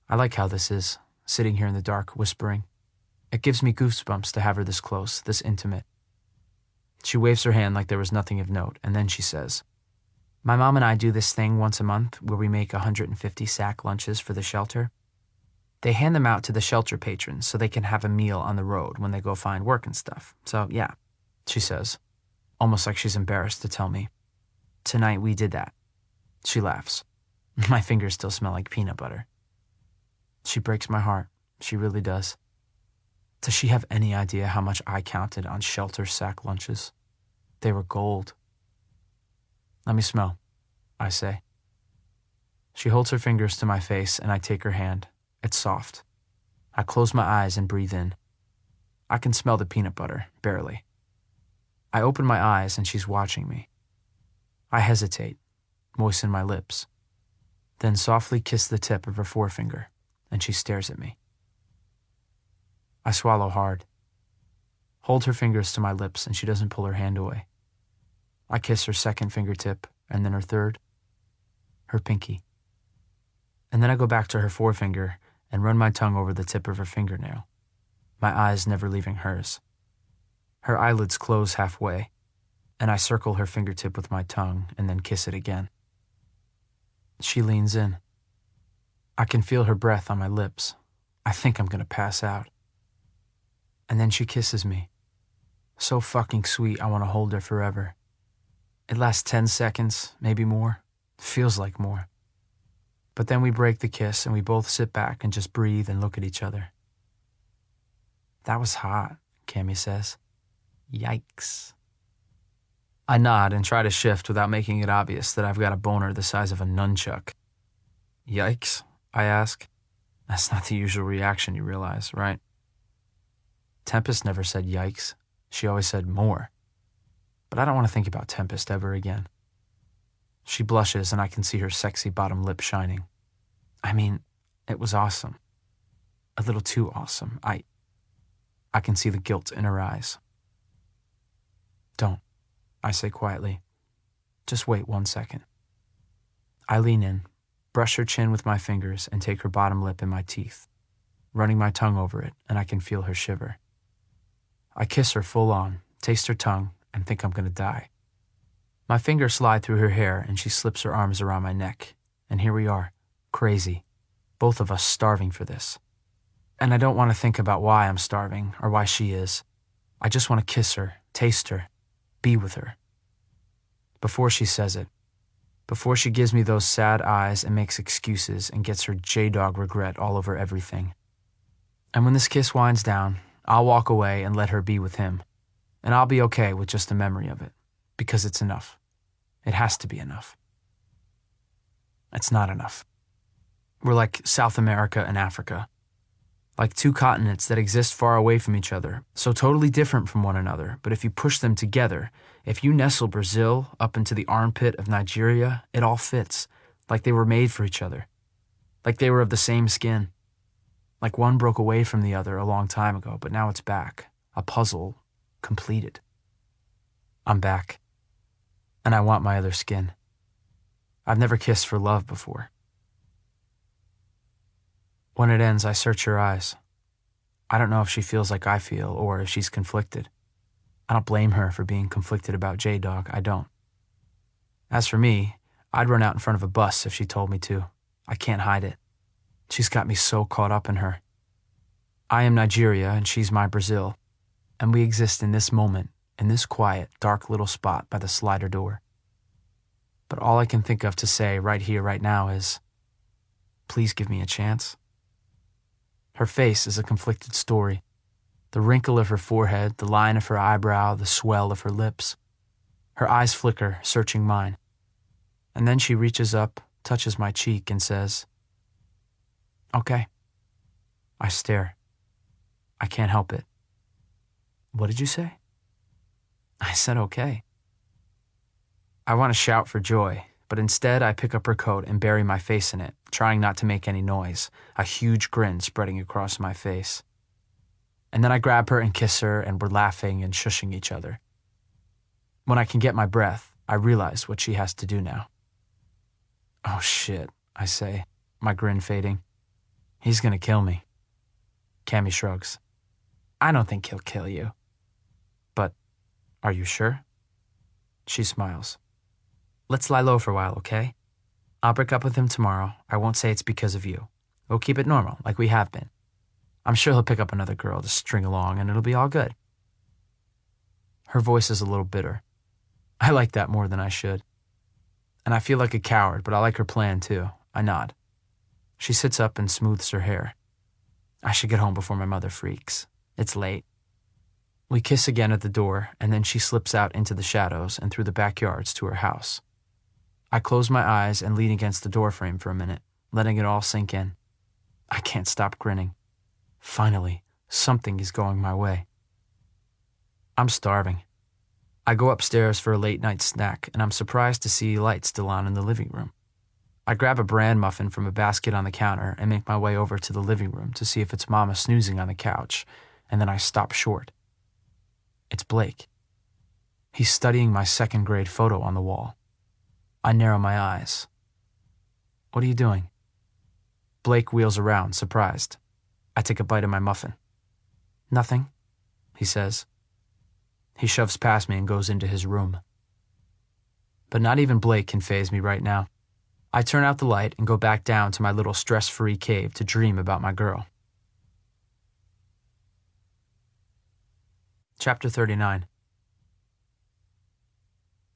[SPEAKER 2] I like how this is, sitting here in the dark, whispering. It gives me goosebumps to have her this close, this intimate. She waves her hand like there was nothing of note, and then she says, "My mom and I do this thing once a month where we make 150 sack lunches for the shelter. They hand them out to the shelter patrons so they can have a meal on the road when they go find work and stuff. So, yeah," she says, almost like she's embarrassed to tell me. "Tonight we did that." She laughs. My fingers still smell like peanut butter. She breaks my heart. She really does. Does she have any idea how much I counted on shelter sack lunches? They were gold. "Let me smell," I say. She holds her fingers to my face and I take her hand. It's soft. I close my eyes and breathe in. I can smell the peanut butter, barely. I open my eyes and she's watching me. I hesitate, moisten my lips, then softly kiss the tip of her forefinger, and she stares at me. I swallow hard, hold her fingers to my lips, and she doesn't pull her hand away. I kiss her second fingertip, and then her third, her pinky. And then I go back to her forefinger and run my tongue over the tip of her fingernail, my eyes never leaving hers. Her eyelids close halfway, and I circle her fingertip with my tongue and then kiss it again. She leans in. I can feel her breath on my lips. I think I'm gonna pass out. And then she kisses me. So fucking sweet, I want to hold her forever. It lasts 10 seconds, maybe more. Feels like more. But then we break the kiss and we both sit back and just breathe and look at each other. "That was hot," Cammy says. Yikes. I nod and try to shift without making it obvious that I've got a boner the size of a nunchuck. "Yikes?" I ask. That's not the usual reaction, you realize, right? Tempest never said yikes. She always said more. But I don't want to think about Tempest ever again. She blushes and I can see her sexy bottom lip shining. I mean, it was awesome. A little too awesome. I can see the guilt in her eyes. "Don't," I say quietly. "Just wait 1 second." I lean in, brush her chin with my fingers, and take her bottom lip in my teeth, running my tongue over it, and I can feel her shiver. I kiss her full on, taste her tongue, and think I'm gonna die. My fingers slide through her hair, and she slips her arms around my neck. And here we are, crazy, both of us starving for this. And I don't want to think about why I'm starving or why she is. I just want to kiss her, taste her, be with her. Before she says it, before she gives me those sad eyes and makes excuses and gets her J-Dog regret all over everything. And when this kiss winds down, I'll walk away and let her be with him. And I'll be okay with just the memory of it, because it's enough. It has to be enough. It's not enough. We're like South America and Africa. Like two continents that exist far away from each other, so totally different from one another, but if you push them together, if you nestle Brazil up into the armpit of Nigeria, it all fits, like they were made for each other, like they were of the same skin, like one broke away from the other a long time ago, but now it's back, a puzzle completed. I'm back, and I want my other skin. I've never kissed for love before. When it ends, I search her eyes. I don't know if she feels like I feel or if she's conflicted. I don't blame her for being conflicted about J-Dog. I don't. As for me, I'd run out in front of a bus if she told me to. I can't hide it. She's got me so caught up in her. I am Nigeria and she's my Brazil, and we exist in this moment, in this quiet, dark little spot by the slider door. But all I can think of to say right here, right now is, please give me a chance. Her face is a conflicted story. The wrinkle of her forehead, the line of her eyebrow, the swell of her lips. Her eyes flicker, searching mine. And then she reaches up, touches my cheek, and says, "Okay." I stare. I can't help it. "What did you say?" I said okay. I want to shout for joy, but instead I pick up her coat and bury my face in it, trying not to make any noise, a huge grin spreading across my face. And then I grab her and kiss her, and we're laughing and shushing each other. When I can get my breath, I realize what she has to do now. "Oh shit," I say, my grin fading. "He's gonna kill me." Cammy shrugs. "I don't think he'll kill you. But Are you sure? She smiles. Let's lie low for a while, okay? I'll break up with him tomorrow. I won't say it's because of you. We'll keep it normal, like we have been. I'm sure he'll pick up another girl to string along, and it'll be all good. Her voice is a little bitter. I like that more than I should. And I feel like a coward, but I like her plan too. I nod. She sits up and smooths her hair. I should get home before my mother freaks. It's late. We kiss again at the door, and then she slips out into the shadows and through the backyards to her house. I close my eyes and lean against the doorframe for a minute, letting it all sink in. I can't stop grinning. Finally, something is going my way. I'm starving. I go upstairs for a late-night snack, and I'm surprised to see lights still on in the living room. I grab a bran muffin from a basket on the counter and make my way over to the living room to see if it's Mama snoozing on the couch, and then I stop short. It's Blake. He's studying my second-grade photo on the wall. I narrow my eyes. What are you doing? Blake wheels around, surprised. I take a bite of my muffin. Nothing, he says. He shoves past me and goes into his room. But not even Blake can faze me right now. I turn out the light and go back down to my little stress-free cave to dream about my girl. Chapter 39.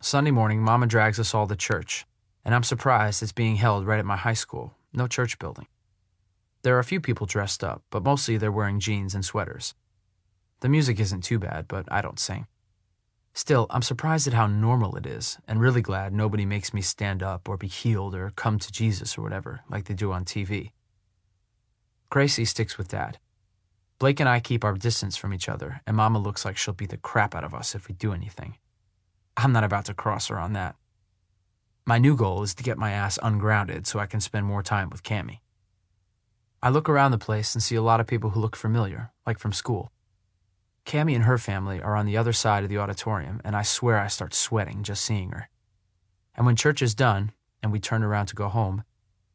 [SPEAKER 2] Sunday morning, Mama drags us all to church, and I'm surprised it's being held right at my high school, no church building. There are a few people dressed up, but mostly they're wearing jeans and sweaters. The music isn't too bad, but I don't sing. Still, I'm surprised at how normal it is, and really glad nobody makes me stand up or be healed or come to Jesus or whatever, like they do on TV. Gracie sticks with Dad. Blake and I keep our distance from each other, and Mama looks like she'll beat the crap out of us if we do anything. I'm not about to cross her on that. My new goal is to get my ass ungrounded so I can spend more time with Cammie. I look around the place and see a lot of people who look familiar, like from school. Cammie and her family are on the other side of the auditorium, and I swear I start sweating just seeing her. And when church is done, and we turn around to go home,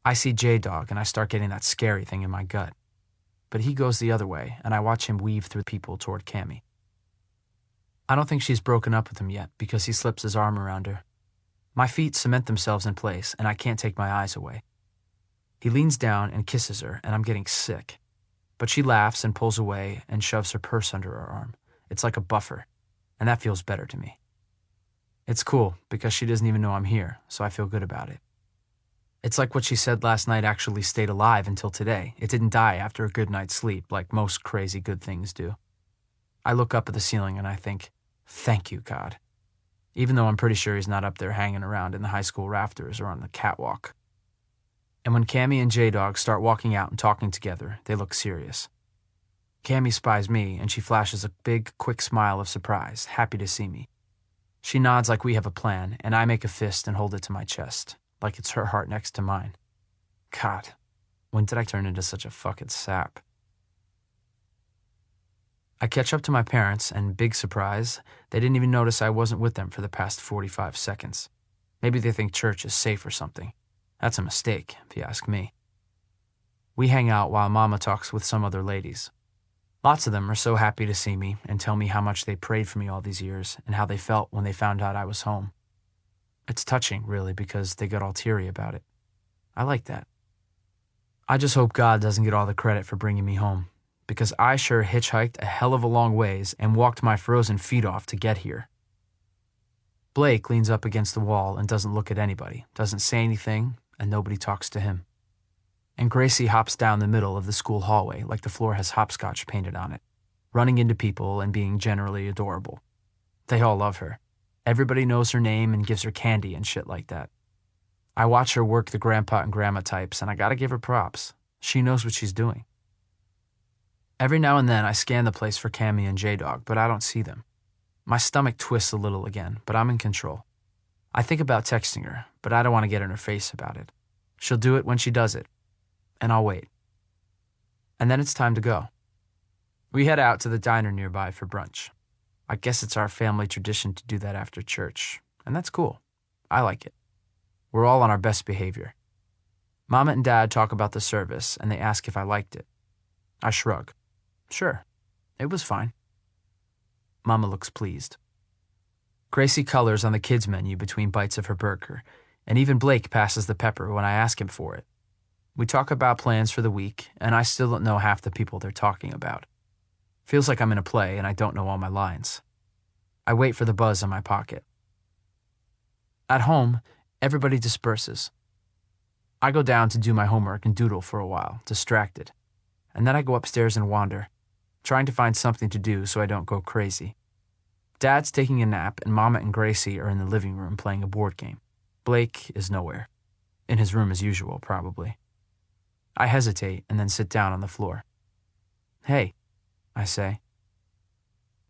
[SPEAKER 2] I see J-Dog and I start getting that scary thing in my gut. But he goes the other way, and I watch him weave through people toward Cammie. I don't think she's broken up with him yet because he slips his arm around her. My feet cement themselves in place, and I can't take my eyes away. He leans down and kisses her, and I'm getting sick. But she laughs and pulls away and shoves her purse under her arm. It's like a buffer, and that feels better to me. It's cool because she doesn't even know I'm here, so I feel good about it. It's like what she said last night actually stayed alive until today. It didn't die after a good night's sleep like most crazy good things do. I look up at the ceiling and I think, thank you, God. Even though I'm pretty sure he's not up there hanging around in the high school rafters or on the catwalk. And when Cammie and J-Dog start walking out and talking together, they look serious. Cammie spies me, and she flashes a big, quick smile of surprise, happy to see me. She nods like we have a plan, and I make a fist and hold it to my chest, like it's her heart next to mine. God, when did I turn into such a fucking sap? I catch up to my parents, and big surprise, they didn't even notice I wasn't with them for the past 45 seconds. Maybe they think church is safe or something. That's a mistake, if you ask me. We hang out while Mama talks with some other ladies. Lots of them are so happy to see me and tell me how much they prayed for me all these years and how they felt when they found out I was home. It's touching, really, because they got all teary about it. I like that. I just hope God doesn't get all the credit for bringing me home, because I sure hitchhiked a hell of a long ways and walked my frozen feet off to get here. Blake leans up against the wall and doesn't look at anybody, doesn't say anything, and nobody talks to him. And Gracie hops down the middle of the school hallway like the floor has hopscotch painted on it, running into people and being generally adorable. They all love her. Everybody knows her name and gives her candy and shit like that. I watch her work the grandpa and grandma types, and I gotta give her props. She knows what she's doing. Every now and then I scan the place for Cammie and J-Dog, but I don't see them. My stomach twists a little again, but I'm in control. I think about texting her, but I don't want to get in her face about it. She'll do it when she does it, and I'll wait. And then it's time to go. We head out to the diner nearby for brunch. I guess it's our family tradition to do that after church, and that's cool. I like it. We're all on our best behavior. Mama and Dad talk about the service, and they ask if I liked it. I shrug. Sure, it was fine. Mama looks pleased. Gracie colors on the kids' menu between bites of her burger, and even Blake passes the pepper when I ask him for it. We talk about plans for the week, and I still don't know half the people they're talking about. Feels like I'm in a play and I don't know all my lines. I wait for the buzz in my pocket. At home, everybody disperses. I go down to do my homework and doodle for a while, distracted, and then I go upstairs and wander, trying to find something to do so I don't go crazy. Dad's taking a nap and Mama and Gracie are in the living room playing a board game. Blake is nowhere. In his room as usual, probably. I hesitate and then sit down on the floor. "Hey," I say.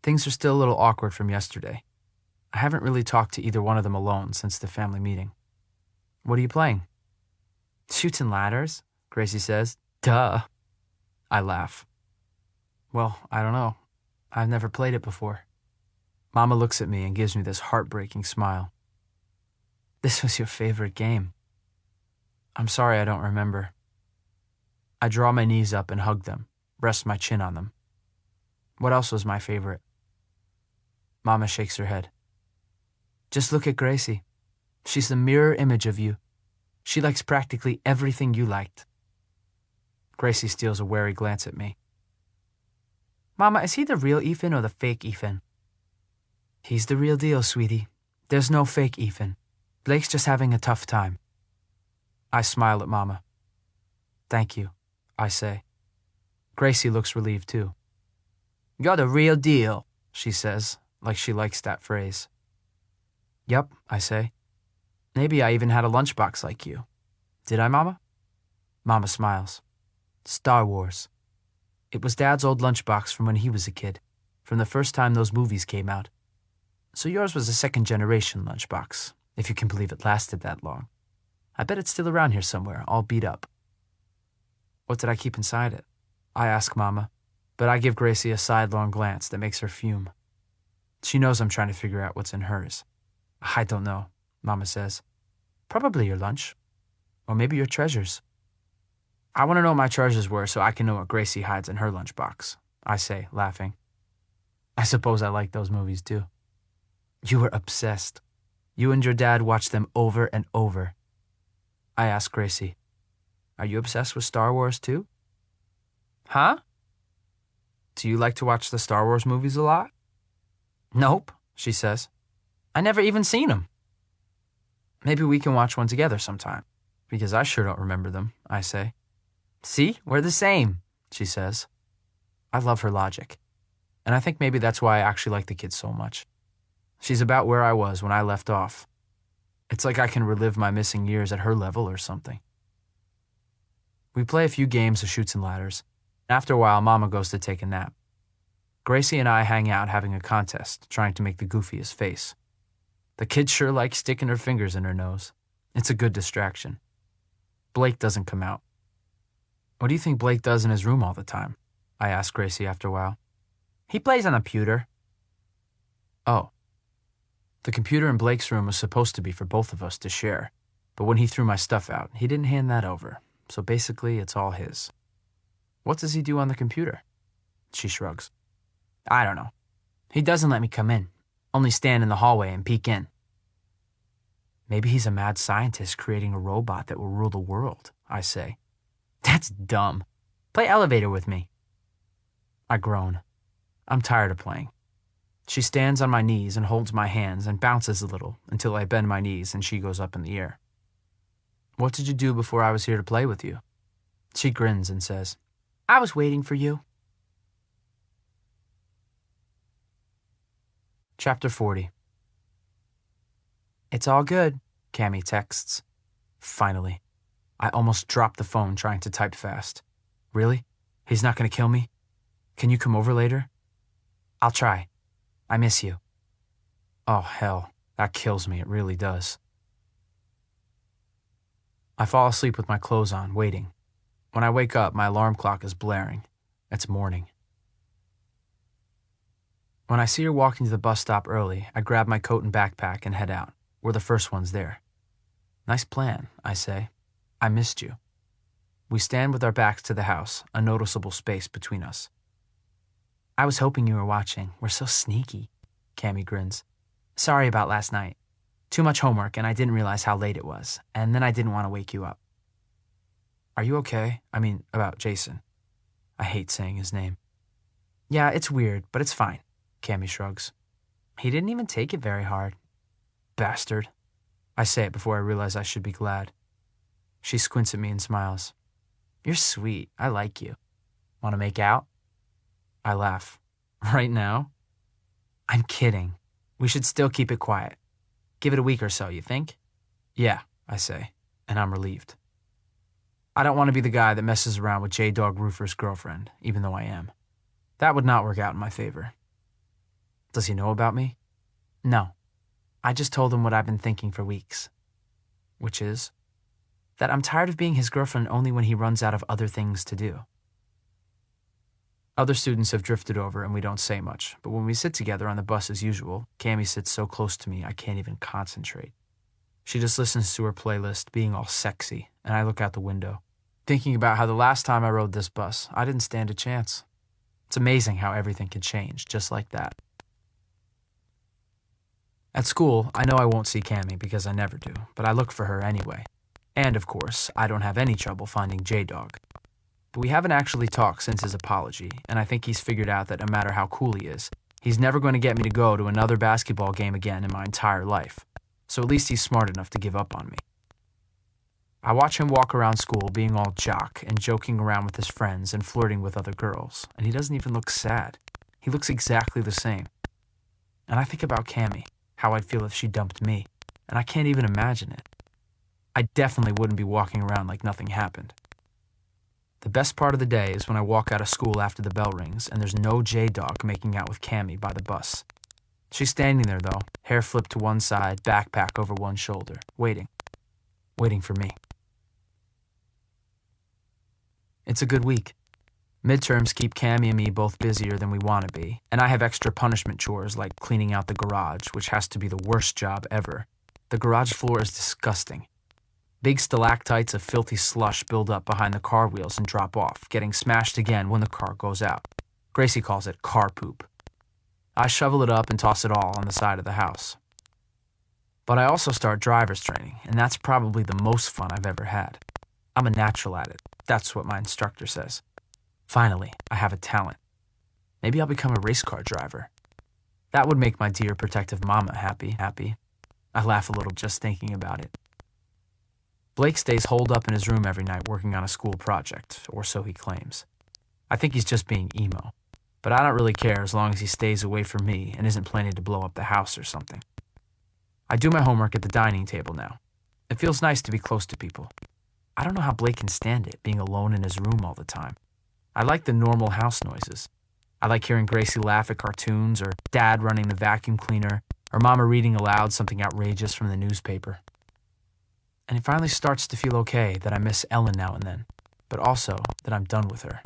[SPEAKER 2] Things are still a little awkward from yesterday. I haven't really talked to either one of them alone since the family meeting. "What are you playing?" "Chutes and Ladders," Gracie says. "Duh." I laugh. "Well, I don't know. I've never played it before." Mama looks at me and gives me this heartbreaking smile. "This was your favorite game." "I'm sorry I don't remember." I draw my knees up and hug them, rest my chin on them. "What else was my favorite?" Mama shakes her head. "Just look at Gracie. She's the mirror image of you. She likes practically everything you liked." Gracie steals a wary glance at me. "Mama, is he the real Ethan or the fake Ethan?" "He's the real deal, sweetie. There's no fake Ethan. Blake's just having a tough time." I smile at Mama. "Thank you," I say. Gracie looks relieved too. "You're the real deal," she says, like she likes that phrase. "Yup," I say. "Maybe I even had a lunchbox like you. Did I, Mama?" Mama smiles. "Star Wars. It was Dad's old lunchbox from when he was a kid, from the first time those movies came out. So yours was a second-generation lunchbox, if you can believe it lasted that long. I bet it's still around here somewhere, all beat up." "What did I keep inside it?" I ask Mama, but I give Gracie a sidelong glance that makes her fume. She knows I'm trying to figure out what's in hers. "I don't know," Mama says. "Probably your lunch. Or maybe your treasures." "I want to know what my treasures were so I can know what Gracie hides in her lunchbox," I say, laughing. "I suppose I like those movies too." "You were obsessed. You and your dad watched them over and over." I ask Gracie, "Are you obsessed with Star Wars too?" "Huh? Do you like to watch the Star Wars movies a lot?" "Nope," she says. "I never even seen them." "Maybe we can watch one together sometime, because I sure don't remember them," I say. "See, we're the same," she says. I love her logic, and I think maybe that's why I actually like the kids so much. She's about where I was when I left off. It's like I can relive my missing years at her level or something. We play a few games of Chutes and Ladders. After a while, Mama goes to take a nap. Gracie and I hang out having a contest, trying to make the goofiest face. The kid sure likes sticking her fingers in her nose. It's a good distraction. Blake doesn't come out. "What do you think Blake does in his room all the time?" I ask Gracie after a while. "He plays on a computer." "Oh." The computer in Blake's room was supposed to be for both of us to share, but when he threw my stuff out, he didn't hand that over, so basically it's all his. "What does he do on the computer?" She shrugs. "I don't know. He doesn't let me come in, only stand in the hallway and peek in." "Maybe he's a mad scientist creating a robot that will rule the world," I say. "That's dumb. Play elevator with me." I groan. I'm tired of playing. She stands on my knees and holds my hands and bounces a little until I bend my knees and she goes up in the air. "What did you do before I was here to play with you?" She grins and says, "I was waiting for you." Chapter 40. "It's all good," Cammy texts. Finally. I almost dropped the phone trying to type fast. "Really? He's not going to kill me? Can you come over later?" "I'll try. I miss you." Oh, hell. That kills me. It really does. I fall asleep with my clothes on, waiting. When I wake up, my alarm clock is blaring. It's morning. When I see her walking to the bus stop early, I grab my coat and backpack and head out. We're the first ones there. "Nice plan," I say. "I missed you." We stand with our backs to the house, a noticeable space between us. "I was hoping you were watching. We're so sneaky," Cammy grins. Sorry about last night. Too much homework and I didn't realize how late it was, and then I didn't want to wake you up. Are you okay? I mean, about Jason. I hate saying his name. Yeah, it's weird, but it's fine, Cammy shrugs. He didn't even take it very hard. Bastard. I say it before I realize I should be glad. She squints at me and smiles. You're sweet. I like you. Want to make out? I laugh. Right now? I'm kidding. We should still keep it quiet. Give it a week or so, you think? Yeah, I say, and I'm relieved. I don't want to be the guy that messes around with J-Dog Roofer's girlfriend, even though I am. That would not work out in my favor. Does he know about me? No. I just told him what I've been thinking for weeks. Which is? That I'm tired of being his girlfriend only when he runs out of other things to do. Other students have drifted over and we don't say much, but when we sit together on the bus as usual, Cammy sits so close to me I can't even concentrate. She just listens to her playlist, being all sexy, and I look out the window, thinking about how the last time I rode this bus, I didn't stand a chance. It's amazing how everything can change, just like that. At school, I know I won't see Cammy because I never do, but I look for her anyway. And, of course, I don't have any trouble finding J-Dog. But we haven't actually talked since his apology, and I think he's figured out that no matter how cool he is, he's never going to get me to go to another basketball game again in my entire life. So at least he's smart enough to give up on me. I watch him walk around school being all jock and joking around with his friends and flirting with other girls, and he doesn't even look sad. He looks exactly the same. And I think about Cammy, how I'd feel if she dumped me, and I can't even imagine it. I definitely wouldn't be walking around like nothing happened. The best part of the day is when I walk out of school after the bell rings and there's no J-Dog making out with Cammy by the bus. She's standing there, though, hair flipped to one side, backpack over one shoulder, waiting for me. It's a good week. Midterms keep Cammy and me both busier than we want to be, and I have extra punishment chores like cleaning out the garage, which has to be the worst job ever. The garage floor is disgusting. Big stalactites of filthy slush build up behind the car wheels and drop off, getting smashed again when the car goes out. Gracie calls it car poop. I shovel it up and toss it all on the side of the house. But I also start driver's training, and that's probably the most fun I've ever had. I'm a natural at it. That's what my instructor says. Finally, I have a talent. Maybe I'll become a race car driver. That would make my dear protective mama happy. I laugh a little just thinking about it. Blake stays holed up in his room every night working on a school project, or so he claims. I think he's just being emo, but I don't really care as long as he stays away from me and isn't planning to blow up the house or something. I do my homework at the dining table now. It feels nice to be close to people. I don't know how Blake can stand it, being alone in his room all the time. I like the normal house noises. I like hearing Gracie laugh at cartoons, or Dad running the vacuum cleaner, or Mama reading aloud something outrageous from the newspaper. And it finally starts to feel okay that I miss Ellen now and then, but also that I'm done with her.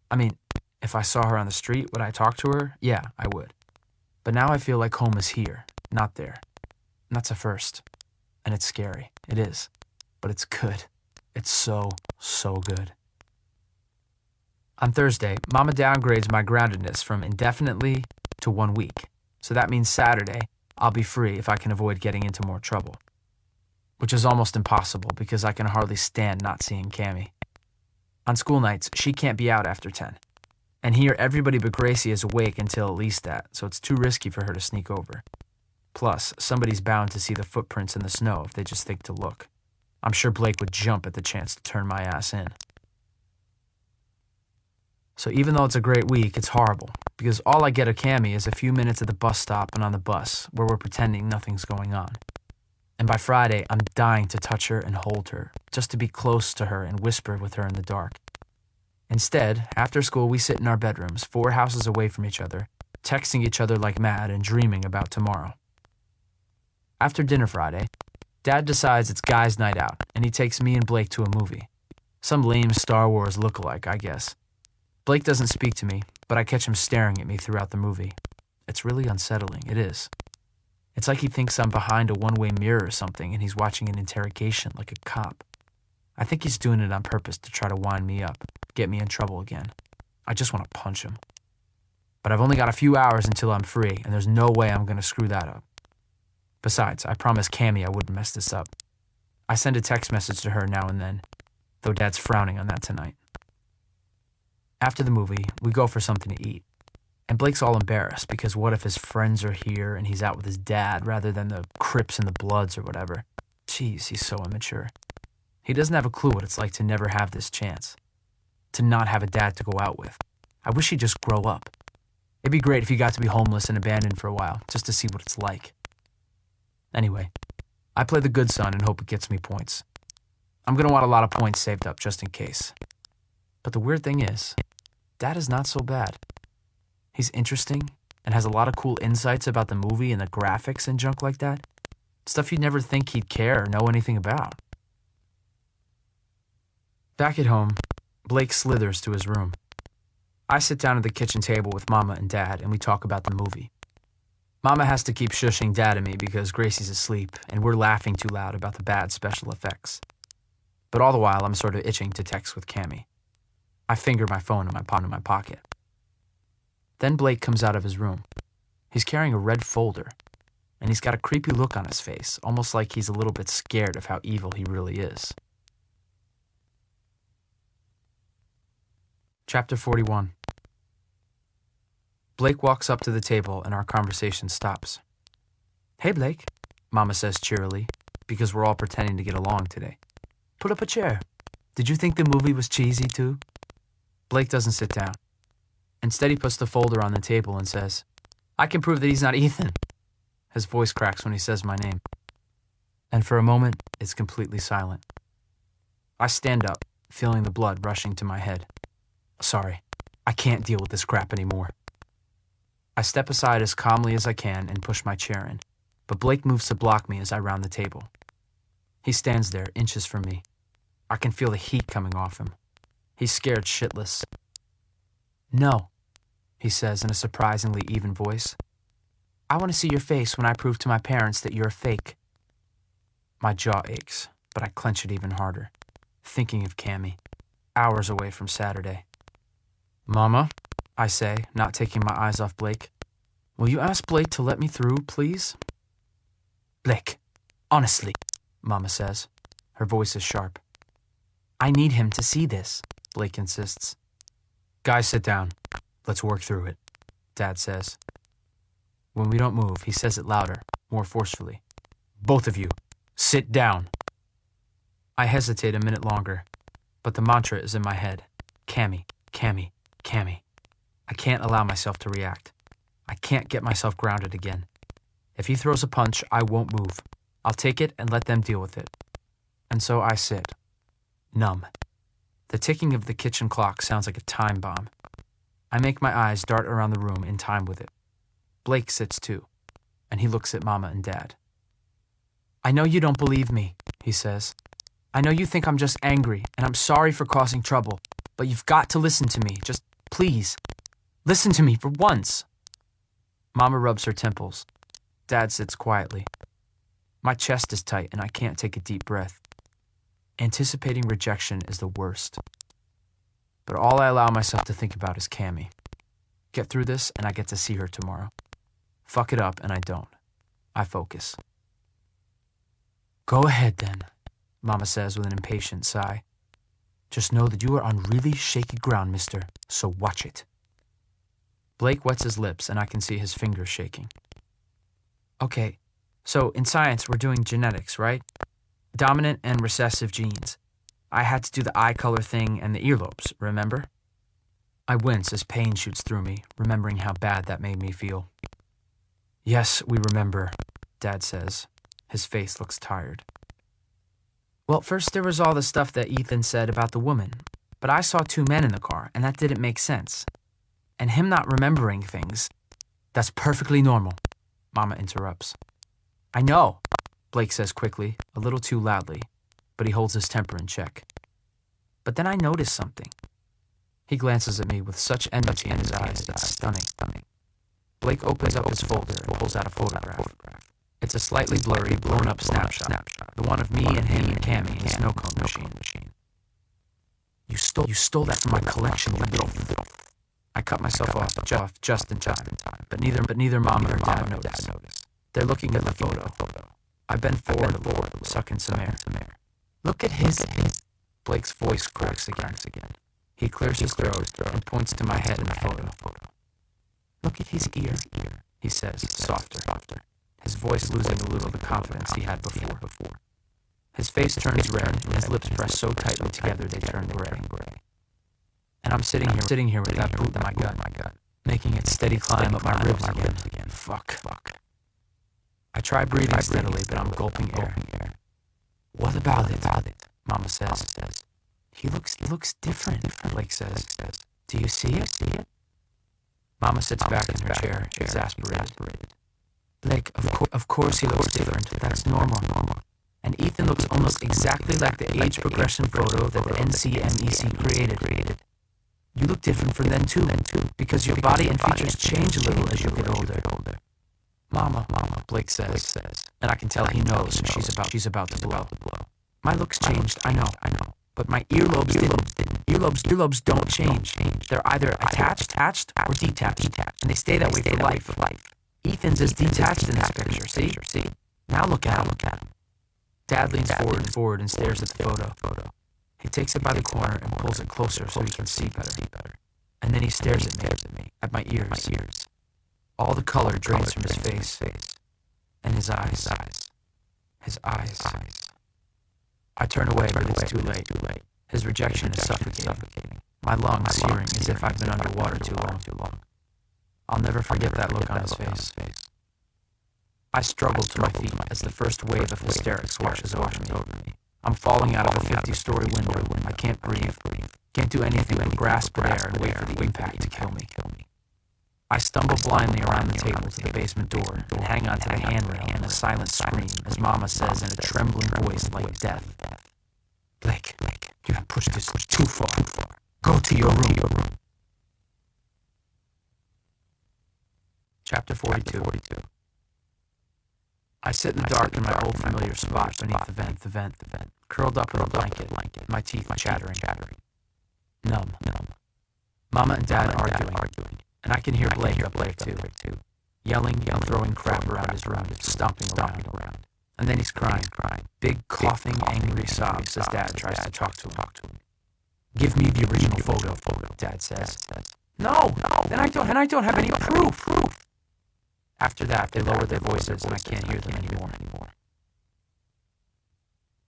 [SPEAKER 2] I mean, if I saw her on the street, would I talk to her? Yeah, I would. But now I feel like home is here, not there. And that's a first. And it's scary. It is. But it's good. It's so good. On Thursday, Mama downgrades my groundedness from indefinitely to 1 week. So that means Saturday, I'll be free if I can avoid getting into more trouble. Which is almost impossible because I can hardly stand not seeing Cammy. On school nights, she can't be out after 10. And here, everybody but Gracie is awake until at least that, so it's too risky for her to sneak over. Plus, somebody's bound to see the footprints in the snow if they just think to look. I'm sure Blake would jump at the chance to turn my ass in. So even though it's a great week, it's horrible, because all I get of Cammy is a few minutes at the bus stop and on the bus, where we're pretending nothing's going on. And by Friday, I'm dying to touch her and hold her, just to be close to her and whisper with her in the dark. Instead, after school, we sit in our bedrooms, 4 houses away from each other, texting each other like mad and dreaming about tomorrow. After dinner Friday, Dad decides it's guys' night out, and he takes me and Blake to a movie. Some lame Star Wars lookalike, I guess. Blake doesn't speak to me, but I catch him staring at me throughout the movie. It's really unsettling, it is. It's like he thinks I'm behind a one-way mirror or something and he's watching an interrogation like a cop. I think he's doing it on purpose to try to wind me up, get me in trouble again. I just want to punch him. But I've only got a few hours until I'm free, and there's no way I'm going to screw that up. Besides, I promised Cammy I wouldn't mess this up. I send a text message to her now and then, though Dad's frowning on that tonight. After the movie, we go for something to eat. And Blake's all embarrassed because what if his friends are here and he's out with his dad rather than the Crips and the Bloods or whatever? Jeez, he's so immature. He doesn't have a clue what it's like to never have this chance. To not have a dad to go out with. I wish he'd just grow up. It'd be great if he got to be homeless and abandoned for a while, just to see what it's like. Anyway, I play the good son and hope it gets me points. I'm going to want a lot of points saved up just in case. But the weird thing is, Dad is not so bad. He's interesting and has a lot of cool insights about the movie and the graphics and junk like that. Stuff you'd never think he'd care or know anything about. Back at home, Blake slithers to his room. I sit down at the kitchen table with Mama and Dad and we talk about the movie. Mama has to keep shushing Dad and me because Gracie's asleep and we're laughing too loud about the bad special effects. But all the while, I'm sort of itching to text with Cammy. I finger my phone in my pocket. Then Blake comes out of his room. He's carrying a red folder, and he's got a creepy look on his face, almost like he's a little bit scared of how evil he really is. Chapter 41. Blake walks up to the table and our conversation stops. "Hey, Blake," Mama says cheerily, because we're all pretending to get along today. "Put up a chair. Did you think the movie was cheesy too?" Blake doesn't sit down. Instead, he puts the folder on the table and says, "I can prove that he's not Ethan." His voice cracks when he says my name. And for a moment, it's completely silent. I stand up, feeling the blood rushing to my head. Sorry, I can't deal with this crap anymore. I step aside as calmly as I can and push my chair in, but Blake moves to block me as I round the table. He stands there, inches from me. I can feel the heat coming off him. He's scared shitless. "No," he says in a surprisingly even voice. "I want to see your face when I prove to my parents that you're a fake." My jaw aches, but I clench it even harder, thinking of Cammy, hours away from Saturday. "Mama," I say, not taking my eyes off Blake, "will you ask Blake to let me through, please?" "Blake, honestly," Mama says. Her voice is sharp. "I need him to see this," Blake insists. "Guys, sit down. Let's work through it," Dad says. When we don't move, he says it louder, more forcefully. "Both of you, sit down." I hesitate a minute longer, but the mantra is in my head. Cammy, Cammy, Cammy. I can't allow myself to react. I can't get myself grounded again. If he throws a punch, I won't move. I'll take it and let them deal with it. And so I sit, numb. The ticking of the kitchen clock sounds like a time bomb. I make my eyes dart around the room in time with it. Blake sits too, and he looks at Mama and Dad. "I know you don't believe me," he says. "I know you think I'm just angry, and I'm sorry for causing trouble, but you've got to listen to me. Just, please, listen to me for once." Mama rubs her temples. Dad sits quietly. My chest is tight, and I can't take a deep breath. Anticipating rejection is the worst. But all I allow myself to think about is Cammy. Get through this, and I get to see her tomorrow. Fuck it up, and I don't. I focus. "Go ahead, then," Mama says with an impatient sigh. "Just know that you are on really shaky ground, mister, so watch it." Blake wets his lips, and I can see his fingers shaking. "Okay, so in science, we're doing genetics, right? Dominant and recessive genes. I had to do the eye color thing and the earlobes, remember?" I wince as pain shoots through me, remembering how bad that made me feel. "Yes, we remember," Dad says. His face looks tired. "Well, first there was all the stuff that Ethan said about the woman, but I saw two men in the car, and that didn't make sense. And him not remembering things, that's perfectly normal," Mama interrupts. "I know," Blake says quickly, a little too loudly, but he holds his temper in check. "But then I noticed something." He glances at me with such enmity in his eyes, it's stunning. Blake opens up his folder and pulls out a photograph. It's a slightly blurry, blown-up snapshot, the one of me and him and Cammy in the snow cone machine. You stole that from my collection, you little..." I cut myself off just in time, but neither Mama or Dad noticed. They're looking at the photo. I bend forward a little, sucking some air. Look at his. Blake's voice cracks again. He clears his throat and points to my head in the photo. Look at his ear, he says, softer. His voice losing a little of the confidence he had before. His face turns red, and his lips press so tightly together they turn gray. And I'm sitting here with that boot in my gut, making its steady climb up my ribs again. Fuck. I try breathing steadily, but I'm gulping air. What about it? Mama says. He looks different, Blake says. Do you see it? Mama sits back in her chair, exasperated. Blake, of course he looks different. That's normal. And Ethan looks almost exactly like the age progression photo that the NCMEC created. You look different from then too, because your body and features change a little as you get older. Mama, Blake says, and I can tell he knows she's about to blow. My looks changed, I know, but my earlobes didn't. Earlobes don't change. They're either attached or detached, and they stay that way for life. Ethan's is detached in this picture, see? Now look at him. Dad leans forward and stares at the photo. He takes it by the corner and pulls it closer so he can see better. And then he stares at me, at my ears. All the color drains from his face, and his eyes. I turn away, but it's too late. His rejection is suffocating. My lungs searing as if I've been underwater too long. I'll never forget that look on his face. I struggle to my feet as the first wave of hysterics washes over me. I'm falling out of a 50-story window. I can't breathe. Can't do anything but grasp at air and wait for the impact to kill me. I stumble blindly around the table to the basement door and hang onto the handrail in a silent scream as Mama says in a trembling voice like death. Blake, you have pushed this too far. Go to your room. Chapter 42. I sit in the dark in my old familiar spot beneath the vent, curled up in a blanket, my teeth chattering. Numb. Mama and Dad arguing, and I can hear Blake up there too, yelling and throwing crap around his room, stomping around. And then he's crying, big coughing, angry sobs as Dad tries to talk to him. Give me the original photo, Dad says. No, then I don't have any proof. After that, they lower their voices and I can't hear them anymore.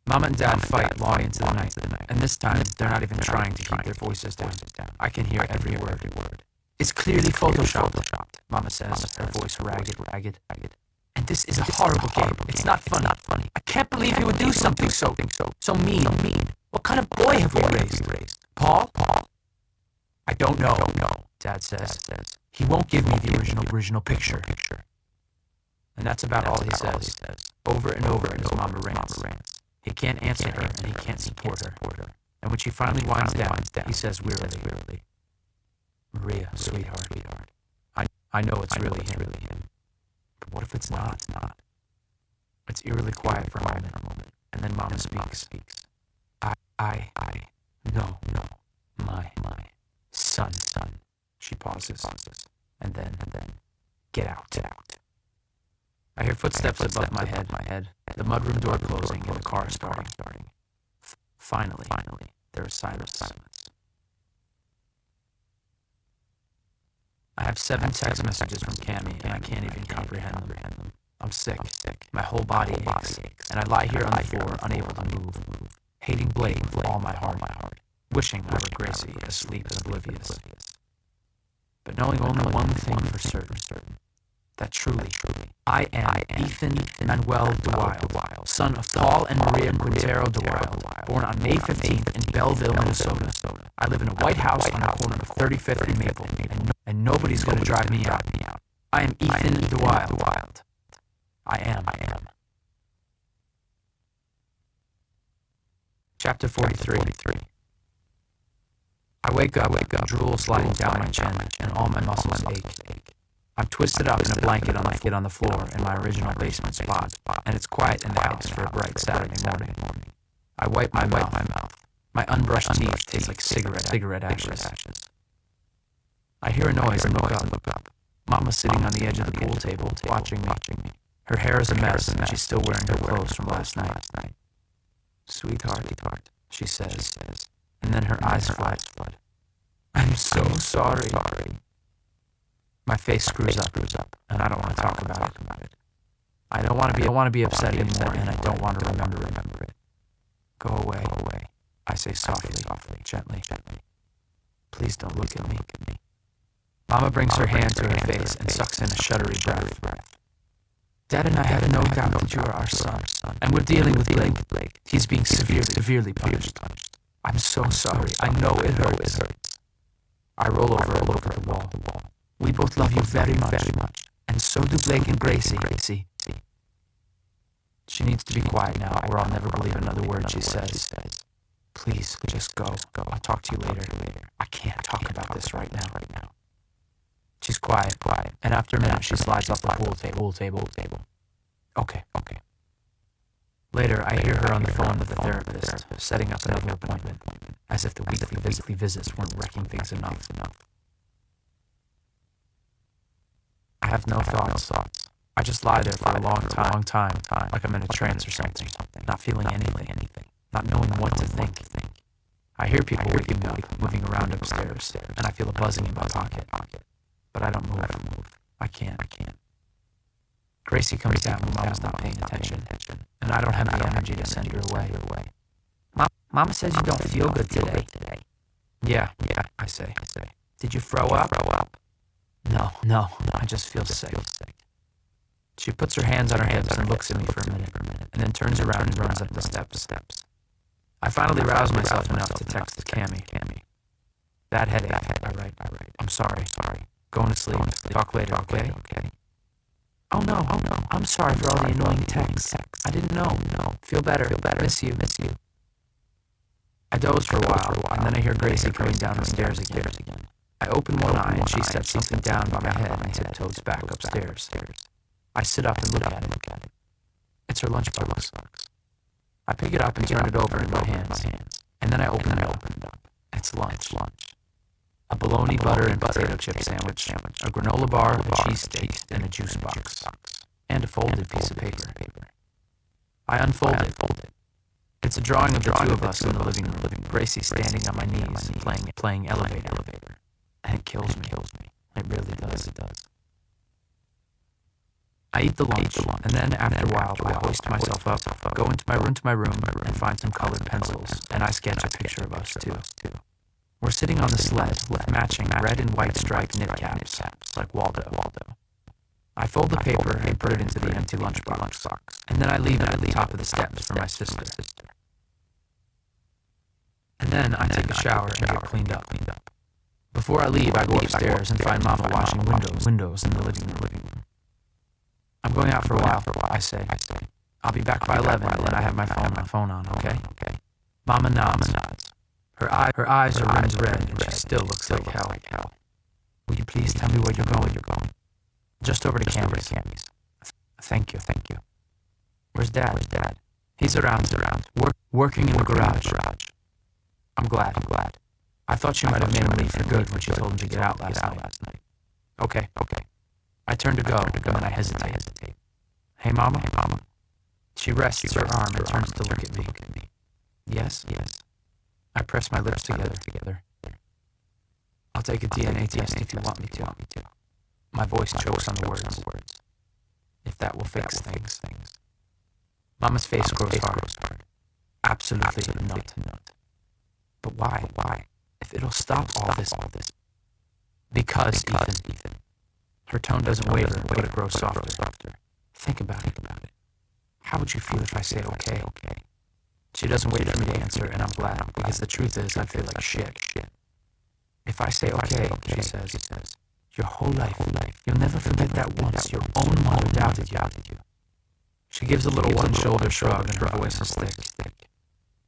[SPEAKER 2] Mama and Dad fight long into the night, and this time they're not even trying to keep their voices down. I can hear every word. It's clearly photoshopped, Mama says, her voice ragged. And this is a horrible game. It's not funny. I can't believe he would do something so mean. What kind of boy have we raised? Paul? I don't know, Dad says. He won't give me the original picture. And that's about all he says, over and over as Mama rants. He can't answer her and he can't support her. And when she finally winds down, he says wearily, Maria, sweetheart, I know it's really him. But what if it's not? It's eerily quiet for a moment, and then Mama speaks. I know, my son. She pauses, and then, get out. I hear footsteps above my head, the mudroom door closing, and the car starting. Finally, there is silence. I have 7 text messages from Cammie, and I can't even comprehend them. I'm sick. My whole body aches, and I lie here on the floor, unable to move, hating Blake with all my heart, wishing I were Gracie, asleep and oblivious. But knowing only one thing for certain, that truly, I am Ethan Manuel DeWild, son of Paul and Maria Quintero DeWild, born on May 15th in Belleville, Minnesota. I live in a white house on the corner of 35th and Maple, and nobody's going to drive me out. I am Ethan DeWild. I am. Chapter 43. I wake up, drool sliding down my chin, and all my muscles ache. I'm twisted up in a blanket on the floor in my original basement spot, and it's quiet in the house for a bright Saturday morning. I wipe my mouth. My unbrushed teeth taste like cigarette ashes. I hear a noise and look up. Mama's sitting on the edge of the pool table, watching me. Her hair is a mess, and she's still wearing her clothes from last night. Sweetheart, she says, and then her eyes flood. I'm so sorry. My face screws up, and I don't want to talk about it. I don't want to be upset anymore, and I don't want to remember it. Go away, I say softly, gently. Please don't look at me. Mama brings her hand to her face and sucks in a shuddery breath. Dad and I have no doubt that you are our son, and we're dealing with Blake. He's being severely punished. I'm so sorry. I know it hurts. I roll over and look at the wall. We both love you very much, and so do Blake and Gracie. She needs to be quiet now, or I'll never believe another word she says. Please, just go. I'll talk to you later. I can't talk about this right now. She's quiet, and after a minute she slides off the pool table. Okay. Later, I hear her on the phone with the therapist, setting up another appointment, as if the weekly visits weren't wrecking things enough. I have no thoughts. I just lie there for a long time, like I'm in a trance or something, not feeling anything, not knowing what to think. I hear people waking up, moving around upstairs, and I feel a buzzing in my pocket. But I don't move. I can't. Gracie comes down when Mama's not paying attention, and I don't have the energy to send her away. Mama says you don't feel good today. Yeah, I say. Did you throw up? No, I just feel sick. She puts her hands on her hips and looks at me for a minute, and then turns around and runs up the steps. I finally rouse myself enough to text Cammy. Bad headache, I write. I'm sorry. Going to sleep. Talk later, okay? Oh no, I'm sorry for all the annoying texts. I didn't know. Feel better. Miss you. I doze for a while, and then I hear Gracie coming down the stairs again. I open one eye, and she sets something down by my head and tiptoes back upstairs. I sit up and look at it. It's her lunchbox. I pick it up and turn it over in my hands, and then I open it up. It's lunch. A bologna, butter, and potato chip sandwich, a granola bar, a cheesesteak, and a juice box, and a folded piece of paper. I unfold it. It's a drawing of the two of us in the living room, Gracie standing on my knees, playing elevator. And it kills me. It really does. I eat the lunch, and then after a while, I hoist myself up, go into my room, and find some colored pencils, and I sketch a picture of us two. We're sitting on the sled with matching red and white striped knit caps, like Waldo. I fold the paper and put it into the empty lunchbox, and then I leave it at the top of the steps for my sister. And then I take a shower and get cleaned up. Before I leave, I go upstairs and find Mama washing windows in the living room. I'm going out for a while, I say. I'll be back by 11, and I have my phone on, okay? Mama nods. Her eyes are rimmed red, and she still looks like hell. Will you please tell me where you're going? Just over to Cammy's. Thank you. Where's Dad? He's around. Working in the garage. I'm glad. I thought she might have made him leave for good when she told him to get out last night. Okay. I turn to go, and then I hesitate. Hey, Mama? She rests her arm and turns to look at me. Yes. I press my lips together. I'll take a DNA test if you want me to. My voice chokes on the words. If that will fix things. Mama's face grows hard. Absolutely not. But why? If it'll stop all this. Because, Ethan. Her tone doesn't waver, but it grows softer. Think about it. How would you feel if I say okay? She doesn't wait for me to answer, and I'm glad, because the truth is, I feel like shit. If I say okay, she says, your whole life, you'll never forget that once your own mother doubted you. She gives a little one-shoulder shrug, and her voice is thick.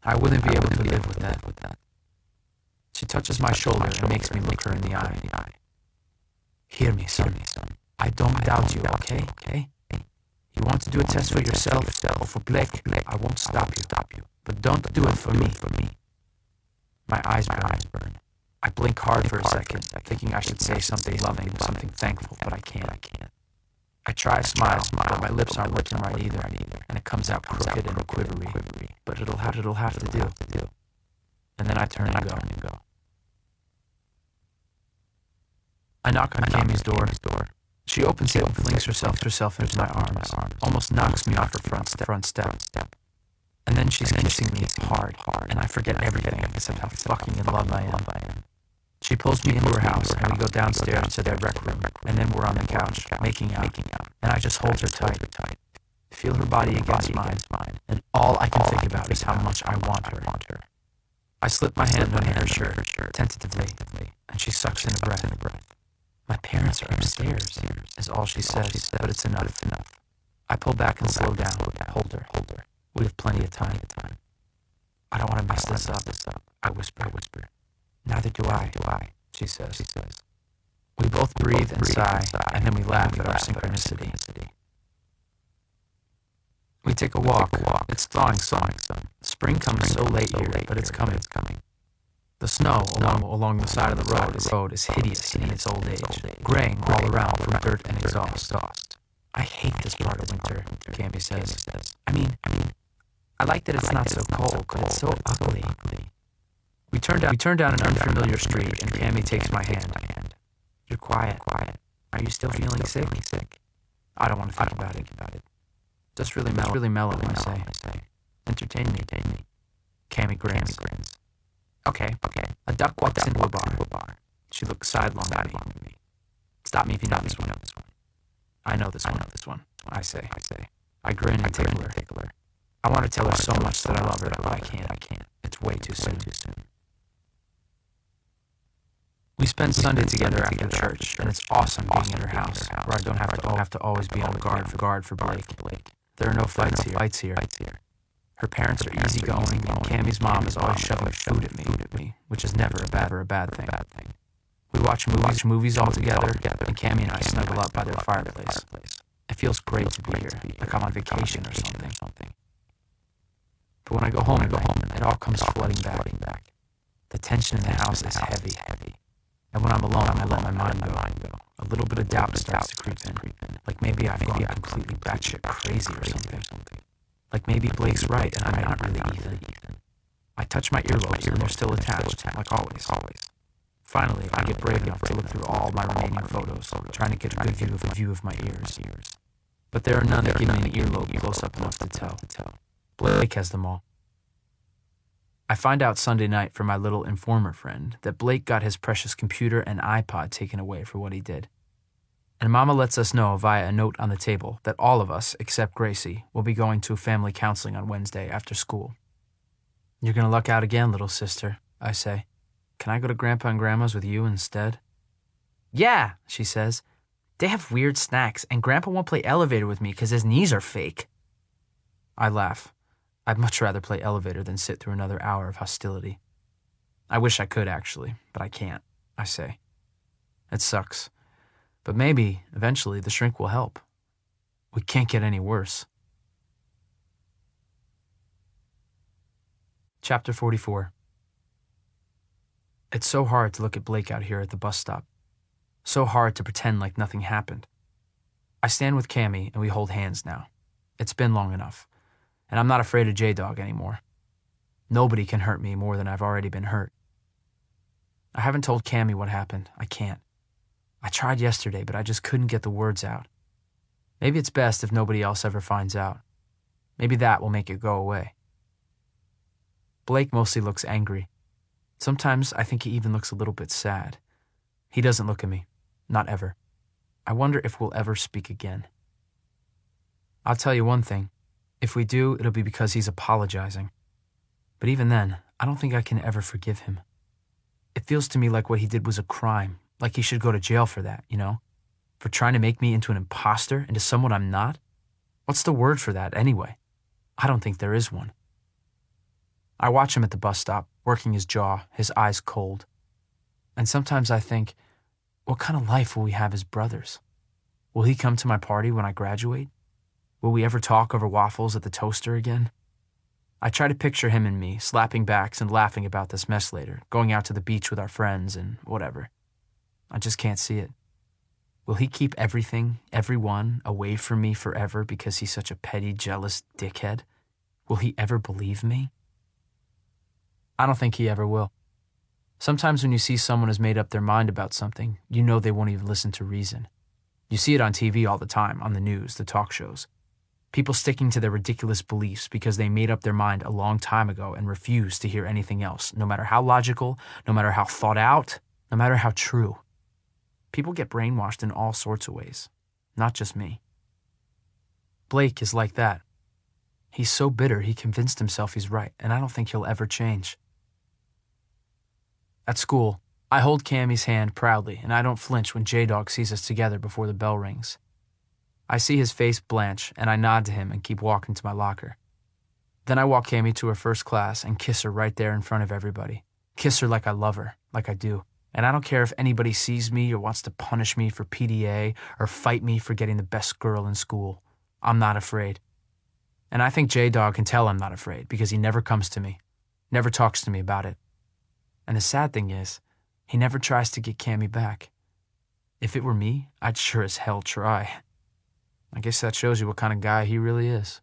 [SPEAKER 2] I wouldn't be able to live with that. She touches my shoulder and makes me look her in the eye. Hear me, son. I don't doubt you, okay? You want to do a test for yourself or for Blake, I won't stop you. But don't do it for me. My eyes burn. I blink hard for a second, thinking I should say something loving, something thankful, but I can't. I try a smile, but my lips aren't working right either, and it comes out crooked and quivery, but it'll have to do. And then I turn and go. I knock on Cammie's door. She opens it and flings herself into my arms, almost knocks me off her front step. And then she's kissing me hard, and I forget everything except how fucking in love I am. She pulls me into her house, and we go downstairs to their rec room, and then we're on the couch, making out, and I just hold her tight, feel her body against mine, and all I can think about is how much I want her. I slip my hand under her shirt, tentatively, and she sucks in a breath. My parents are upstairs, is all she says, but it's enough. I pull back and slow down, hold her. We have plenty of time. I don't want to mess this up, I whisper. Neither do I, she says. We both breathe and sigh, and then we laugh at our synchronicity. We take a walk. It's thawing some. Spring comes so late here, but it's coming. The snow along the side of the road is hideous in its old age, graying all around from dirt and exhaust. I hate this part of winter, Cammie says. I mean, I like that it's not so cold, but it's so ugly. We turn down an unfamiliar street, and Cammie takes my hand. You're quiet. Are you still feeling sick? I don't want to think about it. Just really mellow, I say. Entertain me. Cammie grins. Okay. A duck walks into a bar. She looks sidelong at me. Stop me if you know this one. I know this one, I say. I grin and tickle her. I want to tell her so much that I love her, but I can't. It's way too soon. We spend Sunday together after church, and it's awesome being at her house, where I don't have to always be on guard for Blake. There are no fights here. Her parents are easygoing, and Cammie's mom is always shoving food at me, which is never a bad thing. We watch movies all together, and Cammie and I snuggle up by their fireplace. It feels great to be here, like I'm on vacation or something. But when I go home, it all comes flooding back. The tension in the house is heavy. And when I'm alone, I let my mind go. A little bit of doubt starts to creep in, like maybe I've gone completely batshit crazy or something. Like maybe Blake's right, and I'm not really Ethan. I touch my earlobes, and they're still attached, like always. Finally, I get brave enough to look through all my remaining photos, trying to get a good view of my ears. But there are none that give me an earlobe close up enough to tell. Blake has them all. I find out Sunday night from my little informer friend that Blake got his precious computer and iPod taken away for what he did. And Mama lets us know via a note on the table that all of us, except Gracie, will be going to family counseling on Wednesday after school. You're gonna luck out again, little sister, I say. Can I go to Grandpa and Grandma's with you instead? Yeah, she says. They have weird snacks, and Grandpa won't play elevator with me because his knees are fake. I laugh. I'd much rather play elevator than sit through another hour of hostility. I wish I could, actually, but I can't, I say. It sucks. But maybe, eventually, the shrink will help. We can't get any worse. Chapter 44. It's so hard to look at Blake out here at the bus stop. So hard to pretend like nothing happened. I stand with Cammie and we hold hands now. It's been long enough. And I'm not afraid of J-Dog anymore. Nobody can hurt me more than I've already been hurt. I haven't told Cammie what happened. I can't. I tried yesterday, but I just couldn't get the words out. Maybe it's best if nobody else ever finds out. Maybe that will make it go away. Blake mostly looks angry. Sometimes I think he even looks a little bit sad. He doesn't look at me. Not ever. I wonder if we'll ever speak again. I'll tell you one thing. If we do, it'll be because he's apologizing. But even then, I don't think I can ever forgive him. It feels to me like what he did was a crime, like he should go to jail for that, you know? For trying to make me into an imposter, into someone I'm not? What's the word for that, anyway? I don't think there is one. I watch him at the bus stop, working his jaw, his eyes cold. And sometimes I think, what kind of life will we have as brothers? Will he come to my party when I graduate? Will we ever talk over waffles at the toaster again? I try to picture him and me, slapping backs and laughing about this mess later, going out to the beach with our friends and whatever. I just can't see it. Will he keep everything, everyone, away from me forever because he's such a petty, jealous dickhead? Will he ever believe me? I don't think he ever will. Sometimes when you see someone has made up their mind about something, you know they won't even listen to reason. You see it on TV all the time, on the news, the talk shows. People sticking to their ridiculous beliefs because they made up their mind a long time ago and refuse to hear anything else, no matter how logical, no matter how thought out, no matter how true. People get brainwashed in all sorts of ways, not just me. Blake is like that. He's so bitter he convinced himself he's right, and I don't think he'll ever change. At school, I hold Cammie's hand proudly, and I don't flinch when J-Dog sees us together before the bell rings. I see his face blanch, and I nod to him and keep walking to my locker. Then I walk Cammie to her first class and kiss her right there in front of everybody. Kiss her like I love her, like I do. And I don't care if anybody sees me or wants to punish me for PDA or fight me for getting the best girl in school. I'm not afraid. And I think J-Dog can tell I'm not afraid because he never comes to me, never talks to me about it. And the sad thing is, he never tries to get Cammie back. If it were me, I'd sure as hell try. I guess that shows you what kind of guy he really is.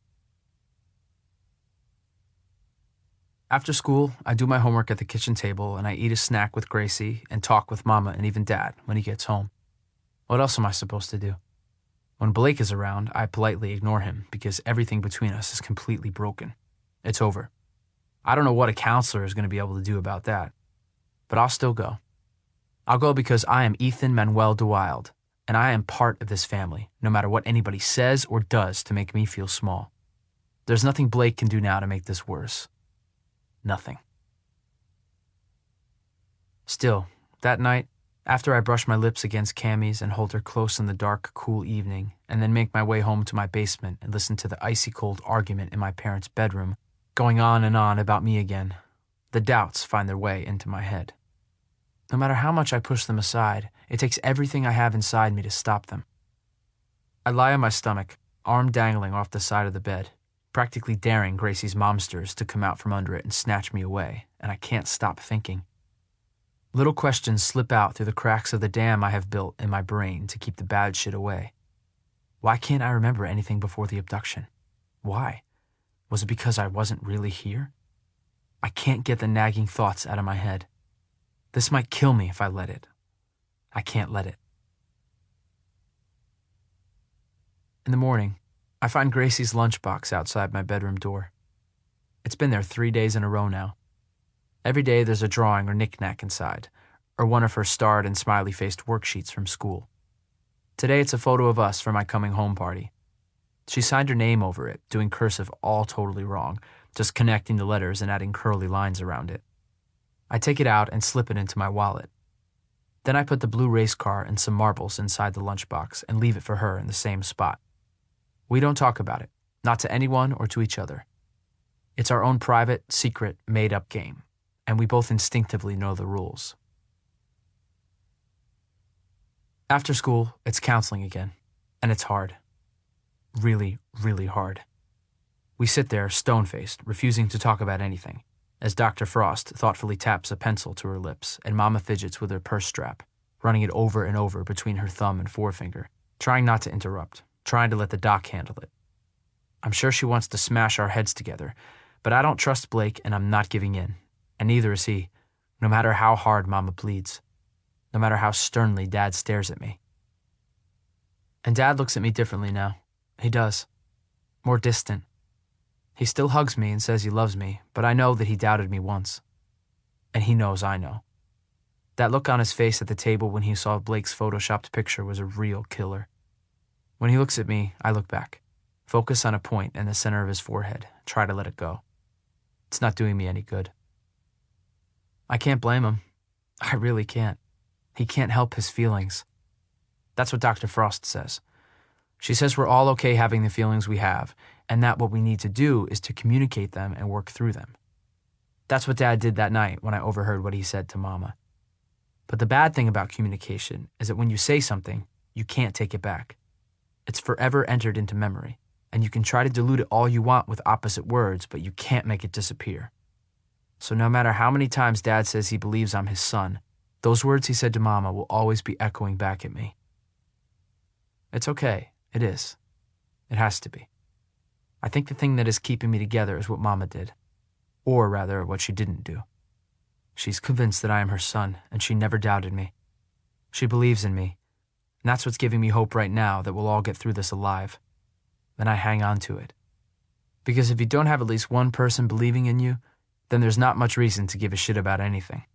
[SPEAKER 2] After school, I do my homework at the kitchen table and I eat a snack with Gracie and talk with Mama and even Dad when he gets home. What else am I supposed to do? When Blake is around, I politely ignore him because everything between us is completely broken. It's over. I don't know what a counselor is going to be able to do about that, but I'll still go. I'll go because I am Ethan Manuel DeWild, and I am part of this family, no matter what anybody says or does to make me feel small. There's nothing Blake can do now to make this worse. Nothing. Still, that night, after I brush my lips against Cammie's and hold her close in the dark, cool evening, and then make my way home to my basement and listen to the icy cold argument in my parents' bedroom, going on and on about me again, the doubts find their way into my head. No matter how much I push them aside, it takes everything I have inside me to stop them. I lie on my stomach, arm dangling off the side of the bed, practically daring Gracie's momsters to come out from under it and snatch me away, and I can't stop thinking. Little questions slip out through the cracks of the dam I have built in my brain to keep the bad shit away. Why can't I remember anything before the abduction? Why? Was it because I wasn't really here? I can't get the nagging thoughts out of my head. This might kill me if I let it. I can't let it. In the morning, I find Gracie's lunchbox outside my bedroom door. It's been there 3 days in a row now. Every day there's a drawing or knick-knack inside, or one of her starred and smiley-faced worksheets from school. Today it's a photo of us for my coming home party. She signed her name over it, doing cursive all totally wrong, just connecting the letters and adding curly lines around it. I take it out and slip it into my wallet. Then I put the blue race car and some marbles inside the lunchbox and leave it for her in the same spot. We don't talk about it, not to anyone or to each other. It's our own private, secret, made-up game, and we both instinctively know the rules. After school, it's counseling again, and it's hard. Really, really hard. We sit there, stone-faced, refusing to talk about anything, as Dr. Frost thoughtfully taps a pencil to her lips and Mama fidgets with her purse strap, running it over and over between her thumb and forefinger, trying not to interrupt, trying to let the doc handle it. I'm sure she wants to smash our heads together, but I don't trust Blake and I'm not giving in, and neither is he, no matter how hard Mama pleads, no matter how sternly Dad stares at me. And Dad looks at me differently now. He does. More distant. He still hugs me and says he loves me, but I know that he doubted me once. And he knows I know. That look on his face at the table when he saw Blake's photoshopped picture was a real killer. When he looks at me, I look back, focus on a point in the center of his forehead, try to let it go. It's not doing me any good. I can't blame him. I really can't. He can't help his feelings. That's what Dr. Frost says. She says we're all okay having the feelings we have, and that what we need to do is to communicate them and work through them. That's what Dad did that night when I overheard what he said to Mama. But the bad thing about communication is that when you say something, you can't take it back. It's forever entered into memory, and you can try to dilute it all you want with opposite words, but you can't make it disappear. So no matter how many times Dad says he believes I'm his son, those words he said to Mama will always be echoing back at me. It's okay. It is. It has to be. I think the thing that is keeping me together is what Mama did. Or rather, what she didn't do. She's convinced that I am her son, and she never doubted me. She believes in me, and that's what's giving me hope right now that we'll all get through this alive. And I hang on to it. Because if you don't have at least one person believing in you, then there's not much reason to give a shit about anything.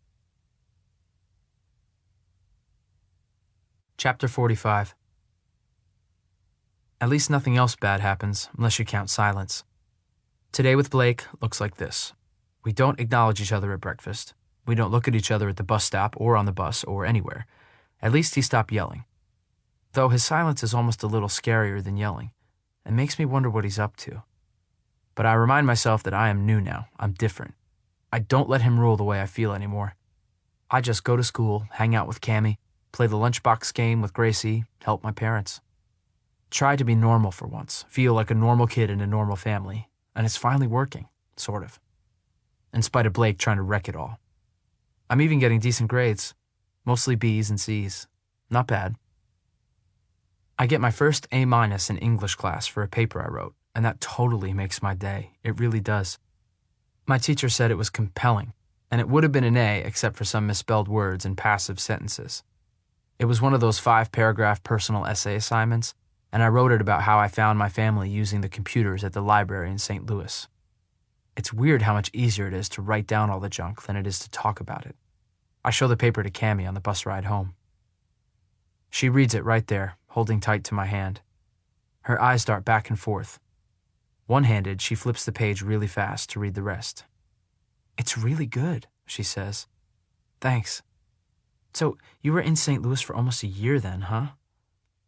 [SPEAKER 2] Chapter 45. At least nothing else bad happens, unless you count silence. Today with Blake looks like this. We don't acknowledge each other at breakfast. We don't look at each other at the bus stop or on the bus or anywhere. At least he stopped yelling. Though his silence is almost a little scarier than yelling. It makes me wonder what he's up to. But I remind myself that I am new now. I'm different. I don't let him rule the way I feel anymore. I just go to school, hang out with Cammy, play the lunchbox game with Gracie, help my parents. Try to be normal for once, feel like a normal kid in a normal family, and it's finally working, sort of. In spite of Blake trying to wreck it all. I'm even getting decent grades, mostly B's and C's. Not bad. I get my first A- in English class for a paper I wrote, and that totally makes my day. It really does. My teacher said it was compelling, and it would have been an A except for some misspelled words and passive sentences. It was one of those 5-paragraph personal essay assignments, and I wrote it about how I found my family using the computers at the library in St. Louis. It's weird how much easier it is to write down all the junk than it is to talk about it. I show the paper to Cammy on the bus ride home. She reads it right there, holding tight to my hand. Her eyes dart back and forth. One-handed, she flips the page really fast to read the rest. "It's really good," she says. "Thanks. So, you were in St. Louis for almost a year then, huh?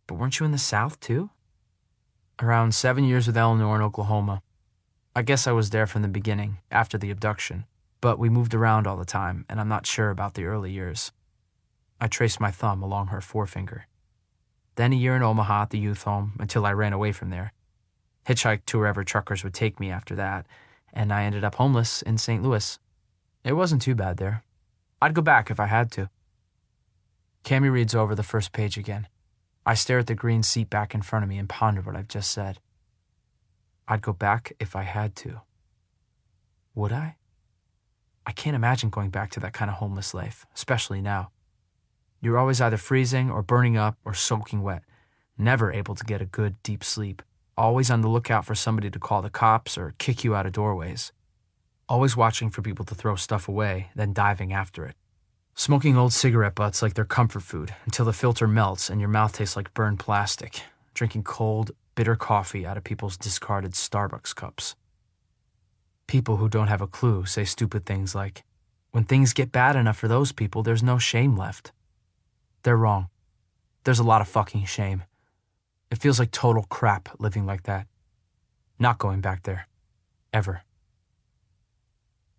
[SPEAKER 2] But weren't you in the South, too?" "Around 7 years with Eleanor in Oklahoma. I guess I was there from the beginning, after the abduction, but we moved around all the time, and I'm not sure about the early years." I traced my thumb along her forefinger. Then a year in Omaha at the youth home, until I ran away from there. Hitchhiked to wherever truckers would take me after that, and I ended up homeless in St. Louis. It wasn't too bad there. I'd go back if I had to. Cammy reads over the first page again. I stare at the green seat back in front of me and ponder what I've just said. I'd go back if I had to. Would I? I can't imagine going back to that kind of homeless life, especially now. You're always either freezing or burning up or soaking wet, never able to get a good, deep sleep, always on the lookout for somebody to call the cops or kick you out of doorways, always watching for people to throw stuff away, then diving after it, smoking old cigarette butts like they're comfort food until the filter melts and your mouth tastes like burned plastic, drinking cold, bitter coffee out of people's discarded Starbucks cups. People who don't have a clue say stupid things like, when things get bad enough for those people, there's no shame left. They're wrong. There's a lot of fucking shame. It feels like total crap living like that. Not going back there. Ever.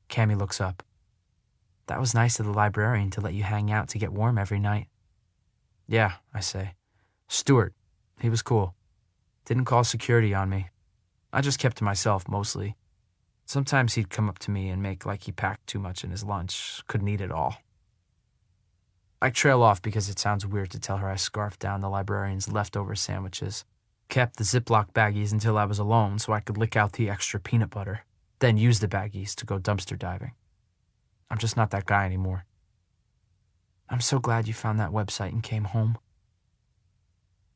[SPEAKER 2] Cammy looks up. That was nice of the librarian to let you hang out to get warm every night. Yeah, I say. Stuart. He was cool. Didn't call security on me. I just kept to myself mostly. Sometimes he'd come up to me and make like he packed too much in his lunch, couldn't eat it all. I trail off because it sounds weird to tell her I scarfed down the librarian's leftover sandwiches, kept the Ziploc baggies until I was alone so I could lick out the extra peanut butter, then use the baggies to go dumpster diving. I'm just not that guy anymore. I'm so glad you found that website and came home.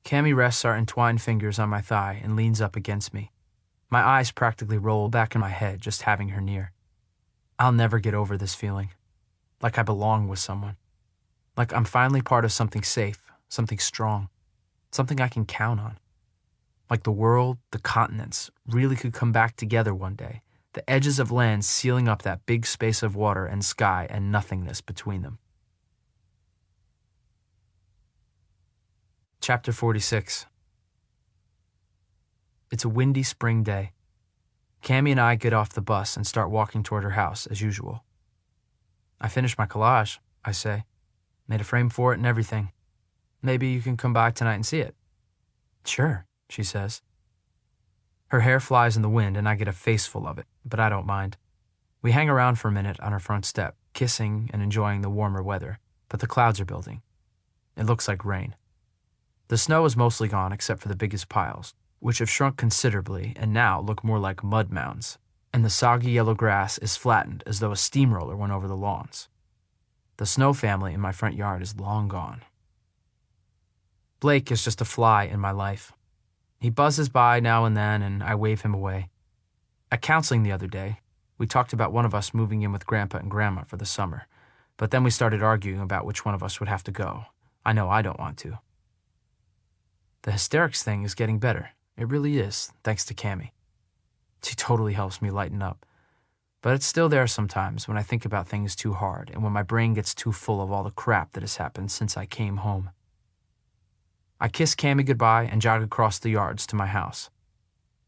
[SPEAKER 2] Cammy rests our entwined fingers on my thigh and leans up against me. My eyes practically roll back in my head just having her near. I'll never get over this feeling. Like I belong with someone. Like I'm finally part of something safe, something strong, something I can count on. Like the world, the continents, really could come back together one day, the edges of land sealing up that big space of water and sky and nothingness between them. Chapter 46. It's a windy spring day. Cammy and I get off the bus and start walking toward her house, as usual. I finished my collage, I say. Made a frame for it and everything. Maybe you can come by tonight and see it. Sure, she says. Her hair flies in the wind and I get a face full of it, but I don't mind. We hang around for a minute on her front step, kissing and enjoying the warmer weather, but the clouds are building. It looks like rain. The snow is mostly gone except for the biggest piles, which have shrunk considerably and now look more like mud mounds, and the soggy yellow grass is flattened as though a steamroller went over the lawns. The Snow family in my front yard is long gone. Blake is just a fly in my life. He buzzes by now and then, and I wave him away. At counseling the other day, we talked about one of us moving in with Grandpa and Grandma for the summer, but then we started arguing about which one of us would have to go. I know I don't want to. The hysterics thing is getting better. It really is, thanks to Cammie. She totally helps me lighten up. But it's still there sometimes when I think about things too hard and when my brain gets too full of all the crap that has happened since I came home. I kiss Cammie goodbye and jog across the yards to my house.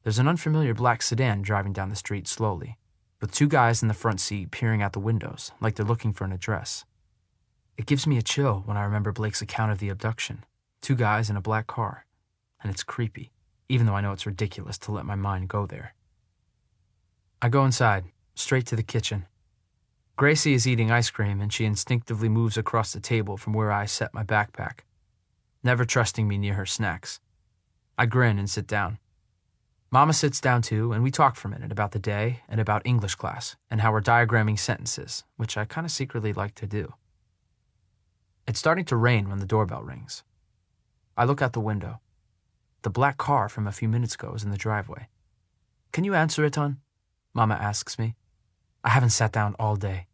[SPEAKER 2] There's an unfamiliar black sedan driving down the street slowly, with two guys in the front seat peering out the windows like they're looking for an address. It gives me a chill when I remember Blake's account of the abduction. Two guys in a black car. And it's creepy, even though I know it's ridiculous to let my mind go there. I go inside, straight to the kitchen. Gracie is eating ice cream, and she instinctively moves across the table from where I set my backpack, never trusting me near her snacks. I grin and sit down. Mama sits down too, and we talk for a minute about the day and about English class and how we're diagramming sentences, which I kind of secretly like to do. It's starting to rain when the doorbell rings. I look out the window. The black car from a few minutes ago is in the driveway. "Can you answer it, hon?" Mama asks me. I haven't sat down all day.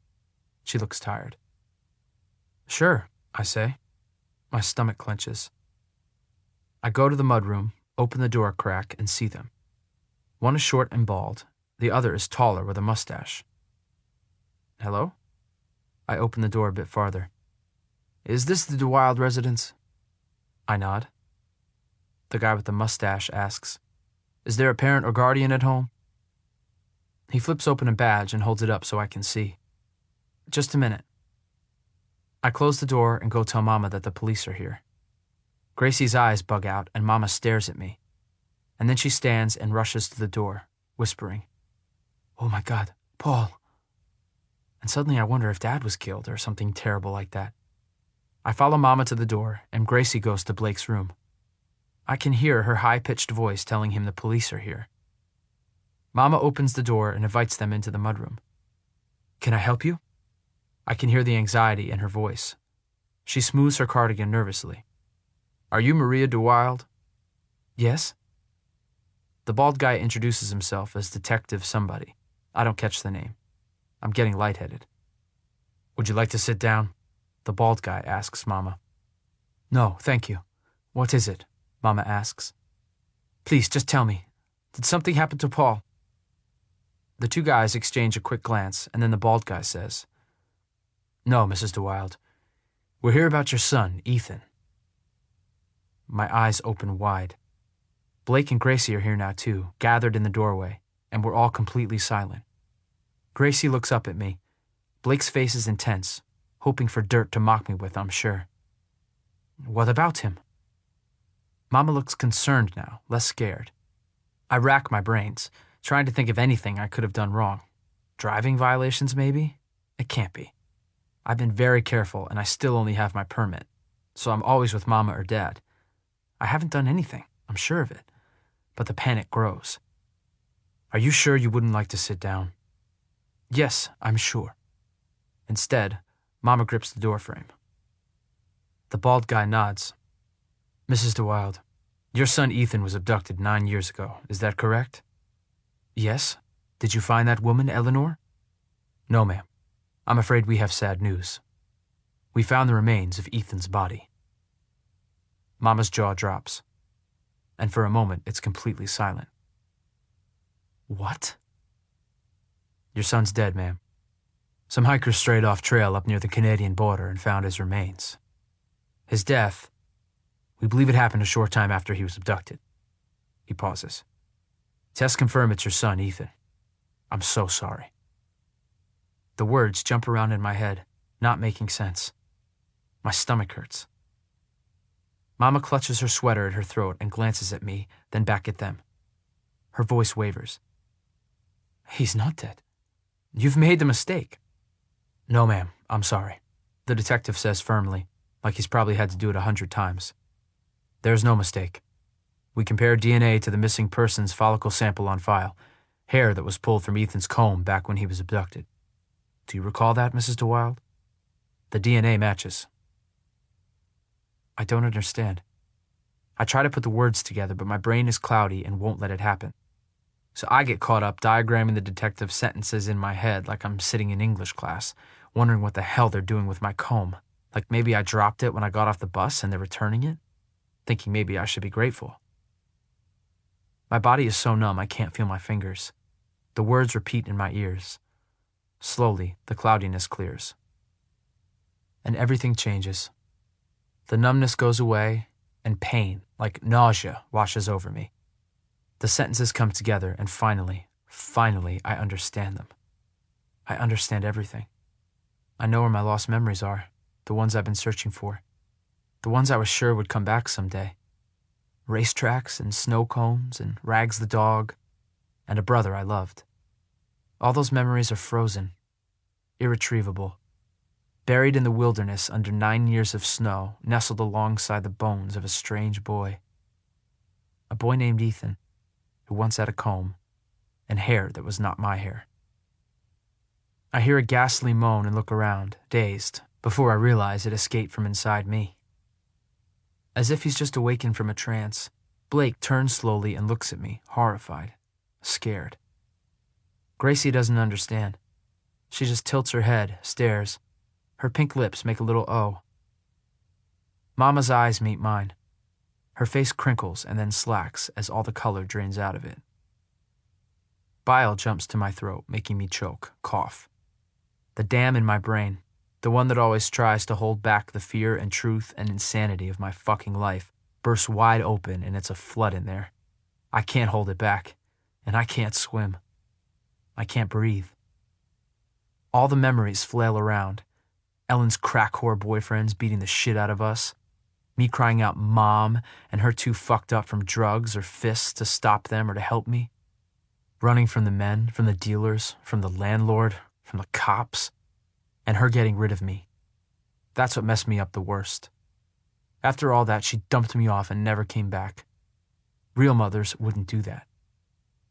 [SPEAKER 2] She looks tired. "Sure," I say. My stomach clenches. I go to the mudroom, open the door crack, and see them. One is short and bald. The other is taller with a mustache. "Hello?" I open the door a bit farther. "Is this the DeWild residence?" I nod. The guy with the mustache asks, "Is there a parent or guardian at home?" He flips open a badge and holds it up so I can see. "Just a minute." I close the door and go tell Mama that the police are here. Gracie's eyes bug out and Mama stares at me. And then she stands and rushes to the door, whispering, "Oh my God, Paul." And suddenly I wonder if Dad was killed or something terrible like that. I follow Mama to the door and Gracie goes to Blake's room. I can hear her high-pitched voice telling him the police are here. Mama opens the door and invites them into the mudroom. "Can I help you?" I can hear the anxiety in her voice. She smooths her cardigan nervously. "Are you Maria DeWild?" "Yes." The bald guy introduces himself as Detective somebody. I don't catch the name. I'm getting lightheaded. "Would you like to sit down?" The bald guy asks Mama. "No, thank you. What is it?" Mama asks. "Please, just tell me. Did something happen to Paul?" The two guys exchange a quick glance, and then the bald guy says, "No, Mrs. DeWild. We're here about your son, Ethan." My eyes open wide. Blake and Gracie are here now too, gathered in the doorway, and we're all completely silent. Gracie looks up at me. Blake's face is intense, hoping for dirt to mock me with, I'm sure. "What about him?" Mama looks concerned now, less scared. I rack my brains, trying to think of anything I could have done wrong. Driving violations, maybe? It can't be. I've been very careful, and I still only have my permit, so I'm always with Mama or Dad. I haven't done anything, I'm sure of it, but the panic grows. "Are you sure you wouldn't like to sit down?" "Yes, I'm sure." Instead, Mama grips the doorframe. The bald guy nods. "Mrs. DeWild, your son Ethan was abducted 9 years ago, is that correct?" "Yes. Did you find that woman, Eleanor?" "No, ma'am. I'm afraid we have sad news. We found the remains of Ethan's body." Mama's jaw drops, and for a moment it's completely silent. "What?" "Your son's dead, ma'am. Some hikers strayed off trail up near the Canadian border and found his remains. His death, we believe it happened a short time after he was abducted." He pauses. "Tests confirm it's your son, Ethan. I'm so sorry." The words jump around in my head, not making sense. My stomach hurts. Mama clutches her sweater at her throat and glances at me, then back at them. Her voice wavers. "He's not dead. You've made a mistake." "No, ma'am, I'm sorry," the detective says firmly, like he's probably had to do it 100 times. There's no mistake. We compared DNA to the missing person's follicle sample on file, hair that was pulled from Ethan's comb back when he was abducted. Do you recall that, Mrs. DeWilde? The DNA matches. I don't understand. I try to put the words together, but my brain is cloudy and won't let it happen. So I get caught up diagramming the detective's sentences in my head like I'm sitting in English class, wondering what the hell they're doing with my comb. Like maybe I dropped it when I got off the bus and they're returning it, thinking maybe I should be grateful. My body is so numb I can't feel my fingers. The words repeat in my ears. Slowly, the cloudiness clears. And everything changes. The numbness goes away, and pain, like nausea, washes over me. The sentences come together, and finally, I understand them. I understand everything. I know where my lost memories are, the ones I've been searching for, the ones I was sure would come back someday. Racetracks and snow cones and Rags the dog and a brother I loved. All those memories are frozen, irretrievable, buried in the wilderness under 9 years of snow, nestled alongside the bones of a strange boy. A boy named Ethan, who once had a comb and hair that was not my hair. I hear a ghastly moan and look around, dazed, before I realize it escaped from inside me. As if he's just awakened from a trance, Blake turns slowly and looks at me, horrified, scared. Gracie doesn't understand. She just tilts her head, stares. Her pink lips make a little O. Mama's eyes meet mine. Her face crinkles and then slacks as all the color drains out of it. Bile jumps to my throat, making me choke, cough. The dam in my brain, the one that always tries to hold back the fear and truth and insanity of my fucking life, bursts wide open and it's a flood in there. I can't hold it back, and I can't swim. I can't breathe. All the memories flail around. Ellen's crack whore boyfriends beating the shit out of us. Me crying out Mom and her too fucked up from drugs or fists to stop them or to help me. Running from the men, from the dealers, from the landlord, from the cops. And her getting rid of me. That's what messed me up the worst. After all that, she dumped me off and never came back. Real mothers wouldn't do that.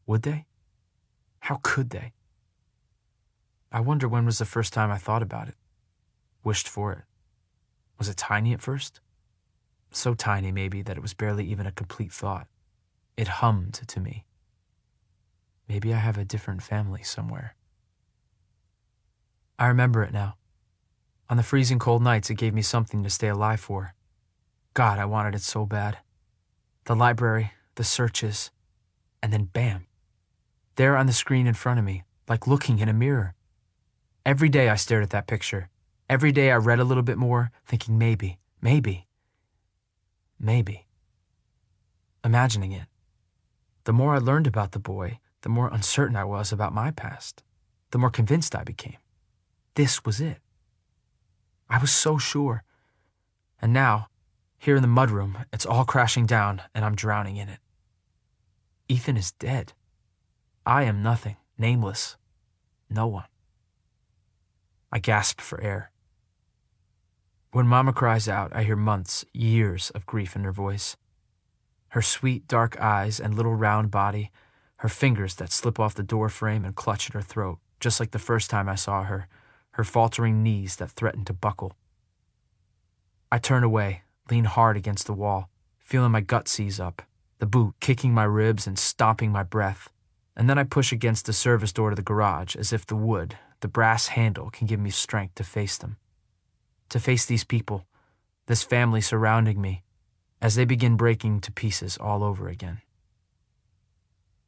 [SPEAKER 2] Would they? How could they? I wonder when was the first time I thought about it. Wished for it. Was it tiny at first? So tiny, maybe, that it was barely even a complete thought. It hummed to me. Maybe I have a different family somewhere. I remember it now. On the freezing cold nights, it gave me something to stay alive for. God, I wanted it so bad. The library, the searches, and then bam. There on the screen in front of me, like looking in a mirror. Every day I stared at that picture. Every day I read a little bit more, thinking maybe. Imagining it. The more I learned about the boy, the more uncertain I was about my past. The more convinced I became. This was it. I was so sure. And now, here in the mudroom, it's all crashing down and I'm drowning in it. Ethan is dead. I am nothing, nameless, no one. I gasp for air. When Mama cries out, I hear months, years of grief in her voice. Her sweet, dark eyes and little round body, her fingers that slip off the door frame and clutch at her throat, just like the first time I saw her, her faltering knees that threaten to buckle. I turn away, lean hard against the wall, feeling my gut seize up, the boot kicking my ribs and stomping my breath, and then I push against the service door to the garage as if the wood, the brass handle, can give me strength to face them. To face these people, this family surrounding me, as they begin breaking to pieces all over again.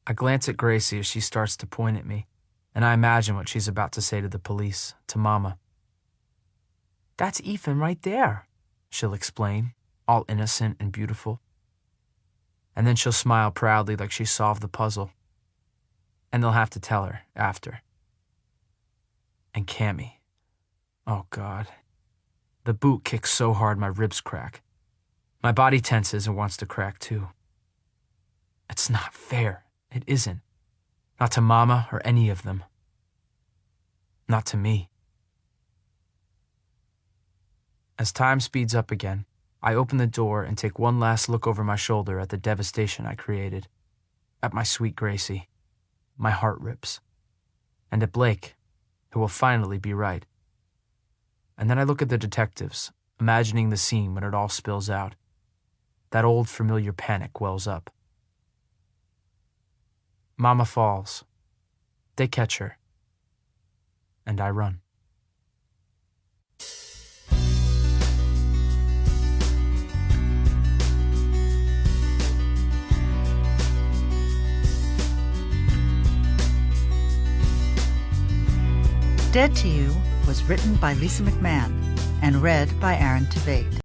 [SPEAKER 2] I glance at Gracie as she starts to point at me, and I imagine what she's about to say to the police, to Mama. "That's Ethan right there," she'll explain, all innocent and beautiful. And then she'll smile proudly like she solved the puzzle. And they'll have to tell her after. And Cammy. Oh, God. The boot kicks so hard my ribs crack. My body tenses and wants to crack too. It's not fair. It isn't. Not to Mama or any of them. Not to me. As time speeds up again, I open the door and take one last look over my shoulder at the devastation I created, at my sweet Gracie. My heart rips. And at Blake, who will finally be right. And then I look at the detectives, imagining the scene when it all spills out. That old familiar panic wells up. Mama falls. They catch her. And I run.
[SPEAKER 1] Dead to You was written by Lisa McMann and read by Tveit.